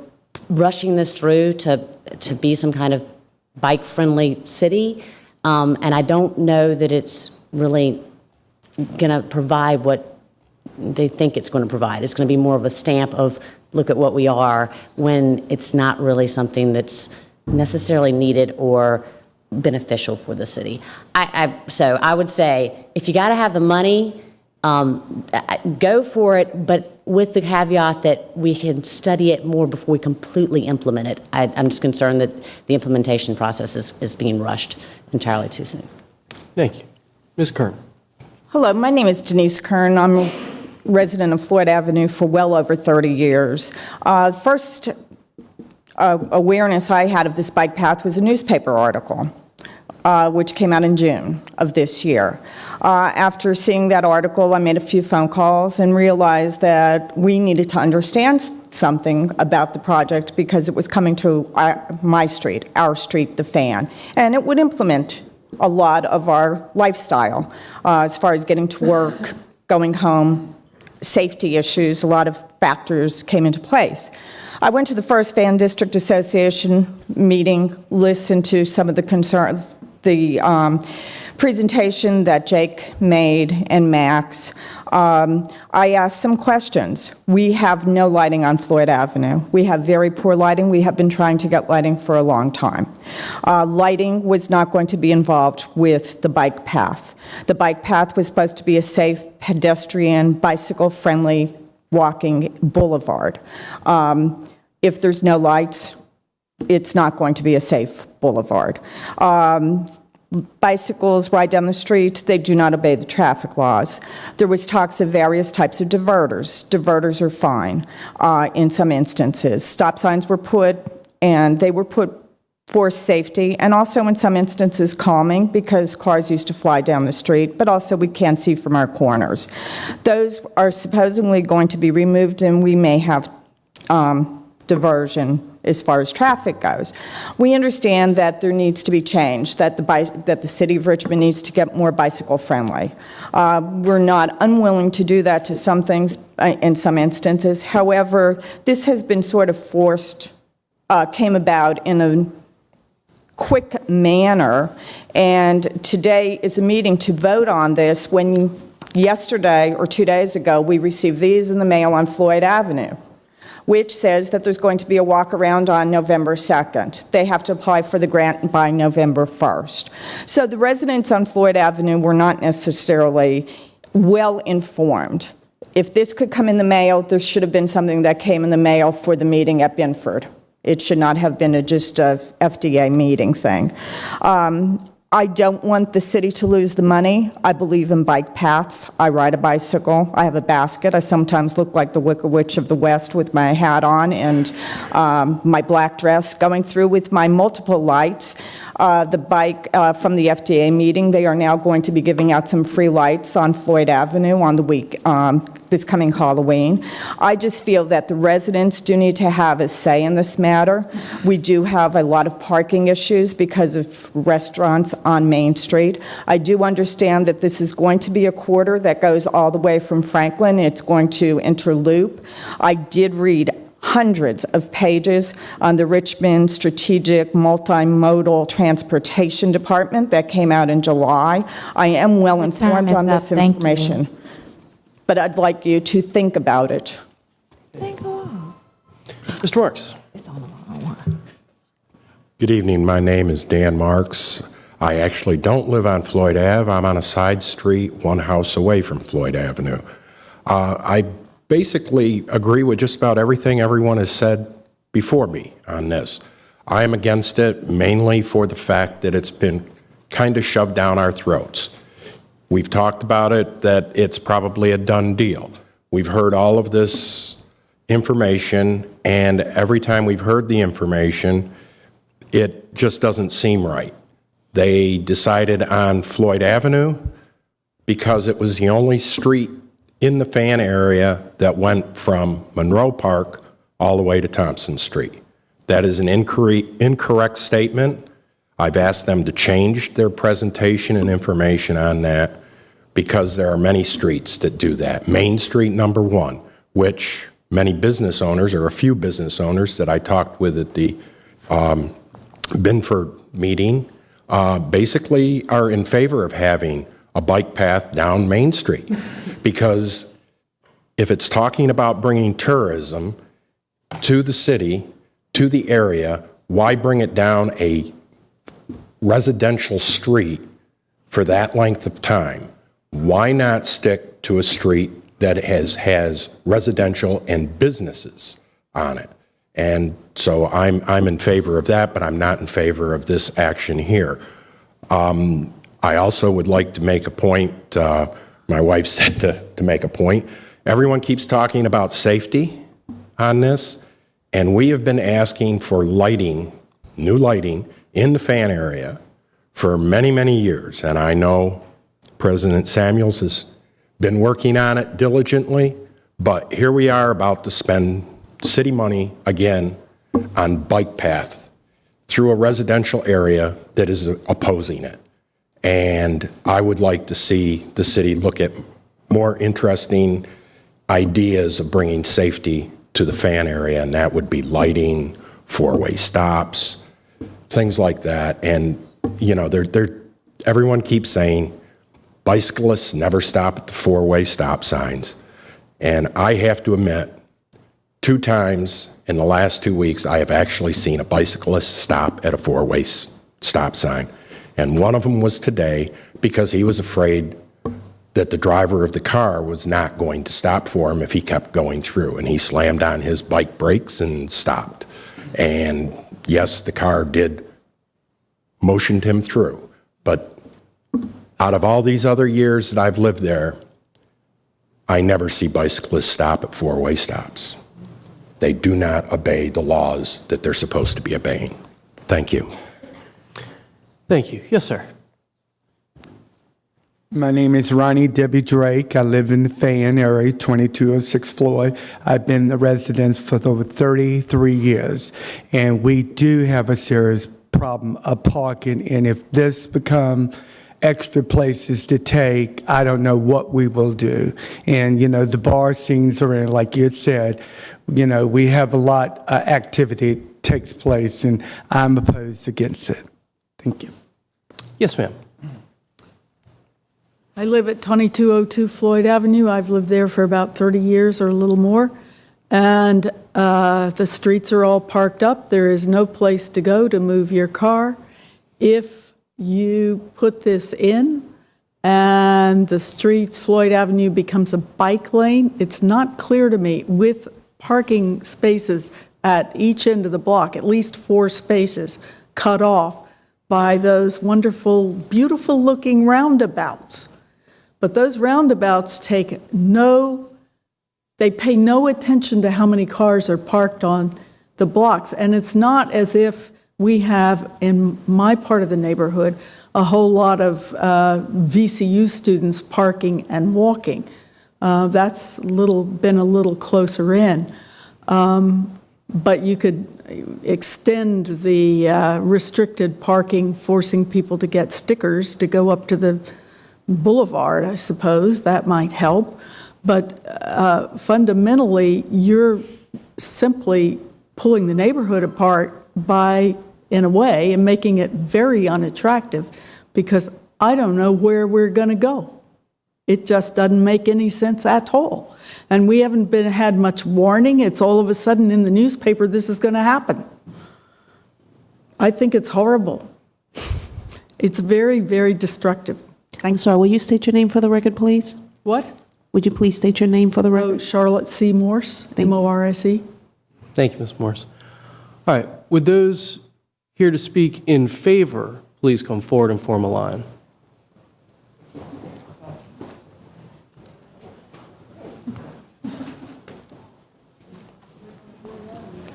rushing this through to be some kind of bike-friendly city. And I don't know that it's really going to provide what they think it's going to provide. It's going to be more of a stamp of, look at what we are, when it's not really something that's necessarily needed or beneficial for the city. So I would say, if you got to have the money, go for it, but with the caveat that we can study it more before we completely implement it. I'm just concerned that the implementation process is being rushed entirely too soon. Thank you. Ms. Kern. Hello, my name is Denise Kern. I'm a resident of Floyd Avenue for well over 30 years. First awareness I had of this bike path was a newspaper article, which came out in June of this year. After seeing that article, I made a few phone calls and realized that we needed to understand something about the project because it was coming to my street, our street, the Fan, and it would implement a lot of our lifestyle as far as getting to work, going home, safety issues. A lot of factors came into place. I went to the first Fan District Association meeting, listened to some of the concerns, the presentation that Jake made and Max. I asked some questions. We have no lighting on Floyd Avenue. We have very poor lighting. We have been trying to get lighting for a long time. Lighting was not going to be involved with the bike path. The bike path was supposed to be a safe, pedestrian, bicycle-friendly walking boulevard. If there's no lights, it's not going to be a safe boulevard. Bicycles ride down the street, they do not obey the traffic laws. There was talks of various types of diverters. Diverters are fine in some instances. Stop signs were put, and they were put for safety, and also in some instances calming, because cars used to fly down the street, but also we can't see from our corners. Those are supposedly going to be removed, and we may have diversion as far as traffic goes. We understand that there needs to be change, that the city of Richmond needs to get more bicycle friendly. We're not unwilling to do that to some things in some instances. However, this has been sort of forced, came about in a quick manner, and today is a meeting to vote on this when yesterday or 2 days ago we received these in the mail on Floyd Avenue, which says that there's going to be a walk around on November 2nd. They have to apply for the grant by November 1st. So the residents on Floyd Avenue were not necessarily well informed. If this could come in the mail, there should have been something that came in the mail for the meeting at Benford. It should not have been just a FDA meeting thing. I don't want the city to lose the money. I believe in bike paths. I ride a bicycle. I have a basket. I sometimes look like the Wicked Witch of the West with my hat on and my black dress going through with my multiple lights. The bike from the FDA meeting, they are now going to be giving out some free lights on Floyd Avenue on the week, this coming Halloween. I just feel that the residents do need to have a say in this matter. We do have a lot of parking issues because of restaurants on Main Street. I do understand that this is going to be a corridor that goes all the way from Franklin. It's going to interloop. I did read hundreds of pages on the Richmond Strategic Multimodal Transportation Department that came out in July. I am well informed on this information, but I'd like you to think about it. Mr. Marks. Good evening. My name is Dan Marks. I actually don't live on Floyd Ave. I'm on a side street, one house away from Floyd Avenue. I basically agree with just about everything everyone has said before me on this. I am against it mainly for the fact that it's been kind of shoved down our throats. We've talked about it, that it's probably a done deal. We've heard all of this information, and every time we've heard the information, it just doesn't seem right. They decided on Floyd Avenue because it was the only street in the fan area that went from Monroe Park all the way to Thompson Street. That is an incorrect statement. I've asked them to change their presentation and information on that because there are many streets that do that. Main Street number 1, which many business owners, or a few business owners that I talked with at the Binford meeting, basically are in favor of having a bike path down Main Street. Because if it's talking about bringing tourism to the city, to the area, why bring it down a residential street for that length of time? Why not stick to a street that has residential and businesses on it? And so I'm in favor of that, but I'm not in favor of this action here. I also would like to make a point. My wife said to make a point. Everyone keeps talking about safety on this, and we have been asking for lighting, new lighting, in the fan area for many, many years. And I know President Samuels has been working on it diligently, but here we are about to spend city money again on bike path through a residential area that is opposing it. And I would like to see the city look at more interesting ideas of bringing safety to the fan area, and that would be lighting, four-way stops, things like that. And, you know, everyone keeps saying bicyclists never stop at the four-way stop signs. And I have to admit, 2 times in the last 2 weeks, I have actually seen a bicyclist stop at a four-way stop sign. And one of them was today because he was afraid that the driver of the car was not going to stop for him if he kept going through. And he slammed on his bike brakes and stopped. And yes, the car did motioned him through. But out of all these other years that I've lived there, I never see bicyclists stop at four-way stops. They do not obey the laws that they're supposed to be obeying. Thank you. Thank you. Yes, sir. My name is Ronnie Debbie Drake. I live in the Fan area, 2206 Floyd. I've been the resident for over 33 years, and we do have a serious problem of parking, and if this become extra places to take, I don't know what we will do. And, you know, the bar scenes are in, like you had said, you know, we have a lot of activity that takes place, and I'm opposed against it. Thank you. Yes, ma'am. I live at 2202 Floyd Avenue. I've lived there for about 30 years or a little more. And the streets are all parked up. There is no place to go to move your car. If you put this in and the streets, Floyd Avenue becomes a bike lane, it's not clear to me, with parking spaces at each end of the block, at least 4 spaces cut off by those wonderful, beautiful looking roundabouts. But those roundabouts they pay no attention to how many cars are parked on the blocks. And it's not as if we have, in my part of the neighborhood, a whole lot of VCU students parking and walking. That's been a little closer in. But you could extend the restricted parking, forcing people to get stickers to go up to the boulevard, I suppose. That might help. But fundamentally, you're simply pulling the neighborhood apart in a way, and making it very unattractive, because I don't know where we're going to go. It just doesn't make any sense at all. And we haven't had much warning. It's all of a sudden in the newspaper, this is going to happen. I think it's horrible. It's very, very destructive. I'm sorry, will you state your name for the record, please? What? Would you please state your name for the record? Charlotte C. Morse, M-O-R-S-E. Thank you, Ms. Morse. All right, would those here to speak in favor please come forward and form a line?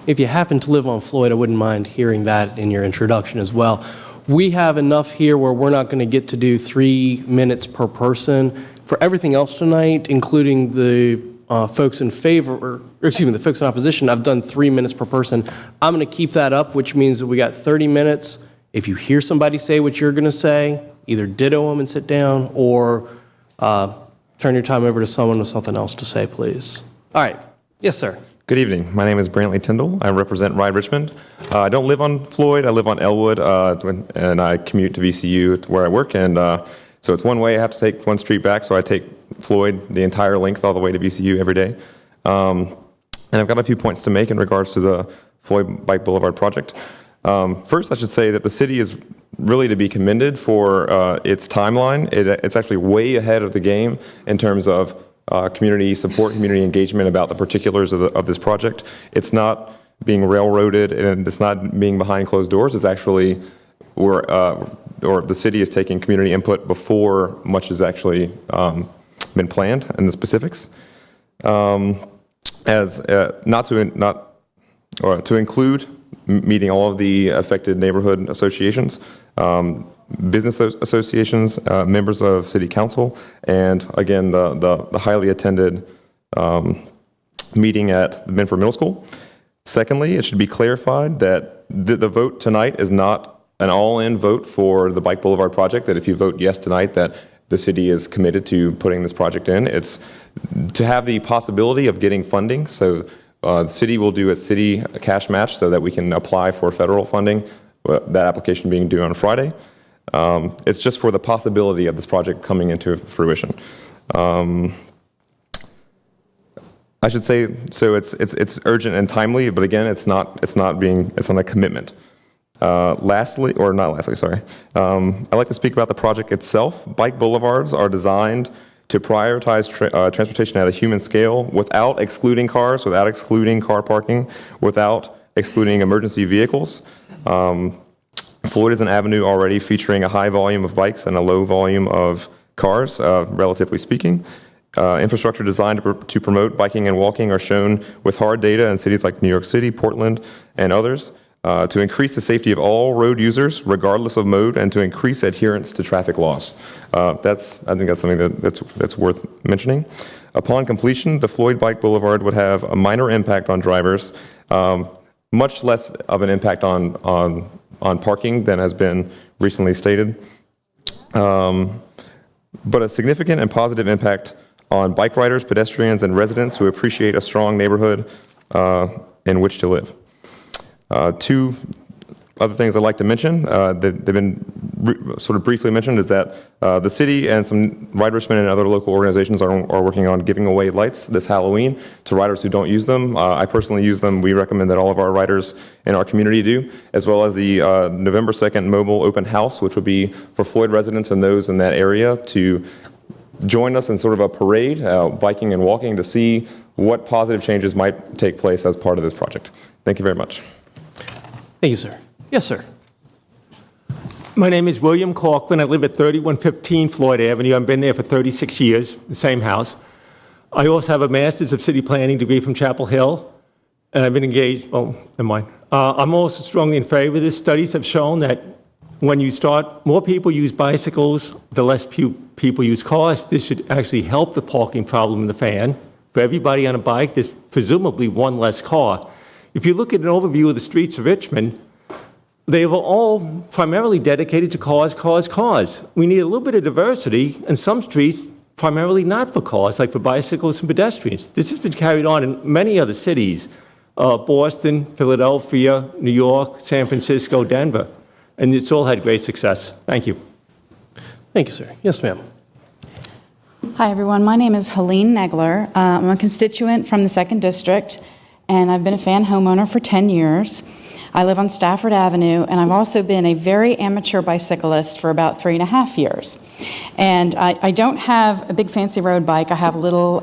If you happen to live on Floyd, I wouldn't mind hearing that in your introduction as well. We have enough here where we're not going to get to do 3 minutes per person. For everything else tonight, including the folks in favor, or excuse me, the folks in opposition, I've done 3 minutes per person. I'm going to keep that up, which means that we got 30 minutes. If you hear somebody say what you're going to say, either ditto them and sit down, or turn your time over to someone with something else to say, please. All right. Yes, sir. Good evening. My name is Brantley Tyndall. I represent Ride Richmond. I don't live on Floyd. I live on Elwood, and I commute to VCU where I work. And so it's one way I have to take one street back, so I take Floyd the entire length all the way to VCU every day. And I've got a few points to make in regards to the Floyd Bike Boulevard project. First, I should say that the city is really to be commended for its timeline. It's actually way ahead of the game in terms of community support, community engagement about the particulars of this project. It's not being railroaded, and it's not being behind closed doors. It's actually or the city is taking community input before much has actually been planned in the specifics. To include meeting all of the affected neighborhood associations, business associations, members of city council, and again, the highly attended meeting at the Benford Middle School. Secondly, it should be clarified that the vote tonight is not an all-in vote for the Bike Boulevard project, that if you vote yes tonight, that the city is committed to putting this project in. It's to have the possibility of getting funding, so the city will do its city cash match so that we can apply for federal funding, that application being due on Friday. It's just for the possibility of this project coming into fruition. I should say, so it's urgent and timely, but again, it's not a commitment. I'd like to speak about the project itself. Bike boulevards are designed to prioritize transportation at a human scale without excluding cars, without excluding car parking, without excluding emergency vehicles. Floyd is an avenue already featuring a high volume of bikes and a low volume of cars, relatively speaking. Infrastructure designed to promote biking and walking are shown with hard data in cities like New York City, Portland, and others, to increase the safety of all road users, regardless of mode, and to increase adherence to traffic laws. I think that's something that's worth mentioning. Upon completion, the Floyd Bike Boulevard would have a minor impact on drivers, much less of an impact on parking than has been recently stated, but a significant and positive impact on bike riders, pedestrians, and residents who appreciate a strong neighborhood in which to live. Two other things I'd like to mention, they've been sort of briefly mentioned, is that the city and some Ride Richmond and other local organizations are working on giving away lights this Halloween to riders who don't use them. I personally use them. We recommend that all of our riders in our community do, as well as the November 2nd mobile open house, which will be for Floyd residents and those in that area to join us in sort of a parade, biking and walking, to see what positive changes might take place as part of this project. Thank you very much. Thank you, sir. Yes, sir. My name is William Corcoran. I live at 3115 Floyd Avenue. I've been there for 36 years, the same house. I also have a Master's of City Planning degree from Chapel Hill, and I've been engaged, never mind. I'm also strongly in favor of this. Studies have shown that when you start, more people use bicycles, the less people use cars. This should actually help the parking problem in the fan. For everybody on a bike, there's presumably one less car. If you look at an overview of the streets of Richmond, they were all primarily dedicated to cars, cars, cars. We need a little bit of diversity, and some streets primarily not for cars, like for bicycles and pedestrians. This has been carried on in many other cities Boston, Philadelphia, New York, San Francisco, Denver. And it's all had great success. Thank you. Thank you, sir. Yes, ma'am. Hi, everyone. My name is Helene Negler. I'm a constituent from the 2nd District, and I've been a fan homeowner for 10 years. I live on Stafford Avenue, and I've also been a very amateur bicyclist for about 3.5 years. And I don't have a big fancy road bike. I have a little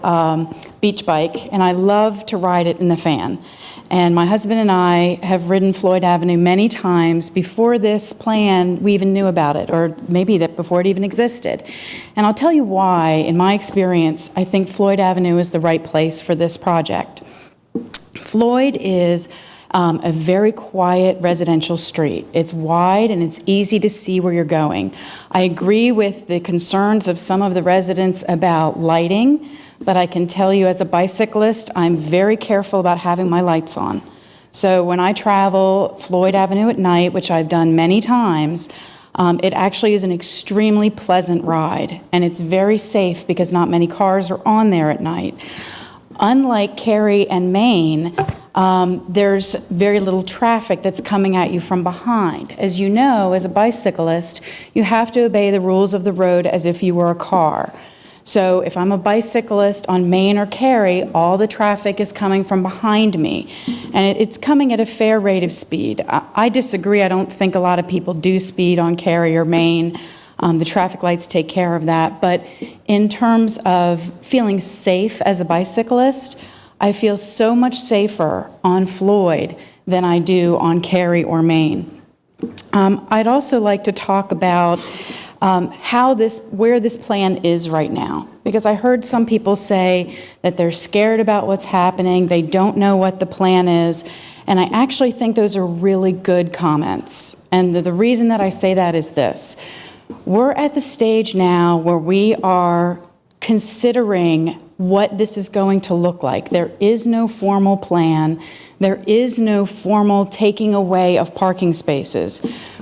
beach bike, and I love to ride it in the fan. And my husband and I have ridden Floyd Avenue many times before this plan, we even knew about it, or maybe that before it even existed. And I'll tell you why, in my experience, I think Floyd Avenue is the right place for this project. Floyd is a very quiet residential street. It's wide and it's easy to see where you're going. I agree with the concerns of some of the residents about lighting, but I can tell you as a bicyclist, I'm very careful about having my lights on. So when I travel Floyd Avenue at night, which I've done many times, it actually is an extremely pleasant ride, and it's very safe because not many cars are on there at night. Unlike Cary and Maine, there's very little traffic that's coming at you from behind. As you know, as a bicyclist, you have to obey the rules of the road as if you were a car. So if I'm a bicyclist on Main or Cary, all the traffic is coming from behind me, and it's coming at a fair rate of speed. I disagree. I don't think a lot of people do speed on Cary or Main. The traffic lights take care of that. But in terms of feeling safe as a bicyclist, I feel so much safer on Floyd than I do on Cary or Main. I'd also like to talk about where this plan is right now, because I heard some people say that they're scared about what's happening, they don't know what the plan is, and I actually think those are really good comments. And the reason that I say that is this. We're at the stage now where we are considering what this is going to look like. There is no formal plan. There is no formal taking away of parking spaces.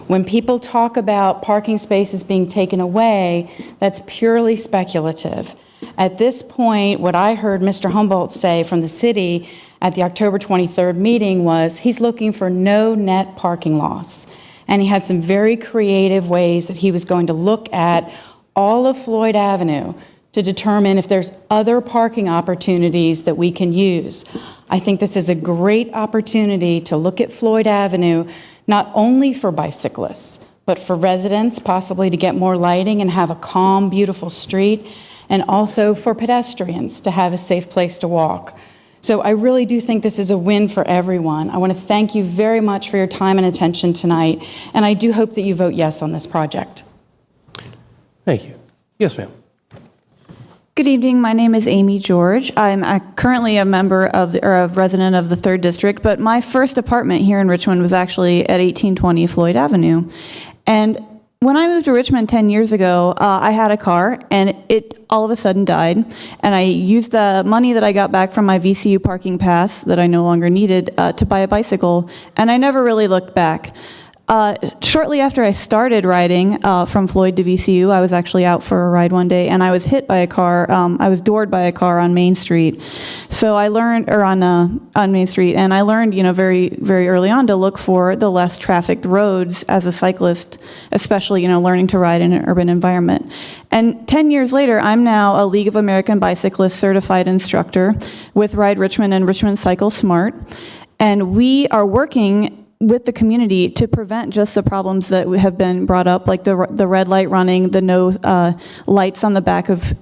When people talk about parking spaces being taken away, that's purely speculative. At this point, what I heard Mr. Humboldt say from the city at the October 23rd meeting was he's looking for no net parking loss. And he had some very creative ways that he was going to look at all of Floyd Avenue to determine if there's other parking opportunities that we can use. I think this is a great opportunity to look at Floyd Avenue, not only for bicyclists, but for residents, possibly to get more lighting and have a calm, beautiful street, and also for pedestrians to have a safe place to walk. So I really do think this is a win for everyone. I want to thank you very much for your time and attention tonight, and I do hope that you vote yes on this project. Thank you. Yes, ma'am. Good evening. My name is Amy George. I'm currently a member of a resident of the 3rd District, but my first apartment here in Richmond was actually at 1820 Floyd Avenue. And when I moved to Richmond 10 years ago, I had a car, and it all of a sudden died. And I used the money that I got back from my VCU parking pass that I no longer needed to buy a bicycle, and I never really looked back. Shortly after I started riding from Floyd to VCU, I was actually out for a ride one day, and I was hit by a car. I was doored by a car on Main Street. So I learned, or on Main Street, and I learned, very, very early on to look for the less trafficked roads as a cyclist, especially, learning to ride in an urban environment. And 10 years later, I'm now a League of American Bicyclists certified instructor with Ride Richmond and Richmond Cycle Smart, and we are working with the community to prevent just the problems that have been brought up, like the red light running, the no lights on the back of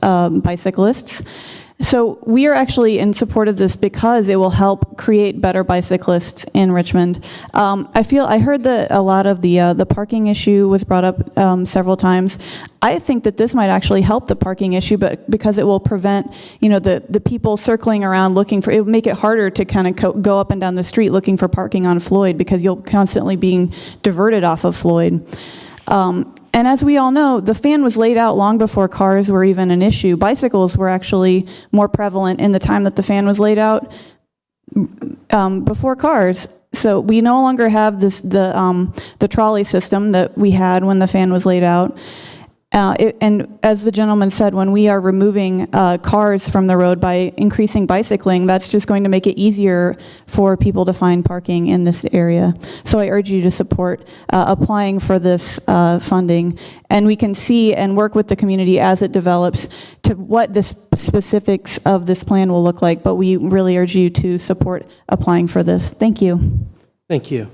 bicyclists. So we are actually in support of this because it will help create better bicyclists in Richmond. I heard that a lot of the parking issue was brought up several times. I think that this might actually help the parking issue, but because it will prevent, the people circling around looking for, it will make it harder to kind of go up and down the street looking for parking on Floyd because you'll constantly being diverted off of Floyd. And as we all know, the fan was laid out long before cars were even an issue. Bicycles were actually more prevalent in the time that the fan was laid out before cars. So we no longer have the trolley system that we had when the fan was laid out. And as the gentleman said, when we are removing cars from the road by increasing bicycling, that's just going to make it easier for people to find parking in this area. So I urge you to support applying for this funding. And we can see and work with the community as it develops to what the specifics of this plan will look like. But we really urge you to support applying for this. Thank you. Thank you.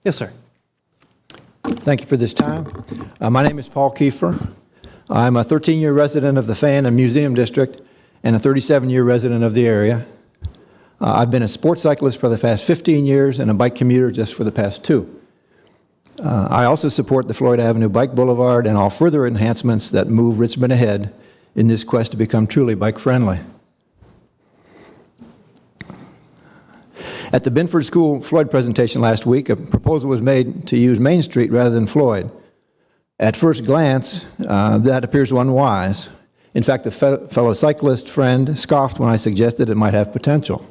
Yes, sir. Thank you for this time. My name is Paul Kiefer. I'm a 13-year resident of the Fan and Museum District and a 37-year resident of the area. I've been a sports cyclist for the past 15 years and a bike commuter just for the past 2. I also support the Floyd Avenue Bike Boulevard and all further enhancements that move Richmond ahead in this quest to become truly bike-friendly. At the Binford School Floyd presentation last week, a proposal was made to use Main Street rather than Floyd. At first glance, that appears unwise. In fact, a fellow cyclist friend scoffed when I suggested it might have potential.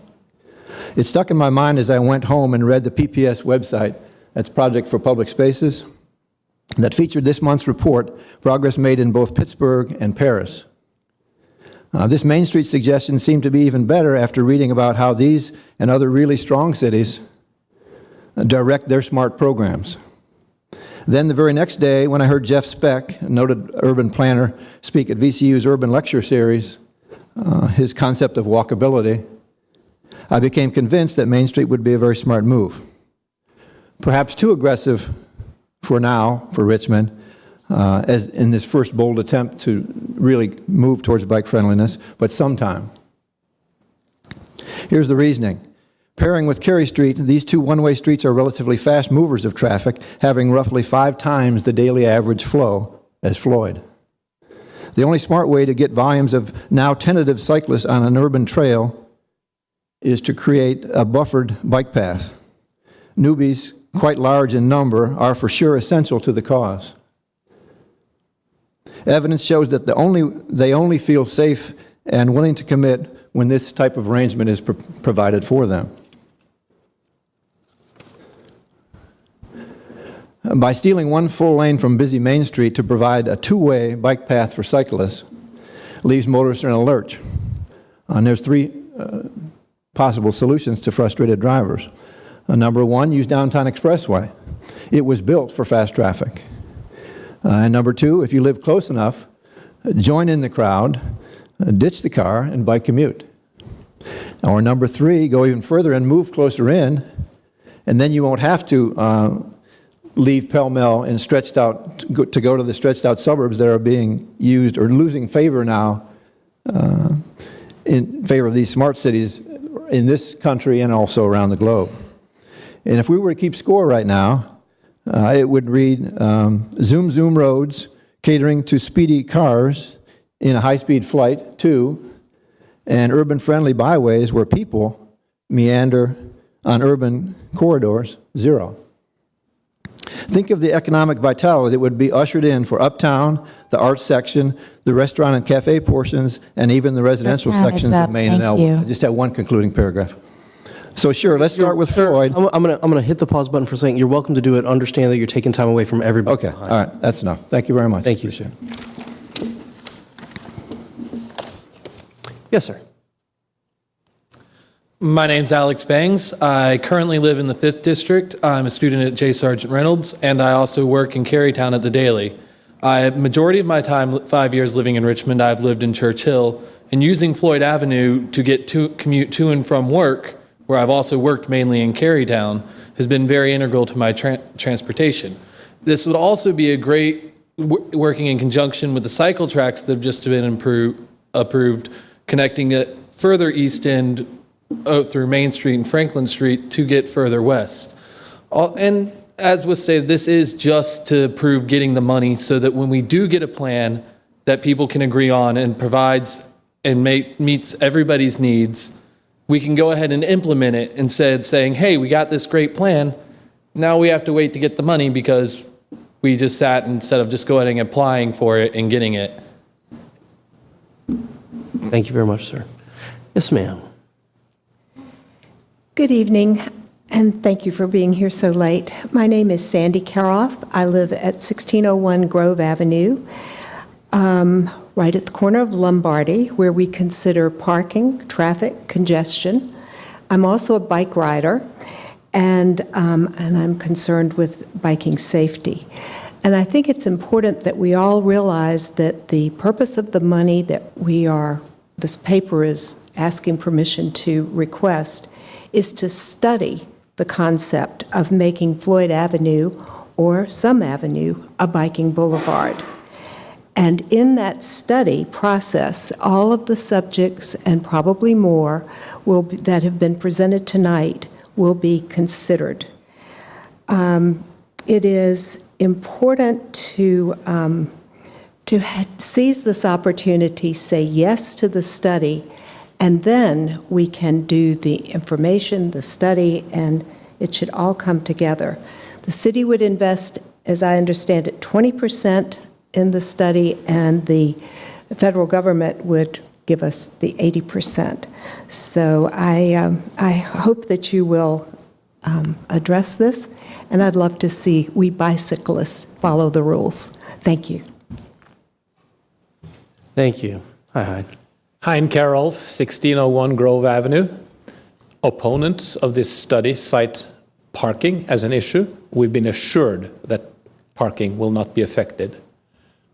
It stuck in my mind as I went home and read the PPS website, that's Project for Public Spaces, that featured this month's report, Progress Made in Both Pittsburgh and Paris. This Main Street suggestion seemed to be even better after reading about how these and other really strong cities direct their smart programs. Then the very next day, when I heard Jeff Speck, a noted urban planner, speak at VCU's Urban Lecture Series, his concept of walkability, I became convinced that Main Street would be a very smart move. Perhaps too aggressive for now, for Richmond, as in this first bold attempt to really move towards bike friendliness, but sometime. Here's the reasoning. Pairing with Carey Street, these two one-way streets are relatively fast movers of traffic, having roughly 5 times the daily average flow as Floyd. The only smart way to get volumes of now tentative cyclists on an urban trail is to create a buffered bike path. Newbies, quite large in number, are for sure essential to the cause. Evidence shows that they only feel safe and willing to commit when this type of arrangement is provided for them. By stealing one full lane from busy Main Street to provide a two-way bike path for cyclists leaves motorists in a lurch. And there's 3 possible solutions to frustrated drivers. Number 1, use Downtown Expressway. It was built for fast traffic. And number 2, if you live close enough, join in the crowd, ditch the car, and bike commute. Or number 3, go even further and move closer in, and then you won't have to leave pell-mell and to go to the stretched-out suburbs that are being used or losing favor now in favor of these smart cities in this country and also around the globe. And if we were to keep score right now, it would read, zoom, zoom roads, catering to speedy cars in a high-speed flight, 2, and urban-friendly byways where people meander on urban corridors, 0. Think of the economic vitality that would be ushered in for Uptown, the arts section, the restaurant and cafe portions, and even the residential sections of Main and Elwood. I just have one concluding paragraph. So sure, let's start with Floyd. I'm gonna hit the pause button for a second. You're welcome to do it. Understand that you're taking time away from everybody. Okay, all right, that's enough. Thank you very much. Thank you. Yes, sir. My name's Alex Bangs. I currently live in the 5th District. I'm a student at J. Sargent Reynolds, and I also work in Carytown at the Daily. Majority of my time, 5 years living in Richmond, I've lived in Church Hill, and using Floyd Avenue to commute to and from work, where I've also worked mainly in Carytown, has been very integral to my transportation. This would also be a great working in conjunction with the cycle tracks that have just been approved, connecting it further east end through Main Street and Franklin Street to get further west. And as was stated, this is just to prove getting the money so that when we do get a plan that people can agree on and provides and meets everybody's needs, we can go ahead and implement it instead of saying, hey, we got this great plan, now we have to wait to get the money because we just sat instead of just going and applying for it and getting it. Thank you very much, sir. Yes, ma'am. Good evening. And thank you for being here so late. My name is Sandy Karoff. I live at 1601 Grove Avenue, right at the corner of Lombardy, where we consider parking, traffic, congestion. I'm also a bike rider, and I'm concerned with biking safety. And I think it's important that we all realize that the purpose of the money that this paper is asking permission to request is to study the concept of making Floyd Avenue or some avenue a biking boulevard. And in that study process, all of the subjects and probably more that have been presented tonight will be considered. It is important to seize this opportunity, say yes to the study, and then we can do the information, the study, and it should all come together. The city would invest, as I understand it, 20% in the study, and the federal government would give us the 80%. So I hope that you will address this, and I'd love to see we bicyclists follow the rules. Thank you. Thank you. Hi. Hein Carroll, 1601 Grove Avenue. Opponents of this study cite parking as an issue. We've been assured that parking will not be affected.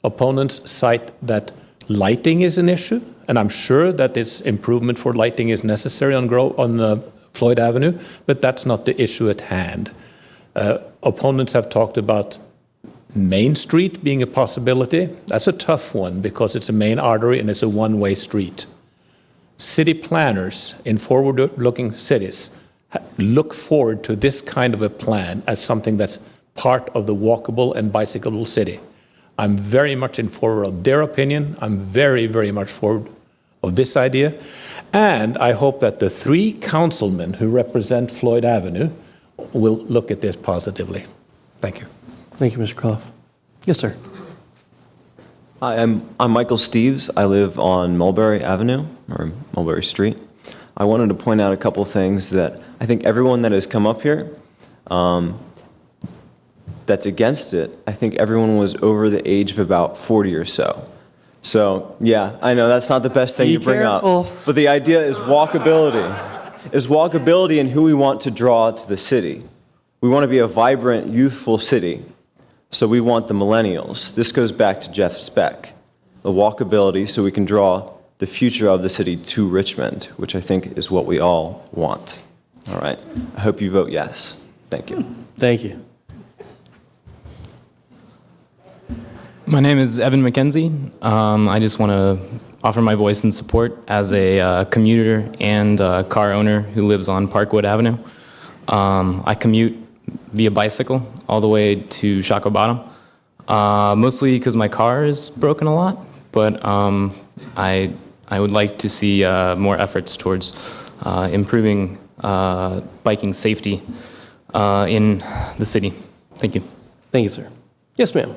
Opponents cite that lighting is an issue, and I'm sure that this improvement for lighting is necessary on Floyd Avenue, but that's not the issue at hand. Opponents have talked about Main Street being a possibility. That's a tough one because it's a main artery and it's a one-way street. City planners in forward-looking cities look forward to this kind of a plan as something that's part of the walkable and bicyclable city. I'm very much in favor of their opinion. I'm very, very much forward of this idea. And I hope that the 3 councilmen who represent Floyd Avenue will look at this positively. Thank you. Thank you, Mr. Clough. Yes, sir. Hi, I'm Michael Steves. I live on Mulberry Avenue, or Mulberry Street. I wanted to point out a couple things that I think everyone that has come up here that's against it, I think everyone was over the age of about 40 or so. So, yeah, I know that's not the best thing to bring up. But the idea is walkability. Is walkability and who we want to draw to the city. We want to be a vibrant, youthful city. So we want the millennials. This goes back to Jeff Speck. The walkability so we can draw the future of the city to Richmond, which I think is what we all want. All right. I hope you vote yes. Thank you. Thank you. My name is Evan McKenzie. I just want to offer my voice in support as a commuter and car owner who lives on Parkwood Avenue. I commute via bicycle all the way to Shockoe Bottom, mostly because my car is broken a lot, but I would like to see more efforts towards improving biking safety in the city. Thank you. Thank you, sir. Yes, ma'am.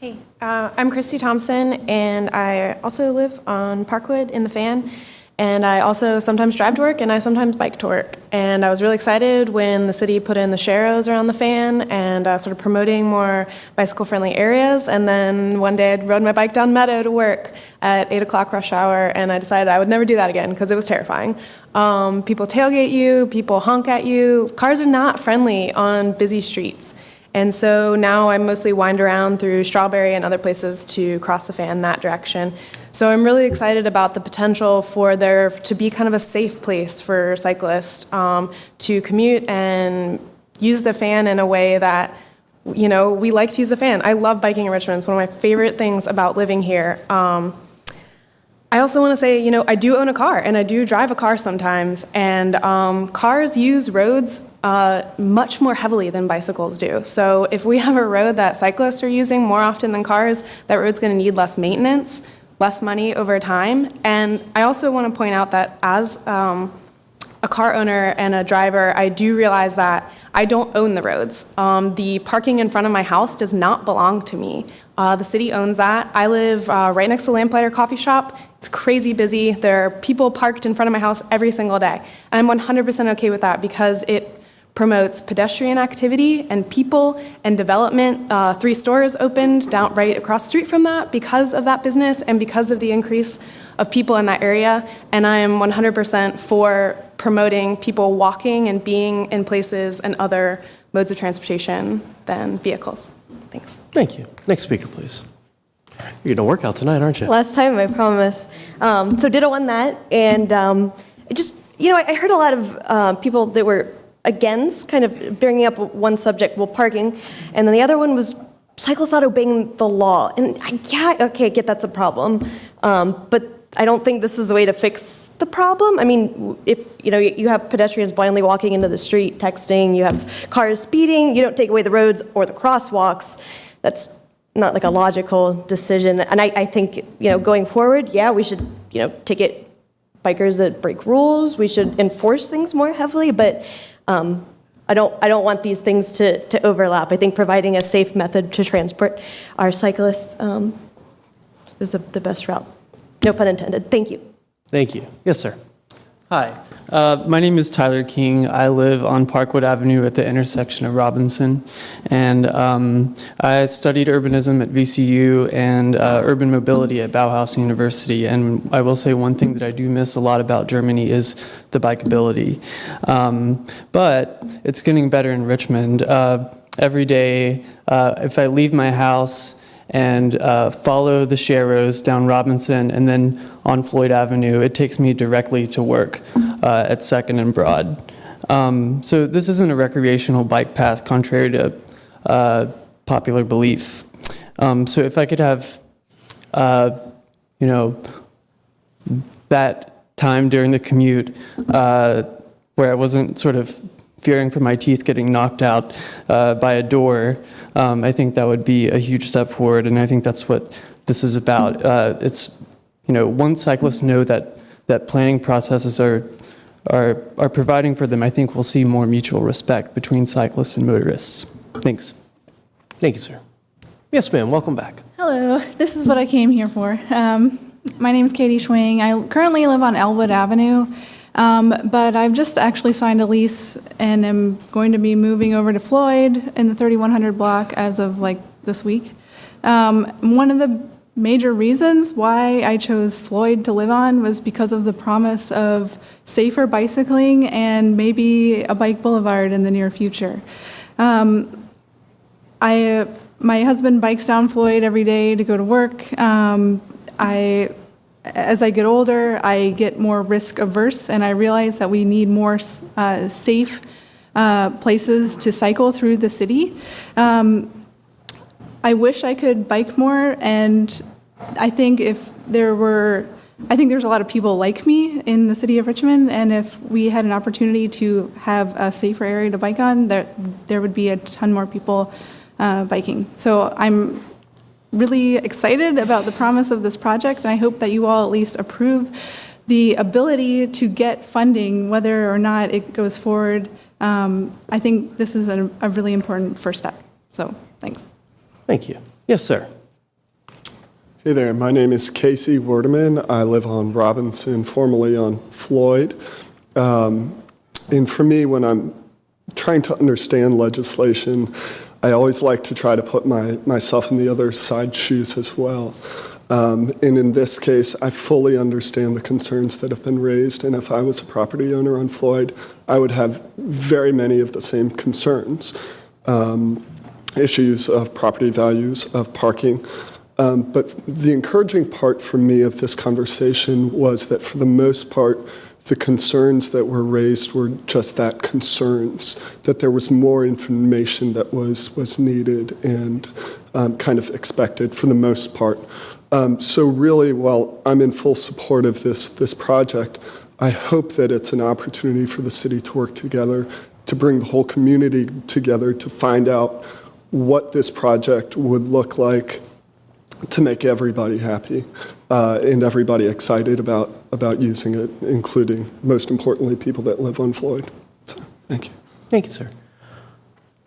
Hey, I'm Christy Thompson, and I also live on Parkwood in the Fan, and I also sometimes drive to work, and I sometimes bike to work. And I was really excited when the city put in the sharrows around the Fan and started promoting more bicycle-friendly areas. And then one day I rode my bike down Meadow to work at 8 o'clock rush hour, and I decided I would never do that again because it was terrifying. People tailgate you, people honk at you. Cars are not friendly on busy streets. And so now I mostly wind around through Strawberry and other places to cross the Fan that direction. So I'm really excited about the potential for there to be kind of a safe place for cyclists to commute and use the Fan in a way that, you know, we like to use the Fan. I love biking in Richmond. It's one of my favorite things about living here. I also want to say, you know, I do own a car, and I do drive a car sometimes, and cars use roads much more heavily than bicycles do. So if we have a road that cyclists are using more often than cars, that road's going to need less maintenance, less money over time. And I also want to point out that as a car owner and a driver, I do realize that I don't own the roads. The parking in front of my house does not belong to me. The city owns that. I live right next to Lamplighter Coffee Shop. It's crazy busy. There are people parked in front of my house every single day. And I'm 100% okay with that because it promotes pedestrian activity and people and development. 3 stores opened down right across the street from that because of that business and because of the increase of people in that area. And I am 100% for promoting people walking and being in places and other modes of transportation than vehicles. Thanks. Thank you. Next speaker, please. You're going to work out tonight, aren't you? Last time, I promise. So ditto on that. And I heard a lot of people that were against kind of bringing up one subject, well, parking, and then the other one was cyclists not obeying the law. And I get that's a problem, but I don't think this is the way to fix the problem. I mean, if you have pedestrians blindly walking into the street, texting, you have cars speeding, you don't take away the roads or the crosswalks. That's not like a logical decision. And I think going forward, we should ticket bikers that break rules. We should enforce things more heavily, but I don't want these things to overlap. I think providing a safe method to transport our cyclists is the best route. No pun intended. Thank you. Thank you. Yes, sir. Hi, my name is Tyler King. I live on Parkwood Avenue at the intersection of Robinson, and I studied urbanism at VCU and urban mobility at Bauhaus University. And I will say one thing that I do miss a lot about Germany is the bikeability. But it's getting better in Richmond. Every day, if I leave my house and follow the Sharrows down Robinson and then on Floyd Avenue, it takes me directly to work at 2nd and Broad. So this isn't a recreational bike path, contrary to popular belief. So if I could have, that time during the commute where I wasn't sort of fearing for my teeth getting knocked out by a door, I think that would be a huge step forward, and I think that's what this is about. It's, once cyclists know that planning processes are providing for them, I think we'll see more mutual respect between cyclists and motorists. Thanks. Thank you, sir. Yes, ma'am. Welcome back. Hello. This is what I came here for. My name is Katie Schwing. I currently live on Elwood Avenue. But I've just actually signed a lease and am going to be moving over to Floyd in the 3100 block as of this week. One of the major reasons why I chose Floyd to live on was because of the promise of safer bicycling and maybe a bike boulevard in the near future. My husband bikes down Floyd every day to go to work. As I get older, I get more risk averse, and I realize that we need more safe places to cycle through the city. I wish I could bike more, and I think there's a lot of people like me in the city of Richmond, and if we had an opportunity to have a safer area to bike on, there would be a ton more people biking. So I'm really excited about the promise of this project, and I hope that you all at least approve the ability to get funding, whether or not it goes forward. I think this is a really important first step. So, thanks. Thank you. Yes, sir. Hey there, my name is Casey Werdeman. I live on Robinson, formerly on Floyd. And for me, when I'm trying to understand legislation, I always like to try to put myself in the other side's shoes as well. And in this case, I fully understand the concerns that have been raised. And if I was a property owner on Floyd, I would have very many of the same concerns. Issues of property values, of parking. But the encouraging part for me of this conversation was that for the most part, the concerns that were raised were just that, concerns, that there was more information that was needed and kind of expected for the most part. So really, while I'm in full support of this project, I hope that it's an opportunity for the city to work together, to bring the whole community together, to find out what this project would look like to make everybody happy and everybody excited about using it, including, most importantly, people that live on Floyd. So, thank you. Thank you, sir.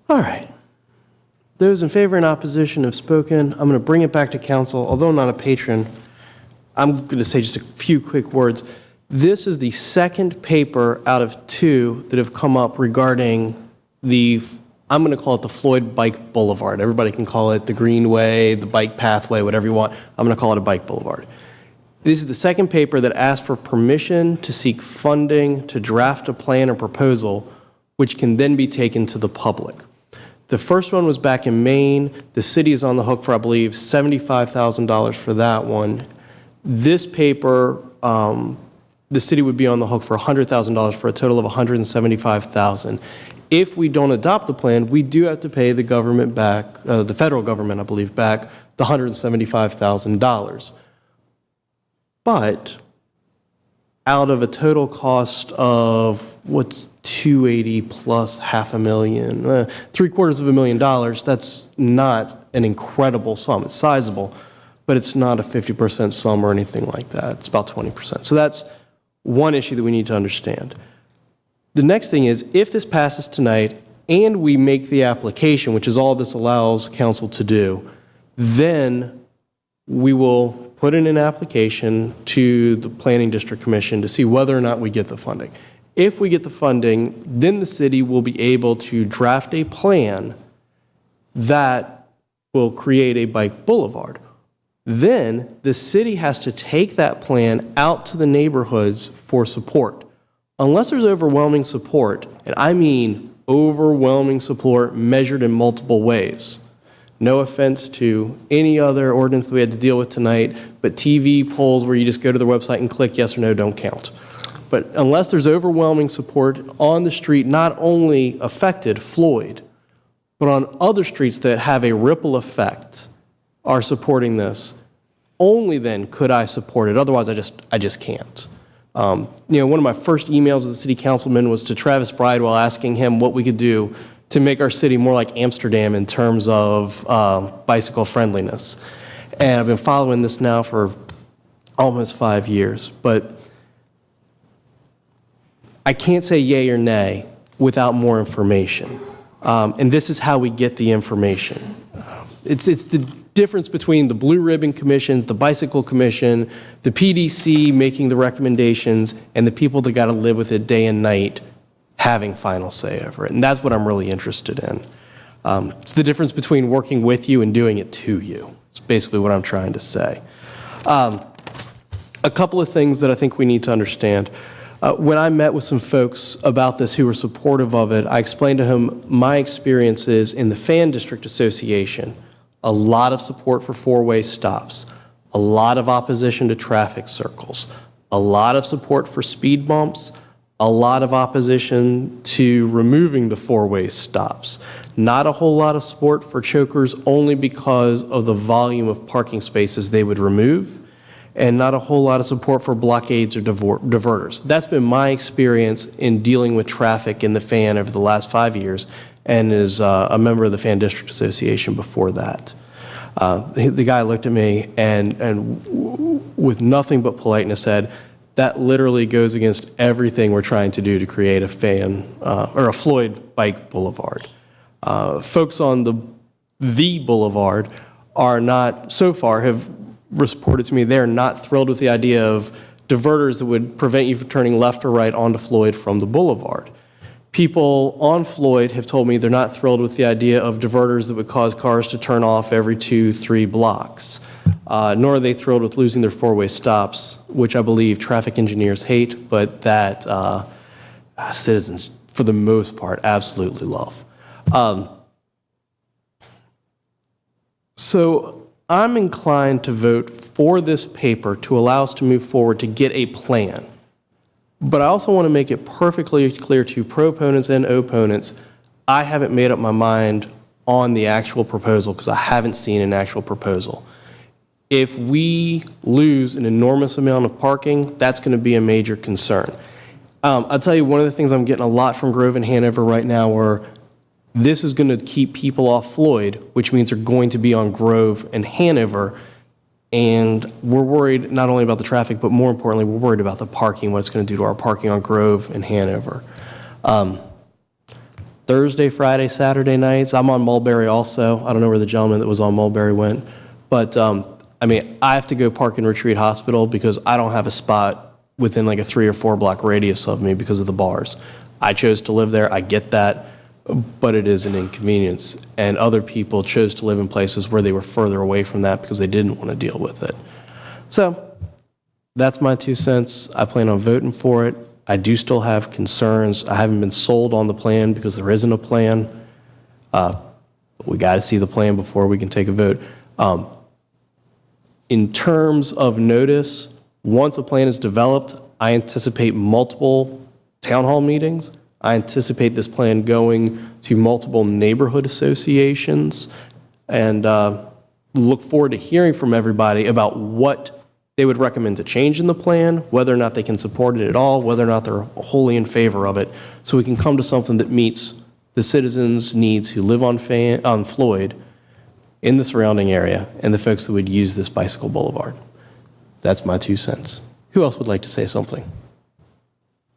All right. Those in favor and opposition have spoken. I'm going to bring it back to council. Although I'm not a patron, I'm going to say just a few quick words. This is the second paper out of two that have come up regarding I'm going to call it the Floyd Bike Boulevard. Everybody can call it the Greenway, the bike pathway, whatever you want. I'm going to call it a bike boulevard. This is the second paper that asks for permission to seek funding to draft a plan or proposal, which can then be taken to the public. The first one was back in Maine. The city is on the hook for, I believe, $75,000 for that one. This paper, the city would be on the hook for $100,000 for a total of $175,000. If we don't adopt the plan, we do have to pay the government back, the federal government, I believe, back the $175,000. But out of a total cost of what's $280 plus $500,000, $750,000, that's not an incredible sum. It's sizable, but it's not a 50% sum or anything like that. It's about 20%. So that's one issue that we need to understand. The next thing is, if this passes tonight and we make the application, which is all this allows council to do, then we will put in an application to the Planning District Commission to see whether or not we get the funding. If we get the funding, then the city will be able to draft a plan that will create a bike boulevard. Then the city has to take that plan out to the neighborhoods for support. Unless there's overwhelming support, and I mean overwhelming support measured in multiple ways. No offense to any other ordinance that we had to deal with tonight, but TV polls where you just go to their website and click yes or no don't count. But unless there's overwhelming support on the street, not only affected Floyd, but on other streets that have a ripple effect are supporting this, only then could I support it. Otherwise, I just can't. One of my first emails as a city councilman was to Travis Bridewell asking him what we could do to make our city more like Amsterdam in terms of bicycle friendliness. And I've been following this now for almost 5 years, but I can't say yay or nay without more information. And this is how we get the information. It's the difference between the Blue Ribbon Commissions, the Bicycle Commission, the PDC making the recommendations, and the people that got to live with it day and night having final say over it. And that's what I'm really interested in. It's the difference between working with you and doing it to you. It's basically what I'm trying to say. A couple of things that I think we need to understand. When I met with some folks about this who were supportive of it, I explained to him my experiences in the Fan District Association. A lot of support for four-way stops, a lot of opposition to traffic circles, a lot of support for speed bumps, a lot of opposition to removing the four-way stops. Not a whole lot of support for chokers only because of the volume of parking spaces they would remove, and not a whole lot of support for blockades or diverters. That's been my experience in dealing with traffic in the Fan over the last 5 years, and as a member of the Fan District Association before that. The guy looked at me and with nothing but politeness said, that literally goes against everything we're trying to do to create a Fan or a Floyd Bike Boulevard. Folks on the Boulevard are not, so far, have reported to me they're not thrilled with the idea of diverters that would prevent you from turning left or right onto Floyd from the Boulevard. People on Floyd have told me they're not thrilled with the idea of diverters that would cause cars to turn off every 2-3 blocks. Nor are they thrilled with losing their four-way stops, which I believe traffic engineers hate, but that citizens, for the most part, absolutely love. So I'm inclined to vote for this paper to allow us to move forward to get a plan. But I also want to make it perfectly clear to proponents and opponents, I haven't made up my mind on the actual proposal because I haven't seen an actual proposal. If we lose an enormous amount of parking, that's going to be a major concern. I'll tell you, one of the things I'm getting a lot from Grove and Hanover right now are this is going to keep people off Floyd, which means they're going to be on Grove and Hanover. And we're worried not only about the traffic, but more importantly, we're worried about the parking, what it's going to do to our parking on Grove and Hanover. Thursday, Friday, Saturday nights, I'm on Mulberry also. I don't know where the gentleman that was on Mulberry went. But, I have to go park in Retreat Hospital because I don't have a spot within like a 3 or 4 block radius of me because of the bars. I chose to live there. I get that. but it is an inconvenience. And other people chose to live in places where they were further away from that because they didn't want to deal with it. So that's my 2 cents. I plan on voting for it. I do still have concerns. I haven't been sold on the plan because there isn't a plan. We got to see the plan before we can take a vote. In terms of notice, once a plan is developed, I anticipate multiple town hall meetings. I anticipate this plan going to multiple neighborhood associations, and look forward to hearing from everybody about what they would recommend to change in the plan, whether or not they can support it at all, whether or not they're wholly in favor of it, so we can come to something that meets the citizens' needs who live on Floyd, in the surrounding area, and the folks that would use this bicycle boulevard. That's my 2 cents. Who else would like to say something?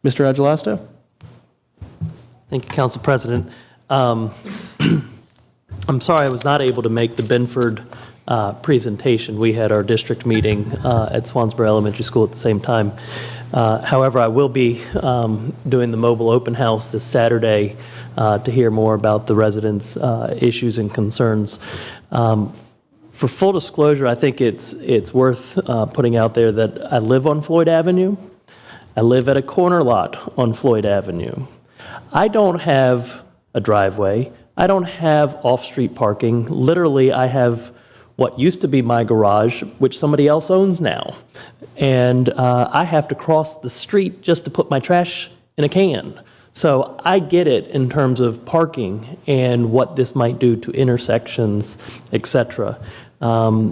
Mr. Agelasto? Thank you, Council President. I'm sorry I was not able to make the Benford presentation. We had our district meeting at Swansboro Elementary School at the same time. However, I will be doing the mobile open house this Saturday to hear more about the residents' issues and concerns. For full disclosure, I think it's worth putting out there that I live on Floyd Avenue. I live at a corner lot on Floyd Avenue. I don't have a driveway. I don't have off-street parking. Literally, I have what used to be my garage, which somebody else owns now. And I have to cross the street just to put my trash in a can. So I get it in terms of parking and what this might do to intersections, etc. I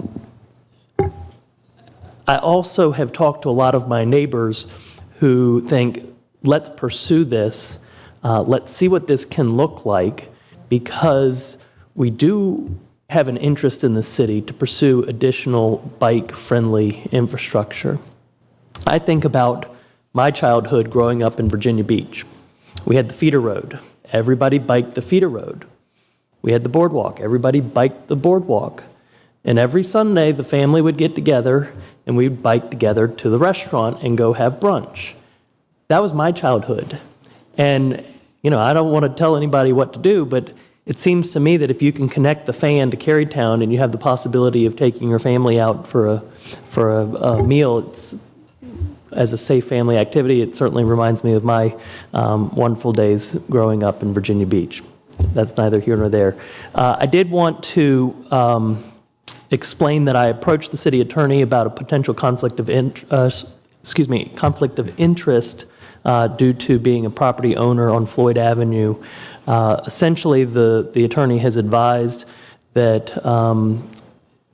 also have talked to a lot of my neighbors who think, let's pursue this. Let's see what this can look like, because we do have an interest in the city to pursue additional bike-friendly infrastructure. I think about my childhood growing up in Virginia Beach. We had the feeder road. Everybody biked the feeder road. We had the boardwalk. Everybody biked the boardwalk. And every Sunday, the family would get together and we'd bike together to the restaurant and go have brunch. That was my childhood. And, you know, I don't want to tell anybody what to do, but it seems to me that if you can connect the fan to Carytown and you have the possibility of taking your family out for a meal, it's, as a safe family activity, it certainly reminds me of my wonderful days growing up in Virginia Beach. That's neither here nor there. I did want to explain that I approached the city attorney about a potential conflict of interest due to being a property owner on Floyd Avenue. Essentially, the attorney has advised that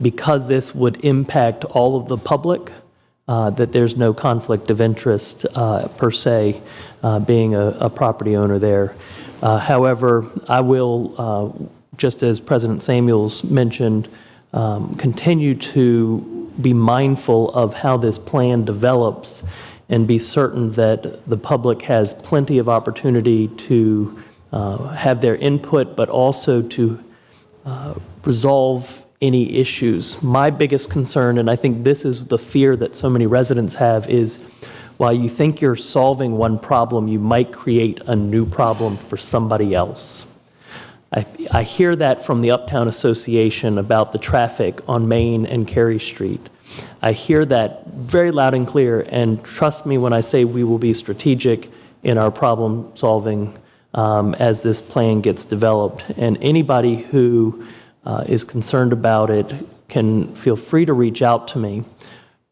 because this would impact all of the public, that there's no conflict of interest per se, being a property owner there. However, I will, just as President Samuels mentioned, continue to be mindful of how this plan develops and be certain that the public has plenty of opportunity to have their input, but also to resolve any issues. My biggest concern, and I think this is the fear that so many residents have, is while you think you're solving one problem, you might create a new problem for somebody else. I hear that from the Uptown Association about the traffic on Main and Cary Street. I hear that very loud and clear, and trust me when I say we will be strategic in our problem solving as this plan gets developed. And anybody who is concerned about it can feel free to reach out to me.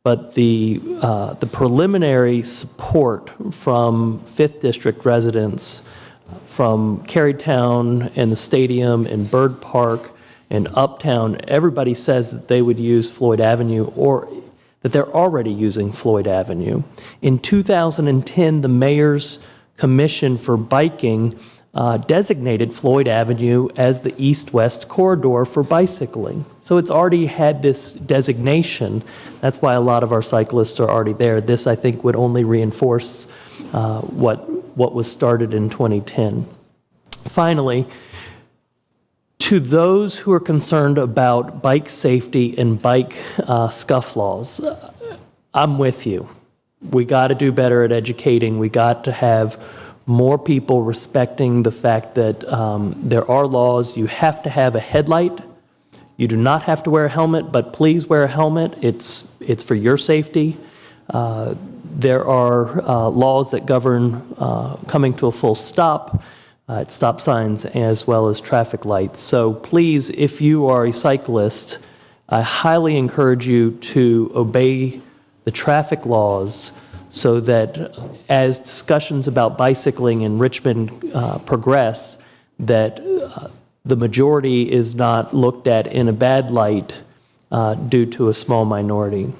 But the preliminary support from 5th District residents, from Carytown and the stadium and Bird Park and Uptown, everybody says that they would use Floyd Avenue, or that they're already using Floyd Avenue. In 2010, the Mayor's Commission for Biking designated Floyd Avenue as the east-west corridor for bicycling. So it's already had this designation. That's why a lot of our cyclists are already there. This, I think, would only reinforce what was started in 2010. Finally, to those who are concerned about bike safety and bike scufflaws, I'm with you. We got to do better at educating. We got to have more people respecting the fact that there are laws. You have to have a headlight. You do not have to wear a helmet, but please wear a helmet. It's for your safety. There are laws that govern coming to a full stop at stop signs as well as traffic lights. So please, if you are a cyclist, I highly encourage you to obey the traffic laws so that as discussions about bicycling in Richmond progress, that the majority is not looked at in a bad light due to a small minority.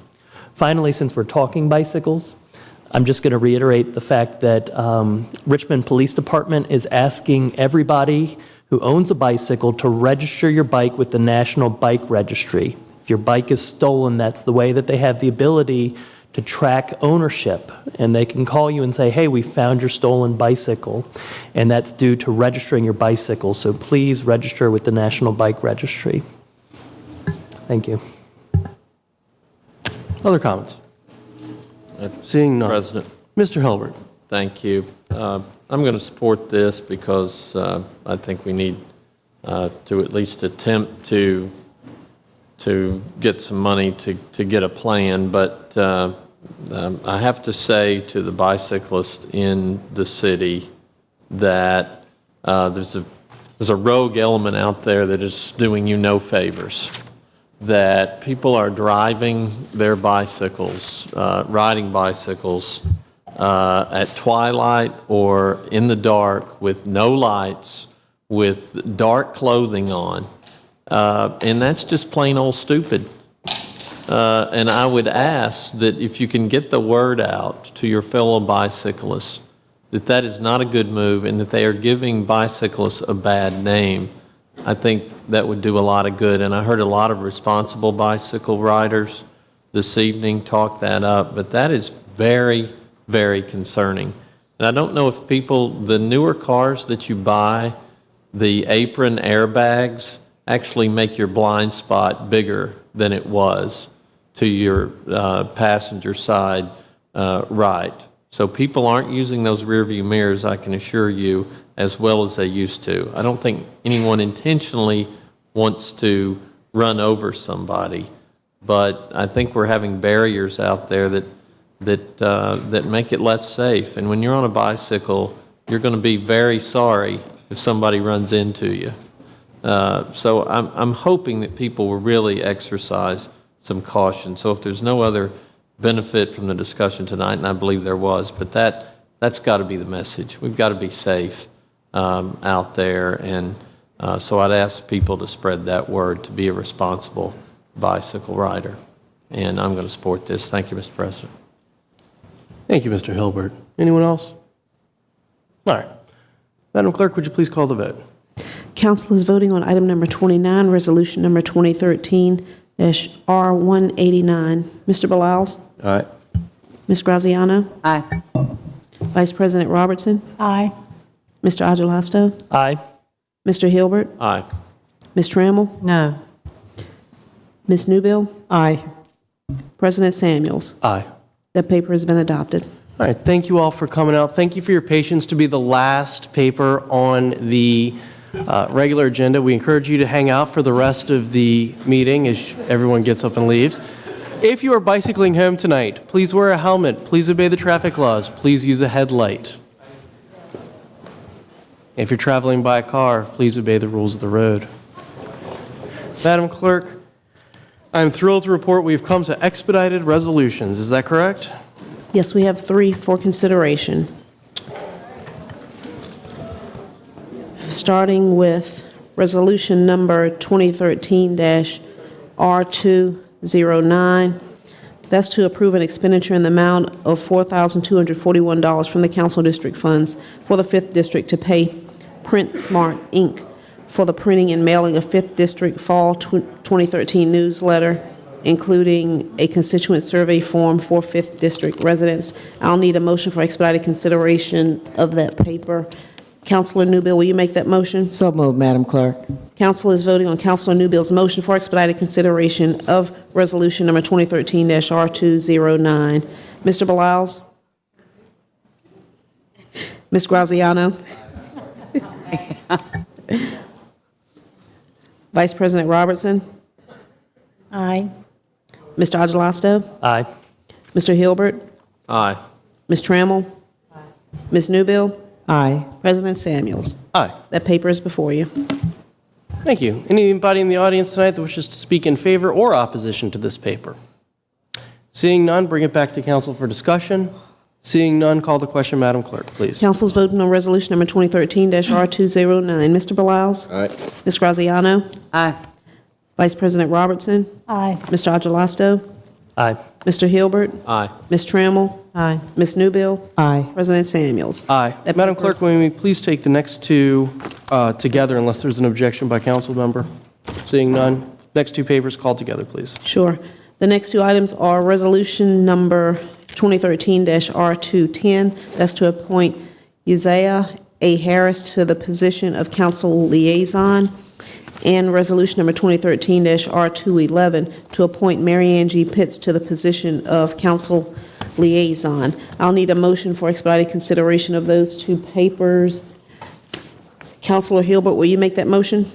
Finally, since we're talking bicycles, I'm just going to reiterate the fact that Richmond Police Department is asking everybody who owns a bicycle to register your bike with the National Bike Registry. If your bike is stolen, that's the way that they have the ability to track ownership. And they can call you and say, hey, we found your stolen bicycle. And that's due to registering your bicycle. So please register with the National Bike Registry. Thank you. Other comments? Seeing none. President. Mr. Hilbert. Thank you. I'm going to support this because I think we need to at least attempt to get some money to get a plan. But I have to say to the bicyclists in the city that there's a rogue element out there that is doing you no favors. That people are driving their bicycles, riding bicycles at twilight or in the dark with no lights, with dark clothing on. And that's just plain old stupid. And I would ask that if you can get the word out to your fellow bicyclists that that is not a good move and that they are giving bicyclists a bad name, I think that would do a lot of good. And I heard a lot of responsible bicycle riders this evening talk that up, but that is very, very concerning. And I don't know if the newer cars that you buy, the apron airbags actually make your blind spot bigger than it was to your passenger side right. So people aren't using those rear view mirrors, I can assure you, as well as they used to. I don't think anyone intentionally wants to run over somebody, but I think we're having barriers out there that make it less safe. And when you're on a bicycle, you're going to be very sorry if somebody runs into you. So I'm hoping that people will really exercise some caution. So if there's no other benefit from the discussion tonight, and I believe there was, but that's got to be the message. We've got to be safe out there, and so I'd ask people to spread that word to be a responsible bicycle rider. And I'm going to support this. Thank you, Mr. President. Thank you, Mr. Hilbert. Anyone else? All right. Madam Clerk, would you please call the vote? Council is voting on item number 29, resolution number 2013-R189. Mr. Beliles? Aye. Ms. Graziano? Aye. Vice President Robertson? Aye. Mr. Agelasto? Aye. Mr. Hilbert? Aye. Ms. Trammell? No. Ms. Newbill? Aye. President Samuels? Aye. That paper has been adopted. All right, thank you all for coming out. Thank you for your patience to be the last paper on the regular agenda. We encourage you to hang out for the rest of the meeting as everyone gets up and leaves. If you are bicycling home tonight, please wear a helmet. Please obey the traffic laws. Please use a headlight. If you're traveling by car, please obey the rules of the road. Madam Clerk, I'm thrilled to report we've come to expedited resolutions. Is that correct? Yes, we have 3 for consideration. Starting with resolution number 2013-R209. That's to approve an expenditure in the amount of $4,241 from the council district funds for the 5th District to pay Print Smart, Inc. for the printing and mailing of 5th District Fall 2013 newsletter, including a constituent survey form for 5th District residents. I'll need a motion for expedited consideration of that paper. Councilor Newbill, will you make that motion? So moved, Madam Clerk. Council is voting on Councilor Newbill's motion for expedited consideration of resolution number 2013-R209. Mr. Beliles? Ms. Graziano? Vice President Robertson? Aye. Mr. Agelasto? Aye. Mr. Hilbert? Aye. Ms. Trammell? Ms. Newbill? Aye. President Samuels? Aye. That paper is before you. Thank you. Anybody in the audience tonight that wishes to speak in favor or opposition to this paper? Seeing none, bring it back to council for discussion. Seeing none, call the question, Madam Clerk, please. Council is voting on resolution number 2013-R209. Mr. Beliles? Aye. Ms. Graziano? Aye. Vice President Robertson? Aye. Mr. Agelasto? Aye. Mr. Hilbert? Aye. Ms. Trammell? Aye. Ms. Newbill? Aye. President Samuels? Aye. That Madam paper is- Clerk, may we please take the next two together unless there's an objection by council member? Seeing none, next two papers called together, please. Sure. The next two items are resolution number 2013-R210. That's to appoint Uzziah A. Harris to the position of council liaison. And resolution number 2013-R211 to appoint Mary Ann G. Pitts to the position of council liaison. I'll need a motion for expedited consideration of those two papers. Councilor Hilbert, will you make that motion?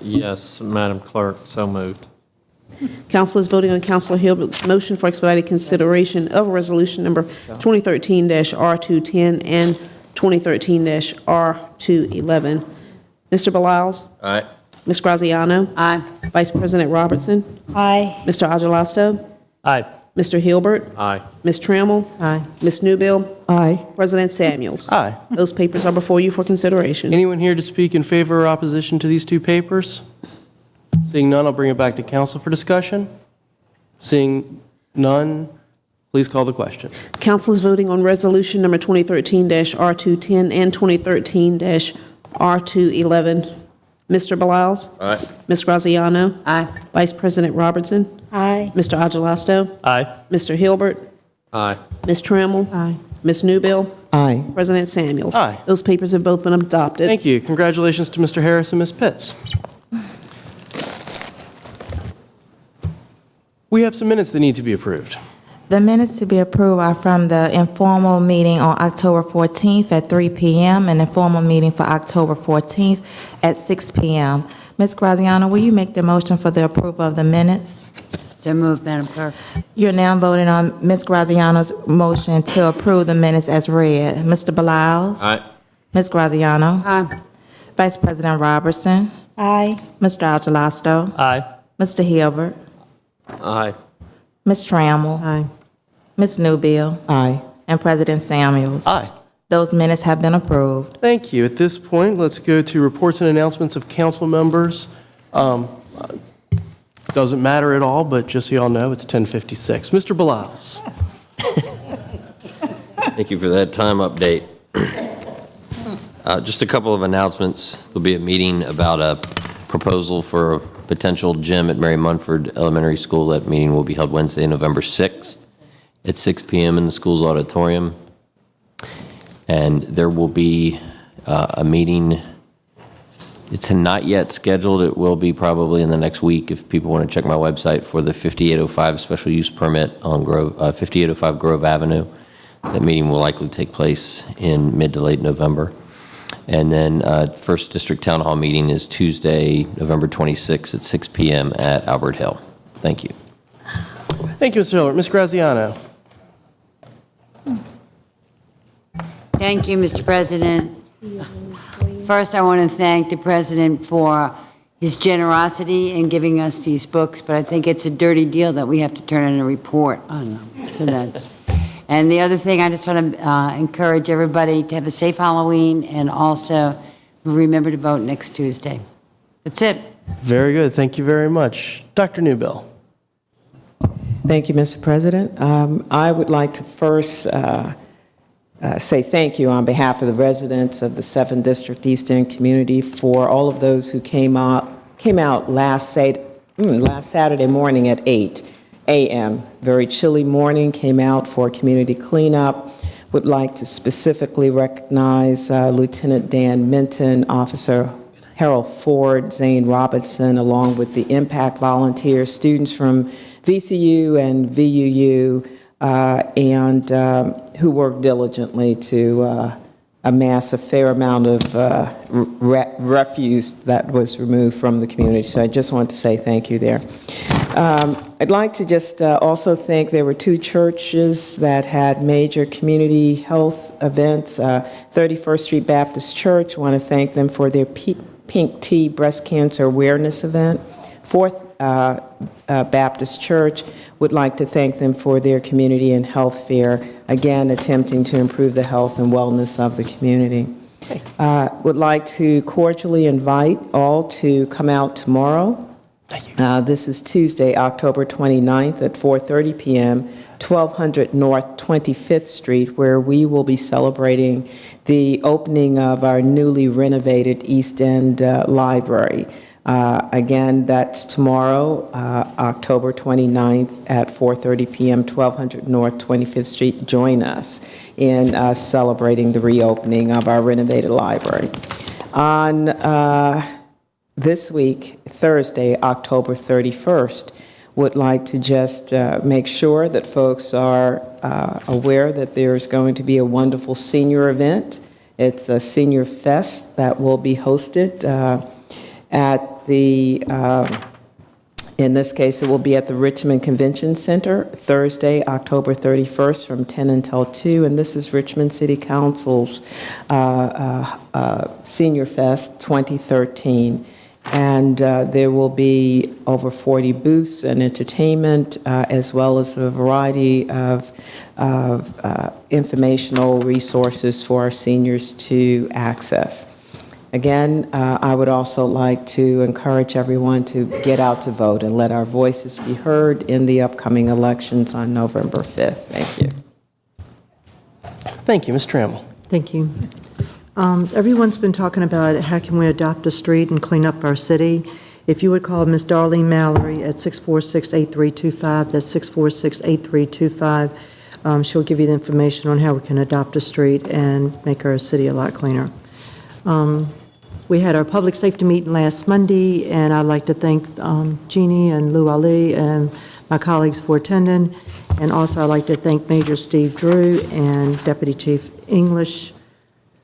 Yes, Madam Clerk, so moved. Council is voting on Councilor Hilbert's motion for expedited consideration of resolution number 2013-R210 and 2013-R211. Mr. Beliles? Aye. Ms. Graziano? Aye. Vice President Robertson? Aye. Mr. Agelasto? Aye. Mr. Hilbert? Aye. Ms. Trammell? Aye. Ms. Newbill? Aye. President Samuels? Aye. Those papers are before you for consideration. Anyone here to speak in favor or opposition to these two papers? Seeing none, I'll bring it back to council for discussion. Seeing none, please call the question. Council is voting on resolution number 2013-R210 and 2013-R211. Mr. Beliles? Aye. Ms. Graziano? Aye. Vice President Robertson? Aye. Mr. Agelasto? Aye. Mr. Hilbert? Aye. Ms. Trammell? Aye. Ms. Newbill? Aye. President Samuels? Aye. Those papers have both been adopted. Thank you. Congratulations to Mr. Harris and Ms. Pitts. We have some minutes that need to be approved. The minutes to be approved are from the informal meeting on October 14th at 3 p.m. and informal meeting for October 14th at 6 p.m. Ms. Graziano, will you make the motion for the approval of the minutes? So moved, Madam Clerk. You're now voting on Ms. Graziano's motion to approve the minutes as read. Mr. Beliles? Aye. Ms. Graziano? Aye. Vice President Robertson? Aye. Mr. Agelasto? Aye. Mr. Hilbert? Aye. Ms. Trammell? Aye. Ms. Newbill? Aye. And President Samuels? Aye. Those minutes have been approved. Thank you. At this point, let's go to reports and announcements of council members. Doesn't matter at all, but just so y'all know, it's 10:56. Mr. Beliles. Thank you for that time update. Just a couple of announcements. There'll be a meeting about a proposal for a potential gym at Mary Munford Elementary School. That meeting will be held Wednesday, November 6th at 6 p.m. in the school's auditorium. And there will be a meeting. It's not yet scheduled. It will be probably in the next week if people want to check my website for the 5805 special use permit on 5805 Grove Avenue. That meeting will likely take place in mid to late November. And then First District Town Hall meeting is Tuesday, November 26th at 6 p.m. at Albert Hill. Thank you. Thank you, Mr. Hilbert. Ms. Graziano. Thank you, Mr. President. First, I want to thank the President for his generosity in giving us these books, but I think it's a dirty deal that we have to turn in a report on them. So that's... And the other thing, I just want to encourage everybody to have a safe Halloween and also remember to vote next Tuesday. That's it. Very good. Thank you very much. Dr. Newbill. Thank you, Mr. President. I would like to first say thank you on behalf of the residents of the 7th District East End community for all of those who came out last Saturday morning at 8 a.m. Very chilly morning, came out for community cleanup. Would like to specifically recognize Lieutenant Dan Minton, Officer Harold Ford, Zane Robinson, along with the Impact volunteers, students from VCU and VUU, and who worked diligently to amass a fair amount of refuse that was removed from the community. So I just want to say thank you there. I'd like to just also thank, there were 2 churches that had major community health events. 31st Street Baptist Church, want to thank them for their Pink Tea Breast Cancer Awareness event. 4th Baptist Church would like to thank them for their community and health fair, again attempting to improve the health and wellness of the community. Would like to cordially invite all to come out tomorrow. This is Tuesday, October 29th at 4:30 p.m., 1200 North 25th Street, where we will be celebrating the opening of our newly renovated East End Library. Again, that's tomorrow, October 29th at 4:30 p.m., 1200 North 25th Street. Join us in celebrating the reopening of our renovated library. On this week, Thursday, October 31st, would like to just make sure that folks are aware that there's going to be a wonderful senior event. It's a senior fest that will be hosted at the, in this case, it will be at the Richmond Convention Center, Thursday, October 31st from 10 until 2, and this is Richmond City Council's Senior Fest 2013. And there will be over 40 booths and entertainment, as well as a variety of informational resources for our seniors to access. Again, I would also like to encourage everyone to get out to vote and let our voices be heard in the upcoming elections on November 5th. Thank you. Thank you, Ms. Trammell. Thank you. Everyone's been talking about how can we adopt a street and clean up our city. If you would call Ms. Darlene Mallory at 646-8325, that's 646-8325, she'll give you the information on how we can adopt a street and make our city a lot cleaner. We had our public safety meeting last Monday, and I'd like to thank Jeannie and Lou Ali and my colleagues for attending. And also I'd like to thank Major Steve Drew and Deputy Chief English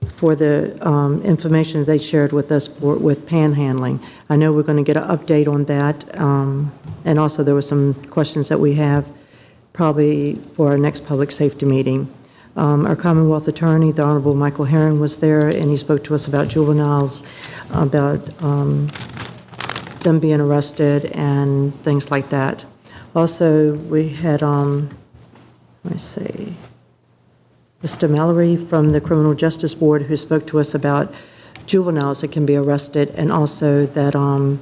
for the information they shared with us with panhandling. I know we're going to get an update on that. And also there were some questions that we have probably for our next public safety meeting. Our Commonwealth Attorney, the Honorable Michael Herring, was there, and he spoke to us about juveniles, about them being arrested and things like that. Also, we had, let me see, Mr. Mallory from the Criminal Justice Board, who spoke to us about juveniles that can be arrested, and also that I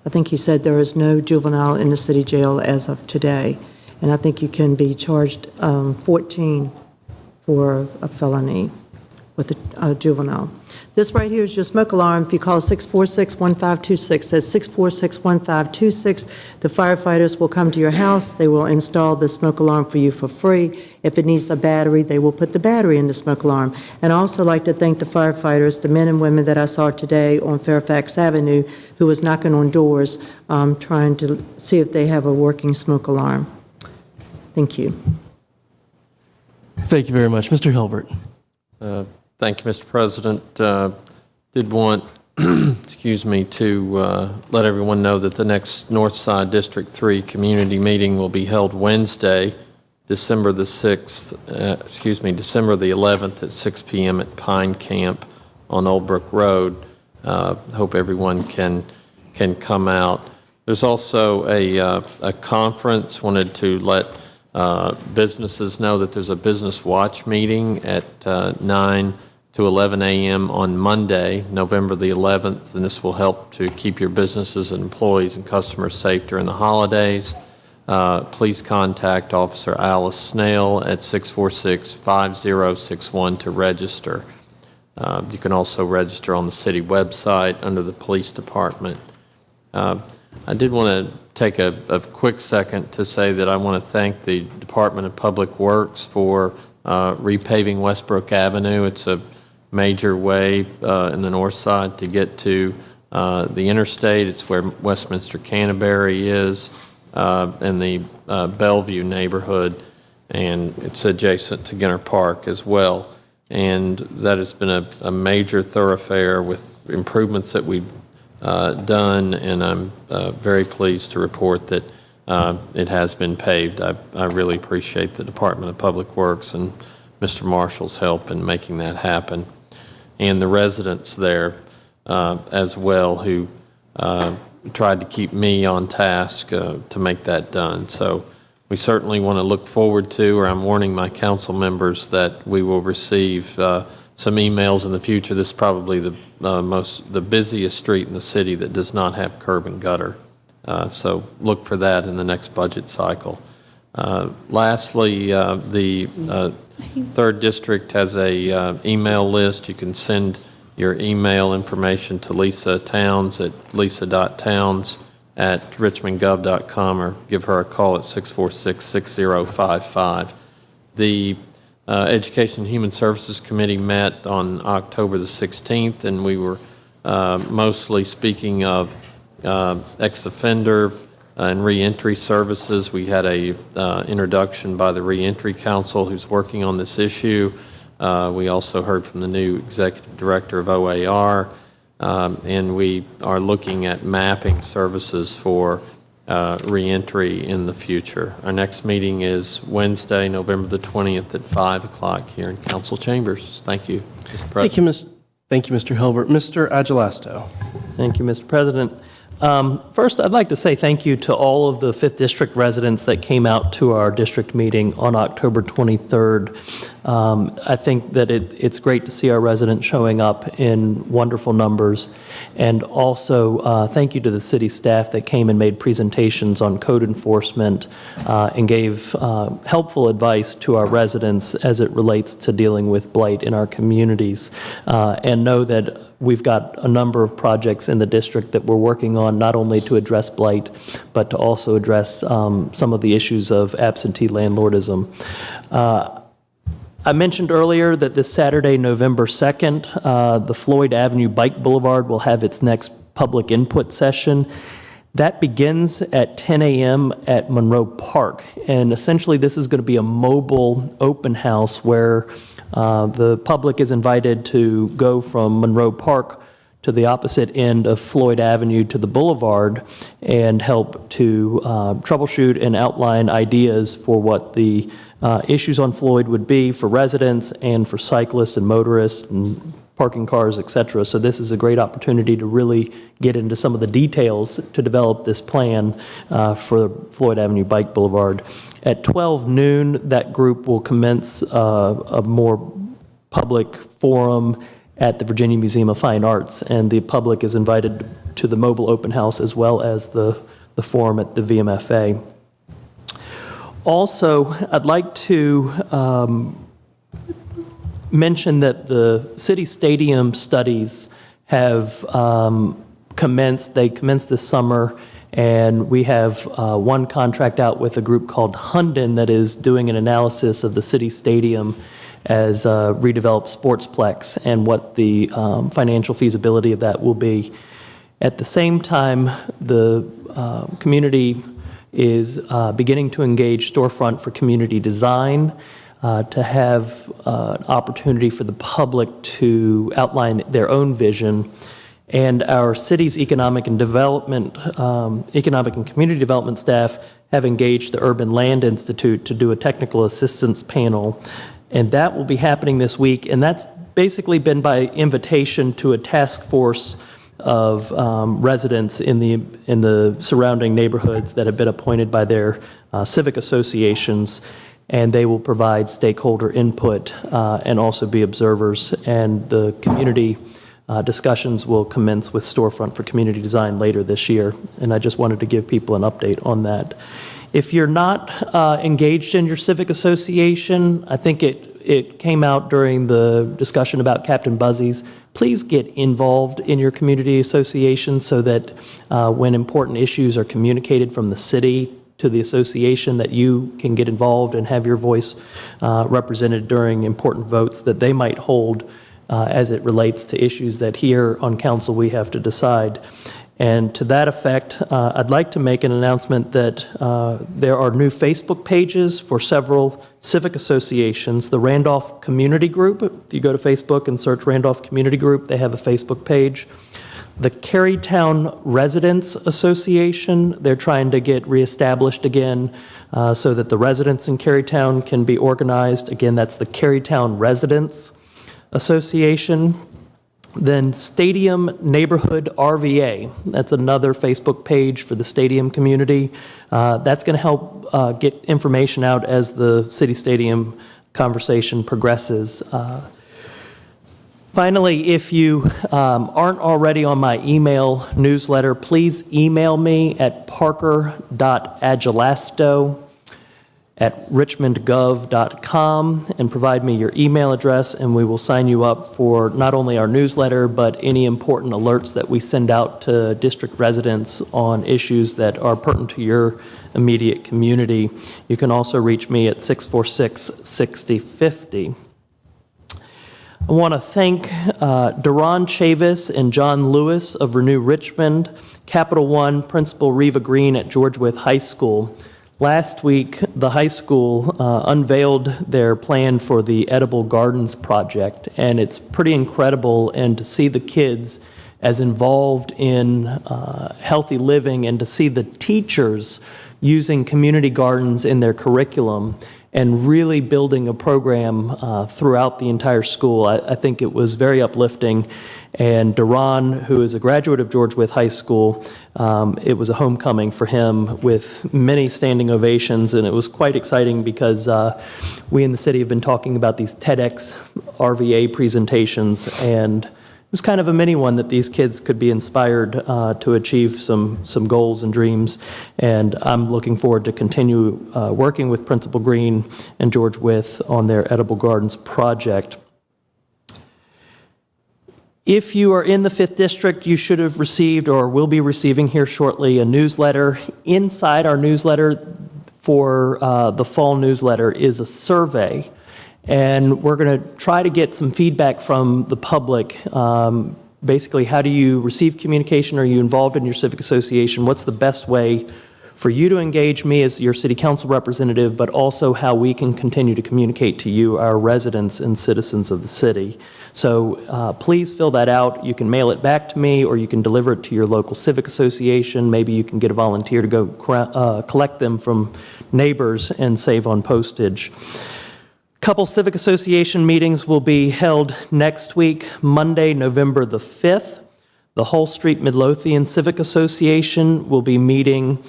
think he said there is no juvenile in the city jail as of today, and I think you can be charged 14 for a felony with a juvenile. This right here is your smoke alarm. If you call 646-1526, that's 646-1526. The firefighters will come to your house. They will install the smoke alarm for you for free. If it needs a battery, they will put the battery in the smoke alarm. And I also like to thank the firefighters, the men and women that I saw today on Fairfax Avenue, who was knocking on doors, trying to see if they have a working smoke alarm. Thank you. Thank you very much. Mr. Hilbert. Thank you, Mr. President. Did want, excuse me, to let everyone know that the next Northside District 3 community meeting will be held Wednesday, December the 6th, December the 11th at 6 p.m. at Pine Camp on Old Brook Road. Hope everyone can come out. There's also a conference. Wanted to let businesses know that there's a Business Watch meeting at 9 to 11 a.m. on Monday, November the 11th, and this will help to keep your businesses and employees and customers safe during the holidays. Please contact Officer Alice Snell at 646-5061 to register. You can also register on the city website under the police department. I did want to take a quick second to say that I want to thank the Department of Public Works for repaving Westbrook Avenue. It's a major way in the north side to get to the interstate. It's where Westminster Canterbury is in the Bellevue neighborhood, and it's adjacent to Gunner Park as well. and that has been a major thoroughfare with improvements that we've done, and I'm very pleased to report that it has been paved. I really appreciate the Department of Public Works and Mr. Marshall's help in making that happen, and the residents there as well, who tried to keep me on task to make that done. So we certainly want to look forward to, or I'm warning my council members that we will receive some emails in the future. This is probably the busiest street in the city that does not have curb and gutter. So look for that in the next budget cycle. Lastly, the 3rd District has a email list. You can send your email information to Lisa Towns at lisa.towns@richmondgov.com, or give her a call at 646-6055. The Education and Human Services Committee met on October the 16th, and we were mostly speaking of ex-offender and reentry services. We had a introduction by the Reentry Council, who's working on this issue. We also heard from the new executive director of OAR, and we are looking at mapping services for reentry in the future. Our next meeting is Wednesday, November the 20th at 5 o'clock here in council chambers. Thank you, Mr. President. Thank you, Mr. Hilbert. Mr. Agelasto. Thank you, Mr. President. First, I'd like to say thank you to all of the 5th District residents that came out to our district meeting on October 23rd. I think that it's great to see our residents showing up in wonderful numbers. And also, thank you to the city staff that came and made presentations on code enforcement and gave helpful advice to our residents as it relates to dealing with blight in our communities. And know that we've got a number of projects in the district that we're working on, not only to address blight, but to also address some of the issues of absentee landlordism. I mentioned earlier that this Saturday, November 2nd, the Floyd Avenue Bike Boulevard will have its next public input session. That begins at 10 a.m. at Monroe Park, and essentially this is going to be a mobile open house where the public is invited to go from Monroe Park to the opposite end of Floyd Avenue to the boulevard and help to troubleshoot and outline ideas for what the issues on Floyd would be for residents and for cyclists and motorists and parking cars, et cetera. So this is a great opportunity to really get into some of the details to develop this plan for Floyd Avenue Bike Boulevard. At 12 noon, that group will commence a more public forum at the Virginia Museum of Fine Arts, and the public is invited to the mobile open house as well as the forum at the VMFA. Also, I'd like to mention that the city stadium studies have commenced. They commenced this summer, and we have one contract out with a group called Hunden that is doing an analysis of the city stadium as a redeveloped sportsplex and what the financial feasibility of that will be. At the same time, the community is beginning to engage Storefront for Community Design to have an opportunity for the public to outline their own vision. And our city's economic and community development staff have engaged the Urban Land Institute to do a technical assistance panel. And that will be happening this week. And that's basically been by invitation to a task force of residents in the surrounding neighborhoods that have been appointed by their civic associations. And they will provide stakeholder input and also be observers. And the community discussions will commence with Storefront for Community Design later this year. And I just wanted to give people an update on that. If you're not engaged in your civic association, I think it came out during the discussion about Captain Buzzies, please get involved in your community association so that when important issues are communicated from the city to the association, that you can get involved and have your voice represented during important votes that they might hold as it relates to issues that here on council we have to decide. And to that effect, I'd like to make an announcement that there are new Facebook pages for several civic associations. The Randolph Community Group, if you go to Facebook and search Randolph Community Group, they have a Facebook page. The Carytown Residents Association, they're trying to get reestablished again so that the residents in Carytown can be organized. Again, that's the Carytown Residents Association. Then Stadium Neighborhood RVA, that's another Facebook page for the stadium community. That's going to help get information out as the city stadium conversation progresses. Finally, if you aren't already on my email newsletter, please email me at parker.agelasto@richmondgov.com and provide me your email address, and we will sign you up for not only our newsletter, but any important alerts that we send out to district residents on issues that are pertinent to your immediate community. You can also reach me at 646-6050. I want to thank Duran Chavis and John Lewis of Renew Richmond, Capital One Principal Reva Green at George Wythe High School. Last week, the high school unveiled their plan for the Edible Gardens project, and it's pretty incredible, and to see the kids as involved in healthy living and to see the teachers using community gardens in their curriculum and really building a program throughout the entire school. I think it was very uplifting. And Duran, who is a graduate of George Wythe High School, it was a homecoming for him with many standing ovations, and it was quite exciting because we in the city have been talking about these TEDx RVA presentations, and it was kind of a mini one that these kids could be inspired to achieve some goals and dreams. And I'm looking forward to continue working with Principal Green and George Wythe on their Edible Gardens project. If you are in the 5th District, you should have received or will be receiving here shortly a newsletter. Inside our newsletter for the fall newsletter is a survey. And we're going to try to get some feedback from the public. Basically, how do you receive communication? Are you involved in your civic association? What's the best way for you to engage me as your city council representative, but also how we can continue to communicate to you, our residents and citizens of the city? So please fill that out. You can mail it back to me, or you can deliver it to your local civic association. Maybe you can get a volunteer to go collect them from neighbors and save on postage. Couple civic association meetings will be held next week, Monday, November the 5th. The Hull Street Midlothian Civic Association will be meeting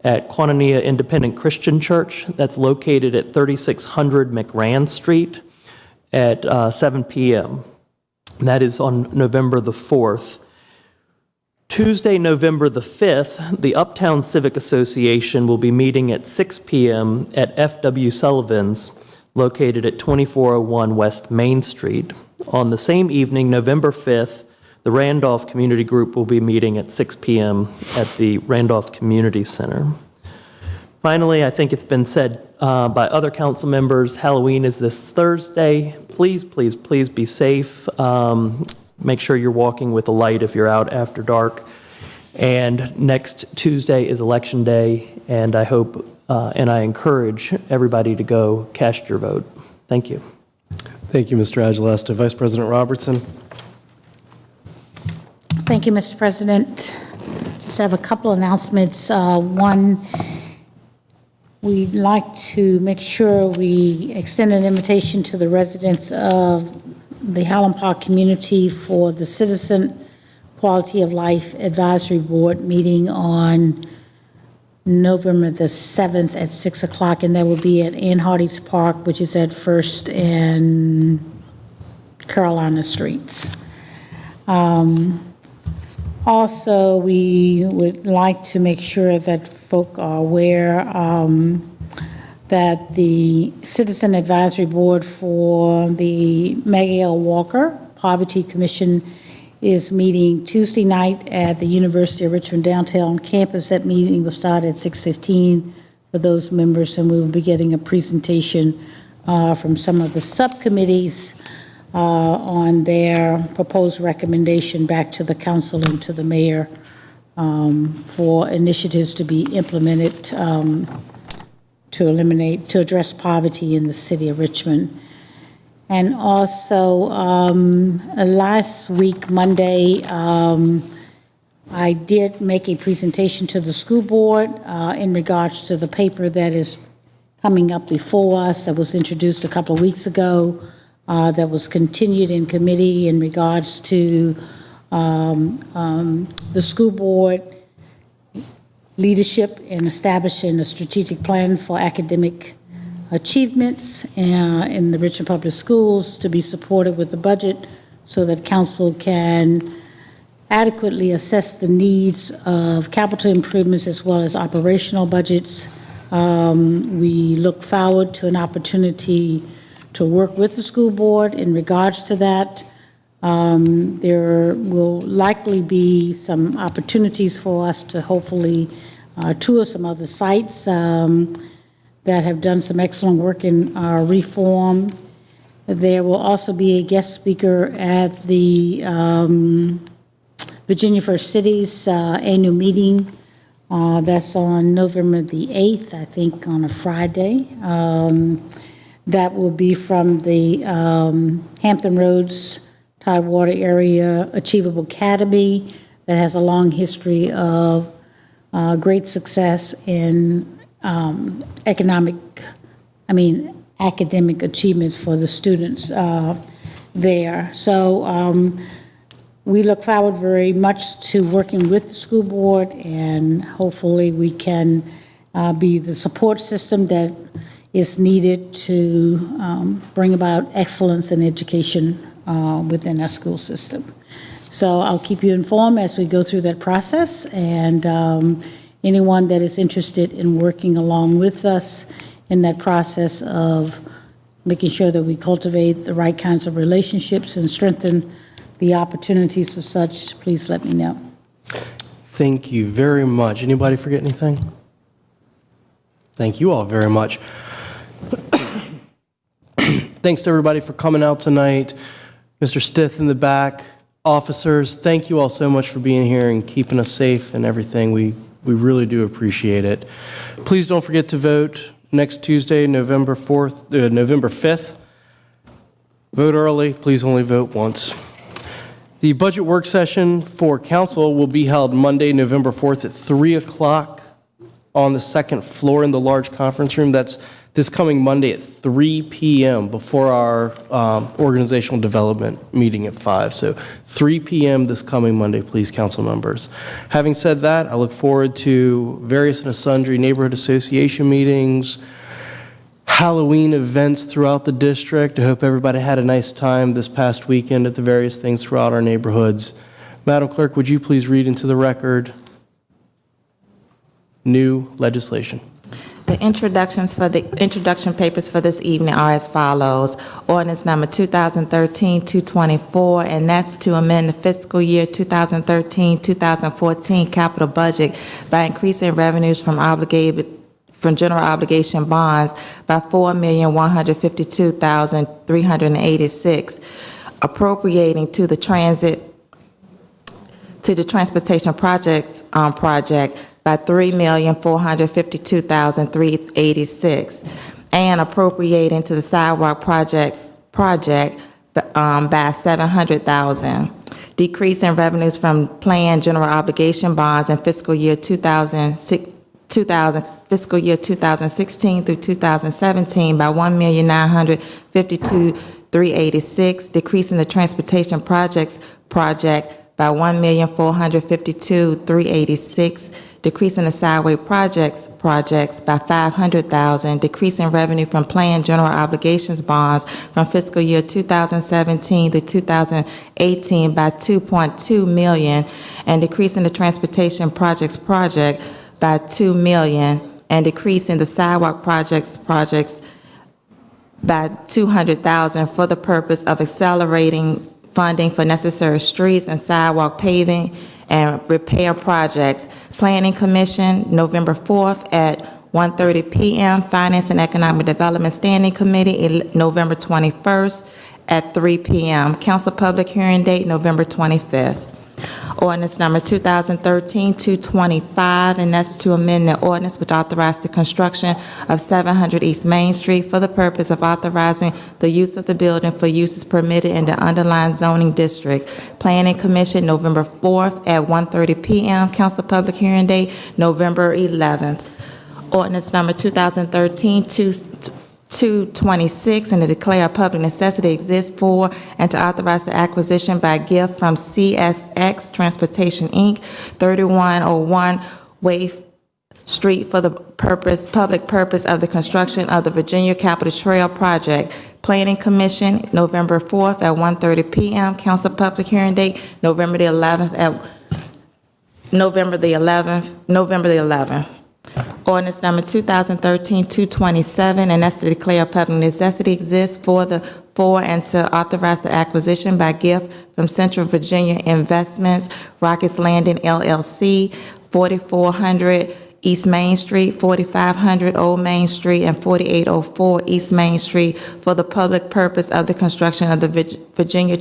at Quanania Independent Christian Church. That's located at 3600 McRand Street at 7 p.m. That is on November the 4th. Tuesday, November the 5th, the Uptown Civic Association will be meeting at 6 p.m. at F.W. Sullivan's, located at 2401 West Main Street. On the same evening, November 5th, the Randolph Community Group will be meeting at 6 p.m. at the Randolph Community Center. Finally, I think it's been said by other council members, Halloween is this Thursday. Please, please, please be safe. Make sure you're walking with a light if you're out after dark. And next Tuesday is Election Day, and I hope and I encourage everybody to go cast your vote. Thank you. Thank you, Mr. Agelasto. Vice President Robertson. Thank you, Mr. President. Just have a couple announcements. One, we'd like to make sure we extend an invitation to the residents of the Highland Park community for the Citizen Quality of Life Advisory Board meeting on November the 7th at 6 o'clock, and that will be at Ann Hardy's Park, which is at 1st and Carolina Streets. Also, we would like to make sure that folk are aware that the Citizen Advisory Board for the Maggie L. Walker Poverty Commission is meeting Tuesday night at the University of Richmond downtown campus. That meeting will start at 6:15 for those members, and we will be getting a presentation from some of the subcommittees on their proposed recommendation back to the council and to the mayor for initiatives to be implemented to address poverty in the city of Richmond. And also, last week, Monday, I did make a presentation to the school board in regards to the paper that is coming up before us that was introduced a couple of weeks ago, that was continued in committee in regards to the school board leadership in establishing a strategic plan for academic achievements in the Richmond Public Schools to be supported with the budget so that council can adequately assess the needs of capital improvements as well as operational budgets. We look forward to an opportunity to work with the school board in regards to that. There will likely be some opportunities for us to hopefully tour some other sites that have done some excellent work in reform. There will also be a guest speaker at the Virginia First Cities annual meeting. That's on November the 8th, I think, on a Friday. That will be from the Hampton Roads Tidewater Area Achievable Academy that has a long history of great success in academic achievements for the students there. So we look forward very much to working with the school board, and hopefully we can be the support system that is needed to bring about excellence in education within our school system. So I'll keep you informed as we go through that process, and anyone that is interested in working along with us in that process of making sure that we cultivate the right kinds of relationships and strengthen the opportunities for such, please let me know. Thank you very much. Anybody forget anything? Thank you all very much. Thanks to everybody for coming out tonight. Mr. Stith in the back, officers, thank you all so much for being here and keeping us safe and everything. We really do appreciate it. Please don't forget to vote next Tuesday, November 5th. Vote early. Please only vote once. The budget work session for council will be held Monday, November 4th at 3 o'clock on the second floor in the large conference room. That's this coming Monday at 3 p.m. before our organizational development meeting at 5. So 3 p.m. this coming Monday, please, council members. Having said that, I look forward to various and sundry neighborhood association meetings, Halloween events throughout the district. I hope everybody had a nice time this past weekend at the various things throughout our neighborhoods. Madam Clerk, would you please read into the record new legislation? The introduction papers for this evening are as follows. Ordinance number 2013-224, and that's to amend the fiscal year 2013-2014 capital budget by increasing revenues from general obligation bonds by $4,152,386, appropriating to the transportation project by $3,452,386, and appropriating to the sidewalk project by $700,000. Decrease in revenues from planned general obligation bonds in fiscal year 2016 through 2017 by $1,952,386, decreasing the transportation project by $1,452,386, decreasing the sideway projects by $500,000, decreasing revenue from planned general obligations bonds from fiscal year 2017 to 2018 by $2.2 million, and decreasing the transportation project by $2 million, and decreasing the sidewalk projects by $200,000 for the purpose of accelerating funding for necessary streets and sidewalk paving and repair projects. Planning Commission, November 4th at 1:30 p.m. Finance and Economic Development Standing Committee, November 21st at 3 p.m. Council public hearing date, November 25th. Ordinance number 2013-225, and that's to amend the ordinance which authorized the construction of 700 East Main Street for the purpose of authorizing the use of the building for uses permitted in the underlying zoning district. Planning Commission, November 4th at 1:30 p.m. Council public hearing date, November 11th. Ordinance number 2013-226, and to declare a public necessity exists for and to authorize the acquisition by gift from CSX Transportation, Inc., 3101 Wave Street for the public purpose of the construction of the Virginia Capitol Trail Project. Planning Commission, November 4th at 1:30 p.m. Council public hearing date, November the 11th. Ordinance number 2013-227, and that's to declare a public necessity exists for and to authorize the acquisition by gift from Central Virginia Investments, Rockets Landing LLC, 4400 East Main Street, 4500 Old Main Street, and 4804 East Main Street for the public purpose of the construction of the Virginia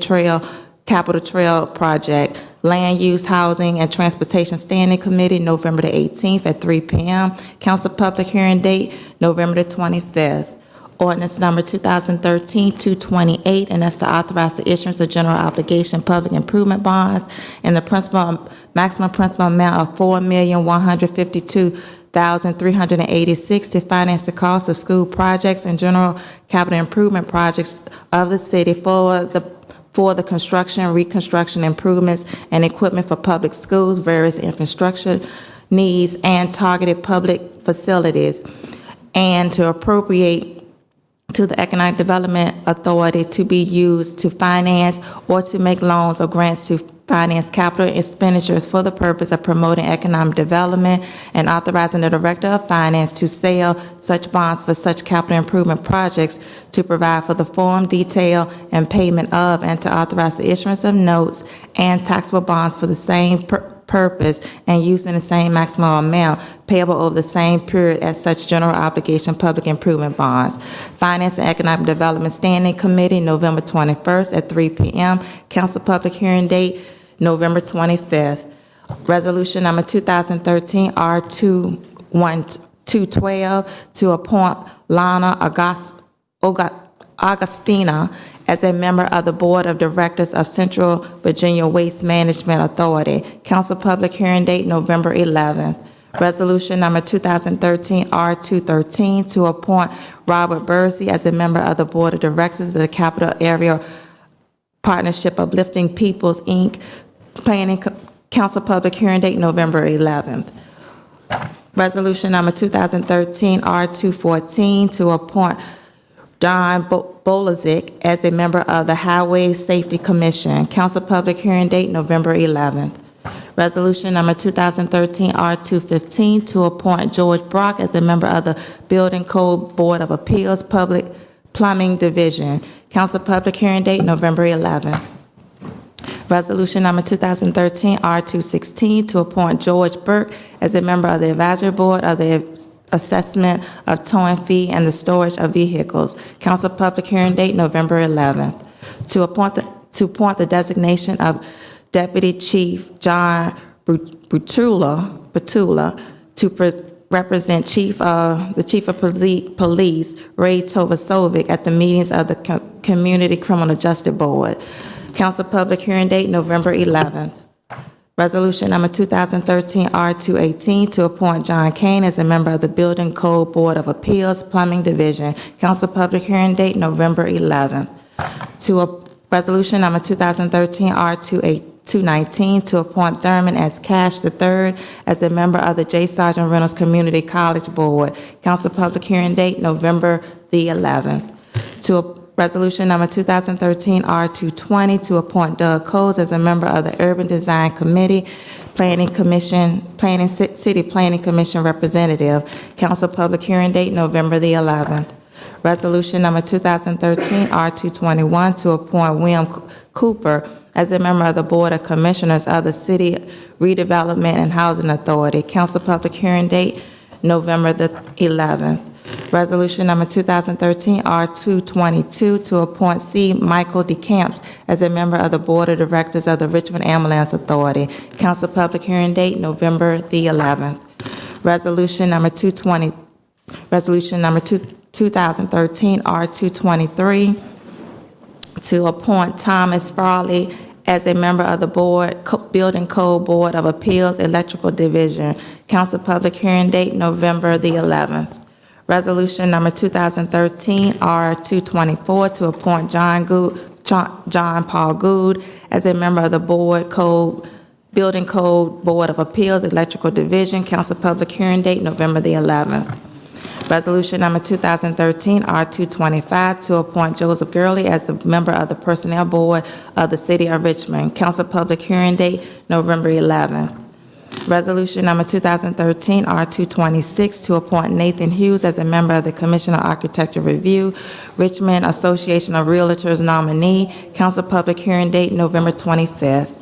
Capitol Trail Project. Land Use, Housing, and Transportation Standing Committee, November the 18th at 3 p.m. Council public hearing date, November the 25th. Ordinance number 2013-228, and that's to authorize the issuance of general obligation public improvement bonds in the maximum principal amount of $4,152,386 to finance the cost of school projects and general capital improvement projects of the city for the construction, reconstruction, improvements, and equipment for public schools, various infrastructure needs, and targeted public facilities, and to appropriate to the Economic Development Authority to be used to finance or to make loans or grants to finance capital expenditures for the purpose of promoting economic development, and authorizing the Director of Finance to sell such bonds for such capital improvement projects, to provide for the form, detail, and payment of, and to authorize the issuance of notes and taxable bonds for the same purpose and using the same maximum amount payable over the same period as such general obligation public improvement bonds. Finance and Economic Development Standing Committee, November 21st at 3 p.m. Council public hearing date, November 25th. Resolution number 2013 R212 to appoint Lana Augustina as a member of the Board of Directors of Central Virginia Waste Management Authority. Council public hearing date, November 11th. Resolution number 2013 R213 to appoint Robert Bursey as a member of the Board of Directors of the Capital Area Partnership Uplifting Peoples, Inc. Planning Council public hearing date, November 11th. Resolution number 2013 R214 to appoint Don Bolazic as a member of the Highway Safety Commission. Council public hearing date, November 11th. Resolution number 2013 R215 to appoint George Brock as a member of the Building Code Board of Appeals Public Plumbing Division. Council public hearing date, November 11th. Resolution number 2013 R216 to appoint George Burke as a member of the Advisory Board of the Assessment of Towing Fee and the Storage of Vehicles. Council public hearing date, November 11th. To appoint the designation of Deputy Chief John Butula to represent the Chief of Police Ray Tovasovic at the meetings of the Community Criminal Justice Board. Council public hearing date, November 11th. Resolution number 2013 R218 to appoint John Kane as a member of the Building Code Board of Appeals Plumbing Division. Council public hearing date, November 11th. Resolution number 2013 R219 to appoint Thurman as Cash III as a member of the J. Sargent Reynolds Community College Board. Council public hearing date, November the 11th. Resolution number 2013 R220 to appoint Doug Coles as a member of the Urban Design Committee, City Planning Commission representative. Council public hearing date, November the 11th. Resolution number 2013 R221 to appoint William Cooper as a member of the Board of Commissioners of the City Redevelopment and Housing Authority. Council public hearing date, November the 11th. Resolution number 2013 R222 to appoint C. Michael DeCamps as a member of the Board of Directors of the Richmond Ambulance Authority. Council public hearing date November the 11th. Resolution number 2013 R223 to appoint Thomas Farley as a member of the Building Code Board of Appeals Electrical Division. Council public hearing date November the 11th. Resolution number 2013 R224 to appoint John Paul Good as a member of the Building Code Board of Appeals Electrical Division. Council public hearing date November the 11th. Resolution number 2013 R225 to appoint Joseph Gurley as the member of the Personnel Board of the City of Richmond. Council public hearing date November 11th. Resolution number 2013 R226 to appoint Nathan Hughes as a member of the Commission on Architecture Review, Richmond Association of Realtors nominee. Council public hearing date November 25th.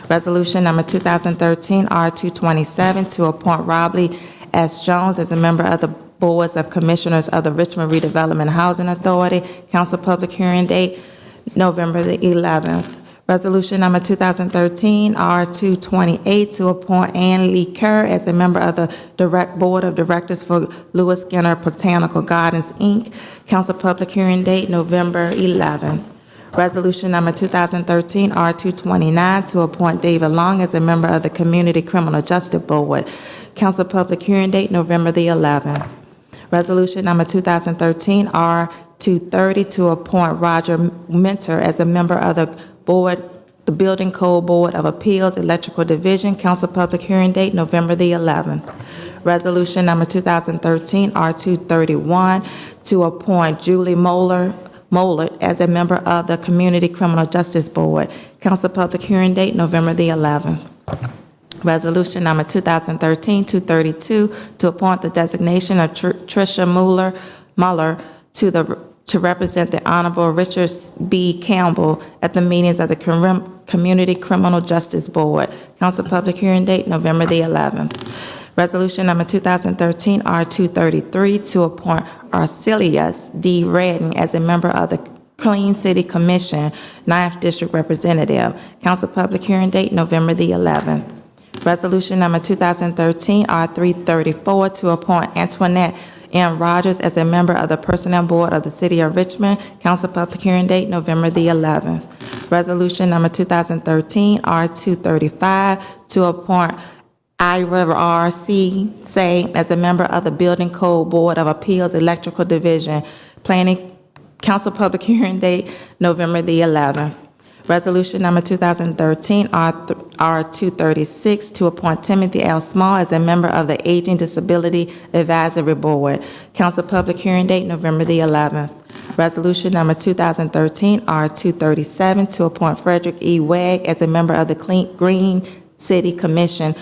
Resolution number 2013 R227 to appoint Robley S. Jones as a member of the Boards of Commissioners of the Richmond Redevelopment Housing Authority. Council public hearing date November the 11th. Resolution number 2013 R228 to appoint Ann Lee Kerr as a member of the Board of Directors for Lewis Skinner Botanical Gardens, Inc. Council public hearing date November 11th. Resolution number 2013 R229 to appoint David Long as a member of the Community Criminal Justice Board. Council public hearing date November the 11th. Resolution number 2013 R230 to appoint Roger Mentor as a member of the Building Code Board of Appeals Electrical Division. Council public hearing date November the 11th. Resolution number 2013 R231 to appoint Julie Mollett as a member of the Community Criminal Justice Board. Council public hearing date November the 11th. Resolution number 2013-232 to appoint the designation of Tricia Muller to represent the Honorable Richard B. Campbell at the meetings of the Community Criminal Justice Board. Council public hearing date November the 11th. Resolution number 2013 R233 to appoint Arcelius D. Redden as a member of the Clean City Commission, 9th District Representative. Council public hearing date November the 11th. Resolution number 2013 R334 to appoint Antoinette M. Rogers as a member of the Personnel Board of the City of Richmond. Council public hearing date November the 11th. Resolution number 2013 R235 to appoint Ira R.C. Say as a member of the Building Code Board of Appeals Electrical Division. Planning Council public hearing date November the 11th. Resolution number 2013 R236 to appoint Timothy L. Small as a member of the Aging Disability Advisory Board. Council public hearing date November the 11th. Resolution number 2013 R237 to appoint Frederick E. Wegg as a member of the Green City Commission,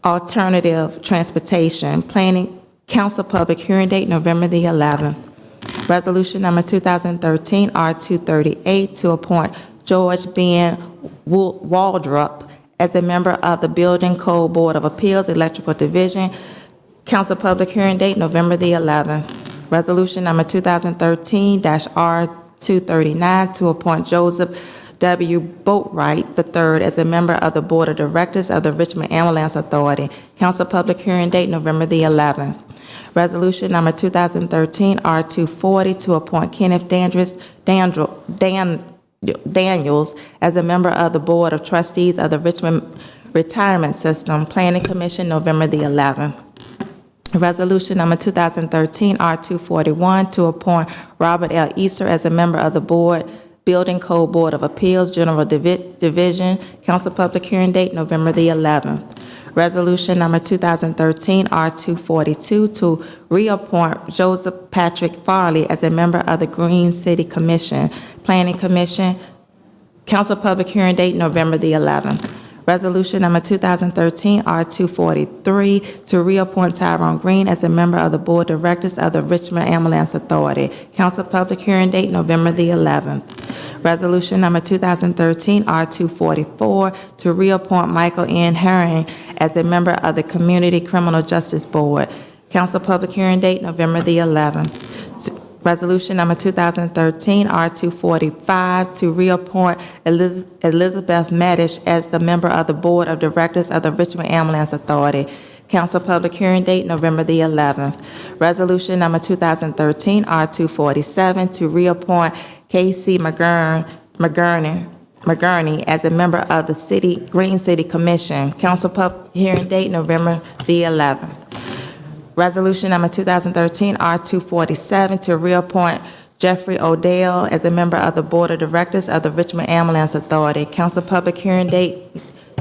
Alternative Transportation. Planning Council public hearing date November the 11th. Resolution number 2013 R238 to appoint George Ben Waldrop as a member of the Building Code Board of Appeals Electrical Division. Council public hearing date November the 11th. Resolution number 2013-R239 to appoint Joseph W. Boatwright III as a member of the Board of Directors of the Richmond Ambulance Authority. Council public hearing date November the 11th. Resolution number 2013 R240 to appoint Kenneth Daniels as a member of the Board of Trustees of the Richmond Retirement System. Planning Commission November the 11th. Resolution number 2013 R241 to appoint Robert L. Easter as a member of the Building Code Board of Appeals General Division. Council public hearing date November the 11th. Resolution number 2013 R242 to reappoint Joseph Patrick Farley as a member of the Green City Commission, Planning Commission. Council public hearing date November the 11th. Resolution number 2013 R243 to reappoint Tyrone Green as a member of the Board of Directors of the Richmond Ambulance Authority. Council public hearing date November the 11th. Resolution number 2013 R244 to reappoint Michael N. Herring as a member of the Community Criminal Justice Board. Council public hearing date, November the 11th. Resolution number 2013 R245 to reappoint Elizabeth Medish as the member of the Board of Directors of the Richmond Ambulance Authority. Council public hearing date, November the 11th. Resolution number 2013 R247 to reappoint K.C. McGurney as a member of the Green City Commission. Council public hearing date, November the 11th. Resolution number 2013 R247 to reappoint Jeffrey Odell as a member of the Board of Directors of the Richmond Ambulance Authority. Council public hearing date,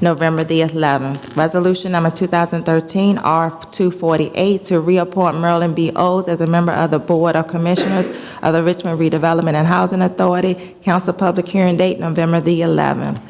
November the 11th. Resolution number 2013 R248 to reappoint Merlin B. O's as a member of the Board of Commissioners of the Richmond Redevelopment and Housing Authority. Council public hearing date, November the 11th.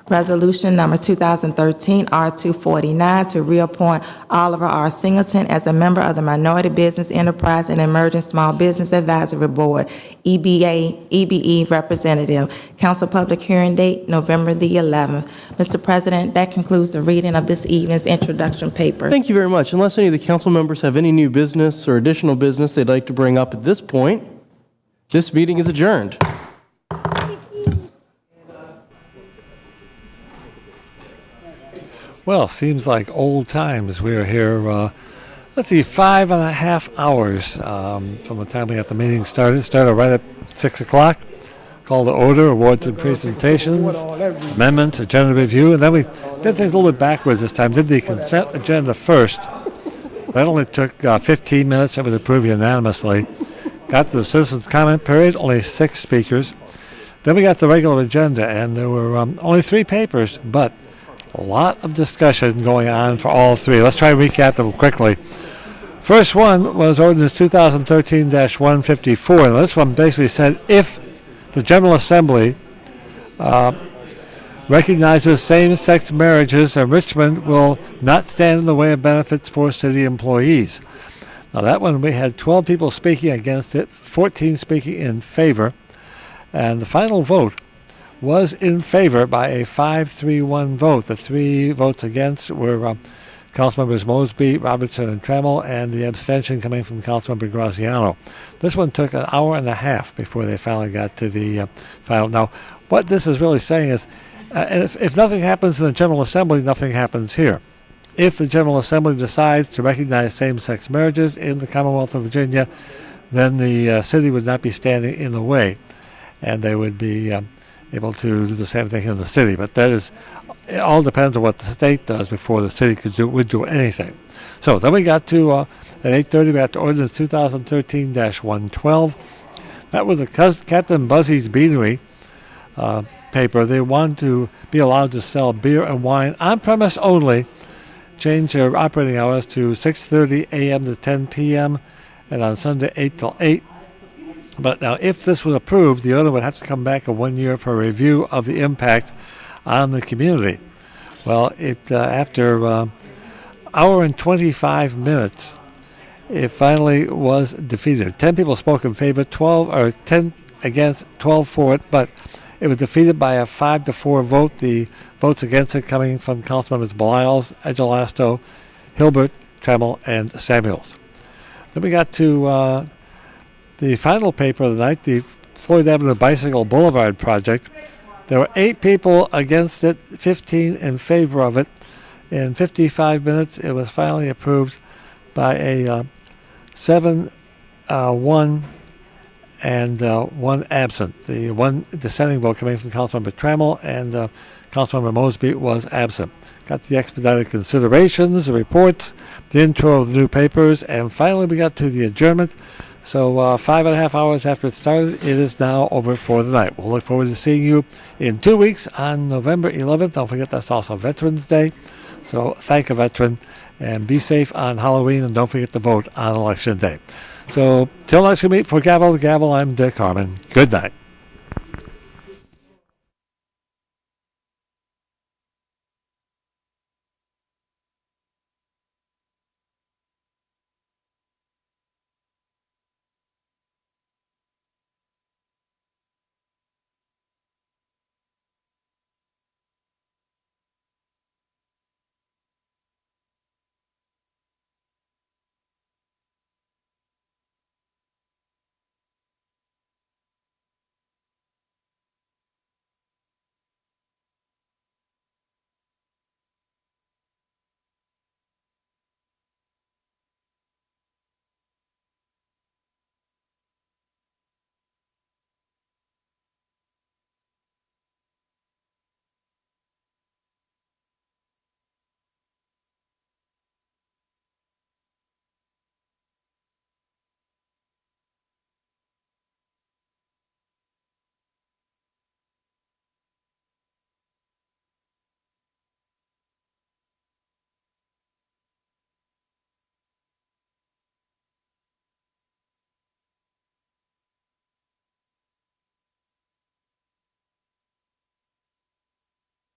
Resolution number 2013 R249 to reappoint Oliver R. Singleton as a member of the Minority Business Enterprise and Emerging Small Business Advisory Board, EBE representative. Council public hearing date, November the 11th. Mr. President, that concludes the reading of this evening's introduction paper. Thank you very much. Unless any of the council members have any new business or additional business they'd like to bring up at this point, this meeting is adjourned. Well, seems like old times. We are here, 5.5 hours from the time we got the meeting started. Started right at 6 o'clock. Call to order, awards and presentations, amendments, agenda review, and then we did things a little bit backwards this time. Did the consent agenda first. That only took 15 minutes. It was approved unanimously. Got to the citizens' comment period, only 6 speakers. Then we got the regular agenda, and there were only 3 papers, but a lot of discussion going on for all 3. Let's try and recap them quickly. First one was ordinance 2013-154, and this one basically said if the General Assembly recognizes same-sex marriages, then Richmond will not stand in the way of benefits for city employees. Now that one, we had 12 people speaking against it, 14 speaking in favor, and the final vote was in favor by a 5-3-1 vote. The 3 votes against were Councilmembers Mosby, Robertson, and Trammell, and the abstention coming from Councilmember Graziano. This one took an hour and a half before they finally got to the final. Now, what this is really saying is, if nothing happens in the General Assembly, nothing happens here. If the General Assembly decides to recognize same-sex marriages in the Commonwealth of Virginia, then the city would not be standing in the way, and they would be able to do the same thing in the city. But that is, it all depends on what the state does before the city would do anything. So then we got to, at 8:30, we got to ordinance 2013-112. That was the Captain Buzzy's Beanery paper. They want to be allowed to sell beer and wine on premise only, change their operating hours to 6:30 a.m. to 10 p.m. and on Sunday 8 till 8. But now, if this was approved, the owner would have to come back in 1 year for a review of the impact on the community. Well, after hour and 25 minutes, it finally was defeated. 10 people spoke in favor, 10 against, 12 for it, but it was defeated by a 5-4 vote. The votes against it coming from Councilmembers Belials, Edgelasto, Hilbert, Trammell, and Samuels. Then we got to the final paper of the night, the Floyd Avenue Bicycle Boulevard project. There were 8 people against it, 15 in favor of it. In 55 minutes, it was finally approved by a 7-1 and 1 absent. The 1 dissenting vote coming from Councilmember Trammell and Councilmember Mosby was absent. Got the expedited considerations, the reports, the intro of the new papers, and finally we got to the adjournment. So 5.5 hours after it started, it is now over for the night. We'll look forward to seeing you in 2 weeks on November 11th. Don't forget that's also Veterans Day. So thank a veteran and be safe on Halloween, and don't forget to vote on Election Day. So till next we meet for Gavel to Gavel, I'm Dick Harmon. Good night.